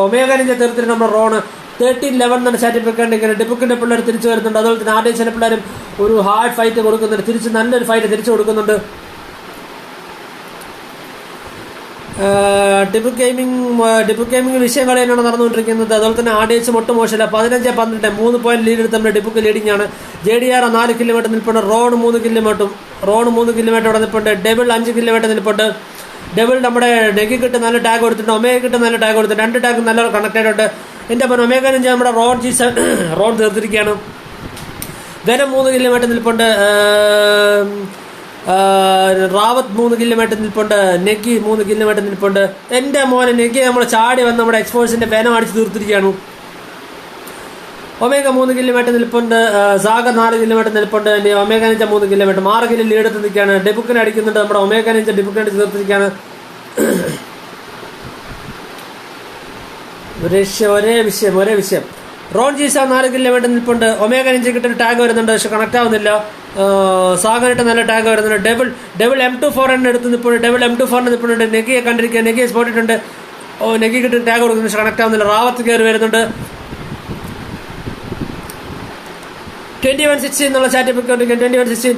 Omega Ninja തീർത്തിട്ടുണ്ട്. നമ്മുടെ റോൺ 13-11 തന്നെ സ്റ്റാറ്റ് പൊയ്ക്കൊണ്ടിരിക്കുകയാണ്. ഡിബുക്കിൻ്റെ പിള്ളേർ തിരിച്ചു വരുന്നുണ്ട്. അതുപോലെ തന്നെ RDHന്റെ പിള്ളേരും ഒരു ഹാർഡ് ഫൈറ്റ് കൊടുക്കുന്നുണ്ട്. തിരിച്ച് നല്ലൊരു ഫൈറ്റ് തിരിച്ചു കൊടുക്കുന്നുണ്ട്. ഡിബുക്ക് ഗെയിമിംഗ് വിഷയങ്ങൾ തന്നെയാണ് നടന്നുകൊണ്ടിരിക്കുന്നത്. അതുപോലെ തന്നെ RDH ഒട്ടും മോശമില്ല. 15-12 3 പോയിന്റ് ലീഡ് എടുത്ത് നമ്മുടെ ഡിബുക്ക് ലീഡിംഗ് ആണ്. JDR 4 കിലോമീറ്റർ നിൽപ്പുണ്ട്. റോൺ 3 കിലോമീറ്റർ അവിടെ നിൽപ്പുണ്ട്. ഡെവിൾ 5 കിലോമീറ്റർ നിൽപ്പുണ്ട്. ഡെവിൾ നമ്മുടെ നെഗിക്കിട്ട് നല്ല ടാഗ് കൊടുത്തിട്ടുണ്ട്. ഒമേഗിട്ട് നല്ല ടാഗ് കൊടുത്തിട്ടുണ്ട്. 2 ടാഗ് നല്ല കണക്റ്റഡ് ഉണ്ട്. എൻ്റെ അപ്പം ഒമേഗ നിഞ്ച നമ്മുടെ റോൺ G7 റോൺ തീർത്തിരിക്കുകയാണ്. വെനം 3 കിലോമീറ്റർ നിൽപ്പുണ്ട്. റാവത്ത് 3 കിലോമീറ്റർ നിൽപ്പുണ്ട്. നെഗി 3 കിലോമീറ്റർ നിൽപ്പുണ്ട്. എൻ്റെ മോനെ നെഗി നമ്മൾ ചാടി വന്ന് നമ്മുടെ എക്സ്ഫോഴ്സിന്റെ വെനം അടിച്ച് തീർത്തിരിക്കുകയാണ്. ഒമേഗ 3 കിലോമീറ്റർ നിൽപ്പുണ്ട്. സാഗർ 4 കിലോമീറ്റർ നിൽപ്പുണ്ട്. Omega Ninja 3 kilometre 6 kilo lead എടുത്ത് നിൽക്കുകയാണ്. ഡെബുക്കിനെ അടിക്കുന്നുണ്ട്. നമ്മുടെ ഒമേഗ നിഞ്ച ഡിബുക്കിനെ അടിച്ച് തീർത്തിരിക്കുകയാണ്. ഒരേ വിഷയം. റോൺ G7 4 കിലോമീറ്റർ നിൽപ്പുണ്ട്. ഒമേഗ നിഞ്ചയ്ക്കിട്ട് ടാഗ് വരുന്നുണ്ട്. പക്ഷെ കണക്ട് ആവുന്നില്ല. സാഗറിട്ട് നല്ല ടാഗ് വരുന്നുണ്ട്. ഡെവിൾ M24 എടുത്ത് നിൽപ്പുണ്ട്. ഡെവിൾ M24 നിൽപ്പുണ്ട്. നെഗിയെ കണ്ടിരിക്കുക. നെഗിയെ സ്പോട്ടിട്ടുണ്ട്. നെഗിക്കിട്ട് ടാഗ് കൊടുക്കുന്നു. പക്ഷെ കണക്ട് ആവുന്നില്ല. റാവത്ത് കയറി വരുന്നുണ്ട്. 21-16 എന്നുള്ള ചാറ്റ് പൊയ്ക്കൊണ്ടിരിക്കുകയാണ്. 21-16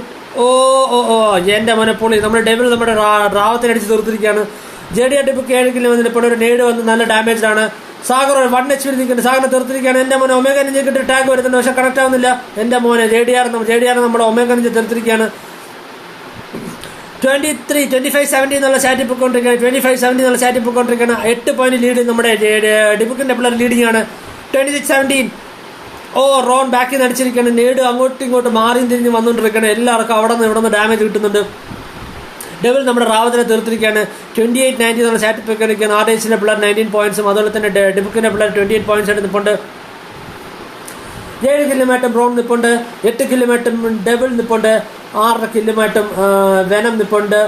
എൻ്റെ മോനെ പൊളി. നമ്മുടെ ഡെവിൾ നമ്മുടെ റാവത്തിനടിച്ച് തീർത്തിരിക്കുകയാണ്. JDR ഡിബുക്ക് 7 കിലോമീറ്റർ നിൽപ്പുണ്ട്. ഒരു നേട് വന്ന് നല്ല ഡാമേജ് ആണ്. സാഗർ 1 HP നിൽക്കുന്നുണ്ട്. സാഗറിനെ തീർത്തിരിക്കുകയാണ്. എൻ്റെ മോനെ ഒമേഗ നിഞ്ചയ്ക്കിട്ട് ടാഗ് വരുന്നുണ്ട്. പക്ഷെ കണക്ട് ആവുന്നില്ല. എൻ്റെ മോനെ JDR നമ്മുടെ ഒമേഗ നിഞ്ച തീർത്തിരിക്കുകയാണ്. 25-17 എന്നുള്ള ചാറ്റ് പൊയ്ക്കൊണ്ടിരിക്കുകയാണ്. 25-17 എന്നുള്ള ചാറ്റ് പൊയ്ക്കൊണ്ടിരിക്കുകയാണ്. 8 പോയിന്റ് ലീഡ് നമ്മുടെ ഡിബുക്കിന്റെ പിള്ളേർ ലീഡിംഗ് ആണ്. 26-17 റോൺ ബാക്കിൽ നിന്ന് അടിച്ചിരിക്കുകയാണ്. നേട് അങ്ങോട്ടും ഇങ്ങോട്ടും മാറിയും തിരിഞ്ഞ് വന്നുകൊണ്ടിരിക്കുകയാണ്. എല്ലാവർക്കും അവിടെ നിന്ന് ഡാമേജ് കിട്ടുന്നുണ്ട്. ഡെവിൾ നമ്മുടെ റാവത്തിനെ തീർത്തിരിക്കുകയാണ്. 28-19 എന്നുള്ള ചാറ്റ് പൊയ്ക്കൊണ്ടിരിക്കുകയാണ്. RDHന്റെ പിള്ളേർ 19 പോയിന്റ്സും അതുപോലെ തന്നെ ഡിബുക്കിന്റെ പിള്ളേർ 28 പോയിന്റ്സ് ആയിട്ട് നിൽപ്പുണ്ട്. 7 കിലോമീറ്റർ ബ്രോൺ നിൽപ്പുണ്ട്. 8 കിലോമീറ്റർ ഡെവിൾ നിൽപ്പുണ്ട്. 6 കിലോമീറ്റർ വെനം നിൽപ്പുണ്ട്.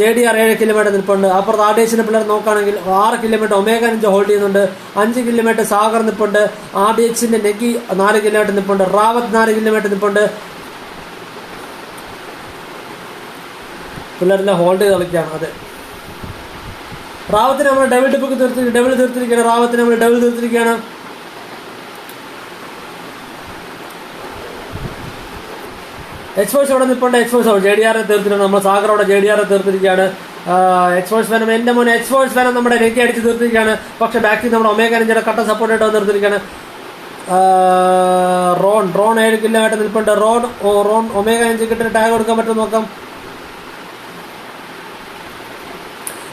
JDR 7 കിലോമീറ്റർ നിൽപ്പുണ്ട്. അപ്പുറത്ത് RDHന്റെ പിള്ളേർ നോക്കുകയാണെങ്കിൽ 6 കിലോമീറ്റർ ഒമേഗ നിഞ്ച ഹോൾഡ് ചെയ്യുന്നുണ്ട്. 5 കിലോമീറ്റർ സാഗർ നിൽപ്പുണ്ട്. RDHന്റെ നെഗി 4 കിലോമീറ്റർ നിൽപ്പുണ്ട്. റാവത്ത് 4 കിലോമീറ്റർ നിൽപ്പുണ്ട്. പിള്ളേരെല്ലാം ഹോൾഡ് ചെയ്ത് കളിക്കുകയാണ്. അതെ, റാവത്തിന് നമ്മൾ ഡെവിൾ തീർത്തിരിക്കുകയാണ്. റാവത്തിന് നമ്മൾ ഡെവിൾ തീർത്തിരിക്കുകയാണ്. എക്സ്പോഴ്സ് അവിടെ നിൽപ്പുണ്ട്. എക്സ്പോഴ്സ് JDR തീർത്തിട്ടുണ്ട്. നമ്മൾ സാഗറോടെ JDR തീർത്തിരിക്കുകയാണ്. എക്സ്പോഴ്സ് ഫാനം എൻ്റെ മോനെ എക്സ്പോഴ്സ് ഫാനം നമ്മുടെ നെക്കി അടിച്ച് തീർത്തിരിക്കുകയാണ്. പക്ഷെ ബാക്കിൽ നമ്മുടെ ഒമേഗ നിഞ്ചയുടെ കട്ട സപ്പോർട്ടായിട്ട് തീർത്തിരിക്കുകയാണ്. റോൺ 7 കിലോമീറ്റർ നിൽപ്പുണ്ട്. റോൺ ഒമേഗ നിഞ്ചയ്ക്കിട്ട് ടാഗ് കൊടുക്കാൻ പറ്റും നോക്കാം.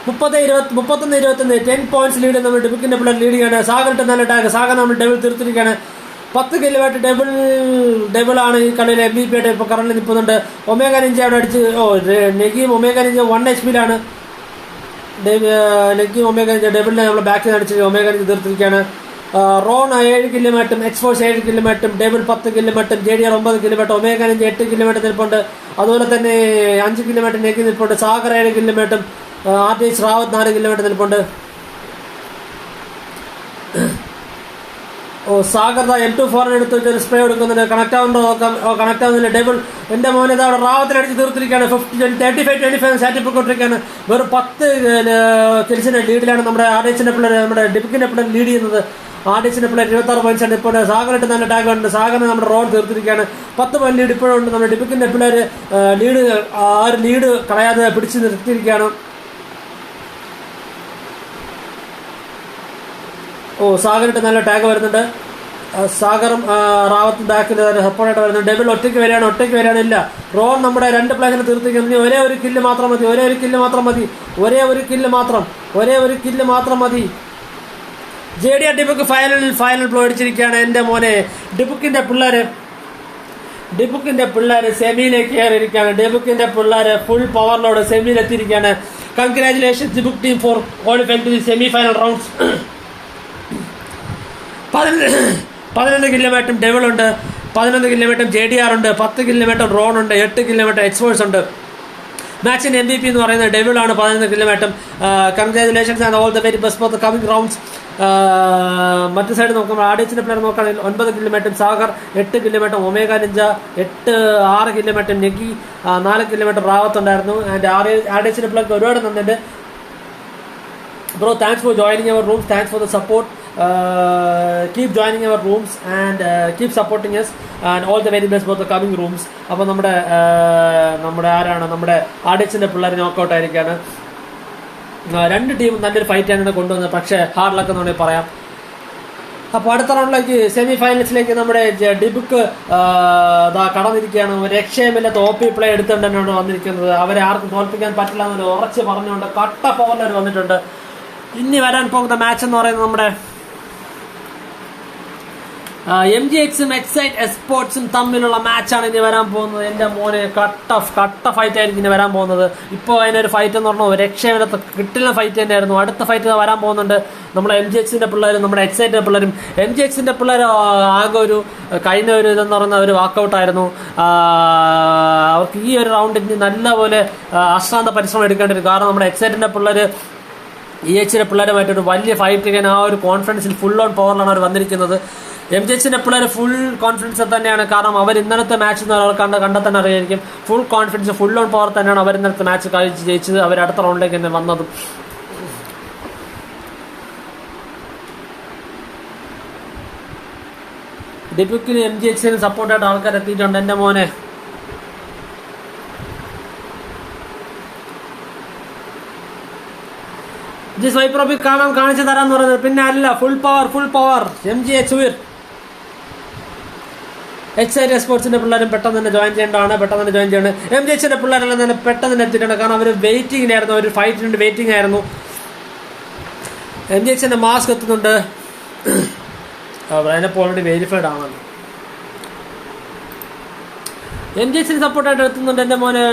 31-21 10 പോയിന്റ്സ് ലീഡ് നമ്മൾ ഡിബുക്കിന്റെ പിള്ളേർ ലീഡിംഗാണ്. സാഗറിട്ട് നല്ല ടാഗ്. സാഗർ നമ്മൾ ഡെവിൾ തീർത്തിരിക്കുകയാണ്. 10 കിലോമീറ്റർ ഡെവിൾ ആണ് ഈ കളിയിൽ MVP ആയിട്ട് ഇപ്പോൾ കറണ്ട് നിൽക്കുന്നുണ്ട്. ഒമേഗ നിഞ്ച അവിടെ അടിച്ച് നെഗിയും ഒമേഗ നിഞ്ച 1 HP നെഗിയും ഒമേഗ നിഞ്ച ഡെവിളിനെ നമ്മൾ ബാക്കിൽ നിന്ന് അടിച്ച് ഒമേഗ നിഞ്ച തീർത്തിരിക്കുകയാണ്. റോൺ 7 കിലോമീറ്ററും എക്സ്പോഴ്സ് 7 കിലോമീറ്ററും ഡെവിൾ 10 കിലോമീറ്ററും JDR 9 kilometre omega Ninja 8 kilometre നിൽപ്പുണ്ട്. അതുപോലെ തന്നെ 5 കിലോമീറ്റർ നെഗി നിൽപ്പുണ്ട്. സാഗർ 7 കിലോമീറ്ററും RDH റാവത്ത് 4 കിലോമീറ്റർ നിൽപ്പുണ്ട്. ഓ സാഗർ M24 എടുത്ത് വെച്ചൊരു സ്പ്രേ എടുക്കുന്നുണ്ട്. കണക്ട് ആവുന്നുണ്ടോ നോക്കാം. കണക്ട് ആവുന്നില്ല. ഡബിൾ എന്റെ മോനെ അവിടെ റാവത്തിലടിച്ച് തീർത്തിരിക്കുകയാണ്. 35-25 സാറ്റിൽ പോയിക്കൊണ്ടിരിക്കുകയാണ്. വെറും 10 കിൽസിന്റെ ലീഡിലാണ് നമ്മുടെ ആർഡിച്ചിന്റെ പിള്ളേർ, നമ്മുടെ ഡിബിക്കിന്റെ പിള്ളേർ ലീഡ് ചെയ്യുന്നത്. ആർഡിച്ചിന്റെ പിള്ളേർ 26 പോയിന്റ്സ് ആണ്. ഇപ്പോൾ സാഗറിട്ട് നല്ല ടാഗ് ഉണ്ട്. സാഗറിന് നമ്മുടെ റോഡ് തീർത്തിരിക്കുകയാണ്. 10 പോയിന്റ് ലീഡ് ഇപ്പോഴും ഉണ്ട്. നമ്മുടെ ഡിബിക്കിന്റെ പിള്ളേർ ലീഡ് കളയാതെ പിടിച്ച് നിർത്തിയിരിക്കുകയാണ്. ഓ സാഗറിട്ട് നല്ല ടാഗ് വരുന്നുണ്ട്. സാഗറും റാവത്തും ബാക്കിൽ സപ്പോർട്ടായിട്ട് വരുന്നുണ്ട്. ഡബിൾ ഒറ്റയ്ക്ക് വരികയാണ്. ഇല്ല, റോൺ നമ്മുടെ 2 പ്ലേസിനെ തീർത്തിരിക്കുന്നു. ഒരേ ഒരു കില്ല് മാത്രം മതി. JDR ഡിബുക്ക് ഫൈനൽ ബ്ലോ അടിച്ചിരിക്കുകയാണ്. എന്റെ മോനെ ഡിബുക്കിന്റെ പിള്ളേര് സെമിയിലേക്ക് കയറിയിരിക്കുകയാണ്. ഡിബുക്കിന്റെ പിള്ളേര് ഫുൾ പവറിലോട് സെമിയിലെത്തിയിരിക്കുകയാണ്. കൺഗ്രാജുലേഷൻ ഡിബുക്ക് team for qualifying to the semi final rounds. 11 kilometre devil ഉണ്ട്, 11 കിലോമീറ്റർ JDR ഉണ്ട്, 10 കിലോമീറ്റർ റോൺ ഉണ്ട്, 8 കിലോമീറ്റർ എക്സ്പോഴ്സ് ഉണ്ട്. മാച്ചിന്റെ MVP എന്ന് പറയുന്നത് ഡെവിൾ ആണ്. 11 kilometre. Congratulations and all the very best for the coming rounds. മറ്റു സൈഡ് നോക്കുമ്പോൾ ആർഡിച്ചിന്റെ പ്ലെയർ നോക്കുകയാണെങ്കിൽ 9 kilometre Sagar, 8 kilometre omega ninja, 6 kilometre Negi, 4 kilometre Rawat ഉണ്ടായിരുന്നു. ആൻഡ് ആർഡിച്ചിന്റെ പ്ലെയർക്ക് ഒരുപാട് നന്ദിയുണ്ട്. Bro, thanks for joining our rooms, thanks for the support. Keep joining our rooms and keep supporting us and all the very best for the coming rooms. അപ്പോൾ നമ്മുടെ ആർഡിച്ചിന്റെ പിള്ളേർ knockout ആയിരിക്കാണ്. 2 ടീമും നല്ലൊരു ഫൈറ്റ് ആണ് കൊണ്ടുവന്നത്. പക്ഷേ ഹാർഡ് ലക്ക് എന്ന് വേണമെങ്കിൽ പറയാം. അപ്പോൾ അടുത്ത റൗണ്ടിലേക്ക് സെമി ഫൈനൽസിലേക്ക് നമ്മുടെ ഡിബുക്ക് കടന്നിരിക്കുകയാണ്. രക്ഷയുമില്ലാത്ത OP പ്ലേ എടുത്തുകൊണ്ടാണ് വന്നിരിക്കുന്നത്. അവരെ ആർക്കും തോൽപ്പിക്കാൻ പറ്റില്ല എന്നൊരു ഉറച്ച് പറഞ്ഞുകൊണ്ട് കട്ട പവറിൽ വന്നിട്ടുണ്ട്. ഇനി വരാൻ പോകുന്ന മാച്ച് എന്ന് പറയുന്നത് നമ്മുടെ MGXും എക്സൈറ്റ് എസ്പോർട്സും തമ്മിലുള്ള മാച്ചാണ് ഇനി വരാൻ പോകുന്നത്. എന്റെ മോനെ കട്ട ഫൈറ്റ് ആയിരിക്കും ഇനി വരാൻ പോകുന്നത്. ഇപ്പോൾ അതിനൊരു ഫൈറ്റ് എന്ന് പറഞ്ഞാൽ രക്ഷയില്ലാത്ത കിട്ടുന്ന ഫൈറ്റ് തന്നെയായിരുന്നു. അടുത്ത ഫൈറ്റ് വരാൻ പോകുന്നുണ്ട്. നമ്മുടെ MGXന്റെ പിള്ളേരും നമ്മുടെ എക്സൈറ്റിന്റെ പിള്ളേരും. MGXന്റെ പിള്ളേർ ആകെ കഴിഞ്ഞ ഒരു ഇതെന്ന് പറയുന്ന ഒരു വാക്കൗട്ടായിരുന്നു. അവർക്ക് ഈ ഒരു റൗണ്ടിന് നല്ലപോലെ അശ്രാന്ത പരിശ്രമം എടുക്കേണ്ടി വരും. കാരണം നമ്മുടെ എക്സൈറ്റിന്റെ പിള്ളേർ EHന്റെ പിള്ളേരുമായിട്ടൊരു വലിയ ഫൈറ്റ് ചെയ്യാൻ ആ ഒരു കോൺഫിഡൻസിൽ ഫുൾ ഓൺ പവറിലാണ് അവർ വന്നിരിക്കുന്നത്. MGXന്റെ പിള്ളേർ ഫുൾ കോൺഫിഡൻസ് തന്നെയാണ്. കാരണം അവർ ഇന്നലത്തെ മാച്ച് കണ്ടാൽ തന്നെ അറിയായിരിക്കും. Full confidence full on power തന്നെയാണ് അവർ ഇന്നലത്തെ മാച്ച് കളിച്ച് ജയിച്ചത്. അവർ അടുത്ത റൗണ്ടിലേക്ക് തന്നെ വന്നതും. ഡിബുക്കിന് MGXന് സപ്പോർട്ടായിട്ട് ആൾക്കാർ എത്തിയിട്ടുണ്ട്. എന്റെ മോനെ സ്വൈപ്രോബി കാണിച്ചു തരാന്ന് പറയുന്നത്. പിന്നെ അല്ല, ഫുൾ പവർ MGX എക്സൈറ്റ് സ്പോർട്സിന്റെ പിള്ളേരും പെട്ടെന്ന് തന്നെ ജോയിൻ ചെയ്യേണ്ടതാണ്. MGXന്റെ പിള്ളേരെല്ലാം തന്നെ പെട്ടെന്ന് തന്നെ എത്തിയിട്ടുണ്ട്. കാരണം അവർ വെയിറ്റിംഗിലായിരുന്നു, ഒരു ഫൈറ്റിന് വെയിറ്റിംഗ് ആയിരുന്നു. MGXന്റെ മാസ്ക് എത്തുന്നുണ്ട്. അതിനപ്പോൾ ഓൾറെഡി വെരിഫൈഡ് ആണല്ലോ. MGXന് സപ്പോർട്ടായിട്ട് എത്തുന്നുണ്ട്. എന്റെ മോനെ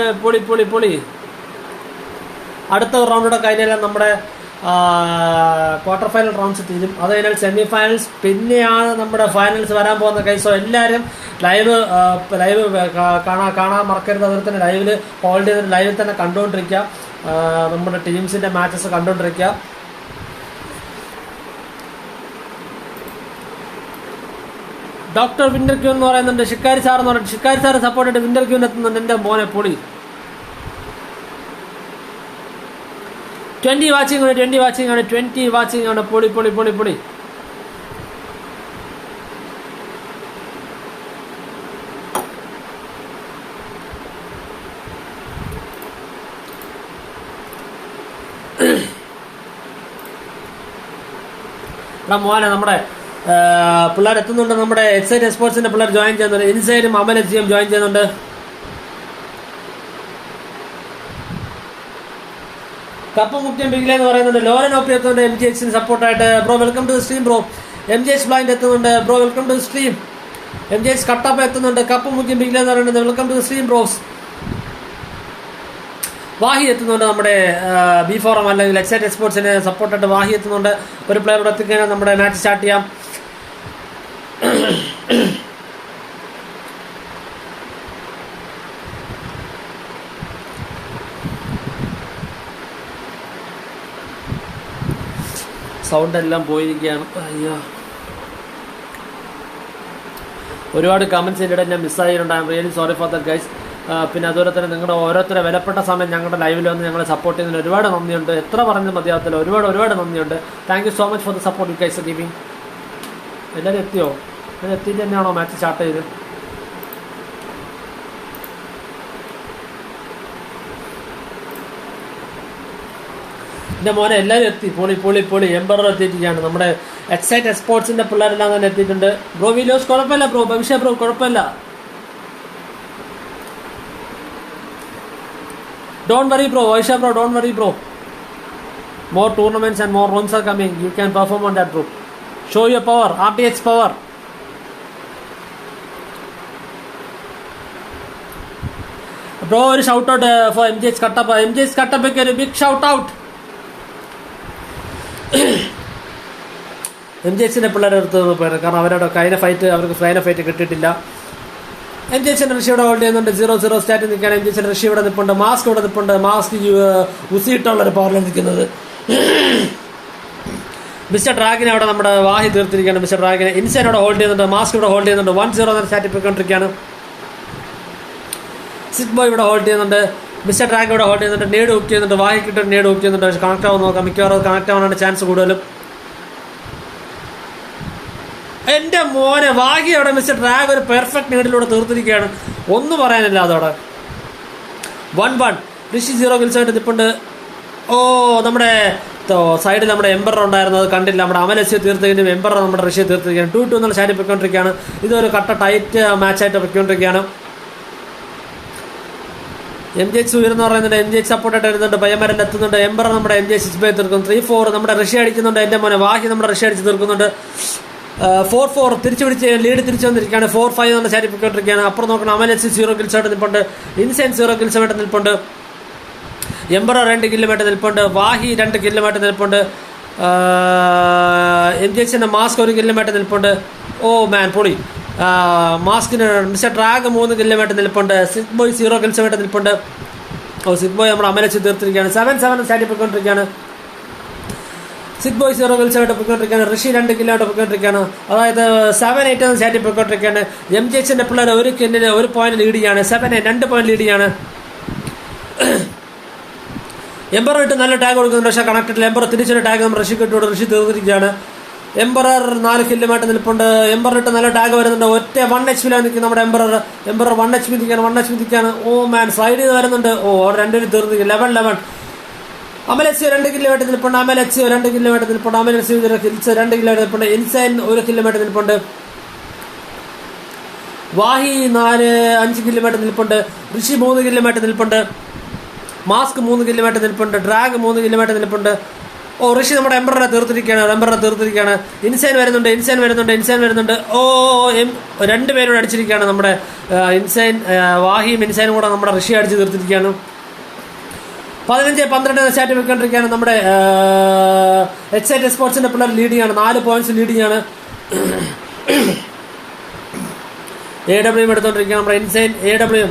പൊളി. അടുത്ത റൗണ്ടോടെ കഴിഞ്ഞാൽ നമ്മുടെ ക്വാർട്ടർ ഫൈനൽ റൗണ്ട്സ് തീരും. അത് കഴിഞ്ഞാൽ സെമി ഫൈനൽസ്, പിന്നെയാണ് നമ്മുടെ ഫൈനൽസ് വരാൻ പോകുന്ന കേസോ. എല്ലാവരും ലൈവ് കാണാൻ മറക്കരുത്. അതുപോലെ തന്നെ ലൈവിൽ ഹോൾഡ് ചെയ്തിട്ട് ലൈവിൽ തന്നെ കണ്ടുകൊണ്ടിരിക്കുക. നമ്മുടെ ടീംസിന്റെ മാച്ചസ് കണ്ടുകൊണ്ടിരിക്കുക. ഡോക്ടർ വിന്റർ ക്യൂ എന്ന് പറയുന്നുണ്ട്. ഷിക്കാരി സാർ സപ്പോർട്ട് ചെയ്തിട്ട് വിന്റർ ക്യൂവിന് എത്തുന്നുണ്ട്. എന്റെ മോനെ പൊളി. 20 വാച്ചിങ് ആണ്. പൊളി. മോനെ നമ്മുടെ പിള്ളേർ എത്തുന്നുണ്ട്. നമ്മുടെ എക്സൈറ്റ് എസ്പോർട്സിന്റെ പിള്ളേർ ജോയിൻ ചെയ്യുന്നുണ്ട്. ഇൻസൈഡും അമൽ അർജുനും ജോയിൻ ചെയ്യുന്നുണ്ട്. കപ്പ് മുഖ്യം ബിഗ്ല എന്ന് പറയുന്നുണ്ട്. ലോറൻ OP എത്തുന്നുണ്ട് MGXന് സപ്പോർട്ടായിട്ട്. Bro welcome to stream bro. MGX blind എത്തുന്നുണ്ട്. Bro welcome to stream. MGX കട്ടപ്പ് എത്തുന്നുണ്ട്. കപ്പ് മുഖ്യം ബിഗ്ല എന്ന് പറയുന്നത്. Welcome to stream bros. വാഹി എത്തുന്നുണ്ട്. നമ്മുടെ B4 അല്ലെങ്കിൽ എക്സൈറ്റ് എസ്പോർട്സിന് സപ്പോർട്ടായിട്ട് വാഹി എത്തുന്നുണ്ട്. ഒരു പ്ലെയർ ഇവിടെ എത്തിക്കഴിഞ്ഞാൽ നമ്മുടെ മാച്ച് സ്റ്റാർട്ട് ചെയ്യാം. സൗണ്ട് എല്ലാം പോയിരിക്കുകയാണ്. അയ്യോ, ഒരുപാട് കമൻറ്റ്സ് എൻ്റെ ഞാൻ മിസ്സായിട്ടുണ്ട്. I'm really sorry for that guys. പിന്നെ അതുപോലെ തന്നെ നിങ്ങളുടെ ഓരോരുത്തരെ വിലപ്പെട്ട സമയം ഞങ്ങളുടെ ലൈവിൽ വന്ന് ഞങ്ങളെ സപ്പോർട്ട് ചെയ്യുന്നതിന് ഒരുപാട് നന്ദിയുണ്ട്. എത്ര പറഞ്ഞത് മതിയാകത്തില്ല. ഒരുപാട് നന്ദിയുണ്ട്. Thank you so much for the support you guys giving. എല്ലാവരും എത്തിയോ? എല്ലാവരും എത്തിയിട്ട് തന്നെയാണോ മാച്ച് സ്റ്റാർട്ട് ചെയ്ത്? എൻ്റെ മോനെ എല്ലാവരും എത്തി. പൊളി എംബറർ എത്തിയിട്ടാണ്. നമ്മുടെ എക്സൈറ്റ് എക്സ്പോർട്സിൻ്റെ പിള്ളേരെല്ലാം തന്നെ എത്തിയിട്ടുണ്ട്. ബ്രോ വിലോസ് കുഴപ്പമില്ല ബ്രോ. ഭവിഷ്യ ബ്രോ കുഴപ്പമില്ല. Don't worry bro, Aisha bro, don't worry bro. More tournaments and more runs are coming. You can perform on that bro. Show your power, RTX power. Bro, a shout out for MG Kattappa. MG Kattappa, a big shout out. MG പിള്ളേരെ എടുത്ത് പോയത്. കാരണം അവരുടെ കൈന fight അവർക്ക് ഫ്ലൈന fight കിട്ടിയിട്ടില്ല. M G എച്ചിൻ്റെ ഋഷി ഇവിടെ hold ചെയ്യുന്നുണ്ട്. 0-0 സ്റ്റാറ്റിൽ നിൽക്കുകയാണ്. എം ജി എച്ചിൻ്റെ ഋഷി ഇവിടെ നിൽപ്പുണ്ട്. മാസ്ക് ഇവിടെ നിൽപ്പുണ്ട്. മാസ്ക് ഉസിയിട്ടുള്ളൊരു പവറിൽ നിൽക്കുന്നത്. മിസ്റ്റർ ഡ്രാഗിനെ അവിടെ നമ്മുടെ വാഹി തീർത്തിരിക്കുകയാണ്. മിസ്റ്റർ ഡ്രാഗിനെ ഇൻസൈൻ ഇവിടെ ഹോൾഡ് ചെയ്യുന്നുണ്ട്. മാസ്ക് ഇവിടെ ഹോൾഡ് ചെയ്യുന്നുണ്ട്. 1-0 എന്ന സ്റ്റാറ്റിൽ പോയിക്കൊണ്ടിരിക്കുകയാണ്. സിറ്റ് ബോയ് ഇവിടെ ഹോൾഡ് ചെയ്യുന്നുണ്ട്. മിസ്റ്റർ ഡ്രാഗ് ഇവിടെ ഹോൾഡ് ചെയ്യുന്നുണ്ട്. നേട് ഹുക്ക് ചെയ്യുന്നുണ്ട്. വാഹിക്കിട്ട് നേട് ഹുക്ക് ചെയ്യുന്നുണ്ട്. പക്ഷേ കണക്ട് ആവുന്ന നോക്കാം. മിക്കവാറും കണക്ട് ആവാനാണ് ചാൻസ് കൂടുതലും. എൻ്റെ മോനെ വാഗി അവിടെ മിസ്റ്റർ ഡ്രാഗ് ഒരു പെർഫെക്റ്റ് നീഡിലൂടെ തീർത്തിരിക്കുകയാണ്. ഒന്നും പറയാനില്ല. അതോടെ 1-1 ഋഷി 0 കിൽസായിട്ട് നിൽപ്പുണ്ട്. ഓ നമ്മുടെ സൈഡിൽ നമ്മുടെ എംബറർ ഉണ്ടായിരുന്നു. അത് കണ്ടില്ല. നമ്മുടെ അമൽ എസ് തീർത്തിരിക്കുന്നു. എംബറർ നമ്മുടെ ഋഷിയെ തീർത്തിരിക്കുകയാണ്. 2-2 എന്നുള്ള സ്റ്റാറ്റിൽ പൊയ്ക്കൊണ്ടിരിക്കുകയാണ്. ഇതൊരു കട്ട ടൈറ്റ് മാച്ചായിട്ട് പൊയ്ക്കൊണ്ടിരിക്കുകയാണ്. എം ജി എക്സ് ഉയർന്ന് പറയുന്നുണ്ട്. എം ജി എക്സ് സപ്പോർട്ടായിട്ട് വരുന്നുണ്ട്. പയ്യന്മാരെല്ലാം എത്തുന്നുണ്ട്. എംബറർ നമ്മുടെ എം ജി എക്സ് സിക്സ് തീർക്കുന്നു. 3-4 നമ്മുടെ ഋഷി അടിക്കുന്നുണ്ട്. എൻ്റെ മോനെ വാഹി നമ്മുടെ ഋഷി അടിച്ച് തീർക്കുന്നുണ്ട്. 4-4 തിരിച്ചു പിടിച്ച് ലീഡ് തിരിച്ചു വന്നിരിക്കുകയാണ്. 4-5 എന്നുള്ള സ്റ്റാറ്റിൽ പൊയ്ക്കൊണ്ടിരിക്കുകയാണ്. അപ്പുറം നോക്കണം. അമൽ എസ് 0 കിൽസായിട്ട് നിൽപ്പുണ്ട്. ഇൻസൈൻ 0 കിൽസുമായിട്ട് നിൽപ്പുണ്ട്. എംബറർ 2 കില്ലുമായിട്ട് നിൽപ്പുണ്ട്. വാഹി 2 കില്ലുമായിട്ട് നിൽപ്പുണ്ട്. എം ജി എക്സിൻ്റെ മാസ്ക് 1 കില്ലുമായിട്ട് നിൽപ്പുണ്ട്. ഓ മാൻ പൊളി. മാസ്കിന് മിസ്റ്റർ ഡ്രാഗ് 3 കില്ലുമായിട്ട് നിൽപ്പുണ്ട്. സിക് ബോയ് 0 കിൽസുമായിട്ട് നിൽപ്പുണ്ട്. ഓ സിക് ബോയ് നമ്മുടെ അമൽ എസ് തീർത്തിരിക്കുകയാണ്. 7-7 സ്റ്റാറ്റിൽ പൊയ്ക്കൊണ്ടിരിക്കുകയാണ്. സിക് ബോയ് 0 കിൽസായിട്ട് പൊയ്ക്കൊണ്ടിരിക്കുകയാണ്. ഋഷി 2 കില്ലോട്ട് പൊയ്ക്കൊണ്ടിരിക്കുകയാണ്. അതായത് 7-8 എന്ന സ്റ്റാറ്റിൽ പൊയ്ക്കൊണ്ടിരിക്കുകയാണ്. എം ജി എച്ചിൻ്റെ പിള്ളേർ 1 കില്ലിന് 1 പോയിന്റ് ലീഡ് ചെയ്യാണ്. 7-8 2 പോയിന്റ് ലീഡ് ചെയ്യാണ്. എംബറർ ഇട്ട് നല്ല ടാഗ് കൊടുക്കുന്നുണ്ട്. പക്ഷേ കണക്റ്റില്ല. എംബറർ തിരിച്ചൊരു ടാഗ് നമ്മൾ ഋഷിക്ക് ഇട്ടുകൊണ്ട് ഋഷി തീർത്തിരിക്കുകയാണ്. എംബറർ 4 കില്ലുമായിട്ട് നിൽപ്പുണ്ട്. എംബറർ ഇട്ട് നല്ല ടാഗ് വരുന്നുണ്ട്. ഒറ്റ 1 HP നിൽക്കും നമ്മുടെ എംബറർ 1 HP നിൽക്കുകയാണ്. ഓ മാൻ സൈഡ് ചെയ്ത് വരുന്നുണ്ട്. ഓ 2 തീർത്തിരിക്കും. 11-11 അമൽ എസ് 2 കില്ലുമായിട്ട് നിൽപ്പുണ്ട്. അമൽ എസ് 2 കില്ലുമായിട്ട് നിൽപ്പുണ്ട്. അമൽ എസ് 2 കില്ലുമായിട്ട് നിൽപ്പുണ്ട്. ഇൻസൈൻ 1 കില്ലുമായിട്ട് നിൽപ്പുണ്ട്. വാഹി 5 കില്ലുമായിട്ട് നിൽപ്പുണ്ട്. ഋഷി 3 കില്ലുമായിട്ട് നിൽപ്പുണ്ട്. മാസ്ക് 3 കില്ലുമായിട്ട് നിൽപ്പുണ്ട്. ഡ്രാഗ് 3 കില്ലുമായിട്ട് നിൽപ്പുണ്ട്. ഓ ഋഷി നമ്മുടെ എംബററെ തീർത്തിരിക്കുകയാണ്. ഇൻസൈൻ വരുന്നുണ്ട്. ഓ 2 പേരോട് അടിച്ചിരിക്കുകയാണ്. നമ്മുടെ ഇൻസൈൻ വാഹിയും ഇൻസൈനും കൂടെ നമ്മുടെ ഋഷി അടിച്ച് തീർത്തിരിക്കുകയാണ്. 15-12 എന്ന സ്റ്റാറ്റ് വെക്കൊണ്ടിരിക്കുകയാണ്. നമ്മുടെ എക്സൈറ്റ് എക്സ്പോർട്സിന്റെ പിള്ളേർ ലീഡ് ചെയ്യാണ്. 4 പോയിന്റ്സ് ലീഡ് ചെയ്യാണ്. AW എടുത്തോണ്ടിരിക്കുകയാണ്. നമ്മുടെ ഇൻസൈൻ AW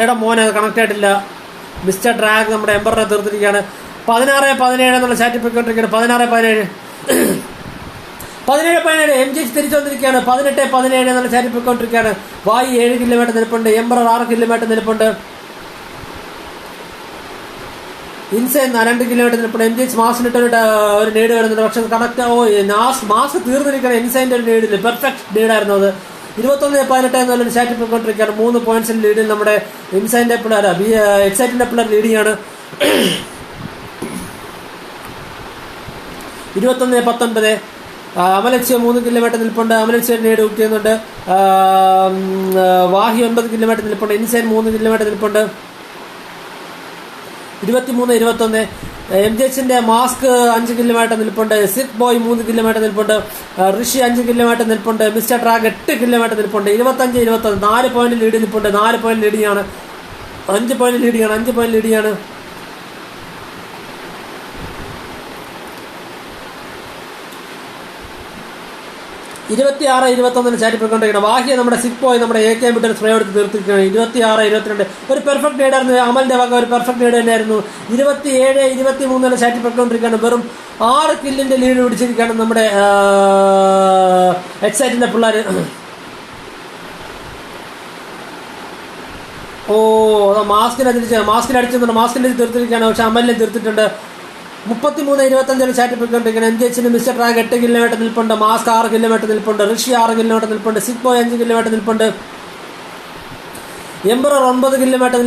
എടാ മോനെ അത് കണക്ട് ആയിട്ടില്ല. മിസ്റ്റർ ഡ്രാഗ് നമ്മുടെ എംബറിനെ തീർത്തിരിക്കുകയാണ്. 16-17 എന്നുള്ള സ്റ്റാറ്റ് വെക്കൊണ്ടിരിക്കുകയാണ്. 17 എം ജി എച്ച് തിരിച്ചു വന്നിരിക്കുകയാണ്. 18-17 എന്നുള്ള സ്റ്റാറ്റ് വെക്കൊണ്ടിരിക്കുകയാണ്. വായി 7 കില്ലുമായിട്ട് നിൽപ്പുണ്ട്. എംബറർ 6 കില്ലുമായിട്ട് നിൽപ്പുണ്ട്. ഇൻസൈൻ 2 കിലോമീറ്റർ നിൽപ്പുണ്ട്. എം ജി എച്ച് മാസ്കിനിട്ട് ഒരു നേട് വരുന്നുണ്ട്. പക്ഷെ കണക്ട് മാസ്ക് തീർന്നിരിക്കുകയാണ്. ഇൻസൈൻ്റെ ഒരു നേടില്ല. പെർഫെക്റ്റ് നേടായിരുന്നു അത്. 21-18 എന്നുള്ളൊരു സ്റ്റാറ്റിൽ പോയിക്കൊണ്ടിരിക്കുകയാണ്. 3 പോയിന്റ്സിൽ ലീഡിൽ നമ്മുടെ ഇൻസൈൻ്റെ പിള്ളേർ എക്സൈറ്റിൻ്റെ പിള്ളേർ ലീഡ് ചെയ്യാണ്. 21-19 അമൽ എച്ച് 3 കിലോമീറ്റർ നിൽപ്പുണ്ട്. അമൽ എച്ച് നേട് ഹുക്ക് ചെയ്യുന്നുണ്ട്. വാഹി 9 കിലോമീറ്റർ നിൽപ്പുണ്ട്. ഇൻസൈൻ 3 കിലോമീറ്റർ നിൽപ്പുണ്ട്. 23-21 എം ജി എച്ചിന്റെ മാസ്ക് 5 കില്ലുമായിട്ട് നിൽപ്പുണ്ട്. സിക് ബോയ് 3 കില്ലുമായിട്ട് നിൽപ്പുണ്ട്. ഋഷി 5 കില്ലുമായിട്ട് നിൽപ്പുണ്ട്. മിസ്റ്റർ ഡ്രാഗ് 8 കില്ലുമായിട്ട് നിൽപ്പുണ്ട്. 25-21 4 പോയിന്റ് ലീഡ് നിൽപ്പുണ്ട്. 4 പോയിന്റ് ലീഡ് ചെയ്യാണ്. 5 പോയിന്റ് ലീഡ് ചെയ്യാണ്. 26-21 ചാറ്റി പോയിക്കൊണ്ടിരിക്കണം. ബാക്കി നമ്മുടെ സിക് ബോയ് നമ്മുടെ AKEF വിട്ട് സ്പ്രേ എടുത്ത് തീർത്തിരിക്കുകയാണ്. 26-22 ഒരു പെർഫെക്റ്റ് നേടായിരുന്നു. അമലിന്റെ വക ഒരു പെർഫെക്റ്റ് നേട് തന്നെയായിരുന്നു. 27-23 ചാറ്റി പോയിക്കൊണ്ടിരിക്കുകയാണ്. വെറും 6 കില്ലിന്റെ ലീഡ് പിടിച്ചിരിക്കുകയാണ് നമ്മുടെ എക്സൈറ്റിന്റെ പിള്ളേർ. ഓ മാസ്കിൽ തീർത്തിരിക്കുകയാണ്. പക്ഷെ അമലിനെ തീർത്തിട്ടുണ്ട്. 33-25 ചാറ്റ് പോയിക്കൊണ്ടിരിക്കുന്നത്. MGHന് മിസ്റ്റർ ട്രാക്ക് 8 കിലോമീറ്റർ നിൽപ്പുണ്ട്. മാസ്ക് 6 കിലോമീറ്റർ നിൽപ്പുണ്ട്. ഋഷി 6 കിലോമീറ്റർ നിൽപ്പുണ്ട്. സിഗ്ബോയ് 5 കിലോമീറ്റർ നിൽപ്പുണ്ട്. എംബറർ 9 കിലോമീറ്റർ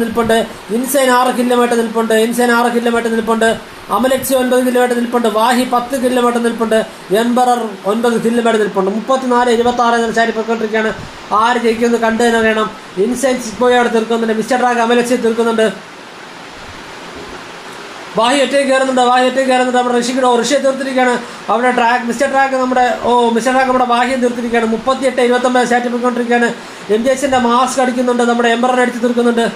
നിൽപ്പുണ്ട്. ഇൻസൈൻ 6 കിലോമീറ്റർ നിൽപ്പുണ്ട്. അമലക്സി 9 കിലോമീറ്റർ നിൽപ്പുണ്ട്. വാഹി 10 കിലോമീറ്റർ നിൽപ്പുണ്ട്. എംബറർ 9 കിലോമീറ്റർ നിൽപ്പുണ്ട്. 34-26 ചാരി പോയിക്കൊണ്ടിരിക്കുകയാണ്. ആര് ജയിക്കുമെന്ന് കണ്ടു തന്നെ അറിയണം. ഇൻസൈൻ സിഗ്ബോയ് അവിടെ തീർക്കുന്നുണ്ട്. Mister track അമലക്സി തീർക്കുന്നുണ്ട്. വാഹി ഒറ്റയ്ക്ക് കയറുന്നുണ്ട്. നമ്മുടെ ഋഷിയെ തീർത്തിരിക്കുകയാണ്. അവിടെ മിസ്റ്റർ ട്രാക്ക് നമ്മുടെ വാഹിയെ തീർത്തിരിക്കുകയാണ്. 38-29 ചാറ്റ് പോയിക്കൊണ്ടിരിക്കുകയാണ്. MGHന്റെ മാസ്ക് അടിക്കുന്നുണ്ട്. നമ്മുടെ എംബറിനെ അടിച്ച് തീർക്കുന്നുണ്ട്.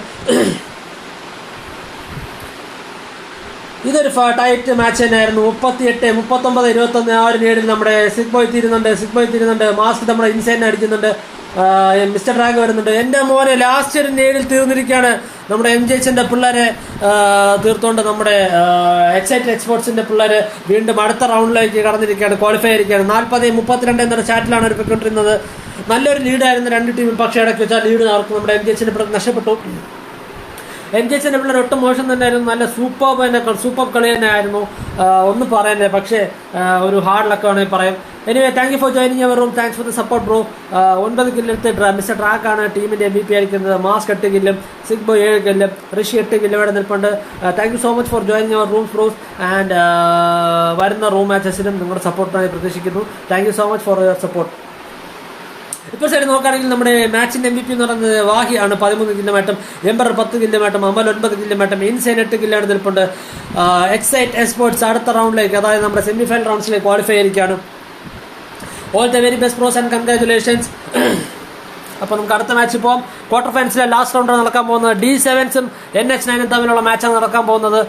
ഇതൊരു ടൈറ്റ് മാച്ച് തന്നെയായിരുന്നു. 38-39-21 ആ ഒരു ലീഡിൽ നമ്മുടെ സിഗ്ബോയ് തീരുന്നുണ്ട്. മാസ്ക് നമ്മുടെ ഇൻസൈനെ അടിക്കുന്നുണ്ട്. മിസ്റ്റർ ട്രാക്ക് വരുന്നുണ്ട്. എൻ്റെ മോനെ ലാസ്റ്റ് ഒരു ലീഡിൽ തീർന്നിരിക്കുകയാണ്. നമ്മുടെ MGHന്റെ പിള്ളേരെ തീർത്തുകൊണ്ട് നമ്മുടെ എക്സൈറ്റ് എക്സ്പോർട്സിന്റെ പിള്ളേര് വീണ്ടും അടുത്ത റൗണ്ടിലേക്ക് കടന്നിരിക്കുകയാണ്. ക്വാളിഫൈ ആയിരിക്കുകയാണ്. 40-32 എന്നൊരു ചാറ്റിലാണ് അവർ പോയിക്കൊണ്ടിരുന്നത്. നല്ലൊരു ലീഡായിരുന്നു രണ്ട് ടീമിൽ. പക്ഷേ ഇടയ്ക്ക് വെച്ചാൽ ലീഡ് നടക്കും നമ്മുടെ MGHന്റെ പിള്ളേർ നഷ്ടപ്പെട്ടു. MGHന്റെ പിള്ളേർ ഒട്ടും മോശം തന്നെയായിരുന്നു. നല്ല സൂപ്പർ കളി തന്നെ ആയിരുന്നു. ഒന്നും പറയാനില്ല. പക്ഷേ ഒരു ഹാർഡ് ലക്ക് ആണെങ്കിൽ പറയാം. Anyway thank you for joining our room. Thanks for the support bro. 9 കില്ലെടുത്ത് മിസ്റ്റർ ട്രാക്കാണ് ടീമിന്റെ MVP ആയിരിക്കുന്നത്. മാസ്ക് 8 കില്ലും, സിഗ്ബോയ് 7 കില്ലും, ഋഷി 8 കില്ലും ഇവിടെ നിൽപ്പുണ്ട്. Thank you so much for joining our rooms bros. And വരുന്ന റൂം മാച്ചസിലും നിങ്ങളുടെ സപ്പോർട്ടിനായി പ്രതീക്ഷിക്കുന്നു. Thank you so much for your support. ഇപ്പോൾ സൈഡ് നോക്കുകയാണെങ്കിൽ നമ്മുടെ മാച്ചിന്റെ MVP എന്ന് പറയുന്നത് വാഹിയാണ് 13 kilometre, emperor 10 kilometre, Amal 9 kilometre, insane 8 kilometre നിൽപ്പുണ്ട്. എക്സൈറ്റ് എക്സ്പോർട്സ് അടുത്ത റൗണ്ടിലേക്ക്, അതായത് നമ്മുടെ സെമിഫൈനൽ റൗണ്ട്സിലേക്ക് ക്വാളിഫൈ ആയിരിക്കുകയാണ്. All the very best pros and congratulations. അപ്പോൾ നമുക്ക് അടുത്ത മാച്ച് പോകാം. ക്വാർട്ടർ ഫൈനൽസിലെ ലാസ്റ്റ് റൗണ്ടാണ് നടക്കാൻ പോകുന്നത്. D7 NH9 തമ്മിലുള്ള മാച്ചാണ് നടക്കാൻ പോകുന്നത്.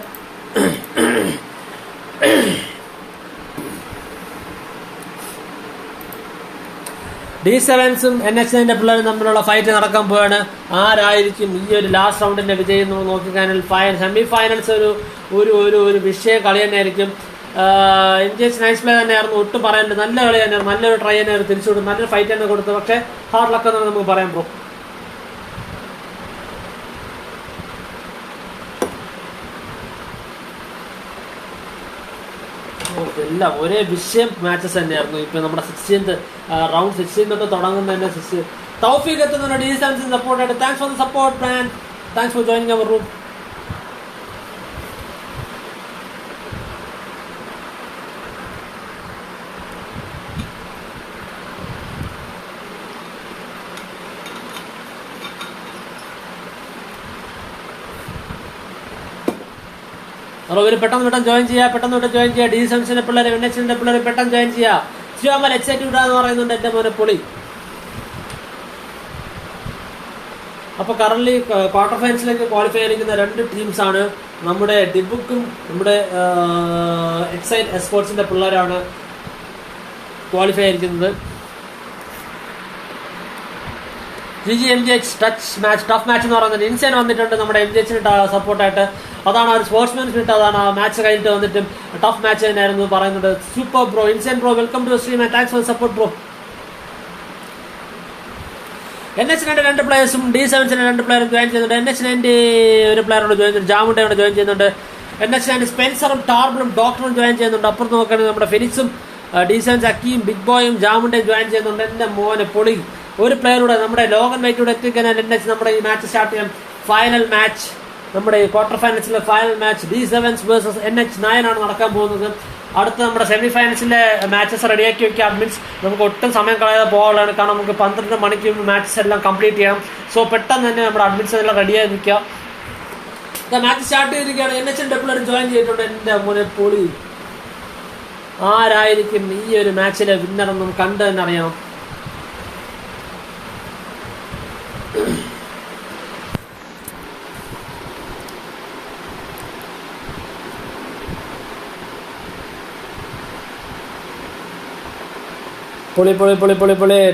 D7 NH9 പിള്ളേരും തമ്മിലുള്ള ഫൈറ്റ് നടക്കാൻ പോവാണ്. ആരായിരിക്കും ഈ ഒരു ലാസ്റ്റ് റൗണ്ടിന്റെ വിജയം എന്ന് നോക്കിക്കഴിഞ്ഞാൽ സെമി ഫൈനൽസ് ഒരു വിഷയ കളി തന്നെയായിരിക്കും. MGH നൈസ് പ്ലേ തന്നെയായിരുന്നു, ഒട്ടും പറയാനില്ല. നല്ല കളി തന്നെയായിരുന്നു, നല്ലൊരു ട്രൈ തന്നെയായിരുന്നു, തിരിച്ചുവിടും നല്ലൊരു ഫൈറ്റ് തന്നെ കൊടുത്തു. പക്ഷേ ഹാർഡ് ലക്ക് എന്നാണ് നമുക്ക് പറയാൻ പോകും. എല്ലാം ഒരേ വിഷയം മാച്ചസ് തന്നെയായിരുന്നു. ഇപ്പൊ നമ്മുടെ 16th റൗണ്ട് 16 തൊട്ട് തുടങ്ങുന്ന തന്നെ തൗഫീഖ് എത്തുന്നുണ്ട്. D7 സപ്പോർട്ട് ആയിട്ട്. Thanks for the support man. Thanks for joining our room. അപ്പോൾ ഇവർ പെട്ടെന്ന് ജോയിൻ ചെയ്യുക. D7 പിള്ളേർ, NH പിള്ളേർ പെട്ടെന്ന് ജോയിൻ ചെയ്യുക. Amal എക്സൈറ്റഡ് എന്ന് പറയുന്നുണ്ട്. എൻ്റെ മോനെ പൊളി. അപ്പോൾ കറന്റ് ക്വാർട്ടർ ഫൈനൽസിലേക്ക് ക്വാളിഫൈ ആയിരിക്കുന്ന രണ്ട് ടീംസാണ്. നമ്മുടെ ഡിബുക്കും നമ്മുടെ എക്സൈറ്റ് എക്സ്പോർട്സിന്റെ പിള്ളേരാണ് ക്വാളിഫൈ ആയിരിക്കുന്നത്. MGH ടഫ് മാച്ച് എന്ന് പറയുന്നത് ഇൻസൈൻ വന്നിട്ടുണ്ട് നമ്മുടെ MGHന് സപ്പോർട്ടായിട്ട്. അതാണ് ഒരു സ്പോർട്സ്മാൻ സ്പിരിറ്റ്. അതാണ് ആ മാച്ച് കഴിഞ്ഞിട്ട് വന്നിട്ടും ടഫ് മാച്ച് തന്നെയായിരുന്നു പറയുന്നത്. Super bro, insane bro, welcome to stream and thanks for support bro. NH9 രണ്ട് പ്ലേയേഴ്സും D7 രണ്ട് പ്ലെയറും ജോയിൻ ചെയ്യുന്നുണ്ട്. NH9 ഒരു പ്ലെയറോട് ജോയിൻ ചെയ്യുന്നുണ്ട്, ജാമുണ്ടെ അവിടെ ജോയിൻ ചെയ്യുന്നുണ്ട്. NH9 സ്പെൻസറും ടാർബിളും ഡോക്ടറും ജോയിൻ ചെയ്യുന്നുണ്ട്. അപ്പുറത്ത് നോക്കുകയാണെങ്കിൽ നമ്മുടെ ഫിനിക്സും D7 അക്കിയും ബിഗ് ബോയും ജാമുണ്ടെ ജോയിൻ ചെയ്യുന്നുണ്ട്. എൻ്റെ മോനെ പൊളി. ഒരു പ്ലെയറൂടെ നമ്മുടെ ലോകൻ വെയിറ്റൂടെ എത്തിക്കഴിഞ്ഞാൽ NH നമ്മുടെ ഈ മാച്ച് സ്റ്റാർട്ട് ചെയ്യാം. ഫൈനൽ മാച്ച്, നമ്മുടെ ഈ ക്വാർട്ടർ ഫൈനൽസിലെ final match D7 versus NH9 ആണ് നടക്കാൻ പോകുന്നത്. അടുത്ത നമ്മുടെ സെമി ഫൈനൽസിലെ മാച്ചസ് റെഡിയാക്കി വെക്കുക അഡ്മിൻസ്. നമുക്ക് ഒട്ടും സമയം കളയാതെ പോകാനുള്ളതാണ്. കാരണം നമുക്ക് 12 മണിക്ക് മാച്ചസ് എല്ലാം കംപ്ലീറ്റ് ചെയ്യണം. സോ പെട്ടെന്ന് തന്നെ നമ്മുടെ അഡ്മിൻസ് എല്ലാം റെഡിയായി നിൽക്കുക. മാച്ച് സ്റ്റാർട്ട് ചെയ്തിരിക്കുകയാണ്. NH പിള്ളേർ ജോയിൻ ചെയ്തിട്ടുണ്ട്. എൻ്റെ മോനെ പൊളി. ആരായിരിക്കും ഈ ഒരു മാച്ചിലെ വിന്നർ എന്നും കണ്ടു തന്നെ അറിയണം. പൊളി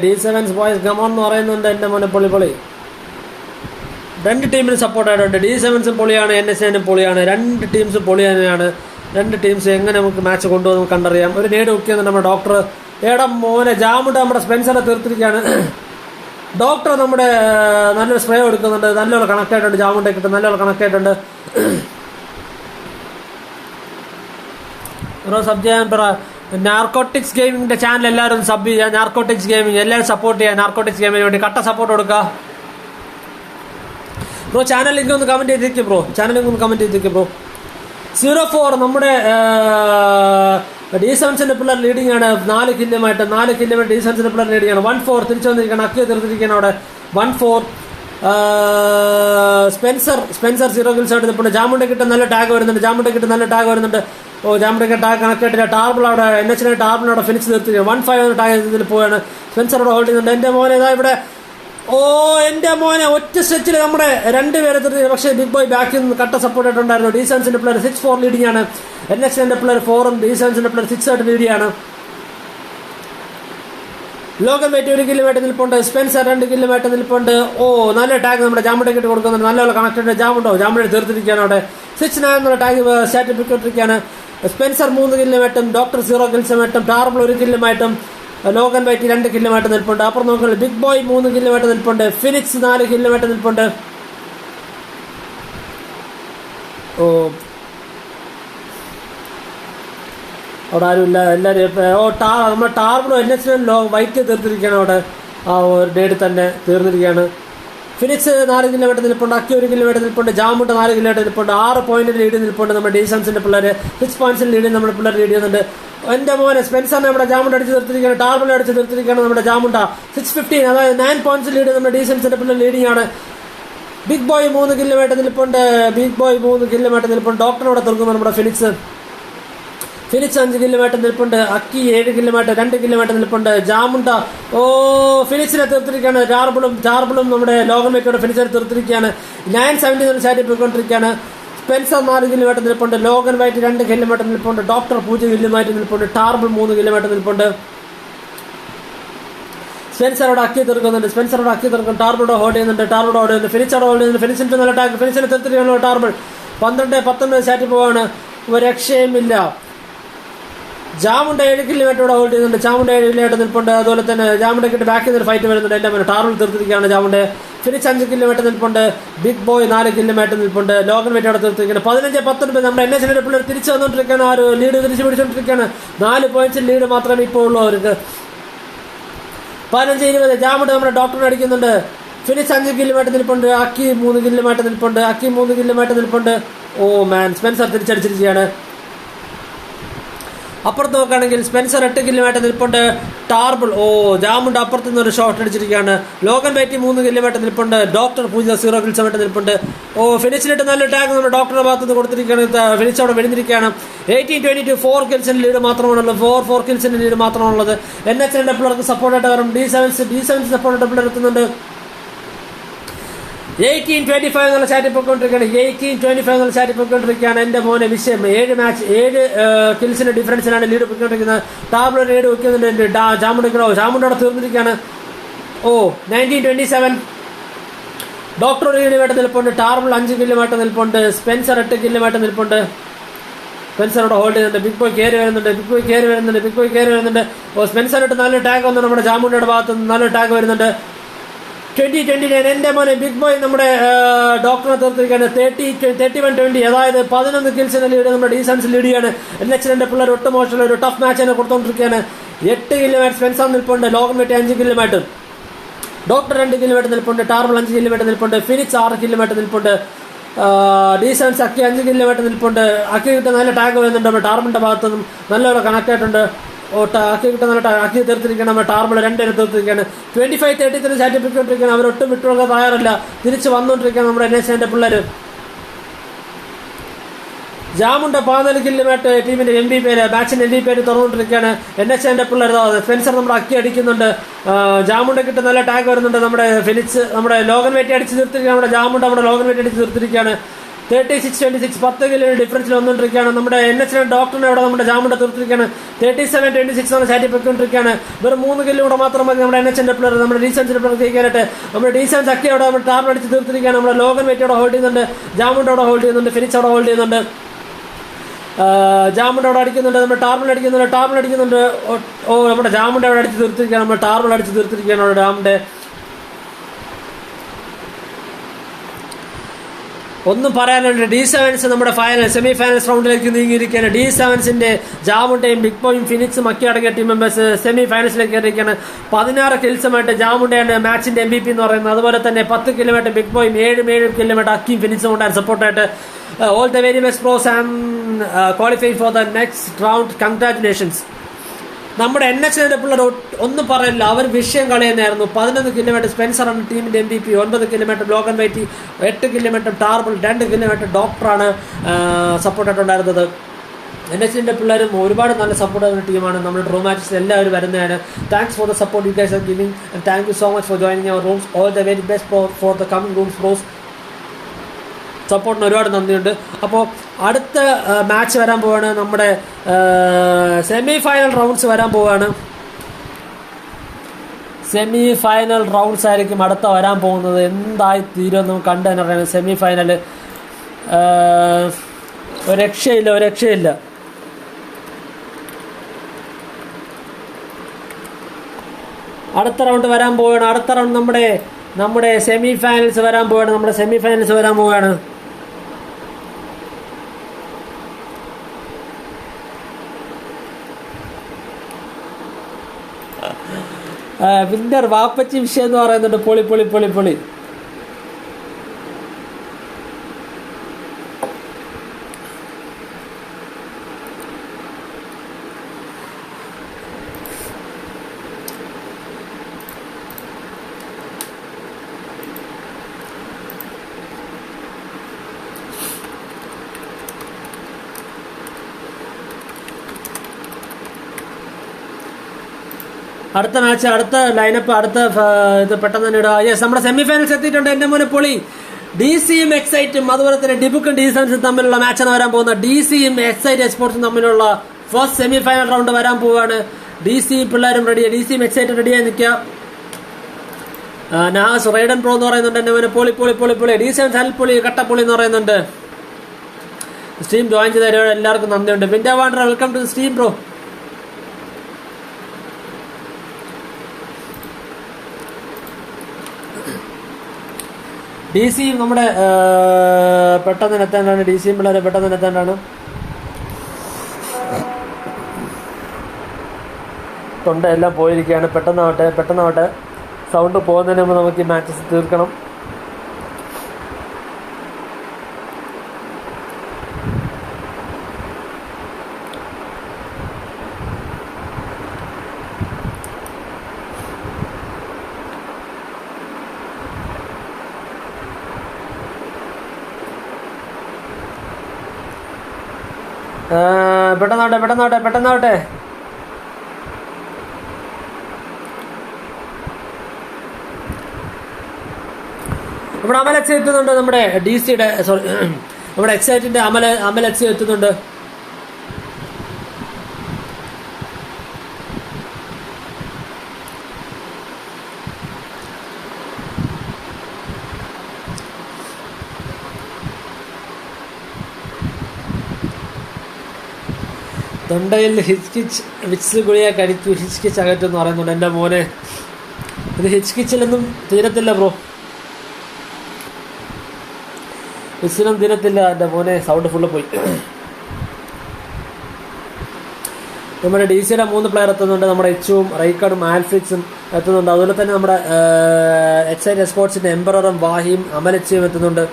D7 ബോയ്സ് ഗമോൺ എന്ന് പറയുന്നുണ്ട്. എൻ്റെ മോനെ പൊളി. രണ്ട് ടീമിന് സപ്പോർട്ടായിട്ടുണ്ട്. D7 പൊളിയാണ്, NH9 പൊളിയാണ്. രണ്ട് ടീംസ് പൊളി തന്നെയാണ്. രണ്ട് ടീംസ് എങ്ങനെ നമുക്ക് മാച്ച് കൊണ്ടുപോകും കണ്ടറിയാം. ഒരു നേട് നോക്കിയാണ് നമ്മുടെ ഡോക്ടർ. ഏടാ മോനെ ജാമുണ്ട് നമ്മുടെ സ്പെൻസറെ തീർത്തിരിക്കുകയാണ്. ഡോക്ടർ നമ്മുടെ നല്ലൊരു സ്പ്രേ കൊടുക്കുന്നുണ്ട്, നല്ലപോലെ കണക്ട് ആയിട്ടുണ്ട്, ജാമുണ്ടെ കിട്ടും, നല്ലപോലെ കണക്ട് ആയിട്ടുണ്ട്. ഓരോ സബ് ചെയ്യാൻ പറ. നാർക്കോട്ടിക്സ് ഗെയിമിങ്ങിന്റെ ചാനൽ എല്ലാവരും സബ് ചെയ്യുക. നാർക്കോട്ടിക്സ് ഗെയിമിങ് എല്ലാവരും സപ്പോർട്ട് ചെയ്യുക. നാർക്കോട്ടിക്സ് ഗെയിമിന് വേണ്ടി കട്ട സപ്പോർട്ട് കൊടുക്കുക ബ്രോ. ചാനൽ ലിങ്ക് ഒന്ന് കമന്റ് ചെയ്തിരിക്കും ബ്രോ. ചാനൽ ലിങ്ക് ഒന്ന് കമന്റ് ചെയ്തിരിക്കും ബ്രോ. 04 നമ്മുടെ ഡീസൻസിന്റെ പിള്ളേർ ലീഡിംഗ് ആണ്. 4 കില്ലുമായിട്ട് ഡീസൻസിന്റെ പിള്ളേർ ലീഡിംഗ് ആണ്. 1-4 തിരിച്ചു വന്നിരിക്കുകയാണ്. അക്കി തീർത്തിരിക്കുകയാണ് അവിടെ. 1-4 സ്പെൻസർ 0 കിൽസ് ആയിട്ട് നിൽപ്പുണ്ട്. ജാമുണ്ടെ കിട്ടും നല്ല ടാഗ് വരുന്നുണ്ട്. ഓ ജാമുണ്ടെ ടാഗ് കണക്ട് ആയിട്ടില്ല. ടാർബിൾ അവിടെ NH ടാർബിൾ അവിടെ ഫിനിഷ് നിർത്തിയിരിക്കുക. 1-5 ടാഗ് ഇതിൽ പോവാണ്. സ്പെൻസർ അവിടെ ഹോൾഡ് ചെയ്യുന്നുണ്ട്. എൻ്റെ മോനെ ഇതാ ഇവിടെ. ഓ എൻ്റെ മോനെ ഒറ്റ സ്ട്രെച്ചിൽ നമ്മുടെ 2 പേരെ എത്തിയിട്ട്. പക്ഷേ ബിഗ് ബോയ് ബാക്കിൽ നിന്ന് കട്ട സപ്പോർട്ട് ആയിട്ടുണ്ടായിരുന്നു. ഡീസൻസിന്റെ പ്ലെയർ 6-4 ലീഡിംഗ് ആണ്. NH പ്ലെയർ 4ഉം ഡീസൻസിന്റെ പ്ലെയർ 6 ആയിട്ട് ലീഡ് ആണ്. ലോകം വെയിറ്റ് 1 കില്ലുമായിട്ട് നിൽപ്പുണ്ട്. സ്പെൻസർ 2 കില്ലുമായിട്ട് നിൽപ്പുണ്ട്. ഓ നല്ല ടാഗ് നമ്മുടെ ജാമുണ്ടെ കിട്ടി കൊടുക്കുന്നുണ്ട്. നല്ലപോലെ കണക്റ്റഡ്. ജാമുണ്ടെ തീർത്തിരിക്കുകയാണ് അവിടെ. 6-9 എന്നുള്ള ടാഗ് സ്റ്റാറ്റ് ഇട്ടിരിക്കുകയാണ്. സ്പെൻസർ 3 കില്ലുമായിട്ടും ഡോക്ടർ 0 കിൽസുമായിട്ടും ടാർബിൾ 1 കില്ലുമായിട്ടും ലോഗൻ വൈറ്റി 2 കില്ലുമായിട്ട് നിൽപ്പുണ്ട്. അപ്പുറം നോക്കുന്നത് ബിഗ് ബോയ് 3 കില്ലുമായിട്ട് നിൽപ്പുണ്ട്. ഫിനിക്സ് 4 കില്ലുമായിട്ട് നിൽപ്പുണ്ട്. ഓ അവിടെ ആരുമില്ല, എല്ലാവരും നമ്മുടെ ടാർബിളും NH വൈറ്റ് തീർത്തിരിക്കുകയാണ് അവിടെ. ആ ഒരു ഡേറ്റ് തന്നെ തീർന്നിരിക്കുകയാണ്. ഫിനിക്സ് 4 കില്ലുമായിട്ട് നിൽപ്പുണ്ട്. അക്കി 1 കില്ലുമായിട്ട് നിൽപ്പുണ്ട്. ജാമുണ്ട 4 കില്ലുമായിട്ട് നിൽപ്പുണ്ട്. 6 പോയിന്റിൽ ലീഡ് നിൽപ്പുണ്ട്. നമ്മുടെ ഡീസൻസിന്റെ പിള്ളേർ 6 പോയിന്റ്സിൽ ലീഡ് നമ്മുടെ പിള്ളേർ ലീഡ് ചെയ്യുന്നുണ്ട്. എൻ്റെ മോനെ സ്പെൻസറിനെ നമ്മുടെ ജാമുണ്ട അടിച്ച് തീർത്തിരിക്കുകയാണ്. ടാർബിൾ അടിച്ച് തീർത്തിരിക്കുകയാണ് നമ്മുടെ ജാമുണ്ട. 6-15 അതായത് 9 പോയിന്റ്സ് ലീഡ് നമ്മുടെ ഡീസൻസിന്റെ പിള്ളേർ ലീഡിംഗ് ആണ്. ബിഗ് ബോയ് 3 കില്ലുമായിട്ട് നിൽപ്പുണ്ട്. ഡോക്ടറിനോടെ തീർക്കുന്നു നമ്മുടെ ഫിനിക്സ് 5 കില്ലുമായിട്ട് നിൽപ്പുണ്ട്. അക്കി 7 കില്ലുമായിട്ട് 2 കില്ലുമായിട്ട് നിൽപ്പുണ്ട്. ജാമുണ്ട ഫിനിക്സിനെ തീർത്തിരിക്കുകയാണ്. ടാർബിളും നമ്മുടെ ലോകം വെറ്റോടെ ഫിനിക്സിനെ തീർത്തിരിക്കുകയാണ്. 9-17 ചാറ്റി പോയിക്കൊണ്ടിരിക്കുകയാണ്. സ്പെൻസർ 4 കില്ലുമായിട്ട് നിൽപ്പുണ്ട്. ലോഗൻ വൈറ്റ് 2 കില്ലുമായിട്ട് നിൽപ്പുണ്ട്. ഡോക്ടർ 0 കില്ലുമായിട്ട് നിൽപ്പുണ്ട്. ടാർബിൾ 3 കില്ലുമായിട്ട് നിൽപ്പുണ്ട്. സ്പെൻസറോട് അക്കി തീർക്കുന്നുണ്ട്. ടാർബിളോട് ഹോൾഡ് ചെയ്യുന്നുണ്ട്. ഫിനിക്സോട് ഹോൾഡ് ചെയ്യുന്നുണ്ട്. ഫിനിക്സിന്റെ നല്ല ടാഗ് ഫിനിക്സിനെ തീർത്തിരിക്കുകയാണ്. ടാർബിൾ 12-19 ചാറ്റി പോവാണ്. ഒരു രക്ഷയുമില്ല. ജാമുണ്ട 7 കില്ലുമായിട്ട് ഇവിടെ ഹോൾഡ് ചെയ്യുന്നുണ്ട്. ജാമുണ്ട 7 കില്ലുമായിട്ട് നിൽപ്പുണ്ട്. അതുപോലെ തന്നെ ജാമുണ്ട കിട്ടി ബാക്കിൽ നിന്ന് ഫൈറ്റ് വരുന്നുണ്ട്. എൻ്റെ മോനെ ടാർബിൾ തീർത്തിരിക്കുകയാണ്. ജാമുണ്ടെ ഫിനിക്സ് 5 കില്ലുമായിട്ട് നിൽപ്പുണ്ട്. ബിഗ് ബോയ് 4 കില്ലുമായിട്ട് നിൽപ്പുണ്ട്. ലോഗൻ വെറ്റ് അവിടെ തീർത്തിരിക്കുകയാണ്. 15-19 നമ്മുടെ NH പിള്ളേർ തിരിച്ചു വന്നുകൊണ്ടിരിക്കുകയാണ്. ആ ഒരു ലീഡ് തിരിച്ചു പിടിച്ചുകൊണ്ടിരിക്കുകയാണ്. 4 പോയിന്റ്സിൽ ലീഡ് മാത്രമേ ഇപ്പോൾ ഉള്ളൂ അവർക്ക്. 15-20 ജാമുണ്ട നമ്മുടെ ഡോക്ടറിനെ അടിക്കുന്നുണ്ട്. ഫിനിക്സ് 5 കില്ലുമായിട്ട് നിൽപ്പുണ്ട്. അക്കി 3 കില്ലുമായിട്ട് നിൽപ്പുണ്ട്. ഓ മാൻ സ്പെൻസർ തിരിച്ചടിച്ചിരിക്കുകയാണ്. അപ്പുറത്ത് നോക്കുകയാണെങ്കിൽ സ്പെൻസർ 8 കില്ലുമായിട്ട് നിൽപ്പുണ്ട്. ടാർബിൾ ജാമുണ്ട് അപ്പുറത്ത് നിന്ന് ഒരു ഷോട്ട് അടിച്ചിരിക്കുകയാണ്. ലോഗൻ വൈറ്റി 3 കില്ലുമായിട്ട് നിൽപ്പുണ്ട്. ഡോക്ടർ 0 കിൽസുമായിട്ട് നിൽപ്പുണ്ട്. ഫിനിഷിലിട്ട് നല്ല ടാഗ് നമ്മുടെ ഡോക്ടറുടെ ഭാഗത്ത് നിന്ന് കൊടുത്തിരിക്കുകയാണ്. ഫിനിഷ് അവിടെ വെളിഞ്ഞിരിക്കുകയാണ്. 18-22 4 കിൽസിന്റെ ലീഡ് മാത്രമാണുള്ളത്. 4 കിൽസിന്റെ ലീഡ് മാത്രമാണുള്ളത്. NH പിള്ളേർക്ക് സപ്പോർട്ടായിട്ട് വരും. D7 സപ്പോർട്ടായിട്ട് പിള്ളേർ എത്തുന്നുണ്ട്. 18-25 എന്നുള്ള ചാറ്റി പോയിക്കൊണ്ടിരിക്കുകയാണ്. എൻ്റെ മോനെ വിഷയം 7 മാച്ച് 7 കിൽസിന്റെ ഡിഫറൻസിലാണ് ലീഡ് പോയിക്കൊണ്ടിരിക്കുന്നത്. ടാബ്ലോ ലീഡ് വയ്ക്കുന്നുണ്ട്. ജാമുണ്ടോടെ തീർന്നിരിക്കുകയാണ്. 19-27 ഡോക്ടർ 1 കില്ലുമായിട്ട് നിൽപ്പുണ്ട്. ടാർബിൾ 5 കില്ലുമായിട്ട് നിൽപ്പുണ്ട്. സ്പെൻസർ 8 കില്ലുമായിട്ട് നിൽപ്പുണ്ട്. സ്പെൻസറോടെ ഹോൾഡ് ചെയ്യുന്നുണ്ട്. ബിഗ് ബോയ് കയറി വരുന്നുണ്ട്. സ്പെൻസറിട്ട് നല്ല ടാഗ് വന്നു. നമ്മുടെ ജാമുണ്ടയുടെ ഭാഗത്ത് നിന്ന് നല്ല ടാഗ് വരുന്നുണ്ട്. 20-29 എൻ്റെ മോനെ ബിഗ് ബോയ് നമ്മുടെ ഡോക്ടറെ തീർത്തിരിക്കുകയാണ്. 31-20 അതായത് 11 കിൽസിന്റെ ലീഡ് നമ്മുടെ ഡീസൻസ് ലീഡ് ചെയ്യാണ്. NH പിള്ളേർ ഒട്ടും മോശമുള്ള ഒരു ടഫ് മാച്ച് തന്നെ കൊടുത്തുകൊണ്ടിരിക്കുകയാണ്. 8 കില്ലുമായിട്ട് സ്പെൻസർ നിൽപ്പുണ്ട്. ലോകം വെട്ടി 5 കില്ലുമായിട്ട് ഡോക്ടർ 2 കില്ലുമായിട്ട് നിൽപ്പുണ്ട്. ടാർബിൾ 5 കില്ലുമായിട്ട് നിൽപ്പുണ്ട്. ഫിനിക്സ് 6 കില്ലുമായിട്ട് നിൽപ്പുണ്ട്. ഡീസൻസ് അക്കി 5 കില്ലുമായിട്ട് നിൽപ്പുണ്ട്. അക്കി കിട്ട നല്ല ടാഗ് വരുന്നുണ്ട്. നമ്മുടെ ടാർബിളിന്റെ ഭാഗത്തുനിന്നും നല്ലപോലെ കണക്ട് ആയിട്ടുണ്ട്. അക്കി കിട്ട നല്ല അക്കി തീർത്തിരിക്കുകയാണ്. നമ്മുടെ ടാർബിൾ 2 തീർത്തിരിക്കുകയാണ്. 25-33 ചാറ്റിപ്പിക്കൊണ്ടിരിക്കുകയാണ്. അവരൊട്ടും വിട്ടുകൊടുക്കാൻ തയ്യാറല്ല. തിരിച്ച് വന്നുകൊണ്ടിരിക്കുകയാണ് നമ്മുടെ NH പിള്ളേർ. ജാമുണ്ട 14 കില്ലുമായിട്ട് ടീമിന്റെ MVP മാച്ചിന്റെ MVP തുറന്നുകൊണ്ടിരിക്കുകയാണ്. NH പിള്ളേർ. സ്പെൻസർ നമ്മുടെ അക്കി അടിക്കുന്നുണ്ട്. ജാമുണ്ട കിട്ട നല്ല ടാഗ് വരുന്നുണ്ട്. നമ്മുടെ ഫിനിക്സ് നമ്മുടെ ലോഗൻ വെറ്റി അടിച്ച് തീർത്തിരിക്കുകയാണ്. നമ്മുടെ ജാമുണ്ട നമ്മുടെ ലോഗൻ വെറ്റി അടിച്ച് തീർത്തിരിക്കുകയാണ്. 36-26 10 കിലോ ഡിഫറൻസിൽ വന്നുകൊണ്ടിരിക്കുകയാണ്. നമ്മുടെ NH ഡോക്ടറിനെ അവിടെ നമ്മുടെ ജാമുണ്ട തീർത്തിരിക്കുകയാണ്. 37-26 ചാറ്റി പൊയ്ക്കൊണ്ടിരിക്കുകയാണ്. വെറും 3 കിലോ കൂടെ മാത്രം മതി നമ്മുടെ NH പിള്ളേർ നമ്മുടെ ഡീസൻസിന്റെ പിള്ളേർ ജയിക്കാനായിട്ട്. നമ്മുടെ ഡീസൻസ് അക്കി അവിടെ നമ്മുടെ ടാർബിൾ അടിച്ച് തീർത്തിരിക്കുകയാണ്. നമ്മുടെ ലോഗൻ വെറ്റി അവിടെ ഹോൾഡ് ചെയ്യുന്നുണ്ട്. ജാമുണ്ട അവിടെ ഹോൾഡ് ചെയ്യുന്നുണ്ട്. ഫിനിക്സ് അവിടെ ഹോൾഡ് ചെയ്യുന്നുണ്ട്. ജാമുണ്ട അവിടെ അടിക്കുന്നുണ്ട്. നമ്മുടെ ടാർബിൾ അടിക്കുന്നുണ്ട്. നമ്മുടെ ജാമുണ്ട അവിടെ അടിച്ച് തീർത്തിരിക്കുകയാണ്. നമ്മുടെ ടാർബിൾ അടിച്ച് തീർത്തിരിക്കുകയാണ് അവിടെ ജാമുണ്ടെ. ഒന്നും പറയാനുണ്ട്. D7s നമ്മുടെ സെമി ഫൈനൽസ് റൗണ്ടിലേക്ക് നീങ്ങിയിരിക്കുകയാണ്. D7സിന്റെ ജാമുണ്ടയും ബിഗ് ബോയും ഫിനിക്സും ഒക്കെ അടങ്ങിയ ടീം മെമ്പേഴ്സ് സെമി ഫൈനൽസിലേക്ക് കയറിയിരിക്കുകയാണ്. 16 കിൽസുമായിട്ട് ജാമുണ്ടയാണ് മാച്ചിന്റെ MVP എന്ന് പറയുന്നത്. അതുപോലെ തന്നെ 10 കിലോമീറ്റർ ബിഗ് ബോയും 7 കിലോമീറ്റർ അക്കിയും ഫിനിക്സും കൊണ്ടാണ് സപ്പോർട്ടായിട്ട്. All the very best pros and qualify for the next round. Congratulations. നമ്മുടെ NH പിള്ളേർ ഒന്നും പറയില്ല, അവർ വിഷയം കളയുന്നതായിരുന്നു. 11 കിലോമീറ്റർ സ്പെൻസറാണ് ടീമിന്റെ MVP, 9 kilometre block whitey, 8 kilometre ടാർബിൾ, 2 കിലോമീറ്റർ ഡോക്ടറാണ് സപ്പോർട്ടായിട്ടുണ്ടായിരുന്നത്. NH പിള്ളേരും ഒരുപാട് നല്ല സപ്പോർട്ട് ആയിരുന്ന ടീമാണ്. നമ്മുടെ ഡ്രോ മാച്ചസ് എല്ലാവരും വരുന്നതാണ്. Thanks for the support you guys are giving and thank you so much for joining our rooms. All the very best for the coming rooms bros. സപ്പോർട്ടിന് ഒരുപാട് നന്ദിയുണ്ട്. അപ്പോൾ അടുത്ത മാച്ച് വരാൻ പോവാണ്. നമ്മുടെ സെമി ഫൈനൽ റൗണ്ട്സ് വരാൻ പോവാണ്. സെമി ഫൈനൽ റൗണ്ട്സ് ആയിരിക്കും അടുത്ത വരാൻ പോകുന്നത്. എന്തായി തീരുമെന്ന് നമുക്ക് കണ്ടു തന്നെ അറിയാം. സെമി ഫൈനൽ ഒരു രക്ഷയില്ല. അടുത്ത റൗണ്ട് വരാൻ പോവുകയാണ്. അടുത്ത റൗണ്ട് നമ്മുടെ സെമി ഫൈനൽസ് വരാൻ പോവുകയാണ്. വിന്നർ വാപ്പച്ചി വിഷയം എന്ന് പറയുന്നുണ്ട്. പൊളി. അടുത്ത മാച്ച്, അടുത്ത ലൈനപ്പ്, ഇത് പെട്ടെന്ന് തന്നെ ഇടുക. യെസ്, നമ്മുടെ സെമി ഫൈനൽസ് എത്തിയിട്ടുണ്ട്. എന്റെ മോനെ പൊളി. DCയും എക്സൈറ്റും അതുപോലെ തന്നെ ഡിബുക്കും D7സും തമ്മിലുള്ള മാച്ചാണ് വരാൻ പോകുന്നത്. DCയും എക്സൈറ്റ് എക്സ്പോർട്സും തമ്മിലുള്ള ഫസ്റ്റ് സെമി ഫൈനൽ റൗണ്ട് വരാൻ പോവാണ്. DC പിള്ളേരും റെഡിയാണ്, DCയും എക്സൈറ്റും റെഡിയായി നിൽക്കുക. നാസ് റൈഡൻ പ്രോ എന്ന് പറയുന്നുണ്ട്. എന്റെ മോനെ പൊളി. D7 ഹെൽപ്പൊളി, കട്ടപ്പൊളി എന്ന് പറയുന്നുണ്ട്. സ്ട്രീം ജോയിൻ ചെയ്ത എല്ലാവർക്കും നന്ദിയുണ്ട്. Window wander welcome to stream bro. DCയും നമ്മുടെ പെട്ടെന്ന് എത്താനാണ്. DCയും പിള്ളേരെ പെട്ടെന്ന് എത്താനാണ്. തൊണ്ട എല്ലാം പോയിരിക്കുകയാണ്. പെട്ടെന്നാവട്ടെ. സൗണ്ട് പോകുന്നതിന് മുമ്പ് നമുക്ക് ഈ മാച്ചസ് തീർക്കണം. പെട്ടെന്നാവട്ടെ. നമ്മുടെ അമൽ എച്ച് എത്തുന്നുണ്ട്. നമ്മുടെ DC-യുടെ നമ്മുടെ എക്സൈറ്റിന്റെ അമൽ എച്ച് എത്തുന്നുണ്ട്. തൊണ്ടയിൽ വിക്സ് ഗുളിക കഴിക്കൂ, ഹിച്കിച്ച് അകറ്റെന്ന് പറയുന്നുണ്ട്. എൻ്റെ മോനെ, ഇത് ഹിച്കിച്ചിലൊന്നും തീരത്തില്ല ബ്രോ, വിക്സിലൊന്നും തീരത്തില്ല എൻ്റെ മോനെ. സൗണ്ട് ഫുള്ള് പോയി. നമ്മുടെ DC-യുടെ 3 പ്ലെയർ എത്തുന്നുണ്ട്. നമ്മുടെ എച്ചുവും റൈക്കാർഡും ആൽഫിക്സും എത്തുന്നുണ്ട്. അതുപോലെ തന്നെ നമ്മുടെ എക്സൈറ്റ് എസ്പോർട്സിന്റെ എംബററും വാഹിയും അമലച്ചിയും എത്തുന്നുണ്ട്.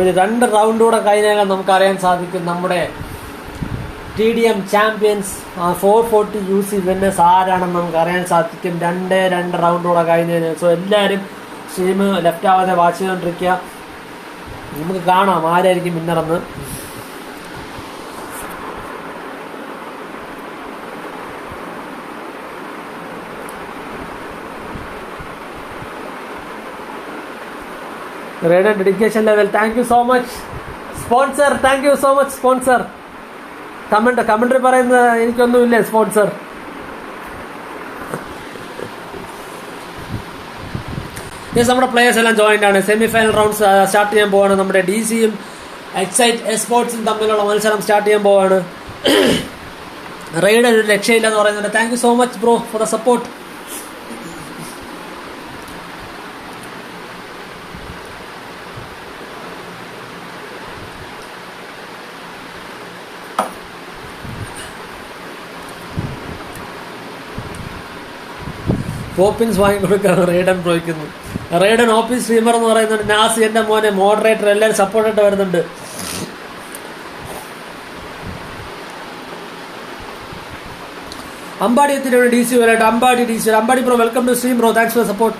ഒരു 2 റൗണ്ട് കൂടെ കഴിഞ്ഞാൽ നമുക്കറിയാൻ സാധിക്കും നമ്മുടെ TDM ചാമ്പ്യൻസ് 440 UC വിന്നേഴ്സ് ആരാണെന്ന് നമുക്ക് അറിയാൻ സാധിക്കും. 2 റൗണ്ട് കൂടെ കഴിഞ്ഞതിന്. സോ എല്ലാവരും സ്ട്രീം ലെഫ്റ്റ് ആവാതെ വാച്ച് ചെയ്തുകൊണ്ടിരിക്കുക. നമുക്ക് കാണാം ആരായിരിക്കും വിന്നറെന്ന്. Great dedication level. Thank you so much sponsor. Thank you so much sponsor. Commentary പറയുന്ന എനിക്കൊന്നുമില്ല സ്പോൺസർ. യെസ്, നമ്മുടെ പ്ലേയേഴ്സ് എല്ലാം ജോയിൻ്റ് ആണ്. സെമി ഫൈനൽ റൗണ്ട്സ് സ്റ്റാർട്ട് ചെയ്യാൻ പോവാണ്. നമ്മുടെ DC-യും എക്സൈറ്റ് എസ്പോർട്സും തമ്മിലുള്ള മത്സരം സ്റ്റാർട്ട് ചെയ്യാൻ പോവാണ്. റെയ്ഡ് ഒരു രക്ഷയില്ലെന്ന് പറയുന്നുണ്ട്. Thank you so much bro for the support. Poppins വാങ്ങിക്കൊടുക്കാണ് റെയ്ഡൻ പ്രോയ്ക്കുന്നു. റെയ്ഡൻ OP സ്ട്രീമർ എന്ന് പറയുന്നുണ്ട്. നാസി എൻ്റെ മോനെ മോഡറേറ്റർ എല്ലാവരും സപ്പോർട്ടായിട്ട് വരുന്നുണ്ട്. അമ്പാടി എത്തിയിട്ടുണ്ട്. DC വരായിട്ട് Ambadi DC. Ambadi bro welcome to stream bro. Thanks for support.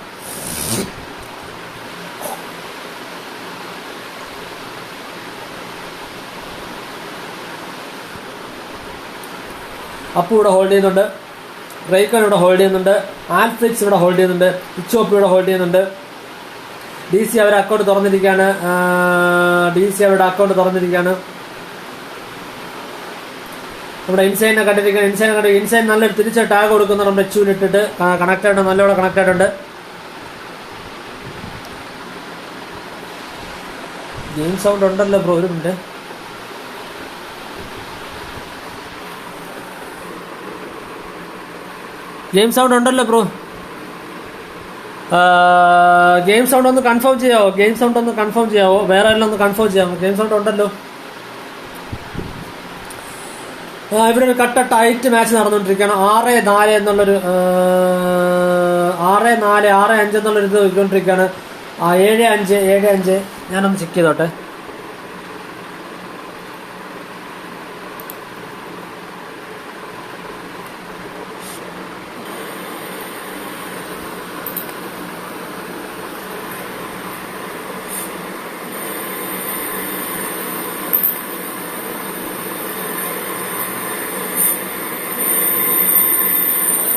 Appu ഇവിടെ ഹോൾഡ് ചെയ്യുന്നുണ്ട്. റൈക്കൺ ഇവിടെ ഹോൾഡ് ചെയ്യുന്നുണ്ട്. ആൽഫ്രിക്സ് ഇവിടെ ഹോൾഡ് ചെയ്യുന്നുണ്ട്. ഇച്ചോപ്പി ഇവിടെ ഹോൾഡ് ചെയ്യുന്നുണ്ട്. DC അവരുടെ അക്കൗണ്ട് തുറന്നിരിക്കുകയാണ്. അവരുടെ അക്കൗണ്ട് തുറന്നിരിക്കുകയാണ്. നമ്മുടെ ഇൻസൈനെ കണ്ടിരിക്കുകയാണ്. ഇൻസൈൻ നല്ലൊരു തിരിച്ച് ടാഗ് കൊടുക്കുന്നു. നമ്മുടെ ഇട്ടിട്ട് കണക്റ്റായിട്ട് നല്ലോണം കണക്റ്റായിട്ടുണ്ട്. ഗെയിം സൗണ്ട് ഉണ്ടല്ലോ ബ്രോ, ഒരു മിനിറ്റ്. ഗെയിം സൗണ്ട് ഉണ്ടല്ലോ ബ്രോ. ഗെയിം സൗണ്ട് ഒന്ന് കൺഫേം ചെയ്യാവോ? വേറെ എല്ലാം ഒന്ന് കൺഫേം ചെയ്യാമോ? ഗെയിം സൗണ്ട് ഉണ്ടല്ലോ. ഇവിടെ ഒരു കട്ട ടൈറ്റ് മാച്ച് നടന്നുകൊണ്ടിരിക്കുകയാണ്. 6-4 എന്നുള്ളൊരു 6-4 6-5 എന്നുള്ളൊരു ഇത് പോയിക്കൊണ്ടിരിക്കുകയാണ്. 7-5 ഞാനൊന്ന് ചെക്ക് ചെയ്തോട്ടെ.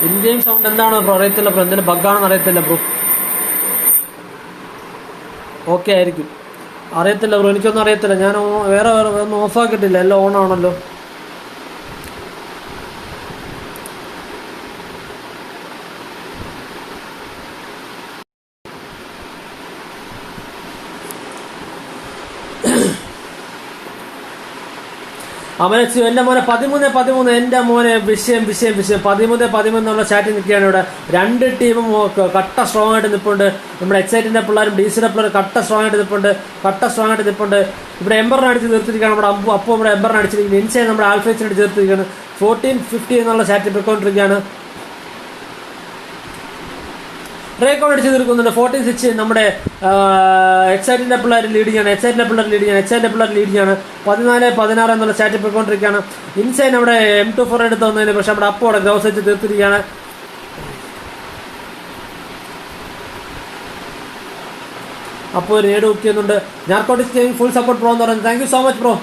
ഇൻ ഗെയിം സൗണ്ട് എന്താണോ ബ്രോ അറിയത്തില്ല ബ്രോ. എന്തെങ്കിലും ബഗ്ഗാണെന്ന് അറിയത്തില്ല ബ്രോ. ഓക്കെ ആയിരിക്കും, അറിയത്തില്ല ബ്രോ. എനിക്കൊന്നും അറിയത്തില്ല. ഞാൻ വേറെ ഒന്നും ഓഫാക്കിയിട്ടില്ല. എല്ലാം ഓൺ ആണല്ലോ. അമലച്ചു എൻ്റെ മോനെ 13 എൻ്റെ മോനെ വിഷയം 13 എന്നുള്ള ചാറ്റിൽ നിൽക്കുകയാണ്. ഇവിടെ രണ്ട് ടീമും കട്ട സ്ട്രോങ് ആയിട്ട് നിൽപ്പുണ്ട്. നമ്മുടെ എക്സൈറ്റിൻ്റെ പിള്ളേരും DC-യുടെ പിള്ളേരും കട്ട സ്ട്രോങ് ആയിട്ട് നിൽപ്പുണ്ട്. ഇവിടെ എംബറിനെ അടിച്ച് തീർത്തിരിക്കുകയാണ്. നമ്മുടെ അപ്പോൾ നമ്മുടെ എംബറിനെ അടിച്ചിരിക്കുന്നത്. ഇൻസൈൻ നമ്മുടെ ആൽഫേസിനെ അടിച്ച് തീർത്തിരിക്കുകയാണ്. 14-50 എന്നുള്ള ചാറ്റിൽ പോയിക്കൊണ്ടിരിക്കുകയാണ്. റേക്കോർഡ് അടിച്ച് തീർക്കുന്നുണ്ട്. 14-6 നമ്മുടെ എക്സൈറ്റിൻ്റെ പിള്ളേർ ലീഡ് ചെയ്യാണ്. എക്സൈറ്റിൻ്റെ പിള്ളേർ ലീഡ് ചെയ്യാണ്. 14-16 എന്നുള്ള ചാറ്റിൽ പോയിക്കൊണ്ടിരിക്കുകയാണ്. ഇൻസൈൻ അവിടെ M24 എടുത്ത് വന്നതിന് പക്ഷെ നമ്മുടെ അപ്പോൾ അവിടെ ഗ്രൗസ് വെച്ച് തീർത്തിരിക്കുകയാണ്. അപ്പോൾ ഒരു നേട് ബുക്ക് ചെയ്യുന്നുണ്ട്. Narcotics gaming full support bro എന്ന് പറയുന്നത്. Thank you so much bro.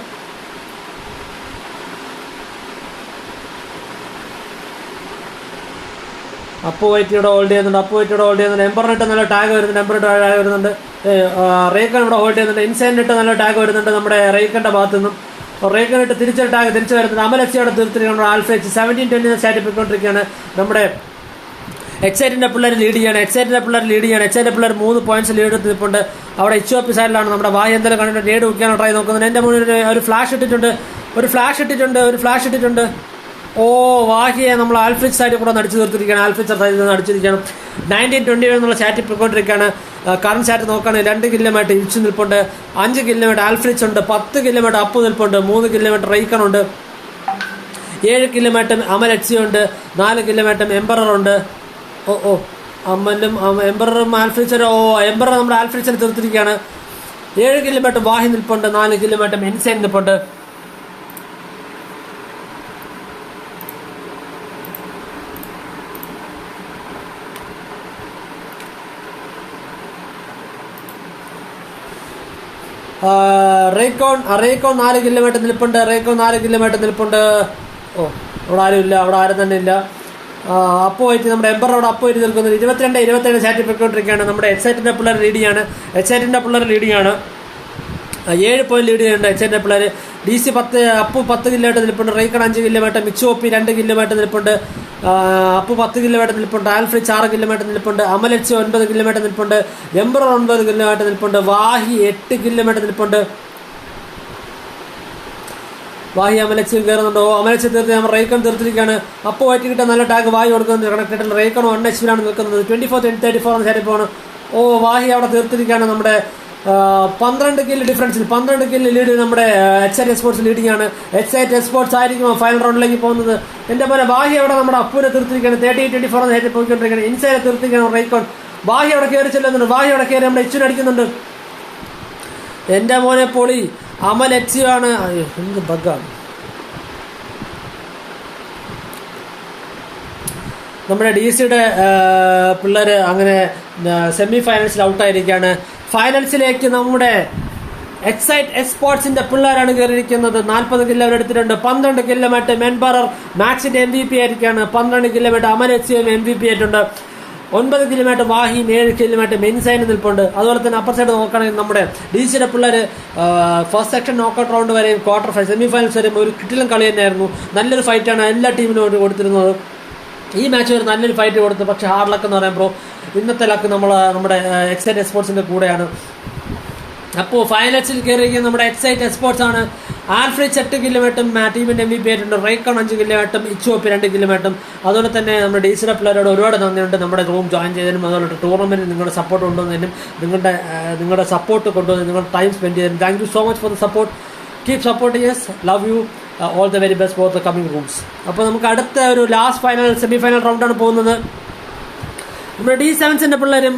അപ്പോൾ വൈറ്റ് ഇവിടെ ഹോൾഡ് ചെയ്യുന്നുണ്ട്. എംബറിനിട്ട് നല്ല ടാഗ് വരുന്നുണ്ട്. റേക്കൺ ഇവിടെ ഹോൾഡ് ചെയ്യുന്നുണ്ട്. ഇൻസൈനിട്ട് നല്ല ടാഗ് വരുന്നുണ്ട് നമ്മുടെ റേക്കൻ്റെ ഭാഗത്തു നിന്നും. റേക്കണിട്ട് തിരിച്ചു വരുന്നുണ്ട്. അമൽ FC അവിടെ തീർത്തിരിക്കുകയാണ്. ആൽഫ 17-20 സ്റ്റാറ്റ് പോയിക്കൊണ്ടിരിക്കുകയാണ്. നമ്മുടെ എക്സൈറ്റിൻ്റെ പിള്ളേർ ലീഡ് ചെയ്യാണ്. എക്സൈറ്റിൻ്റെ പിള്ളേർ 3 പോയിന്റ്സ് ലീഡ് എടുത്തിട്ടുണ്ട്. അവിടെ ഇച്ചോപ്പി സൈഡിലാണ്. നമ്മുടെ വായ എന്തെങ്കിലും കണ്ടിട്ട് നേട് വെക്കാനോ ട്രൈ നോക്കുന്നുണ്ട്. എൻ്റെ മുന്നിൽ ഒരു ഫ്ലാഷ് ഇട്ടിട്ടുണ്ട്. ഓ, വാഹിയെ നമ്മൾ ആൽഫിക്സ് സൈഡിൽ കൂടെ അടിച്ചു തീർത്തിരിക്കുകയാണ്. ആൽഫിക്സ് സൈഡിൽ നിന്ന് അടിച്ചിരിക്കുകയാണ്. 19-20 എന്നുള്ള ചാറ്റിൽ പോയിക്കൊണ്ടിരിക്കുകയാണ്. കറണ്ട് ചാറ്റ് നോക്കുകയാണെങ്കിൽ 2 കിലോമീറ്റർ ഇച്ചു നിൽപ്പുണ്ട്. 5 കിലോമീറ്റർ ആൽഫ്രിക്സ് ഉണ്ട്. 10 കിലോമീറ്റർ അപ്പ് നിൽപ്പുണ്ട്. 3 കിലോമീറ്റർ റൈക്കൺ ഉണ്ട്. 7 കിലോമീറ്റർ അമൽ FC ഉണ്ട്. 4 കിലോമീറ്റർ എംബറർ ഉണ്ട്. അമ്മലും എംബറും ആൽഫ്രിക്സും. എംബറർ നമ്മുടെ ആൽഫ്രിക്സിനെ തീർത്തിരിക്കുകയാണ്. 7 കിലോമീറ്റർ വാഹി നിൽപ്പുണ്ട്. 4 കിലോമീറ്റർ ഇൻസൈൻ നിൽപ്പുണ്ട്. റേക്കോൺ 4 കിലോമീറ്റർ നിൽപ്പുണ്ട്. ഓ, അവിടെ ആരും തന്നെ ഇല്ല. അപ്പോൾ ആയിട്ട് നമ്മുടെ എംബർ അവിടെ അപ്പോൾ ആയിട്ട് നിൽക്കുന്നത്. 22-27 ചാറ്റിൽ പോയിക്കൊണ്ടിരിക്കുകയാണ്. നമ്മുടെ എക്സൈറ്റിൻ്റെ പിള്ളേർ ലീഡ് ചെയ്യാണ്. 7 പോയിന്റ് ലീഡ് ചെയ്യുന്നുണ്ട് എച്ച് എൻ്റെ പിള്ളേർ. DC 10 അപ്പു 10 കില്ലുമായിട്ട് നിൽപ്പുണ്ട്. റൈക്കൺ 5 കില്ലുമായിട്ട്, മിച്ചോപ്പി 2 കില്ലുമായിട്ട് നിൽപ്പുണ്ട്. അപ്പു 10 കില്ലുമായിട്ട് നിൽപ്പുണ്ട്. ആൽഫ്രിച്ച് 6 കില്ലുമായിട്ട് നിൽപ്പുണ്ട്. അമൽ 9 കില്ലുമായിട്ട് നിൽപ്പുണ്ട്. എംബ്രോ 9 കില്ലുമായിട്ട് നിൽപ്പുണ്ട്. വാഹി 8 കില്ലുമായിട്ട് നിൽപ്പുണ്ട്. വാഹി അമലച്ച് കയറുന്നുണ്ട്. അമലച്ച് തീർത്ത് നമ്മൾ റൈക്കൺ തീർത്തിരിക്കുകയാണ്. അപ്പോൾ വായിട്ട് കിട്ടാൻ നല്ല ടാഗ് വാഹി കൊടുക്കുന്നത് കണക്റ്റിട്ട് റൈക്കൺ 1 HP നിൽക്കുന്നത്. 24-34 എന്ന സൈഡിൽ പോകണം. വാഹി അവിടെ തീർത്തിരിക്കുകയാണ്. നമ്മുടെ 12 കില്ല് ഡിഫറൻസിൽ 12 കില്ല് ലീഡ് നമ്മുടെ HIT സ്പോർട്സ് ലീഡിംഗ് ആണ്. HIT സ്പോർട്സ് ആയിരിക്കും ഫൈനൽ റൗണ്ടിലേക്ക് പോകുന്നത്. എൻ്റെ പോലെ വാഹി അവിടെ നമ്മുടെ അപ്പൂരെ തീർത്തിരിക്കുകയാണ്. 30-24 എന്ന സൈഡിൽ പോയിക്കൊണ്ടിരിക്കുകയാണ്. ഇൻസൈഡ് തീർത്തിരിക്കുകയാണ് റൈക്കൺ. വാഹി അവിടെ കയറി ചെല്ലുന്നുണ്ട്. വാഹി അവിടെ കയറി നമ്മുടെ ഇച്ചിന് അടിക്കുന്നുണ്ട്. എൻ്റെ മോനെ പൊളി. അമൽ ആണ്. എന്ത് ബഗ്ഗാണ് നമ്മുടെ DC-യുടെ പിള്ളേർ അങ്ങനെ സെമി ഫൈനൽസിൽ ഔട്ടായിരിക്കുകയാണ്. ഫൈനൽസിലേക്ക് നമ്മുടെ എക്സൈറ്റ് സ്പോർട്സിന്റെ പിള്ളേരാണ് കയറിയിരിക്കുന്നത്. 40 കില്ല് അവരെടുത്തിട്ടുണ്ട്. 12 കില്ലുമായിട്ട് മെൻബറർ മാച്ചിന്റെ MVP ആയിരിക്കുകയാണ്. 12 കില്ലുമായിട്ട് അമൽ MVP ആയിട്ടുണ്ട്. 9 കില്ലുമായിട്ട് വാഹിയും 7 കില്ലുമായിട്ട് മെൻസൈന് നിൽപ്പുണ്ട്. അതുപോലെ തന്നെ അപ്പർ സൈഡ് നോക്കുകയാണെങ്കിൽ നമ്മുടെ DC-യുടെ പിള്ളേർ ഫസ്റ്റ് സെക്ഷൻ നോക്കൌട്ട് റൗണ്ട് വരെയും സെമി ഫൈനൽസ് വരെയും ഒരു കിട്ടിലും കളി തന്നെയായിരുന്നു. നല്ലൊരു ഫൈറ്റാണ് എല്ലാ ടീമിനും കൊടുത്തിരുന്നത്. ഈ മാച്ച് ഒരു നല്ലൊരു ഫൈറ്റ് കൊടുത്തു. പക്ഷേ ഹാർഡ് ലക്ക് എന്ന് പറയുമ്പോൾ ഇന്നത്തെ ലക്ക് നമ്മുടെ എക്സൈറ്റ് സ്പോർട്സിന്റെ കൂടെയാണ്. അപ്പോൾ ഫൈനൽസിൽ കയറിയിരിക്കുന്നത് നമ്മുടെ എക്സൈറ്റ് സ്പോർട്സ് ആണ്. ആൽഫ്രിച്ച് 8 കില്ലുമായിട്ടും ടീമിന്റെ MVP ആയിട്ടുണ്ട്. റൈക്കൺ 5 കില്ലുമായിട്ടും ഇച്ചോപ്പി 2 കില്ലുമായിട്ടും. അതുപോലെ തന്നെ നമ്മുടെ DC-യുടെ പിള്ളേരോട് ഒരുപാട് നന്ദിയുണ്ട്. നമ്മുടെ റൂം ജോയിൻ ചെയ്തതിനും അതുപോലെ ടൂർണമെന്റിൽ നിങ്ങളുടെ സപ്പോർട്ട് കൊണ്ടുവന്നതിനും നിങ്ങളുടെ സപ്പോർട്ട് കൊണ്ടുവന്നതിനും നിങ്ങളുടെ ടൈം സ്പെൻഡ് ചെയ്തതിനും thank you so much for the support. Keep supporting yes. Love you. All the very best for the coming rooms. അപ്പോൾ നമുക്ക് അടുത്ത ഒരു ലാസ്റ്റ് ഫൈനൽ സെമി ഫൈനൽ റൗണ്ടാണ് പോകുന്നത്. നമ്മുടെ D7-ന്റെ പിള്ളേരും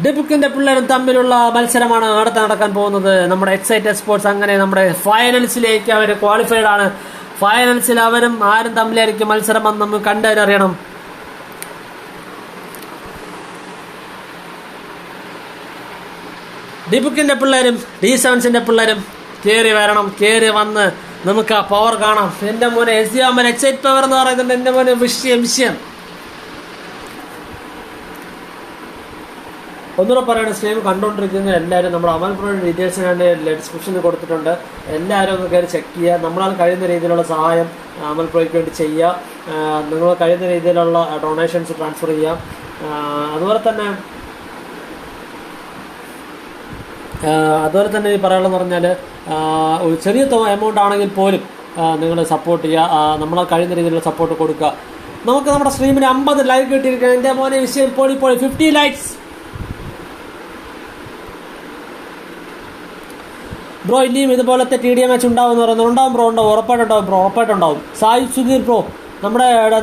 ഡിബുക്കിന്റെ പിള്ളേരും തമ്മിലുള്ള മത്സരമാണ് അടുത്ത് നടക്കാൻ പോകുന്നത്. നമ്മുടെ എക്സൈറ്റ് സ്പോർട്സ് അങ്ങനെ നമ്മുടെ ഫൈനൽസിലേക്ക് അവർ ക്വാളിഫൈഡ് ആണ്. ഫൈനൽസിൽ അവരും ആരും തമ്മിലായിരിക്കും മത്സരം എന്ന് നമുക്ക് കണ്ടറിയണം. ഡിബുക്കിന്റെ പിള്ളേരും D7-ന്റെ പിള്ളേരും കയറി വരണം. കയറി വന്ന് നമുക്ക് ആ പവർ കാണാം. എൻ്റെ മോനെ എസിയാമൻ എക്സൈറ്റ് പവർ എന്ന് പറയുന്നുണ്ട്. എൻ്റെ മോനെ വിഷയം ഒന്നുകൂടെ പറയണം. സ്ട്രീം കണ്ടുകൊണ്ടിരിക്കുന്ന എല്ലാവരും നമ്മുടെ അമൽ ബ്രോയുടെ ഡീറ്റെയിൽസ് ഞാൻ ഡിസ്ക്രിപ്ഷനിൽ കൊടുത്തിട്ടുണ്ട്. എല്ലാവരും ഒന്ന് കയറി ചെക്ക് ചെയ്യുക. നമ്മളാൽ കഴിയുന്ന രീതിയിലുള്ള സഹായം അമൽ ബ്രോയ്ക്ക് വേണ്ടി ചെയ്യുക. നിങ്ങൾ കഴിയുന്ന രീതിയിലുള്ള ഡൊണേഷൻസ് ട്രാൻസ്ഫർ ചെയ്യുക. അതുപോലെ തന്നെ ഈ പറയാനുള്ളതെന്ന് പറഞ്ഞാൽ ഒരു ചെറിയ എമൗണ്ട് ആണെങ്കിൽ പോലും നിങ്ങൾ സപ്പോർട്ട് ചെയ്യുക. നമ്മളാൽ കഴിയുന്ന രീതിയിലുള്ള സപ്പോർട്ട് കൊടുക്കുക. നമുക്ക് നമ്മുടെ സ്ട്രീമിന് 50 ലൈക്ക് കിട്ടിയിരിക്കുക. എൻ്റെ മോനെ വിഷയം പൊളി 50 ലൈക്സ് ബ്രോ. ഇനിയും ഇതുപോലത്തെ TD മാച്ച് ഉണ്ടാവും പറയുന്നത്. ഉണ്ടാവും ബ്രോ. ഉറപ്പായിട്ടുണ്ടാവും. സായി സുധീർ ബ്രോ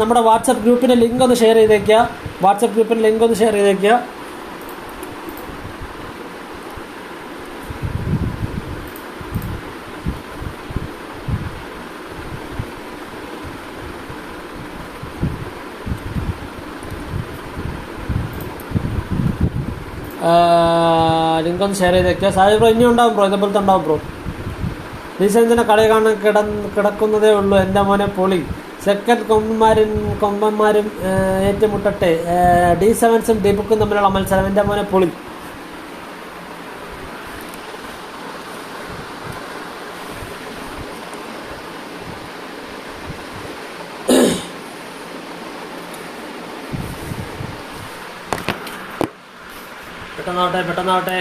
നമ്മുടെ വാട്സപ്പ് ഗ്രൂപ്പിൻ്റെ ലിങ്ക് ഒന്ന് ഷെയർ ചെയ്തേക്കുക. ലിങ്ക് ഒന്ന് ഷെയർ ചെയ്തേക്കുക. സായി ബ്രോ ഇനി ഉണ്ടാവും ബ്രോ. ഇതേപോലത്തെ ഉണ്ടാവും ബ്രോ. D7-ന്റെ കളി കാണാൻ കിടക്കുന്നതേ ഉള്ളൂ. എൻ്റെ മോനെ പൊളി. സെക്കൻഡ് കൊമ്പന്മാരും ഏറ്റുമുട്ടട്ടെ. D7-ഉം ഡിബുക്കും തമ്മിലുള്ള മത്സരം. എൻ്റെ മോനെ പൊളി. പെട്ടെന്നാവട്ടെ.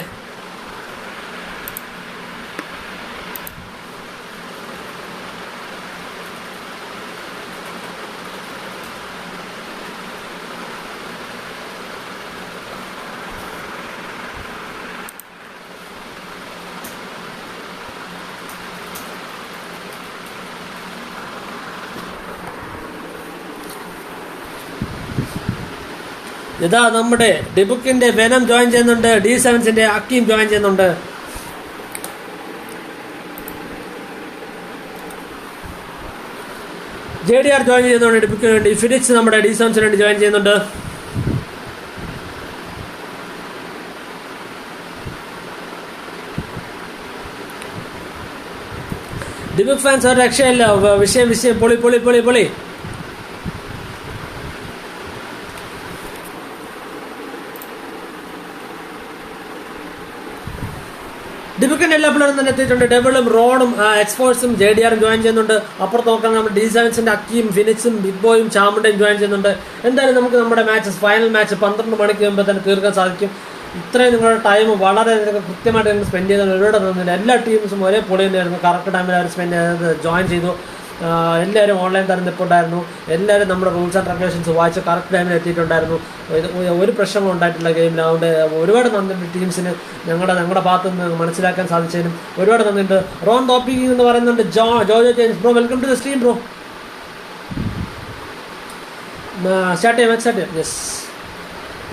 ഇതാ നമ്മുടെ ഡിബുക്കിന്റെ വെനം ജോയിൻ ചെയ്യുന്നുണ്ട്. D7-ന്റെ അക്കീം ജോയിൻ ചെയ്യുന്നുണ്ട്. JDR ജോയിൻ ചെയ്യുന്നുണ്ട് ഡിബുക്കിന് വേണ്ടി. ഫിനിക്സ് നമ്മുടെ D7-ന് വേണ്ടി ജോയിൻ ചെയ്യുന്നുണ്ട്. ഡിബുക്ക് ഫാൻസ് ഒരു രക്ഷയില്ല. വിഷയം പൊളി. ഡിബുക്കിന്റെ എല്ലാ പിള്ളേരും തന്നെ എത്തിയിട്ടുണ്ട്. ഡബിളും റോണും എക്സ്പോർട്സും JDR ജോയിൻ ചെയ്യുന്നുണ്ട്. അപ്പുറത്ത് നോക്കാൻ നമ്മുടെ D7ന്റെ അക്കിയും ഫിനിക്സും ബിഗ് ബോയും ചാമുണ്ടയും ജോയിൻ ചെയ്യുന്നുണ്ട്. എന്തായാലും നമുക്ക് നമ്മുടെ മാച്ചസ് ഫൈനൽ മാച്ച് 12 മണിക്ക് മുമ്പ് തന്നെ തീർക്കാൻ സാധിക്കും. ഇത്രയും നിങ്ങളുടെ ടൈം വളരെ കൃത്യമായിട്ട് നിങ്ങൾ സ്പെൻഡ് ചെയ്തത് ഒരുപാട് തന്നില്ല. എല്ലാ ടീംസും ഒരേ പൊളി തന്നെയായിരുന്നു. കറക്റ്റ് ടൈമിൽ അവർ സ്പെൻഡ് ചെയ്തത് ജോയിൻ ചെയ്തു. എല്ലാവരും ഓൺലൈൻ തരം നിൽപ്പുണ്ടായിരുന്നു. എല്ലാവരും നമ്മുടെ റൂൾസ് ആൻഡ് റെഗുലേഷൻസ് വായിച്ച് കറക്റ്റ് ടൈമിൽ എത്തിയിട്ടുണ്ടായിരുന്നു. ഒരു പ്രശ്നവും ഉണ്ടായിട്ടില്ല ഗെയിമിൽ. അതുകൊണ്ട് ഒരുപാട് നന്ദിയുണ്ട് ടീംസിന്. ഞങ്ങളുടെ ഭാഗത്ത് നിന്ന് മനസ്സിലാക്കാൻ സാധിച്ചതിനും ഒരുപാട് നന്ദിയുണ്ട്. റോൺ ടോപ്പിക് എന്ന് പറയുന്നുണ്ട്. Jojo James bro, welcome to the stream bro. Start ചെയ്യാം. യെസ്,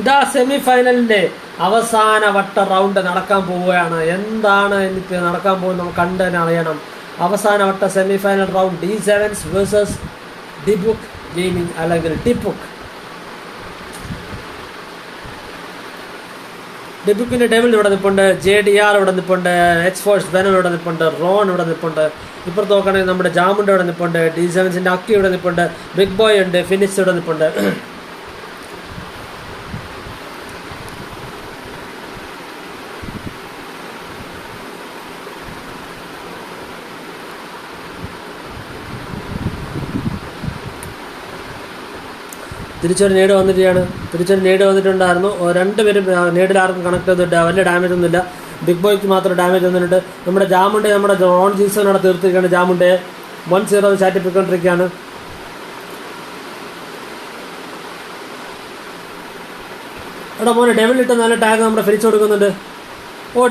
ഇതാ സെമി ഫൈനലിൻ്റെ അവസാന വട്ട റൗണ്ട് നടക്കാൻ പോവുകയാണ്. എന്താണ് എനിക്ക് നടക്കാൻ പോകുന്നത് നമുക്ക് കണ്ടു തന്നെ അറിയണം. അവസാന വട്ട semi final round D7 versus dybbuk gaming അല്ലെങ്കിൽ ടിപ്പുക്ക്. ഡിബുക്കിൻ്റെ ഡെവിൽ ഇവിടെ നിൽപ്പുണ്ട്, JDR ഇവിടെ നിൽപ്പുണ്ട്, എക്സ്ഫോഴ്സ് വെനം ഇവിടെ നിൽപ്പുണ്ട്, റോൺ ഇവിടെ നിൽപ്പുണ്ട്. ഇപ്പുറത്ത് നോക്കുകയാണെങ്കിൽ നമ്മുടെ ജാമുണ്ട് ഇവിടെ നിൽപ്പുണ്ട്, D7ന്റെ അക്കി ഇവിടെ നിൽപ്പുണ്ട്, ബിഗ് ബോയ് ഉണ്ട്, ഫിനിക്സ് ഇവിടെ നിൽപ്പുണ്ട്. തിരിച്ചൊരു നേട് വന്നിട്ടുണ്ടായിരുന്നു. രണ്ടുപേരും നേടിൽ ആർക്കും കണക്ട് ചെയ്തിട്ട് വലിയ ഡാമേജ് ഒന്നുമില്ല. ബിഗ് ബോയ്ക്ക് മാത്രം ഡാമേജ് വന്നിട്ടുണ്ട്. നമ്മുടെ ജാമുണ്ടെ നമ്മുടെ റോൺ ജീസനോടെ തീർത്തിരിക്കുകയാണ്. ജാമുണ്ടെ 1-0 ചാറ്റി പോയിക്കൊണ്ടിരിക്കുകയാണ്. എടാ മോനെ, ഡെവിലിട്ട് നല്ല ടാഗ് നമ്മുടെ ഫിനിച്ച് കൊടുക്കുന്നുണ്ട്.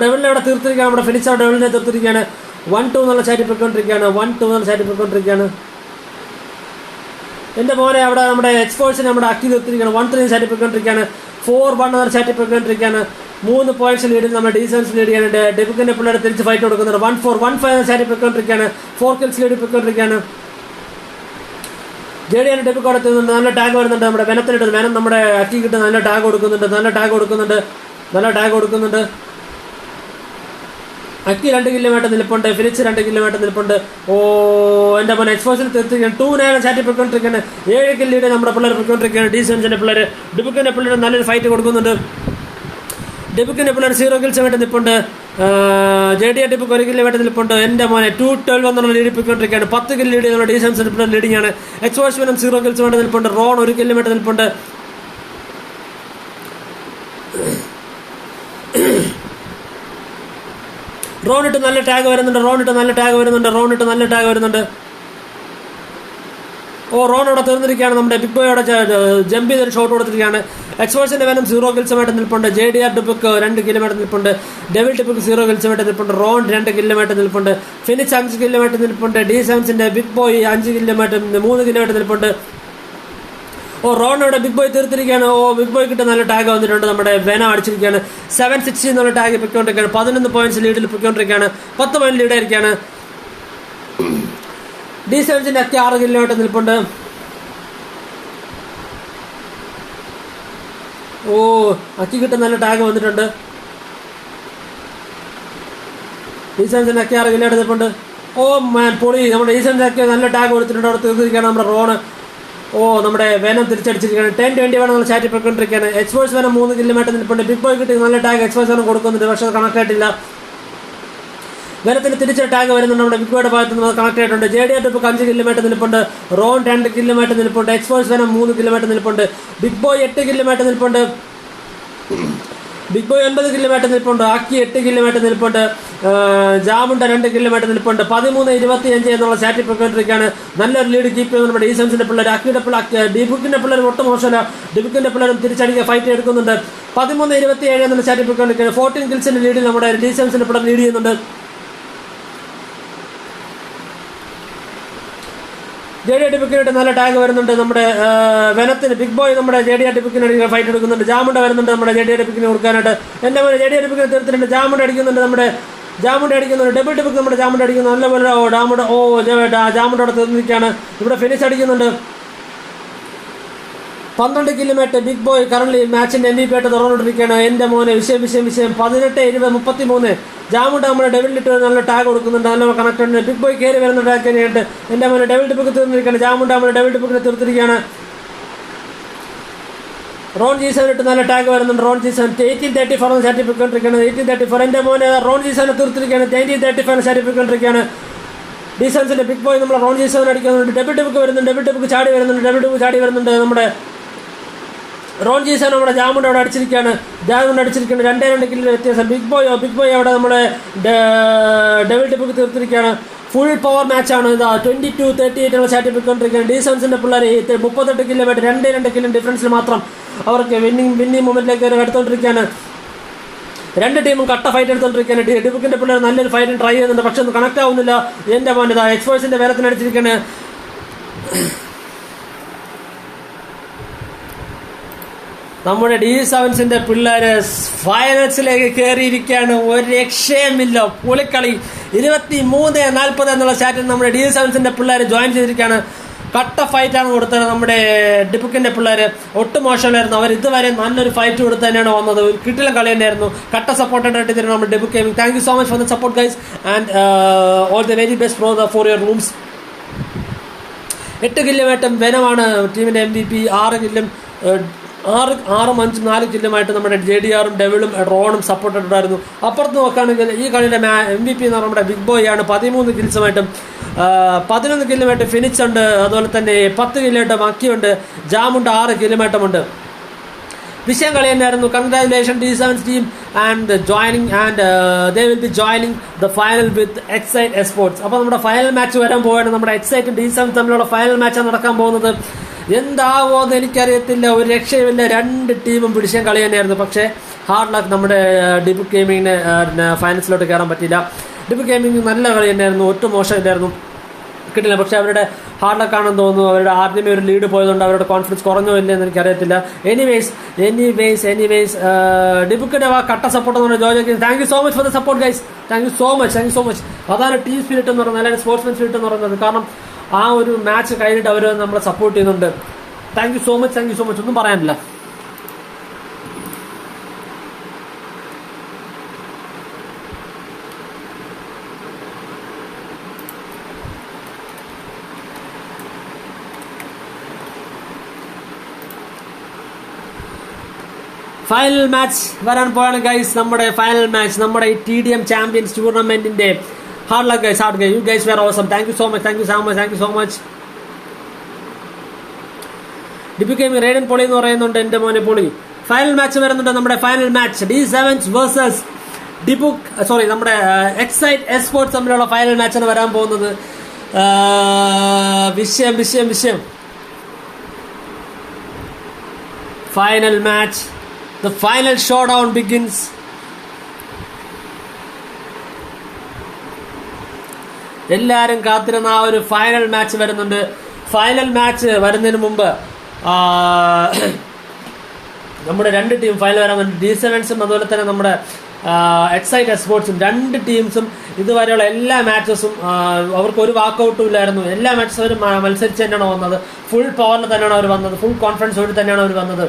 ഡെവിലിനെ അവിടെ തീർത്തിരിക്കുകയാണ്. നമ്മുടെ ഫിനിച്ച് അവിടെ ഡെവിലിനെ തീർത്തിരിക്കുകയാണ്. 1-2 എന്നുള്ള ചാറ്റി പോയിക്കൊണ്ടിരിക്കുകയാണ്. എൻ്റെ മോനെ അവിടെ നമ്മുടെ എക്സ്പോർട്സിന് നമ്മുടെ അക്കി തീർത്തിരിക്കുകയാണ്. 1-3 ചാറ്റി പോയിക്കൊണ്ടിരിക്കുകയാണ്. 4-1 എന്ന ചാറ്റി പോയിക്കൊണ്ടിരിക്കുകയാണ്. 3 പോയിന്റ്സ് ലീഡിൽ നമ്മുടെ D7 ലീഡ് ചെയ്യാനുണ്ട്. ഡെബുക്കിന്റെ പിള്ളേർ തിരിച്ച് ഫൈറ്റ് കൊടുക്കുന്നുണ്ട്. 1-4-1-5 എന്ന ചാറ്റി പോയിക്കൊണ്ടിരിക്കുകയാണ്. 4 കിൽസ് ലീഡിൽ പോയിക്കൊണ്ടിരിക്കുകയാണ്. JDR ഡെബുക്ക് അവിടെ നല്ല ടാഗ് വരുന്നുണ്ട്. നമ്മുടെ വെനത്തിനിട്ട് വെനം നമ്മുടെ അക്കി കിട്ടുന്ന നല്ല ടാഗ് കൊടുക്കുന്നുണ്ട്. അക്കി 2 കില്ലുമായിട്ട് നിൽപ്പുണ്ട്, ഫിനിക്സ് 2 കില്ലുമായിട്ട് നിൽപ്പുണ്ട്. എൻ്റെ മോനെ എക്സ്പോസിൽ തീർത്തിരിക്കുകയാണ്. 2-9 ചാറ്റി പോയിക്കൊണ്ടിരിക്കുകയാണ്. 7 കില്ലിയുടെ നമ്മുടെ പിള്ളേർ പോയിക്കൊണ്ടിരിക്കുകയാണ്. D7ന്റെ പിള്ളേർ ഡിബുക്കിന്റെ പിള്ളേർ നല്ലൊരു ഫൈറ്റ് കൊടുക്കുന്നുണ്ട്. ഡിബുക്കിന്റെ പിള്ളേർ 0 കിൽസുമായിട്ട് നിൽപ്പുണ്ട്. JDR ഡിബുക്ക് 1 കില്ലുമായിട്ട് നിൽപ്പുണ്ട്. എൻ്റെ മോനെ 2-12 എന്നുള്ള ലീഡിൽ പോയിക്കൊണ്ടിരിക്കുകയാണ്. 10 കില്ല് ലീഡ് നമ്മുടെ D7ന്റെ പിള്ളേർ ലീഡിംഗ് ആണ്. എക്സ്പോസ് വെനം 0 കിൽസുമായിട്ട് നിൽപ്പുണ്ട്. റോൺ 1 കില്ലുമായിട്ട് നിൽപ്പുണ്ട്. റോണിട്ട് നല്ല ടാഗ് വരുന്നുണ്ട്. റോൺ അവിടെ തീർന്നിരിക്കുകയാണ്. നമ്മുടെ ബിഗ് ബോയ് അവിടെ ജമ്പ് ചെയ്തൊരു ഷോട്ട് കൊടുത്തിരിക്കുകയാണ്. എക്സ്പോർട്സിന്റെ വെനം 0 കിൽസുമായിട്ട് നിൽപ്പുണ്ട്. JDR ഡിബുക്ക് 2 കില്ലുമായിട്ട് നിൽപ്പുണ്ട്. ഡെവിൽ ഡിബുക്ക് 0 കിൽസുമായിട്ട് നിൽപ്പുണ്ട്. റോൺ 2 കില്ലുമായിട്ട് നിൽപ്പുണ്ട്. ഫിനിക്സ് 5 കില്ലുമായിട്ട് നിൽപ്പുണ്ട്. D7ന്റെ ബിഗ് ബോയ് 5 കില്ലുമായിട്ട് 3 കില്ലുമായിട്ട് നിൽപ്പുണ്ട്. റോൺ അവിടെ ബിഗ് ബോയ് തീർത്തിരിക്കുകയാണ്. ബിഗ് ബോയ് കിട്ടുന്ന നല്ല ടാഗ് വന്നിട്ടുണ്ട്. നമ്മുടെ വെന അടിച്ചിരിക്കുകയാണ്. 760 എന്നുള്ള ടാഗ് പൊയ്ക്കൊണ്ടിരിക്കുകയാണ്. 11 പോയിന്റ്സ് ലീഡിൽ പൊയ്ക്കൊണ്ടിരിക്കുകയാണ്. 10 പോയിന്റ് ലീഡായിരിക്കുകയാണ്. D7ന്റെ അക്കി 6 കില്ലുമായിട്ട് നിൽപ്പുണ്ട്. അക്കി കിട്ടുന്ന നല്ല ടാഗ് വന്നിട്ടുണ്ട്. D7ന്റെ അക്കി 6 കില്ലുമായിട്ട് നിൽപ്പുണ്ട്. പൊളി. നമ്മുടെ D7ന്റെ അക്കി നല്ല ടാഗ് കൊടുത്തിട്ടുണ്ട്. അവിടെ തീർത്തിരിക്കുകയാണ് നമ്മുടെ റോണ്. നമ്മുടെ വെനം തിരിച്ചടിച്ചിരിക്കുകയാണ്. 10-21 എന്നുള്ള ചാറ്റി പോയിക്കൊണ്ടിരിക്കുകയാണ്. എക്സ്പോർട്സ് വെനം 3 കില്ലുമായിട്ട് നിൽപ്പുണ്ട്. ബിഗ് ബോയ് കിട്ടി നല്ല ടാഗ് എക്സ്പോർട്സ് വെനം കൊടുക്കുന്നുണ്ട്. പക്ഷേ അത് കണക്ട് ആയിട്ടില്ല. വെനത്തിന് തിരിച്ചൊരു ടാഗ് വരുന്നുണ്ട്. നമ്മുടെ ബിഗ് ബോയുടെ ഭാഗത്ത് നിന്ന് കണക്ട് ആയിട്ടുണ്ട്. JDR ഡിബുക്ക് 5 കില്ലുമായിട്ട് നിൽപ്പുണ്ട്. റോൺ 2 കില്ലുമായിട്ട് നിൽപ്പുണ്ട്. എക്സ്പോർട്സ് വെനം 3 കില്ലുമായിട്ട് നിൽപ്പുണ്ട്. ബിഗ് ബോയ് 8 കില്ലുമായിട്ട് നിൽപ്പുണ്ട്. ബിഗ് ബോയ് 9 കില്ലുമായിട്ട് നിൽപ്പുണ്ട്. അക്കി 8 കില്ലുമായിട്ട് നിൽപ്പുണ്ട്. ജാമുണ്ട 2 കില്ലുമായിട്ട് നിൽപ്പുണ്ട്. 13-25 എന്നുള്ള ചാറ്റി പോയിക്കൊണ്ടിരിക്കുകയാണ്. നല്ലൊരു ലീഡ് കീപ്പ് ചെയ്യുന്ന നമ്മുടെ D7ന്റെ പിള്ളേർ. അക്കിയുടെ പിള്ളേർ ഡിബുക്കിന്റെ പിള്ളേർ ഒട്ടും മോശമല്ല. ഡിബുക്കിന്റെ പിള്ളേരും തിരിച്ചടിക്കുക ഫൈറ്റ് എടുക്കുന്നുണ്ട്. 13-27 എന്നുള്ള ചാറ്റി പോയിക്കൊണ്ടിരിക്കുകയാണ്. 14 കിൽസിന്റെ ലീഡിൽ നമ്മുടെ D7ന്റെ പിള്ളേർ ലീഡ് ചെയ്യുന്നുണ്ട്. JDR ഡിബുക്കിനായിട്ട് നല്ല ടാഗ് വരുന്നുണ്ട്. നമ്മുടെ വെനത്തിന് ബിഗ് ബോയ് നമ്മുടെ JDR ഡിബുക്കിന് ഫൈറ്റ് എടുക്കുന്നുണ്ട്. ജാമുണ്ട വരുന്നുണ്ട് നമ്മുടെ JDR ഡിബുക്കിന് കൊടുക്കാനായിട്ട്. എൻ്റെ മോനെ JDR ഡിബുക്കിനെ തീർത്തിട്ടുണ്ട്. ജാമുണ്ട അടിക്കുന്നുണ്ട്. ഡബിൾ ഡിബുക്ക് നമ്മുടെ ജാമുണ്ട അടിക്കുന്നു. നല്ലപോലെ ജാമുണ്ട അവിടെ തീർന്നിരിക്കുകയാണ്. ഇവിടെ ഫിനിഷ് അടിക്കുന്നുണ്ട്. 12 കില്ലുമായിട്ട് ബിഗ് ബോയ് കറന്റ് മാച്ചിന്റെ MVP ആയിട്ട് തുറന്നുകൊണ്ടിരിക്കുകയാണ്. എൻ്റെ മോനെ വിഷയം 18-20-33. ജാമുണ്ട് നമ്മുടെ ഡെവിലിട്ട് നല്ല ടാഗ് കൊടുക്കുന്നുണ്ട്. നല്ല കണക്ട് ഉണ്ട്. ബിഗ് ബോയ് കയറി വരുന്ന ടാഗ് തന്നെയായിട്ട് എൻ്റെ മോനെ ഡെവിൽ ഡിബുക്ക് തീർന്നിരിക്കുകയാണ്. ജാമുണ്ട് നമ്മുടെ ഡെവിൽ ഡിബുക്കിനെ തീർത്തിരിക്കുകയാണ്. റോൺ G7 ഇട്ട് നല്ല ടാഗ് വരുന്നുണ്ട്. റോൺ G7 1834 സർട്ടിഫിക്കറ്റ് 1834 എൻ്റെ മോനെ റോൺ G7 തീർത്തിരിക്കുകയാണ്. 1935 സർട്ടിഫിക്കറ്റ് ഡീസൻസിന്റെ ബിഗ് ബോയ് നമ്മുടെ റോൺ G7 അടിക്കുന്നുണ്ട്. ഡെബിറ്റ് ബുക്ക് വരുന്നുണ്ട്. ഡെബിറ്റ് ബുക്ക് ചാടി വരുന്നുണ്ട്. നമ്മുടെ റോൺ G7 നമ്മുടെ ജാമുണ്ട് അവിടെ അടിച്ചിരിക്കുകയാണ്. 2 കിലോ വ്യത്യാസം. ബിഗ് ബോയ് അവിടെ നമ്മുടെ ഡെബിറ്റ് ബുക്ക് തീർത്തിരിക്കുകയാണ്. ഫുൾ പവർ മാച്ചാണ്. ഇതാ 22-38 ചാറ്റിക്കൊണ്ടിരിക്കുകയാണ്. ഡീസൻസിന്റെ പിള്ളേർ 38 കിലോമീറ്റർ 2 കിലോ ഡിഫറൻസിൽ മാത്രം അവർക്ക് വിന്നിങ് മൊമെന്റിലേക്ക് എടുത്തുകൊണ്ടിരിക്കുകയാണ്. രണ്ട് ടീമും കട്ട ഫൈറ്റ് എടുത്തുകൊണ്ടിരിക്കുകയാണ്. ഡിബുക്കിന്റെ പിള്ളേർ നല്ലൊരു ഫൈറ്റിന് ട്രൈ ചെയ്യുന്നുണ്ട്. പക്ഷെ ഒന്നും കണക്ട് ആവുന്നില്ല. എന്റെ മോൻ ഇതാ എക്സ്പോഴ്സിന്റെ വേലത്തിനടിച്ചിരിക്കുകയാണ്. നമ്മുടെ D7ന്റെ പിള്ളേര് ഫൈനൽസിലേക്ക് കയറിയിരിക്കുകയാണ്. ഒരു രക്ഷയുമില്ല. പൊളിക്കളി 23-40 എന്നുള്ള ചാറ്റിൽ നമ്മുടെ D7ന്റെ പിള്ളേർ ജോയിൻ ചെയ്തിരിക്കുകയാണ്. കട്ട ഫൈറ്റാണ് കൊടുത്തത്. നമ്മുടെ ഡിബുക്കിന്റെ പിള്ളേർ ഒട്ടും മോശമല്ലായിരുന്നു. അവർ ഇതുവരെ നല്ലൊരു ഫൈറ്റ് കൊടുത്ത് തന്നെയാണ് വന്നത്. ഒരു കിട്ടിലും കളി തന്നെയായിരുന്നു. കട്ട സപ്പോർട്ടായിട്ട് ഇട്ടിരുന്നു നമ്മുടെ ഡിബുക്ക് gaming. Thank you so much for the support guys and all the very best for your rooms. 8 കില്ലുമായിട്ടും വെനമാണ് ടീമിന്റെ MVP. 6 കില്ലും 4 കില്ലുമായിട്ട് നമ്മുടെ JDRും ഡെവിളും റോണും സപ്പോർട്ടഡ് ഉണ്ടായിരുന്നു. അപ്പുറത്ത് നോക്കുകയാണെങ്കിൽ ഈ കളിയുടെ MVP എന്ന് പറഞ്ഞാൽ നമ്മുടെ ബിഗ് ബോയ് ആണ്. 13 കിൽസുമായിട്ടും 11 കില്ലുമായിട്ട് ഫിനിക്സ് ഉണ്ട്. അതുപോലെ തന്നെ 10 കില്ലുമായിട്ട് മക്കിയുണ്ട്. ജാമുണ്ട് 6 കില്ലുമായിട്ടുമുണ്ട്. വിഷയം കളി തന്നെയായിരുന്നു. Congratulation D7 team and joining and they will be joining the final with excite esports. അപ്പോൾ നമ്മുടെ ഫൈനൽ മാച്ച് വരാൻ പോവുകയാണ്. നമ്മുടെ എക്സൈറ്റും D7 തമ്മിലുള്ള ഫൈനൽ മാച്ചാണ് നടക്കാൻ പോകുന്നത്. എന്താവോന്ന് എനിക്കറിയത്തില്ല. ഒരു രക്ഷയുമില്ല. 2 ടീമും പിടിച്ചാൽ കളി തന്നെയായിരുന്നു. പക്ഷേ ഹാർഡ് ലക്ക് നമ്മുടെ ഡിബുക്ക് ഗെയിമിങ്ങിന് ഫൈനൽസിലോട്ട് കയറാൻ പറ്റിയില്ല. ഡിബുക്ക് ഗെയിമിംഗ് നല്ല കളി തന്നെയായിരുന്നു. ഒട്ടും മോശമില്ലായിരുന്നു. കിട്ടില്ല. പക്ഷെ അവരുടെ ഹാർഡ് ലക്ക് ആണെന്ന് തോന്നുന്നു. അവരുടെ ആദ്യമേ ഒരു ലീഡ് പോയതുകൊണ്ട് അവരുടെ കോൺഫിഡൻസ് കുറഞ്ഞോ ഇല്ലെന്ന് എനിക്കറിയത്തില്ല. എനിവേസ് ഡിബുക്കിന്റെ കട്ട സപ്പോർട്ട് എന്ന് പറഞ്ഞാൽ Jojo. Thank you so much for the support guys. Thank you so much. അതാണ് ടീം സ്പിരിറ്റ് എന്ന് പറയുന്നത്, അല്ലെങ്കിൽ സ്പോർട്സ്മാൻ സ്പിരിറ്റ് എന്ന് പറയുന്നത്. കാരണം ആ ഒരു മാച്ച് കഴിഞ്ഞിട്ട് അവർ നമ്മളെ സപ്പോർട്ട് ചെയ്യുന്നുണ്ട്. Thank you so much. ഒന്നും പറയാനില്ല. ഫൈനൽ മാച്ച് വരാൻ പോയാണ് ഗൈസ്. നമ്മുടെ ഫൈനൽ മാച്ച് നമ്മുടെ ഈ TDM ചാമ്പ്യൻസ് ടൂർണമെന്റിന്റെ hard luck guys. You guys were awesome. Thank you so much. ഡിബുക്ക് ഗെയിമിംഗ് റേഡൻ പൊളി എന്ന് പറയുന്നുണ്ട്. എന്റെ മോനെ പൊളി. ഫൈനൽ മാച്ച് വരുന്നുണ്ട്. നമ്മുടെ ഫൈനൽ മാച്ച് D7 വേഴ്സസ് നമ്മുടെ എക്സൈറ്റ് എസ്പോർട്സ് തമ്മിലുള്ള ഫൈനൽ മാച്ചാണ് വരാൻ പോകുന്നത്. വിഷയം final match. The final showdown begins. എല്ലാവരും കാത്തിരുന്ന ആ ഒരു ഫൈനൽ മാച്ച് വരുന്നുണ്ട്. ഫൈനൽ മാച്ച് വരുന്നതിന് മുമ്പ് നമ്മുടെ 2 ടീം ഫൈനൽ വരാൻ വേണ്ടി D7ഉം അതുപോലെ തന്നെ നമ്മുടെ എക്സൈറ്റ് എസ്പോർട്സും 2 ടീംസും ഇതുവരെയുള്ള എല്ലാ മാച്ചസും അവർക്ക് ഒരു വാക്കൗട്ടും ഇല്ലായിരുന്നു. എല്ലാ മാച്ചസും അവർ മത്സരിച്ച് തന്നെയാണ് വന്നത്. ഫുൾ പവറിൽ തന്നെയാണ് അവർ വന്നത്. ഫുൾ കോൺഫിഡൻസോട് തന്നെയാണ് അവർ വന്നത്.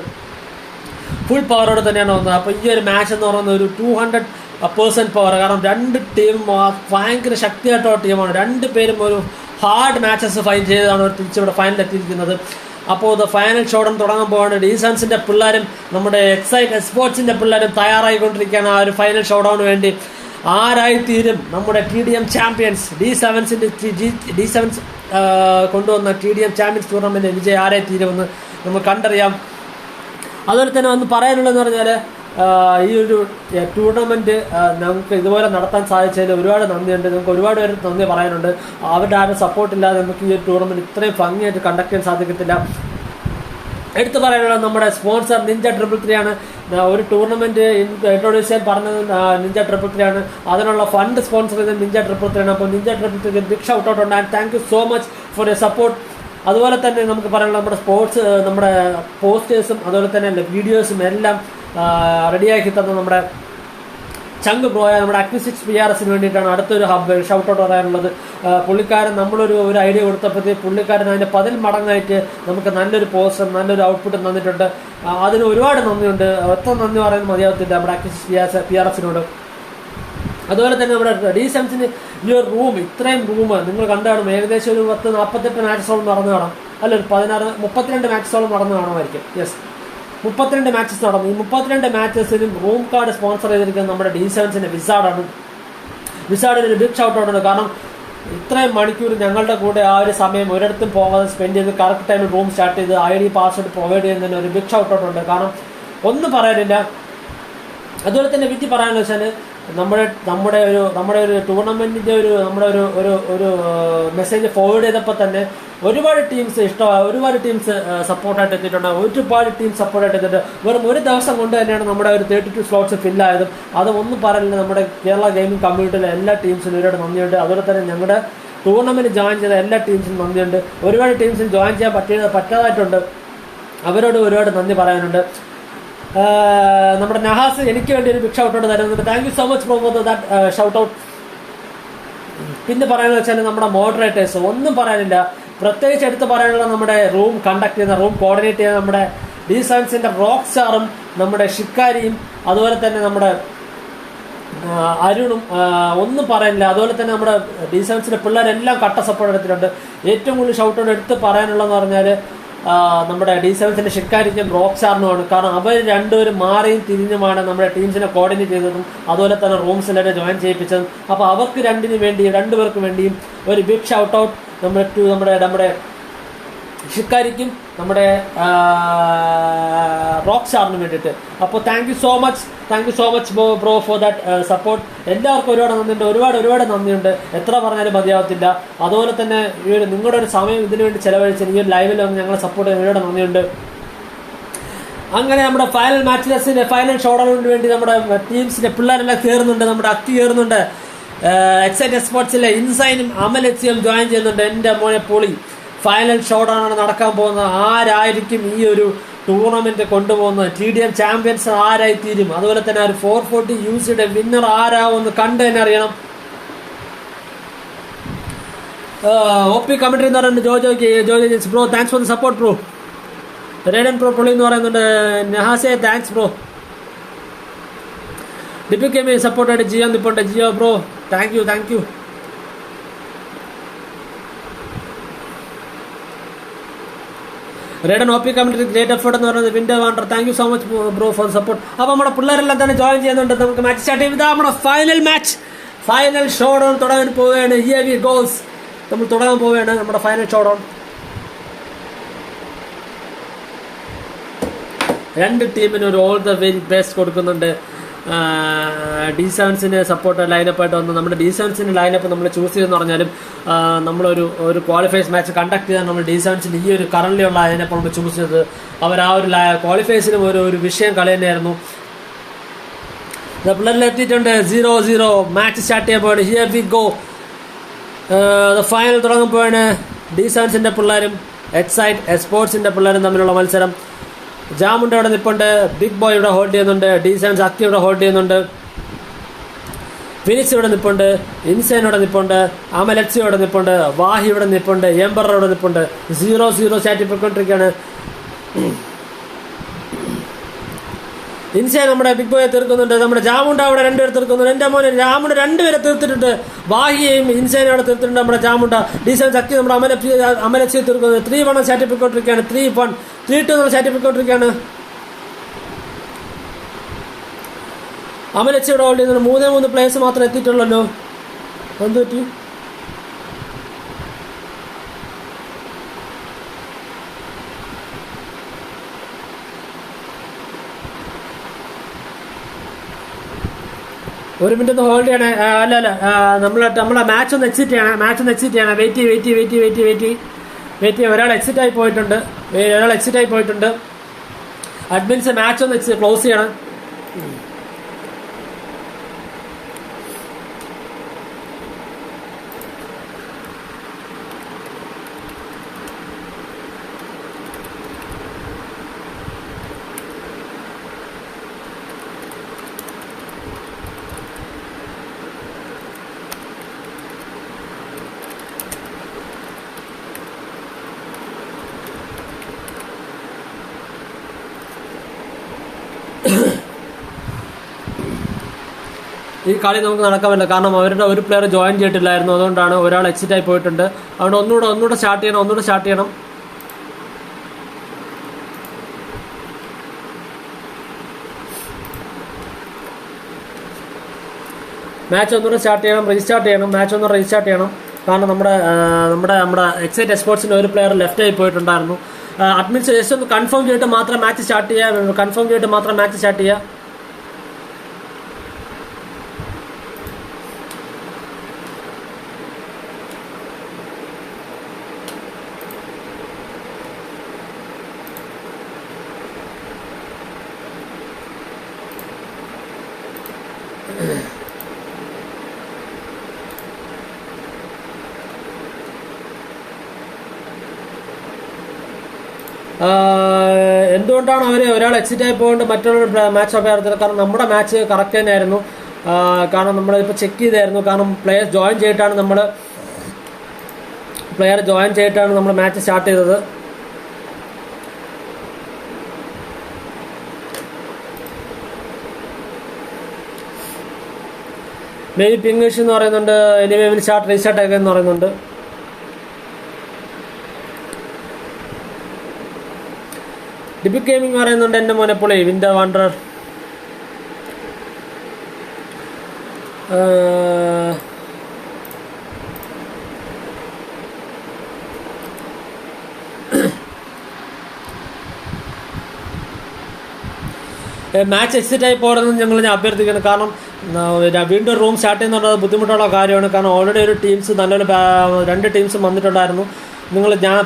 ഫുൾ പവറോടെ തന്നെയാണ് വന്നത്. അപ്പോൾ ഈ ഒരു മാച്ച് എന്ന് പറയുന്നത് ഒരു 200% പവർ. കാരണം 2 ടീമും ഭയങ്കര ശക്തിയായിട്ടുള്ള ടീമാണ്. 2 പേരും ഒരു ഹാർഡ് മാച്ചസ് ഫൈറ്റ് ചെയ്താണ് അവർ തിരിച്ചിവിടെ ഫൈനലിൽ എത്തിയിരിക്കുന്നത്. അപ്പോൾ ഇത് ഫൈനൽ ഷോഡൻ തുടങ്ങാൻ പോവാണ്. D7ന്റെ പിള്ളേരും നമ്മുടെ എക്സൈറ്റ് എസ്പോർട്സിന്റെ പിള്ളേരും തയ്യാറായിക്കൊണ്ടിരിക്കുകയാണ് ആ ഒരു ഫൈനൽ ഷോഡൗണിന് വേണ്ടി. ആരായിത്തീരും നമ്മുടെ TDM ചാമ്പ്യൻസ്? D7 കൊണ്ടുവന്ന TDM ചാമ്പ്യൻസ് ടൂർണമെന്റ് വിജയം ആരായിത്തീരുമെന്ന് നമുക്ക് കണ്ടറിയാം. അതുപോലെ തന്നെ ഒന്ന് പറയാനുള്ളതെന്ന് പറഞ്ഞാൽ ഈ ഒരു ടൂർണമെന്റ് നമുക്ക് ഇതുപോലെ നടത്താൻ സാധിച്ചതിൽ ഒരുപാട് നന്ദിയുണ്ട്. നമുക്ക് ഒരുപാട് പേര് നന്ദി പറയാനുണ്ട്. അവരുടെ ആരും സപ്പോർട്ടില്ലാതെ നമുക്ക് ഈ ഒരു ടൂർണമെന്റ് ഇത്രയും ഭംഗിയായിട്ട് കണ്ടക്ട് ചെയ്യാൻ സാധിക്കത്തില്ല. എടുത്തു പറയാനുള്ളത് നമ്മുടെ സ്പോൺസർ നിഞ്ച 333 ആണ്. ഒരു ടൂർണമെന്റ് ഇൻട്രോഡ്യൂസ് ചെയ്യാൻ പറഞ്ഞത് നിഞ്ച 333 ആണ്. അതിനുള്ള ഫണ്ട് സ്പോൺസർ ചെയ്തത് നിഞ്ച 333 ആണ്. അപ്പോൾ നിഞ്ച 333 ബിഗ് ഷൗട്ട് ഔട്ട് ഉണ്ട്. And thank you so much for your support. അതുപോലെ തന്നെ നമുക്ക് പറയാനുള്ള നമ്മുടെ സ്പോർട്സ് നമ്മുടെ പോസ്റ്റേഴ്സും അതുപോലെ തന്നെ വീഡിയോസും എല്ലാം റെഡിയാക്കി തന്ന നമ്മുടെ ചങ്ക് ബ്രോയ നമ്മുടെ AKEF PRSന് വേണ്ടിയിട്ടാണ് അടുത്തൊരു ഷൗട്ട് ഔട്ട് പറയാനുള്ളത്. പുള്ളിക്കാരൻ നമ്മളൊരു ഐഡിയ കൊടുത്തപ്പോഴത്തേക്ക് പുള്ളിക്കാരൻ അതിൻ്റെ 10 മടങ്ങായിട്ട് നമുക്ക് നല്ലൊരു പോസ്റ്റർ നല്ലൊരു ഔട്ട്പുട്ട് തന്നിട്ടുണ്ട്. അതിന് ഒരുപാട് നന്ദിയുണ്ട്. എത്ര നന്ദി പറയുന്നത് മതിയാവത്തില്ല നമ്മുടെ AKEF PRSനോട്. അതുപോലെ തന്നെ നമ്മുടെ D7ന് ഈ ഒരു റൂം ഇത്രയും റൂം നിങ്ങൾ കണ്ടു കാണും. ഏകദേശം ഒരു 48 മാച്ചസോളം നടന്നു കാണാം. അല്ല ഒരു 32 മാച്ചസോളം നടന്നു കാണുമായിരിക്കും. യെസ്, 32 മാച്ചസ് നടന്നു. ഈ 32 മാച്ചസിലും റൂം കാർഡ് സ്പോൺസർ ചെയ്തിരിക്കുന്നത് നമ്മുടെ D7ന്റെ വിസാർഡാണ്. വിസാർഡിന് ഒരു ബിഗ് ഷൗട്ട് ഔട്ട് ഉണ്ട്. കാരണം ഇത്രയും മണിക്കൂർ ഞങ്ങളുടെ കൂടെ ആ ഒരു സമയം ഒരിടത്തും പോകാതെ സ്പെൻഡ് ചെയ്ത് കറക്റ്റ് ടൈമിൽ റൂം സ്റ്റാർട്ട് ചെയ്ത് ID പാസ്വേഡ് പ്രൊവൈഡ് ചെയ്യുന്നതിന് ഒരു ബിഗ് ഷൗട്ട് ഔട്ട് ഉണ്ട്. കാരണം ഒന്നും പറയാനില്ല. അതുപോലെ തന്നെ വിറ്റി പറയാനെന്ന് വെച്ചാൽ നമ്മുടെ ഒരു ടൂർണമെന്റിന്റെ ഒരു മെസ്സേജ് ഫോർവേഡ് ചെയ്തപ്പോൾ തന്നെ ഒരുപാട് ടീംസ് ഇഷ്ടമായി, ഒരുപാട് ടീംസ് സപ്പോർട്ടായിട്ട് എത്തിയിട്ടുണ്ട്, ഒരുപാട് ടീം സപ്പോർട്ടായിട്ട് എത്തിയിട്ടുണ്ട്. വെറും ഒരു ദിവസം കൊണ്ട് തന്നെയാണ് നമ്മുടെ ഒരു 32 സ്ലോട്ട്സ് ഫില്ലായതും. അത് ഒന്നും പറയില്ല. നമ്മുടെ കേരള ഗെയിമിംഗ് കമ്മ്യൂണിറ്റിയിലെ എല്ലാ ടീംസിനും ഒരുപാട് നന്ദിയുണ്ട്. അതുപോലെ തന്നെ ഞങ്ങളുടെ ടൂർണമെന്റ് ജോയിൻ ചെയ്ത എല്ലാ ടീംസിനും നന്ദിയുണ്ട്. ഒരുപാട് ടീംസിന് ജോയിൻ ചെയ്യാൻ പറ്റാതായിട്ടുണ്ട്. അവരോട് ഒരുപാട് നന്ദി പറയാനുണ്ട്. നമ്മുടെ നഹാസ് എനിക്ക് വേണ്ടി ഒരു ബിഗ് ഷൗട്ട് ഔട്ട് തരുന്നുണ്ട്. Thank you so much for that shout out. പിന്നെ പറയാനെന്ന് വെച്ചാൽ നമ്മുടെ മോഡറേറ്റേഴ്സ് ഒന്നും പറയാനില്ല. പ്രത്യേകിച്ച് എടുത്ത് പറയാനുള്ള നമ്മുടെ റൂം കണ്ടക്ട് ചെയ്യുന്ന റൂം കോർഡിനേറ്റ് ചെയ്യുന്ന നമ്മുടെ D7ന്റെ റോക്ക് സ്റ്റാറും നമ്മുടെ ഷിക്കാരിയും അതുപോലെ തന്നെ നമ്മുടെ അരുണും ഒന്നും പറയാനില്ല. അതുപോലെ തന്നെ നമ്മുടെ D7ന്റെ പിള്ളേരെല്ലാം കട്ട സപ്പോർട്ട് എടുത്തിട്ടുണ്ട്. ഏറ്റവും കൂടുതൽ ഷൗട്ട് ഔട്ട് എടുത്ത് പറയാനുള്ളതെന്ന് പറഞ്ഞാൽ നമ്മുടെ D7ന്റെ ഷിക്കാരിക്കും റോക്ക് സ്റ്റാറിനുമാണ്. കാരണം അവർ രണ്ടുപേരും മാറിയും തിരിഞ്ഞുമാണ് നമ്മുടെ ടീംസിനെ കോർഡിനേറ്റ് ചെയ്തതും അതുപോലെ തന്നെ റൂംസിലെ ജോയിൻ ചെയ്യിപ്പിച്ചതും. അപ്പോൾ അവർക്ക് രണ്ടുപേർക്ക് വേണ്ടിയും ഒരു ബിഗ് ഷൗട്ട് ഔട്ട് നമ്മുടെ ഷിക്കാരിക്കും നമ്മുടെ റോക്ക് സ്റ്റാറിന് വേണ്ടിയിട്ട്. അപ്പോൾ thank you so much bro for that support. എല്ലാവർക്കും ഒരുപാട് നന്ദിയുണ്ട്, ഒരുപാട് നന്ദിയുണ്ട്. എത്ര പറഞ്ഞാലും മതിയാവത്തില്ല. അതുപോലെ തന്നെ നിങ്ങളുടെ ഒരു സമയം ഇതിനു വേണ്ടി ചെലവഴിച്ച് ഈ ഒരു ലൈവിൽ വന്ന് ഞങ്ങളെ സപ്പോർട്ട് ചെയ്യാൻ ഒരുപാട് നന്ദിയുണ്ട്. അങ്ങനെ നമ്മുടെ ഫൈനൽ മാച്ചിലെസിന്റെ ഫൈനൽ ഷോഡൌണിന് വേണ്ടി നമ്മുടെ ടീംസിന്റെ പിള്ളേരെല്ലാം കയറുന്നുണ്ട്. നമ്മുടെ അക്കി കയറുന്നുണ്ട്. എക്സൈറ്റ് സ്പോർട്സിലെ ഇൻസൈനും അമൽ എച്ചിയും ജോയിൻ ചെയ്യുന്നുണ്ട്. എൻ്റെ മോനെ പൊളി. ഫൈനൽ ഷോഡൌണാണ് നടക്കാൻ പോകുന്നത്. ആരായിരിക്കും ഈ ഒരു ടൂർണമെന്റ് കൊണ്ടുപോകുന്നത്? TDM ചാമ്പ്യൻസ് ആരായി തീരും? അതുപോലെ തന്നെ ഒരു 440 UCയുടെ വിന്നർ ആരാവുമെന്ന് കണ്ടു തന്നെ അറിയണം. OP കമന്ററി എന്ന് പറയുന്നത് JoJo bro thanks for the support bro. Raiden pro പൊളി എന്ന് പറയുന്നുണ്ട്. നഹാസെ താങ്ക്സ് ബ്രോ. ഡിപികെമി സപ്പോർട്ടായിട്ട് ജിയോ നിപ്പോട്ടെ. Jio bro thank you. Raiden OP commentary great effort എന്ന് പറയുന്നത് window wander. Thank you so much bro for support. അപ്പോൾ നമ്മുടെ പിള്ളേരെല്ലാം തന്നെ ജോയിൻ ചെയ്യുന്നുണ്ട്. നമുക്ക് മാച്ച് സ്റ്റാർട്ട് ചെയ്യും. ഇതാ നമ്മുടെ ഫൈനൽ മാച്ച്, ഫൈനൽ ഷോഡൌൺ തുടങ്ങാൻ പോവുകയാണ്. Here we goes. നമ്മൾ തുടങ്ങാൻ പോവുകയാണ് നമ്മുടെ ഫൈനൽ ഷോഡൌൺ. രണ്ട് ടീമിന് ഒരു ഓൾ ദ വെരി ബെസ്റ്റ് കൊടുക്കുന്നുണ്ട്. D7ന് സപ്പോർട്ട് ലൈനപ്പായിട്ട് വന്ന് നമ്മുടെ D7ന്റെ ലൈനപ്പ് നമ്മൾ ചൂസ് ചെയ്തെന്ന് പറഞ്ഞാലും നമ്മളൊരു ക്വാളിഫയേഴ്സ് മാച്ച് കണ്ടക്ട് ചെയ്താൽ നമ്മൾ D7ന്റെ ഈ ഒരു കറന്റ് ഉള്ള ലൈനപ്പ് നമ്മൾ ചൂസ് ചെയ്തത്. അവർ ആ ഒരു ക്വാളിഫയേഴ്സിനും ഒരു വിഷയം കളി തന്നെയായിരുന്നു. പിള്ളേരിൽ എത്തിയിട്ടുണ്ട്. 0-0 മാച്ച് സ്റ്റാർട്ട് ചെയ്യാൻ പോവാണ്. Here we go. ഫൈനൽ തുടങ്ങാൻ പോവാണ്. D7ന്റെ പിള്ളേരും എക്സൈറ്റ് സ്പോർട്സിന്റെ പിള്ളേരും തമ്മിലുള്ള മത്സരം. ജാമുണ്ട് ഇവിടെ നിൽപ്പുണ്ട്. ബിഗ് ബോയ് ഇവിടെ ഹോൾഡ് ചെയ്യുന്നുണ്ട്. D7 അക്കി ഇവിടെ ഹോൾഡ് ചെയ്യുന്നുണ്ട്. ഫിനിക്സ് ഇവിടെ നിൽപ്പുണ്ട്. ഇൻസൈൻ ഇവിടെ നിൽപ്പുണ്ട്. അമലക്സി ഇവിടെ നിൽപ്പുണ്ട്. വാഹി ഇവിടെ നിൽപ്പുണ്ട്. എംബറർ ഇവിടെ നിൽപ്പുണ്ട്. 0-0 സ്റ്റാറ്റിക്കൊണ്ടിരിക്കുകയാണ്. ഇൻസൈൻ നമ്മുടെ ബിഗ് ബോയെ തീർക്കുന്നുണ്ട്. നമ്മുടെ ജാമുണ്ട അവിടെ രണ്ടുപേരെ തീർക്കുന്നുണ്ട്. എൻ്റെ മോനെ ജാമുണ്ട രണ്ടുപേരെ തീർത്തിട്ടുണ്ട്. വാഹിയെയും ഇൻസൈനും അവിടെ തീർത്തിട്ടുണ്ട് നമ്മുടെ ജാമുണ്ട. D7 അക്കി നമ്മുടെ അമലക്സിയെ തീർക്കുന്നത്. 3-1 സ്റ്റാറ്റിക്കൊണ്ടിരിക്കുകയാണ്. 3-1 3-2 നമ്മൾ സ്റ്റാറ്റിക്കൊണ്ടിരിക്കുകയാണ്. അമലക്സി ഇവിടെ ഹോൾഡ് ചെയ്യുന്നുണ്ട്. 3 പ്ലേയേഴ്സ് മാത്രം എത്തിയിട്ടുള്ളല്ലോ. എന്ത് പറ്റി? ഒരു മിനിറ്റ് ഒന്ന് ഹോൾഡ് ചെയ്യണേ. അല്ല നമ്മളെ മാച്ച് ഒന്ന് എക്സിറ്റ് ചെയ്യണം. വെയിറ്റ്. ഒരാൾ എക്സിറ്റ് ആയി പോയിട്ടുണ്ട്. അഡ്മിൻസ് മാച്ച് ഒന്ന് ക്ലോസ് ചെയ്യണം. ഈ കളി നമുക്ക് നടക്കാൻ പറ്റില്ല. കാരണം അവരുടെ ഒരു പ്ലെയർ ജോയിൻ ചെയ്തിട്ടില്ലായിരുന്നു. അതുകൊണ്ടാണ് ഒരാൾ എക്സിറ്റ് ആയി പോയിട്ടുണ്ട്. അതുകൊണ്ട് ഒന്നുകൂടെ സ്റ്റാർട്ട് ചെയ്യണം. മാച്ച് ഒന്നുകൂടെ സ്റ്റാർട്ട് ചെയ്യണം, റീസ്റ്റാർട്ട് ചെയ്യണം, മാച്ച് ഒന്ന് റീസ്റ്റാർട്ട് ചെയ്യണം. കാരണം നമ്മുടെ എക്സൈറ്റ് എക്സ്പോർട്സിൻ്റെ ഒരു പ്ലെയർ ലെഫ്റ്റ് ആയി പോയിട്ടുണ്ടായിരുന്നു. അഡ്മിൻസ് ജസ്റ്റ് ഒന്ന് കൺഫേം ചെയ്തിട്ട് മാത്രം മാച്ച് സ്റ്റാർട്ട് ചെയ്യുക, കൺഫേം ചെയ്തിട്ട് മാത്രം മാച്ച് സ്റ്റാർട്ട് ചെയ്യുക. എന്തുകൊണ്ടാണ് ഒരാൾ എക്സിറ്റ് ആയി പോയിട്ട് മറ്റുള്ള മാച്ച് ഒക്കെ ആയിരുന്നില്ല? കാരണം നമ്മുടെ മാച്ച് കറക്റ്റ് തന്നെയായിരുന്നു. കാരണം നമ്മളിപ്പോൾ ചെക്ക് ചെയ്തായിരുന്നു. കാരണം പ്ലെയർ ജോയിൻ ചെയ്തിട്ടാണ് നമ്മൾ മാച്ച് സ്റ്റാർട്ട് ചെയ്തത്. മേ ബി പിങ് ഇഷ്യൂ എന്ന് പറയുന്നുണ്ട്. എനിവേ വിൽ റീസ്റ്റാർട്ട് ആക്കുക എന്ന് പറയുന്നുണ്ട്. ഡിബിക് ഗെയിമിംഗ് പറയുന്നുണ്ട് എൻ്റെ മോനെ പൊളി വിൻഡർ വണ്ടർ. മാച്ച് എക്സിറ്റ് ആയി പോകണമെന്ന് ഞാൻ അഭ്യർത്ഥിക്കുന്നു. കാരണം വീണ്ടും റൂം സ്റ്റാർട്ട് ചെയ്യുന്നത് ബുദ്ധിമുട്ടുള്ള കാര്യമാണ്. കാരണം ഓൾറെഡി ഒരു ടീംസ് നല്ലൊരു 2 ടീംസും വന്നിട്ടുണ്ടായിരുന്നു.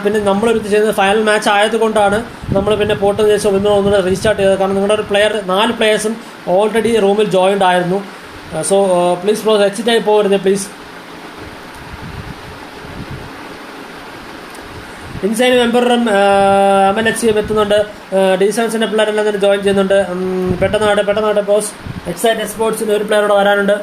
പിന്നെ നമ്മളൊരു ചെയ്യുന്നത് ഫൈനൽ മാച്ച് ആയതുകൊണ്ടാണ് നമ്മൾ പിന്നെ പോട്ടതിന് ശേഷം ഒന്നുകൂടെ റീസ്റ്റാർട്ട് ചെയ്തത്. കാരണം നിങ്ങളുടെ ഒരു 4 പ്ലെയേഴ്സും ഓൾറെഡി റൂമിൽ ജോയിൻഡ് ആയിരുന്നു. സോ പ്ലീസ് ബ്രോ എക്സിറ്റ് ആയി പോകരുത് പ്ലീസ്. ഇൻസൈൻ മെമ്പറും MLHC എത്തുന്നുണ്ട്. ഡീസൻസിൻ്റെ പിള്ളേരെല്ലാം തന്നെ ജോയിൻ ചെയ്യുന്നുണ്ട്. പെട്ടെന്നാട്ടെ ബോസ്. എക്സൈറ്റ് എക്സ്പോർട്സിന് ഒരു പ്ലെയറോടെ വരാനുണ്ട്.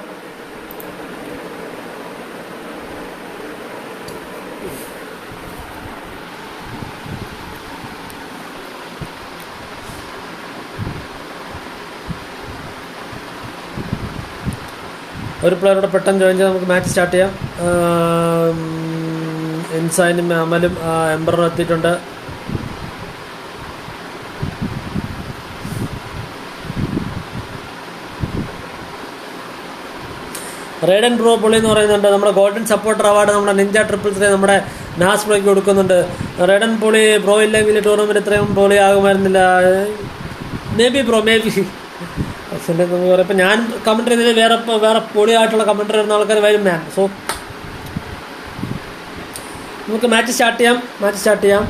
ഒരു പ്ലെയറോടെ പെട്ടെന്ന് ജോയിൻ ചെയ്ത് നമുക്ക് മാച്ച് സ്റ്റാർട്ട് ചെയ്യാം. ഇൻസൈനും അമലും എംബറും എത്തിയിട്ടുണ്ട്. റേഡൻ ബ്രോ പൊളി എന്ന് പറയുന്നുണ്ട്. നമ്മുടെ ഗോൾഡൻ സപ്പോർട്ടർ അവാർഡ് നമ്മുടെ നിഞ്ച 333 നമ്മുടെ നാസ് ബ്രോയ്ക്ക് കൊടുക്കുന്നുണ്ട്. റേഡൻ പൊളി ബ്രോ ഇല്ലെങ്കിൽ ടൂർണമെൻറ്റ് ഇത്രയും പൊളി ആകുമായിരുന്നില്ല. മേ ബി ഇപ്പം ഞാൻ കമൻറ്ററി ചെയ്തതിൽ വേറെ പൊളിയായിട്ടുള്ള കമൻറ്ററി വരുന്ന ആൾക്കാർ വരും മാൻ. സോ നമുക്ക് മാച്ച് സ്റ്റാർട്ട് ചെയ്യാം.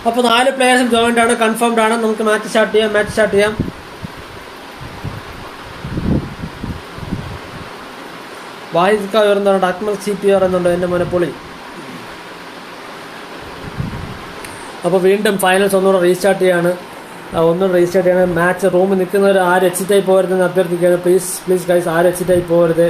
അപ്പോൾ 4 പ്ലെയേഴ്സും ജോയിൻ്റ് ആണ്, കൺഫേംഡ് ആണ്. നമുക്ക് മാച്ച് സ്റ്റാർട്ട് ചെയ്യാം. വായിക്ക വരുന്നുണ്ട്. അക്മൽ CT പറയുന്നുണ്ട് എൻ്റെ മോനെ പൊളി. അപ്പോൾ വീണ്ടും ഫൈനൽസ് ഒന്നുകൂടെ റീസ്റ്റാർട്ട് ചെയ്യാണ്. മാച്ച് റൂമിൽ നിൽക്കുന്നവർ ആരും എക്സിറ്റ് ആയി പോകരുതെന്ന് അഭ്യർത്ഥിക്കുകയാണ്. പ്ലീസ് ഗൈസ്, ആരും എക്സിറ്റ് ആയി പോകരുത്.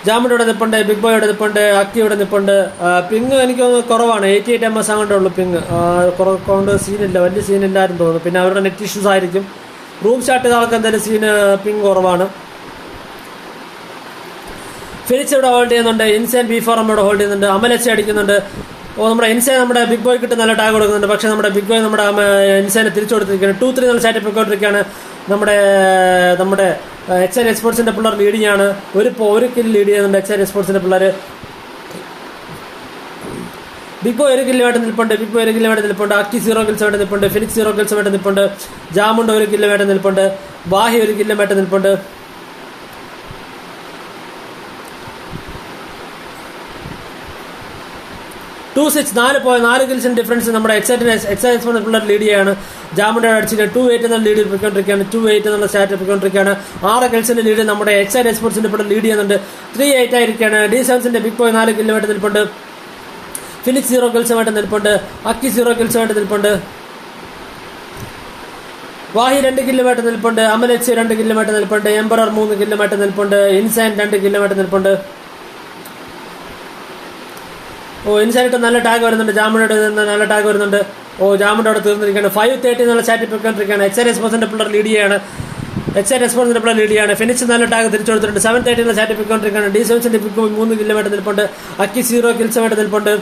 ജാമിൻ്റെ ഇവിടെ നിൽപ്പുണ്ട്, ബിഗ് ബോയുടെ നിൽപ്പുണ്ട്, അക്കി ഇവിടെ നിൽപ്പുണ്ട്. പിങ് എനിക്ക് കുറവാണ്, 88 MS അങ്ങോട്ടേ ഉള്ളൂ പിങ്. കൊണ്ട് വലിയ സീനില്ലായിരുന്നു തോന്നുന്നു. പിന്നെ അവരുടെ നെറ്റ് ഇഷ്യൂസ് ആയിരിക്കും. റൂം സ്റ്റാർട്ട് ചെയ്ത ആൾക്ക് എന്തായാലും പിങ് കുറവാണ്. ഫിനിക്സ് ഇവിടെ ഹോൾഡ് ചെയ്യുന്നുണ്ട്. ഇൻസൈൻ B4 ഇവിടെ ഹോൾഡ് ചെയ്യുന്നുണ്ട്. അമലച്ച് അടിക്കുന്നുണ്ട്. നമ്മുടെ ഇൻസൈൻ നമ്മുടെ ബിഗ് ബോയ് കിട്ടുന്ന നല്ല ടാഗ് കൊടുക്കുന്നുണ്ട്. പക്ഷേ നമ്മുടെ ബിഗ് ബോയ് നമ്മുടെ ഇൻസൈനെ തിരിച്ചു കൊടുത്തിരിക്കുകയാണ്. 2-3 നല്ല സ്റ്റാറ്റ് പൊയ്ക്കൊണ്ടിരിക്കുകയാണ്. നമ്മുടെ HN എക്സ്പോർട്സിൻ്റെ പിള്ളേർ ലീഡിങ് ആണ്. ഒരു കില്ല് ലീഡ് ചെയ്യുന്നുണ്ട് HN എക്സ്പോർട്സിൻ്റെ പിള്ളേർ. ബിഗ് ബോയ് 1 കില്ലുമായിട്ട് നിൽപ്പുണ്ട്. അക്കി 0 കിൽസ് വേണ്ടി നിൽപ്പുണ്ട്. ഫിനിക്സ് 0 കിൽസ് വേണ്ടി നിൽപ്പുണ്ട്. ജാമുണ്ട് 1 കില്ലുമായിട്ട് നിൽപ്പുണ്ട്. വാഹി 1 കില്ലുമായിട്ട് നിൽപ്പുണ്ട്. നാല് കിൽസിന് ഡിഫറൻസ് നമ്മുടെ എക്സൈറ്റ് പിള്ളേർ ലീഡ് ചെയ്യാണ്. ജാമുണ്ട അടിച്ചിട്ട് 2-8 എന്നുള്ള ലീഡ് പോയിക്കൊണ്ടിരിക്കുകയാണ്. 2-8 എന്നുള്ള സ്റ്റാറ്റ് പോയിക്കൊണ്ടിരിക്കുകയാണ്. 6 കിൽസിന്റെ ലീഡ് നമ്മുടെ എക്സൈറ്റ് എക്സ്പോർട്സിന്റെ പിള്ളേർ ലീഡ് ചെയ്യുന്നുണ്ട്. 3-8 ആയിരിക്കുകയാണ്. D7ന്റെ ബിഗ് ബോയ് 4 കില്ലുമായിട്ട് നിൽപ്പുണ്ട്. ഫിനിക്സ് 0 കിൽസുമായിട്ട് നിൽപ്പുണ്ട്. അക്കി 0 കിൽസുമായിട്ട് നിൽപ്പുണ്ട്. വാഹി 2 കില്ലുമായിട്ട് നിൽപ്പുണ്ട്. അമലച്ച് 2 കില്ലുമായിട്ട് നിൽപ്പുണ്ട്. എംബറർ 3 കില്ലുമായിട്ട് നിൽപ്പുണ്ട്. ഇൻസൈൻ 2 കില്ലുമായിട്ട് നിൽപ്പുണ്ട്. ഇൻസൈനിട്ട് നല്ല ടാഗ് വരുന്നുണ്ട്. ജാമുനയുടെ നല്ല ടാഗ് വരുന്നുണ്ട്. ജാമുണ്ട് അവിടെ തീർന്നിരിക്കുകയാണ്. 5:30 എന്നുള്ള ചാറ്റ് പോയിക്കൊണ്ടിരിക്കുകയാണ്. എക്സൈറ്റ് എക്സ്പോസിന്റെ പിള്ളേർ ലീഡ് ചെയ്യാണ്. ഫിനിഷ് നല്ല ടാഗ് തിരിച്ചു കൊടുത്തിട്ടുണ്ട്. 7:30 എന്നുള്ള ചാറ്റ് പോയിക്കൊണ്ടിരിക്കുകയാണ്. D7 3 കിലോമീറ്റർ നിൽപ്പുണ്ട്. അക്കി 0 കിൽസുമായിട്ട് നിൽപ്പുണ്ട്.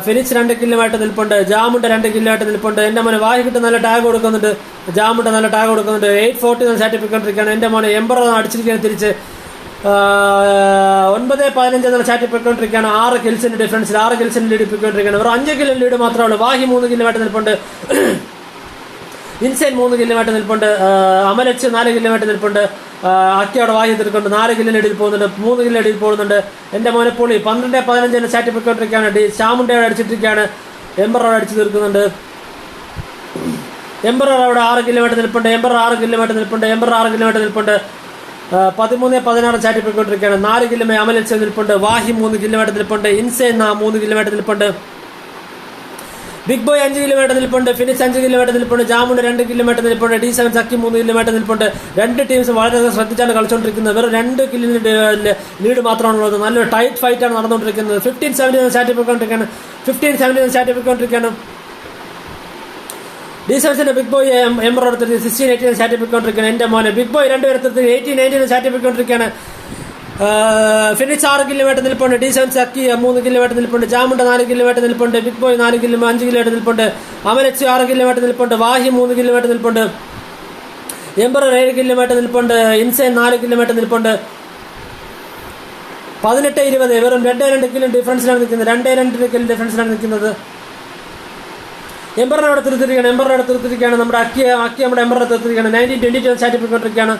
ഫിനിക്സ് 2 കിലോമായിട്ട് നിൽപ്പുണ്ട്. ജാമുണ്ട് 2 കിലോമായിട്ട് നിൽപ്പുണ്ട്. എൻ്റെ മോനെ വാഹിക്കിട്ട് നല്ല ടാഗ് കൊടുക്കുന്നുണ്ട്. ജാമുണ്ട് നല്ല ടാഗ് കൊടുക്കുന്നുണ്ട്. 8:40 ചാറ്റ് പോയിക്കൊണ്ടിരിക്കുകയാണ്. എൻ്റെ മോനെ എംബർ അടിച്ചിരിക്കുകയാണ് തിരിച്ച്. 9:15 എന്നുള്ള ചാറ്റ് പോയിക്കൊണ്ടിരിക്കുകയാണ്. 6 കിൽസിന്റെ ഡിഫറൻസിൽ 6 കിൽസിന്റെ ലീഡ് പോയിക്കൊണ്ടിരിക്കുകയാണ്. വെറും 5 കിലോ ലീഡ് മാത്രമേ ഉള്ളൂ. വാഹി 3 കിലോമായിട്ട് നിൽപ്പുണ്ട്. ഇൻസൈൻ 3 കിലോമായിട്ട് നിൽപ്പുണ്ട്. അമൽ എച്ച് 4 കിലോമായിട്ട് നിൽപ്പുണ്ട്. അക്കിയോടെ വാഹി തീർക്കുന്നുണ്ട്. 4 കിലോ ലീഡിൽ പോകുന്നുണ്ട്. 3 കിലോ ലീഡിൽ പോകുന്നുണ്ട്. എൻ്റെ മോനെ പൊളി 12:15 ചാറ്റ് പോയിക്കൊണ്ടിരിക്കുകയാണ്. ശ്യാമുണ്ടയോട് അടിച്ചിട്ടിരിക്കുകയാണ്. എംബറോട് അടിച്ചു തീർക്കുന്നുണ്ട്. എംബർ അവിടെ 6 കിലോമീറ്റർ നിൽപ്പുണ്ട്. എംബർ 6 കിലോമീറ്റർ നിൽപ്പുണ്ട്. 13:16 ചാറ്റ് പോയിക്കൊണ്ടിരിക്കുകയാണ്. 4 കിലോമീറ്റർ അമൽ എച്ച് നിൽപ്പുണ്ട്. വാഹി 3 കിലോമീറ്റർ നിൽപ്പുണ്ട്. ഇൻസൈൻ 3 കിലോമീറ്റർ നിൽപ്പുണ്ട്. ബിഗ് ബോയ് 5 കിലോമീറ്റർ നിൽപ്പുണ്ട്. ഫിനിക്സ് 5 കിലോമീറ്റർ നിൽപ്പുണ്ട്. ജാമുണ്ട് 2 കിലോമീറ്റർ നിൽപ്പുണ്ട്. D7 അക്കി 3 കിലോമീറ്റർ നിൽപ്പുണ്ട്. 2 ടീംസ് വളരെ ശ്രദ്ധിച്ചാണ് കളിച്ചുകൊണ്ടിരിക്കുന്നത്. വെറും 2 കിലോമീറ്റർ ലീഡ് മാത്രമാണുള്ളത്. നല്ലൊരു ടൈറ്റ് ഫൈറ്റാണ് നടന്നുകൊണ്ടിരിക്കുന്നത്. 15:17 ചാറ്റ് പോയിക്കൊണ്ടിരിക്കുകയാണ്. 15:17 ചാറ്റ് പോയിക്കൊണ്ടിരിക്കുകയാണ്. D7 ബിഗ് ബോയ് എംബർ എടുത്തിട്ട് 16:18 ചാറ്റ് പോയിക്കൊണ്ടിരിക്കുകയാണ്. എൻ്റെ മോനെ ബിഗ് ബോയ് 2 എടുത്തിട്ട് 18:19 ചാറ്റ് പോയിക്കൊണ്ടിരിക്കുകയാണ്. ഫിനിക്സ് 6 കിലോമീറ്റർ നിൽപ്പുണ്ട്. D7 അക്കി 3 കിലോമീറ്റർ നിൽപ്പുണ്ട്. ജാമുണ്ട് 4 കിലോമീറ്റർ നിൽപ്പുണ്ട്. ബിഗ് ബോയ് 5 കിലോമീറ്റർ നിൽപ്പുണ്ട്. അമൽ എച്ച് 6 കിലോമീറ്റർ നിൽപ്പുണ്ട്. വാഹി 3 കിലോമീറ്റർ നിൽപ്പുണ്ട്. എംബർ 7 കിലോമീറ്റർ നിൽപ്പുണ്ട്. ഇൻസൈൻ 4 കിലോമീറ്റർ നിൽപ്പുണ്ട്. 18:20 വെറും 2 കിലോ ഡിഫറൻസിലാണ് നിൽക്കുന്നത്. 2 കിലോ ഡിഫറൻസിലാണ് നിൽക്കുന്നത്. എംബറിനെ അവിടെ തീർത്തിരിക്കുകയാണ്. നമ്മുടെ അക്കി നമ്മുടെ എംബറിനെ തീർത്തിരിക്കുകയാണ്. 19:22 ചാറ്റ് പോയിക്കൊണ്ടിരിക്കുകയാണ്.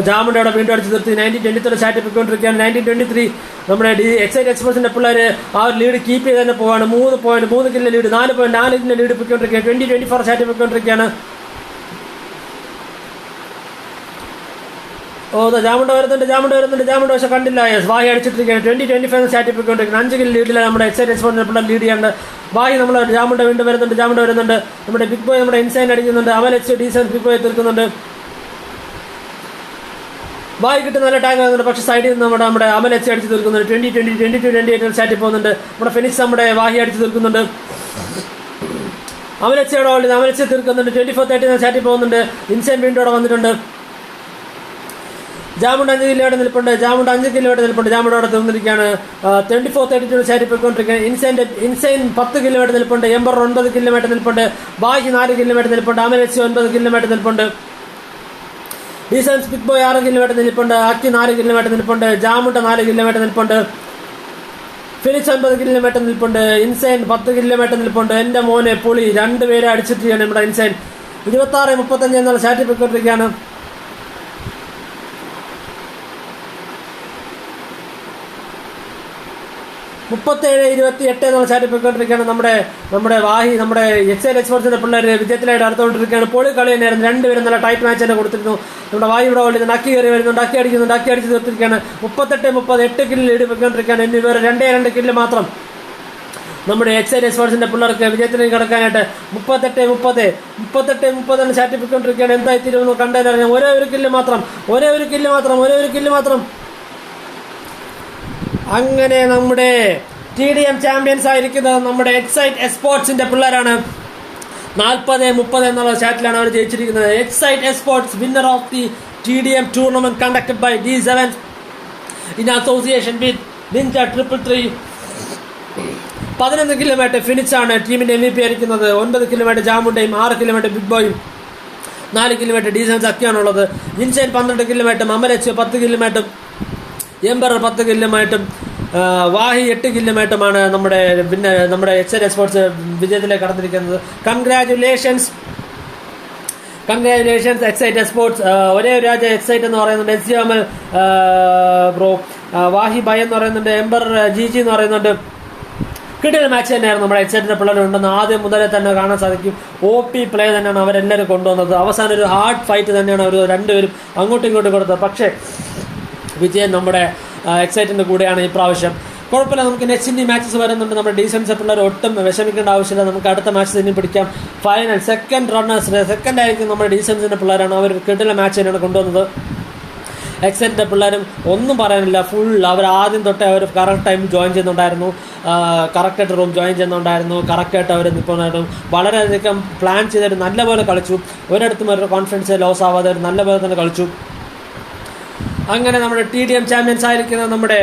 ജാമുണ്ട് അവിടെ വീണ്ടും അടിച്ച് നിർത്തി. 19:23 ചാറ്റ് പോയിക്കൊണ്ടിരിക്കുകയാണ്. 19:23 നമ്മുടെ എക്സൈറ്റ് എക്സ്പോസിന്റെ പിള്ളേർ ആ ഒരു ലീഡ് കീപ്പ് ചെയ്ത് തന്നെ പോവാണ്. 3 കിലോ ലീഡ് 4 കിലോ ലീഡ് പോയിക്കൊണ്ടിരിക്കുകയാണ്. 20:24 ചാറ്റ് പോയിക്കൊണ്ടിരിക്കുകയാണ്. ജാമുണ്ട് വരുന്നുണ്ട്. പക്ഷെ കണ്ടില്ല. വാഹി അടിച്ചിട്ടിരിക്കുകയാണ്. 20:25 ചാറ്റ് പോയിക്കൊണ്ടിരിക്കുകയാണ്. 5 കിലോ ലീഡിലാണ് നമ്മുടെ എക്സൈറ്റ് എക്സ്പോസിന്റെ പിള്ളേർ ലീഡ് ചെയ്യാണ്ട്. വാഹി നമ്മൾ ജാമുണ്ട് വീണ്ടും വരുന്നുണ്ട്. നമ്മുടെ ബിഗ് ബോയ് നമ്മുടെ ഇൻസൈൻ അടിക്കുന്നുണ്ട്. അമൽ എച്ച് D7 ബിഗ് ബോയ് തീർക്കുന്നുണ്ട്. വായി കിട്ടുന്ന നല്ല ടാഗ് ആകുന്നുണ്ട്. പക്ഷേ സൈഡിൽ നിന്ന് നമ്മുടെ അമൽ എച്ച് അടിച്ച് തീർക്കുന്നുണ്ട്. 22-28 ചാറ്റിൽ പോകുന്നുണ്ട്. നമ്മുടെ ഫിനിക്സ് നമ്മുടെ വാഹി അടിച്ച് തീർക്കുന്നുണ്ട്. അമൽ എച്ച് തീർക്കുന്നുണ്ട്. 24-30 ചാറ്റിൽ പോകുന്നുണ്ട്. ഇൻസൈൻ വീണ്ടും അവിടെ വന്നിട്ടുണ്ട്. ജാമുണ്ട് 5 കിലോമീറ്റർ നിൽപ്പുണ്ട്. ജാമുണ്ട് അവിടെ തീർന്നിരിക്കുകയാണ്. 24-32 ചാറ്റിൽ പോയിക്കൊണ്ടിരിക്കുകയാണ്. ഇൻസൈൻ 10 കിലോമീറ്റർ നിൽപ്പുണ്ട്. എംബർ 9 കിലോമീറ്റർ നിൽപ്പുണ്ട്. വാഹി 4 കിലോമീറ്റർ നിൽപ്പുണ്ട്. അമൽ എച്ച് 9 കിലോമീറ്റർ നിൽപ്പുണ്ട്. D7 ബിഗ് ബോയ് 6 കിലോമീറ്റർ നിൽപ്പുണ്ട്. അക്കി 4 കിലോമീറ്റർ നിൽപ്പുണ്ട്. ജാമുണ്ട 4 കിലോമീറ്റർ നിൽപ്പുണ്ട്. ഫിനിക്സ് 9 കിലോമീറ്റർ നിൽപ്പുണ്ട്. ഇൻസൈൻ 10 കിലോമീറ്റർ നിൽപ്പുണ്ട്. എൻ്റെ മോനെ പൊളി 2 പേരെ അടിച്ചിട്ടാണ് നമ്മുടെ ഇൻസൈൻ. 26-35 എന്നുള്ള ചാറ്റിൽ പോയിക്കൊണ്ടിരിക്കുകയാണ്. 37-28 എന്നുള്ള ചാറ്റിൽ പോയിക്കൊണ്ടിരിക്കുകയാണ്. നമ്മുടെ വാഹി നമ്മുടെ എക്സൈറ്റ് എക്സ്പോർട്സിന്റെ പിള്ളേർ വിജയത്തിലായിട്ട് അടുത്തുകൊണ്ടിരിക്കുകയാണ്. പൊളി കളി തന്നെയായിരുന്നു. 2 പേരും നല്ല ടൈറ്റ് മാച്ച് തന്നെ കൊടുത്തിരുന്നു. നമ്മുടെ വാഹി ഇവിടെ ഓടുന്നുണ്ട്. അക്കി കയറി വരുന്നുണ്ട്. അക്കി അടിച്ച് തീർത്തിരിക്കുകയാണ്. 38-30 കിലോ ലീഡ് പോയിക്കൊണ്ടിരിക്കുകയാണ്. ഇനി വേറെ 2 കിലോ മാത്രം നമ്മുടെ എക്സൈറ്റ് എക്സ്പോർട്സിന്റെ പിള്ളേർക്ക് വിജയത്തിലേക്ക് കടക്കാനായിട്ട്. 38-30 എന്ന ചാറ്റിൽ പോയിക്കൊണ്ടിരിക്കുകയാണ്. എന്തായി തീരുമെന്ന് കണ്ടതിനറിയാം. ഒരേ ഒരു കില്ല് മാത്രം. അങ്ങനെ നമ്മുടെ TDM ചാമ്പ്യൻസ് ആയിരിക്കുന്നത് നമ്മുടെ എക്സൈറ്റ് എക്സ്പോർട്സിന്റെ പിള്ളേരാണ്. 40-30 എന്നുള്ള ചാറ്റിലാണ് അവർ ജയിച്ചിരിക്കുന്നത്. Excite esports winner of the TDM tournament conducted by D7 in association with ninja 333. 11 kilometre Phoenix ആണ് ടീമിന്റെ MVP ആയിരിക്കുന്നത്. 9 കിലോമീറ്റർ ജാമുണ്ടയും 6 കിലോമീറ്റർ ബിഗ് ബോയും 4 കിലോമീറ്റർ D7 അക്കിയാണുള്ളത്. Insane 12 kilometre, Amal H 10 kilometre, Ember 10 kilometre, വാഹി 8 കിലോമീറ്ററുമാണ് നമ്മുടെ എക്സൈറ്റ് എക്സ്പോർട്സ് വിജയത്തിലേക്ക് കടന്നിരിക്കുന്നത്. Congratulations excite exports. ഒരേ ഒരു രാജ്യം എക്സൈറ്റ് എന്ന് പറയുന്നുണ്ട്. SG അമൽ ബ്രോ, വാഹി ബൈ എന്ന് പറയുന്നുണ്ട്, എംബർ GG എന്ന് പറയുന്നുണ്ട്. കിടിലൻ മാച്ച് തന്നെയായിരുന്നു. നമ്മുടെ എക്സൈറ്റിന്റെ പിള്ളേരുണ്ടെന്ന് ആദ്യം മുതലേ തന്നെ കാണാൻ സാധിക്കും. OP പ്ലേ തന്നെയാണ് അവരെല്ലാവരും കൊണ്ടുവന്നത്. അവസാനം ഒരു ഹാർഡ് ഫൈറ്റ് തന്നെയാണ് അവർ രണ്ടുപേരും അങ്ങോട്ടും ഇങ്ങോട്ടും കൊടുത്തത്. പക്ഷേ വിജയൻ നമ്മുടെ എക്സൈറ്റിന്റെ കൂടെയാണ് ഈ പ്രാവശ്യം. കുഴപ്പമില്ല, നമുക്ക് നെക്സ്റ്റ് ഇനി മാച്ചസ് വരുന്നുണ്ട്. നമ്മുടെ ഡീസൻസ് പിള്ളേർ ഒട്ടും വിഷമിക്കേണ്ട ആവശ്യമില്ല. നമുക്ക് അടുത്ത മാച്ച് തന്നെ പിടിക്കാം. ഫൈനൽ സെക്കൻഡ് ആയിരിക്കും നമ്മുടെ ഡീസൻസിന്റെ പിള്ളേരാണ്. അവർ കിടിലൻ മാച്ച് തന്നെയാണ് കൊണ്ടുവന്നത്. എക്സൈറ്റിൻ്റെ പിള്ളേരും ഒന്നും പറയാനില്ല, ഫുൾ അവർ ആദ്യം തൊട്ടേ അവർ കറക്റ്റ് ടൈം ജോയിൻ ചെയ്യുന്നുണ്ടായിരുന്നു, കറക്റ്റായിട്ട് റൂം ജോയിൻ ചെയ്യുന്നുണ്ടായിരുന്നു, കറക്റ്റായിട്ട് അവർ നിൽക്കുന്നുണ്ടായിരുന്നു, വളരെയധികം പ്ലാൻ ചെയ്തിട്ട് നല്ലപോലെ കളിച്ചു, ഒരിടത്തും ഒരു കോൺഫിഡൻസ് ലോസ് ആവാതെ അവർ നല്ലപോലെ തന്നെ കളിച്ചു. അങ്ങനെ നമ്മുടെ TDM ചാമ്പ്യൻസ് ആയിരിക്കുന്ന നമ്മുടെ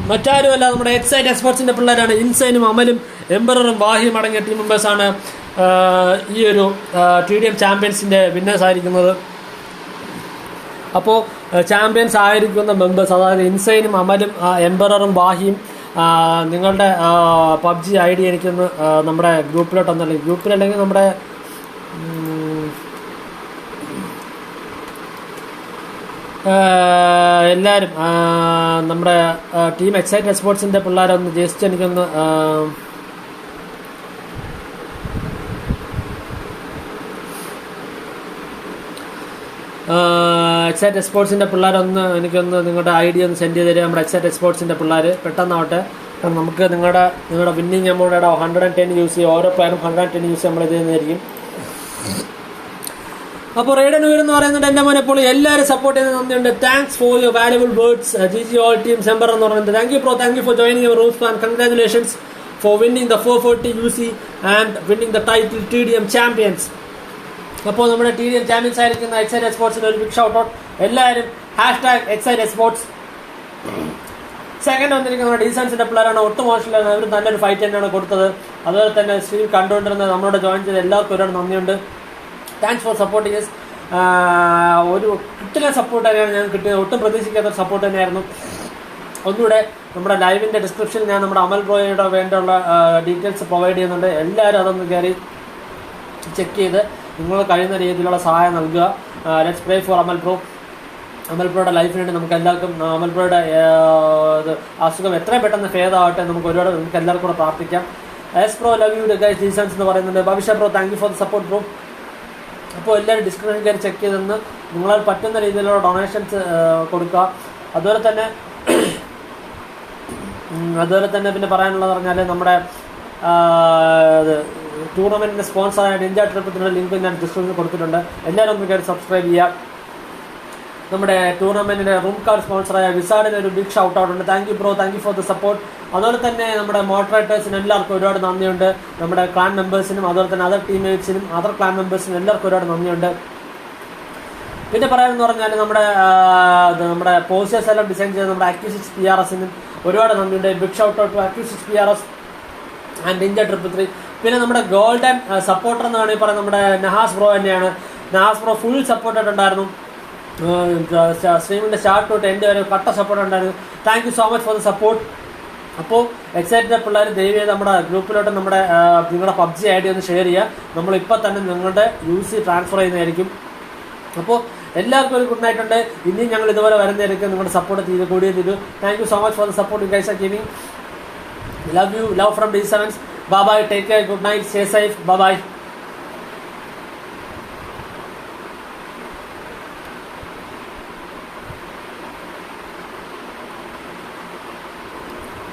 മറ്റാരുമല്ല നമ്മുടെ എക്സൈറ്റ് എക്സ്പോർട്സിൻ്റെ പിള്ളേരാണ്. ഇൻസൈനും അമലും എംബററും വാഹിയും അടങ്ങിയ ടീം മെമ്പേഴ്സാണ് ഈ ഒരു TDM ചാമ്പ്യൻസിൻ്റെ വിന്നേഴ്സ് ആയിരിക്കുന്നത്. അപ്പോൾ ചാമ്പ്യൻസ് ആയിരിക്കുന്ന മെമ്പേഴ്സ്, അതായത് ഇൻസൈനും അമലും എംബററും വാഹിയും, നിങ്ങളുടെ PUBG ID എനിക്കൊന്ന് നമ്മുടെ ഗ്രൂപ്പിലോട്ടൊന്നല്ലെങ്കിൽ ഗ്രൂപ്പിലല്ലെങ്കിൽ നമ്മുടെ എല്ലാവരും നമ്മുടെ ടീം എക്സൈറ്റ് എക്സ്പോർട്സിൻ്റെ പിള്ളേരൊന്ന് ജസ്റ്റ് എനിക്കൊന്ന് എക്സൈറ്റ് എക്സ്പോർട്സിൻ്റെ പിള്ളേരൊന്ന് എനിക്കൊന്ന് നിങ്ങളുടെ ID ഒന്ന് സെൻഡ് ചെയ്ത് തരിക. നമ്മുടെ എക്സൈറ്റ് എക്സ്പോർട്സിൻ്റെ പിള്ളേർ പെട്ടെന്നാവട്ടെ. കാരണം നമുക്ക് നിങ്ങളുടെ വിന്നിങ് എമൗണ്ട് 110 യൂസ് ചെയ്യും, ഓരോ പ്ലെയറും 110 യൂസ് നമ്മൾ ഇത് ചെയ്യുന്നതായിരിക്കും. അപ്പോൾ റൈഡൻ എന്ന് പറയുന്നുണ്ട് എൻ്റെ മോനെ. ഇപ്പോൾ എല്ലാവരും സപ്പോർട്ട് ചെയ്യുന്നത് നന്ദിയുണ്ട്. Thanks for your valuable words. GG all team സെമ്പർ എന്ന് പറയുന്നത് thank you bro, thank you for joining your rooms and congratulations for winning the 440 UC and winning the title TDM champions. അപ്പോൾ നമ്മുടെ TDM ചാമ്പ്യൻസ് ആയിരിക്കുന്ന excite എക്സ്പോർട്സിന് ഒരു big shout out. എല്ലാവരും #excite esports. Second വന്നിരിക്കുന്ന നമ്മുടെ ഡീസൻസിൻ്റെ പിള്ളേരാണ്, ഒട്ടും മോശമില്ല, അവർ നല്ലൊരു ഫൈറ്റ് തന്നെയാണ് കൊടുത്തത്. അതുപോലെ തന്നെ സ്ട്രീം കണ്ടുകൊണ്ടിരുന്ന നമ്മളോട് ജോയിൻ ചെയ്ത് എല്ലാവർക്കും ഒരുപാട് നന്ദിയുണ്ട്. Thanks for supporting yes. ഒരു കിട്ടുന്ന സപ്പോർട്ട് തന്നെയാണ് ഞാൻ കിട്ടിയത്, ഒട്ടും പ്രതീക്ഷിക്കാത്ത സപ്പോർട്ട് തന്നെയായിരുന്നു. ഒന്നുകൂടെ നമ്മുടെ ലൈവിൻ്റെ ഡിസ്ക്രിപ്ഷനിൽ ഞാൻ നമ്മുടെ അമൽ ബ്രോയുടെ വേണ്ടിയുള്ള ഡീറ്റെയിൽസ് പ്രൊവൈഡ് ചെയ്യുന്നുണ്ട്. എല്ലാവരും അതൊന്ന് കയറി ചെക്ക് ചെയ്ത് നിങ്ങൾ കഴിയുന്ന രീതിയിലുള്ള സഹായം നൽകുക. Let's pray for Amal bro. Amal ബ്രോയുടെ ലൈഫിന് വേണ്ടി നമുക്ക് എല്ലാവർക്കും അമൽ ബ്രോയുടെ അസുഖം എത്രയും പെട്ടെന്ന് ഭേദമാവട്ടെ നമുക്ക് എല്ലാവർക്കും കൂടെ പ്രാർത്ഥിക്കാം. Yes bro love you guys ഡീസൻസ് എന്ന് പറയുന്നുണ്ട്. Bhavishya bro thank you for the support bro. അപ്പോൾ എല്ലാവരും ഡിസ്ക്രിപ്ഷൻ കയറി ചെക്ക് ചെയ്തെന്ന് നിങ്ങളാൽ പറ്റുന്ന രീതിയിലുള്ള ഡൊണേഷൻസ് കൊടുക്കുക. അതുപോലെ തന്നെ പിന്നെ പറയാനുള്ളത് പറഞ്ഞാൽ നമ്മുടെ ടൂർണമെൻറ്റിൻ്റെ സ്പോൺസറായ ഇന്ത്യ ട്രിപ്പിനുള്ള ലിങ്ക് ഞാൻ ഡിസ്ക്രിപ്ഷനിൽ കൊടുത്തിട്ടുണ്ട്. എല്ലാവരും ഒന്ന് കയറി സബ്സ്ക്രൈബ് ചെയ്യുക. നമ്മുടെ ടൂർണമെൻറ്റിൻ്റെ റൂം കാർഡ് സ്പോൺസറായ വിസാഡിന് ഒരു ബിഗ് ഷൗട്ട് ഔട്ട് ഉണ്ട്. Thank you bro, thank you for the support. അതുപോലെ തന്നെ നമ്മുടെ മോഡറേറ്റേഴ്സിന് എല്ലാവർക്കും ഒരുപാട് നന്ദിയുണ്ട്. നമ്മുടെ ക്ലാൻ മെമ്പേഴ്സിനും അതുപോലെ തന്നെ അതർ ടീംമേറ്റ്സിനും അതർ ക്ലാൻ മെമ്പേഴ്സിനും എല്ലാവർക്കും ഒരുപാട് നന്ദിയുണ്ട്. പിന്നെ പറയാമെന്ന് പറഞ്ഞാൽ നമ്മുടെ പോസ്റ്റേഴ്സ് എല്ലാം ഡിസൈൻ ചെയ്ത് നമ്മുടെ AKEF PRSനും ഒരുപാട് നന്ദിയുണ്ട്. Big shout out to AKEF PRS and India 333. പിന്നെ നമ്മുടെ ഗോൾഡൻ സപ്പോർട്ടർ എന്ന് വേണമെങ്കിൽ പറയാം നമ്മുടെ നഹാസ് ബ്രോ തന്നെയാണ്. നഹാസ് ബ്രോ ഫുൾ സപ്പോർട്ടായിട്ടുണ്ടായിരുന്നു. സ്ട്രീമിൻ്റെ സ്റ്റാർട്ട് തൊട്ട് എൻ്റെ വരെ കട്ട സപ്പോർട്ട് ഉണ്ടായിരുന്നു. Thank you so much for the support. അപ്പോൾ എക്സൈറ്റഡ് പിള്ളേർ ദയവ് ചെയ്ത് നമ്മുടെ ഗ്രൂപ്പിലോട്ട് നിങ്ങളുടെ PUBG ID ഒന്ന് ഷെയർ ചെയ്യുക. നമ്മളിപ്പോൾ തന്നെ നിങ്ങളുടെ UC ട്രാൻസ്ഫർ ചെയ്യുന്നതായിരിക്കും. അപ്പോൾ എല്ലാവർക്കും ഒരു ഗുഡ് നൈറ്റ് ഉണ്ട്. ഇനിയും ഞങ്ങൾ ഇതുപോലെ വരുന്നതായിരിക്കും. നിങ്ങളുടെ സപ്പോർട്ട് കൂടിയേ തീരൂ. Thank you so much for the support you guys are giving. Love you, love from D7. Bye bye, take care, good night, stay safe, bye bye.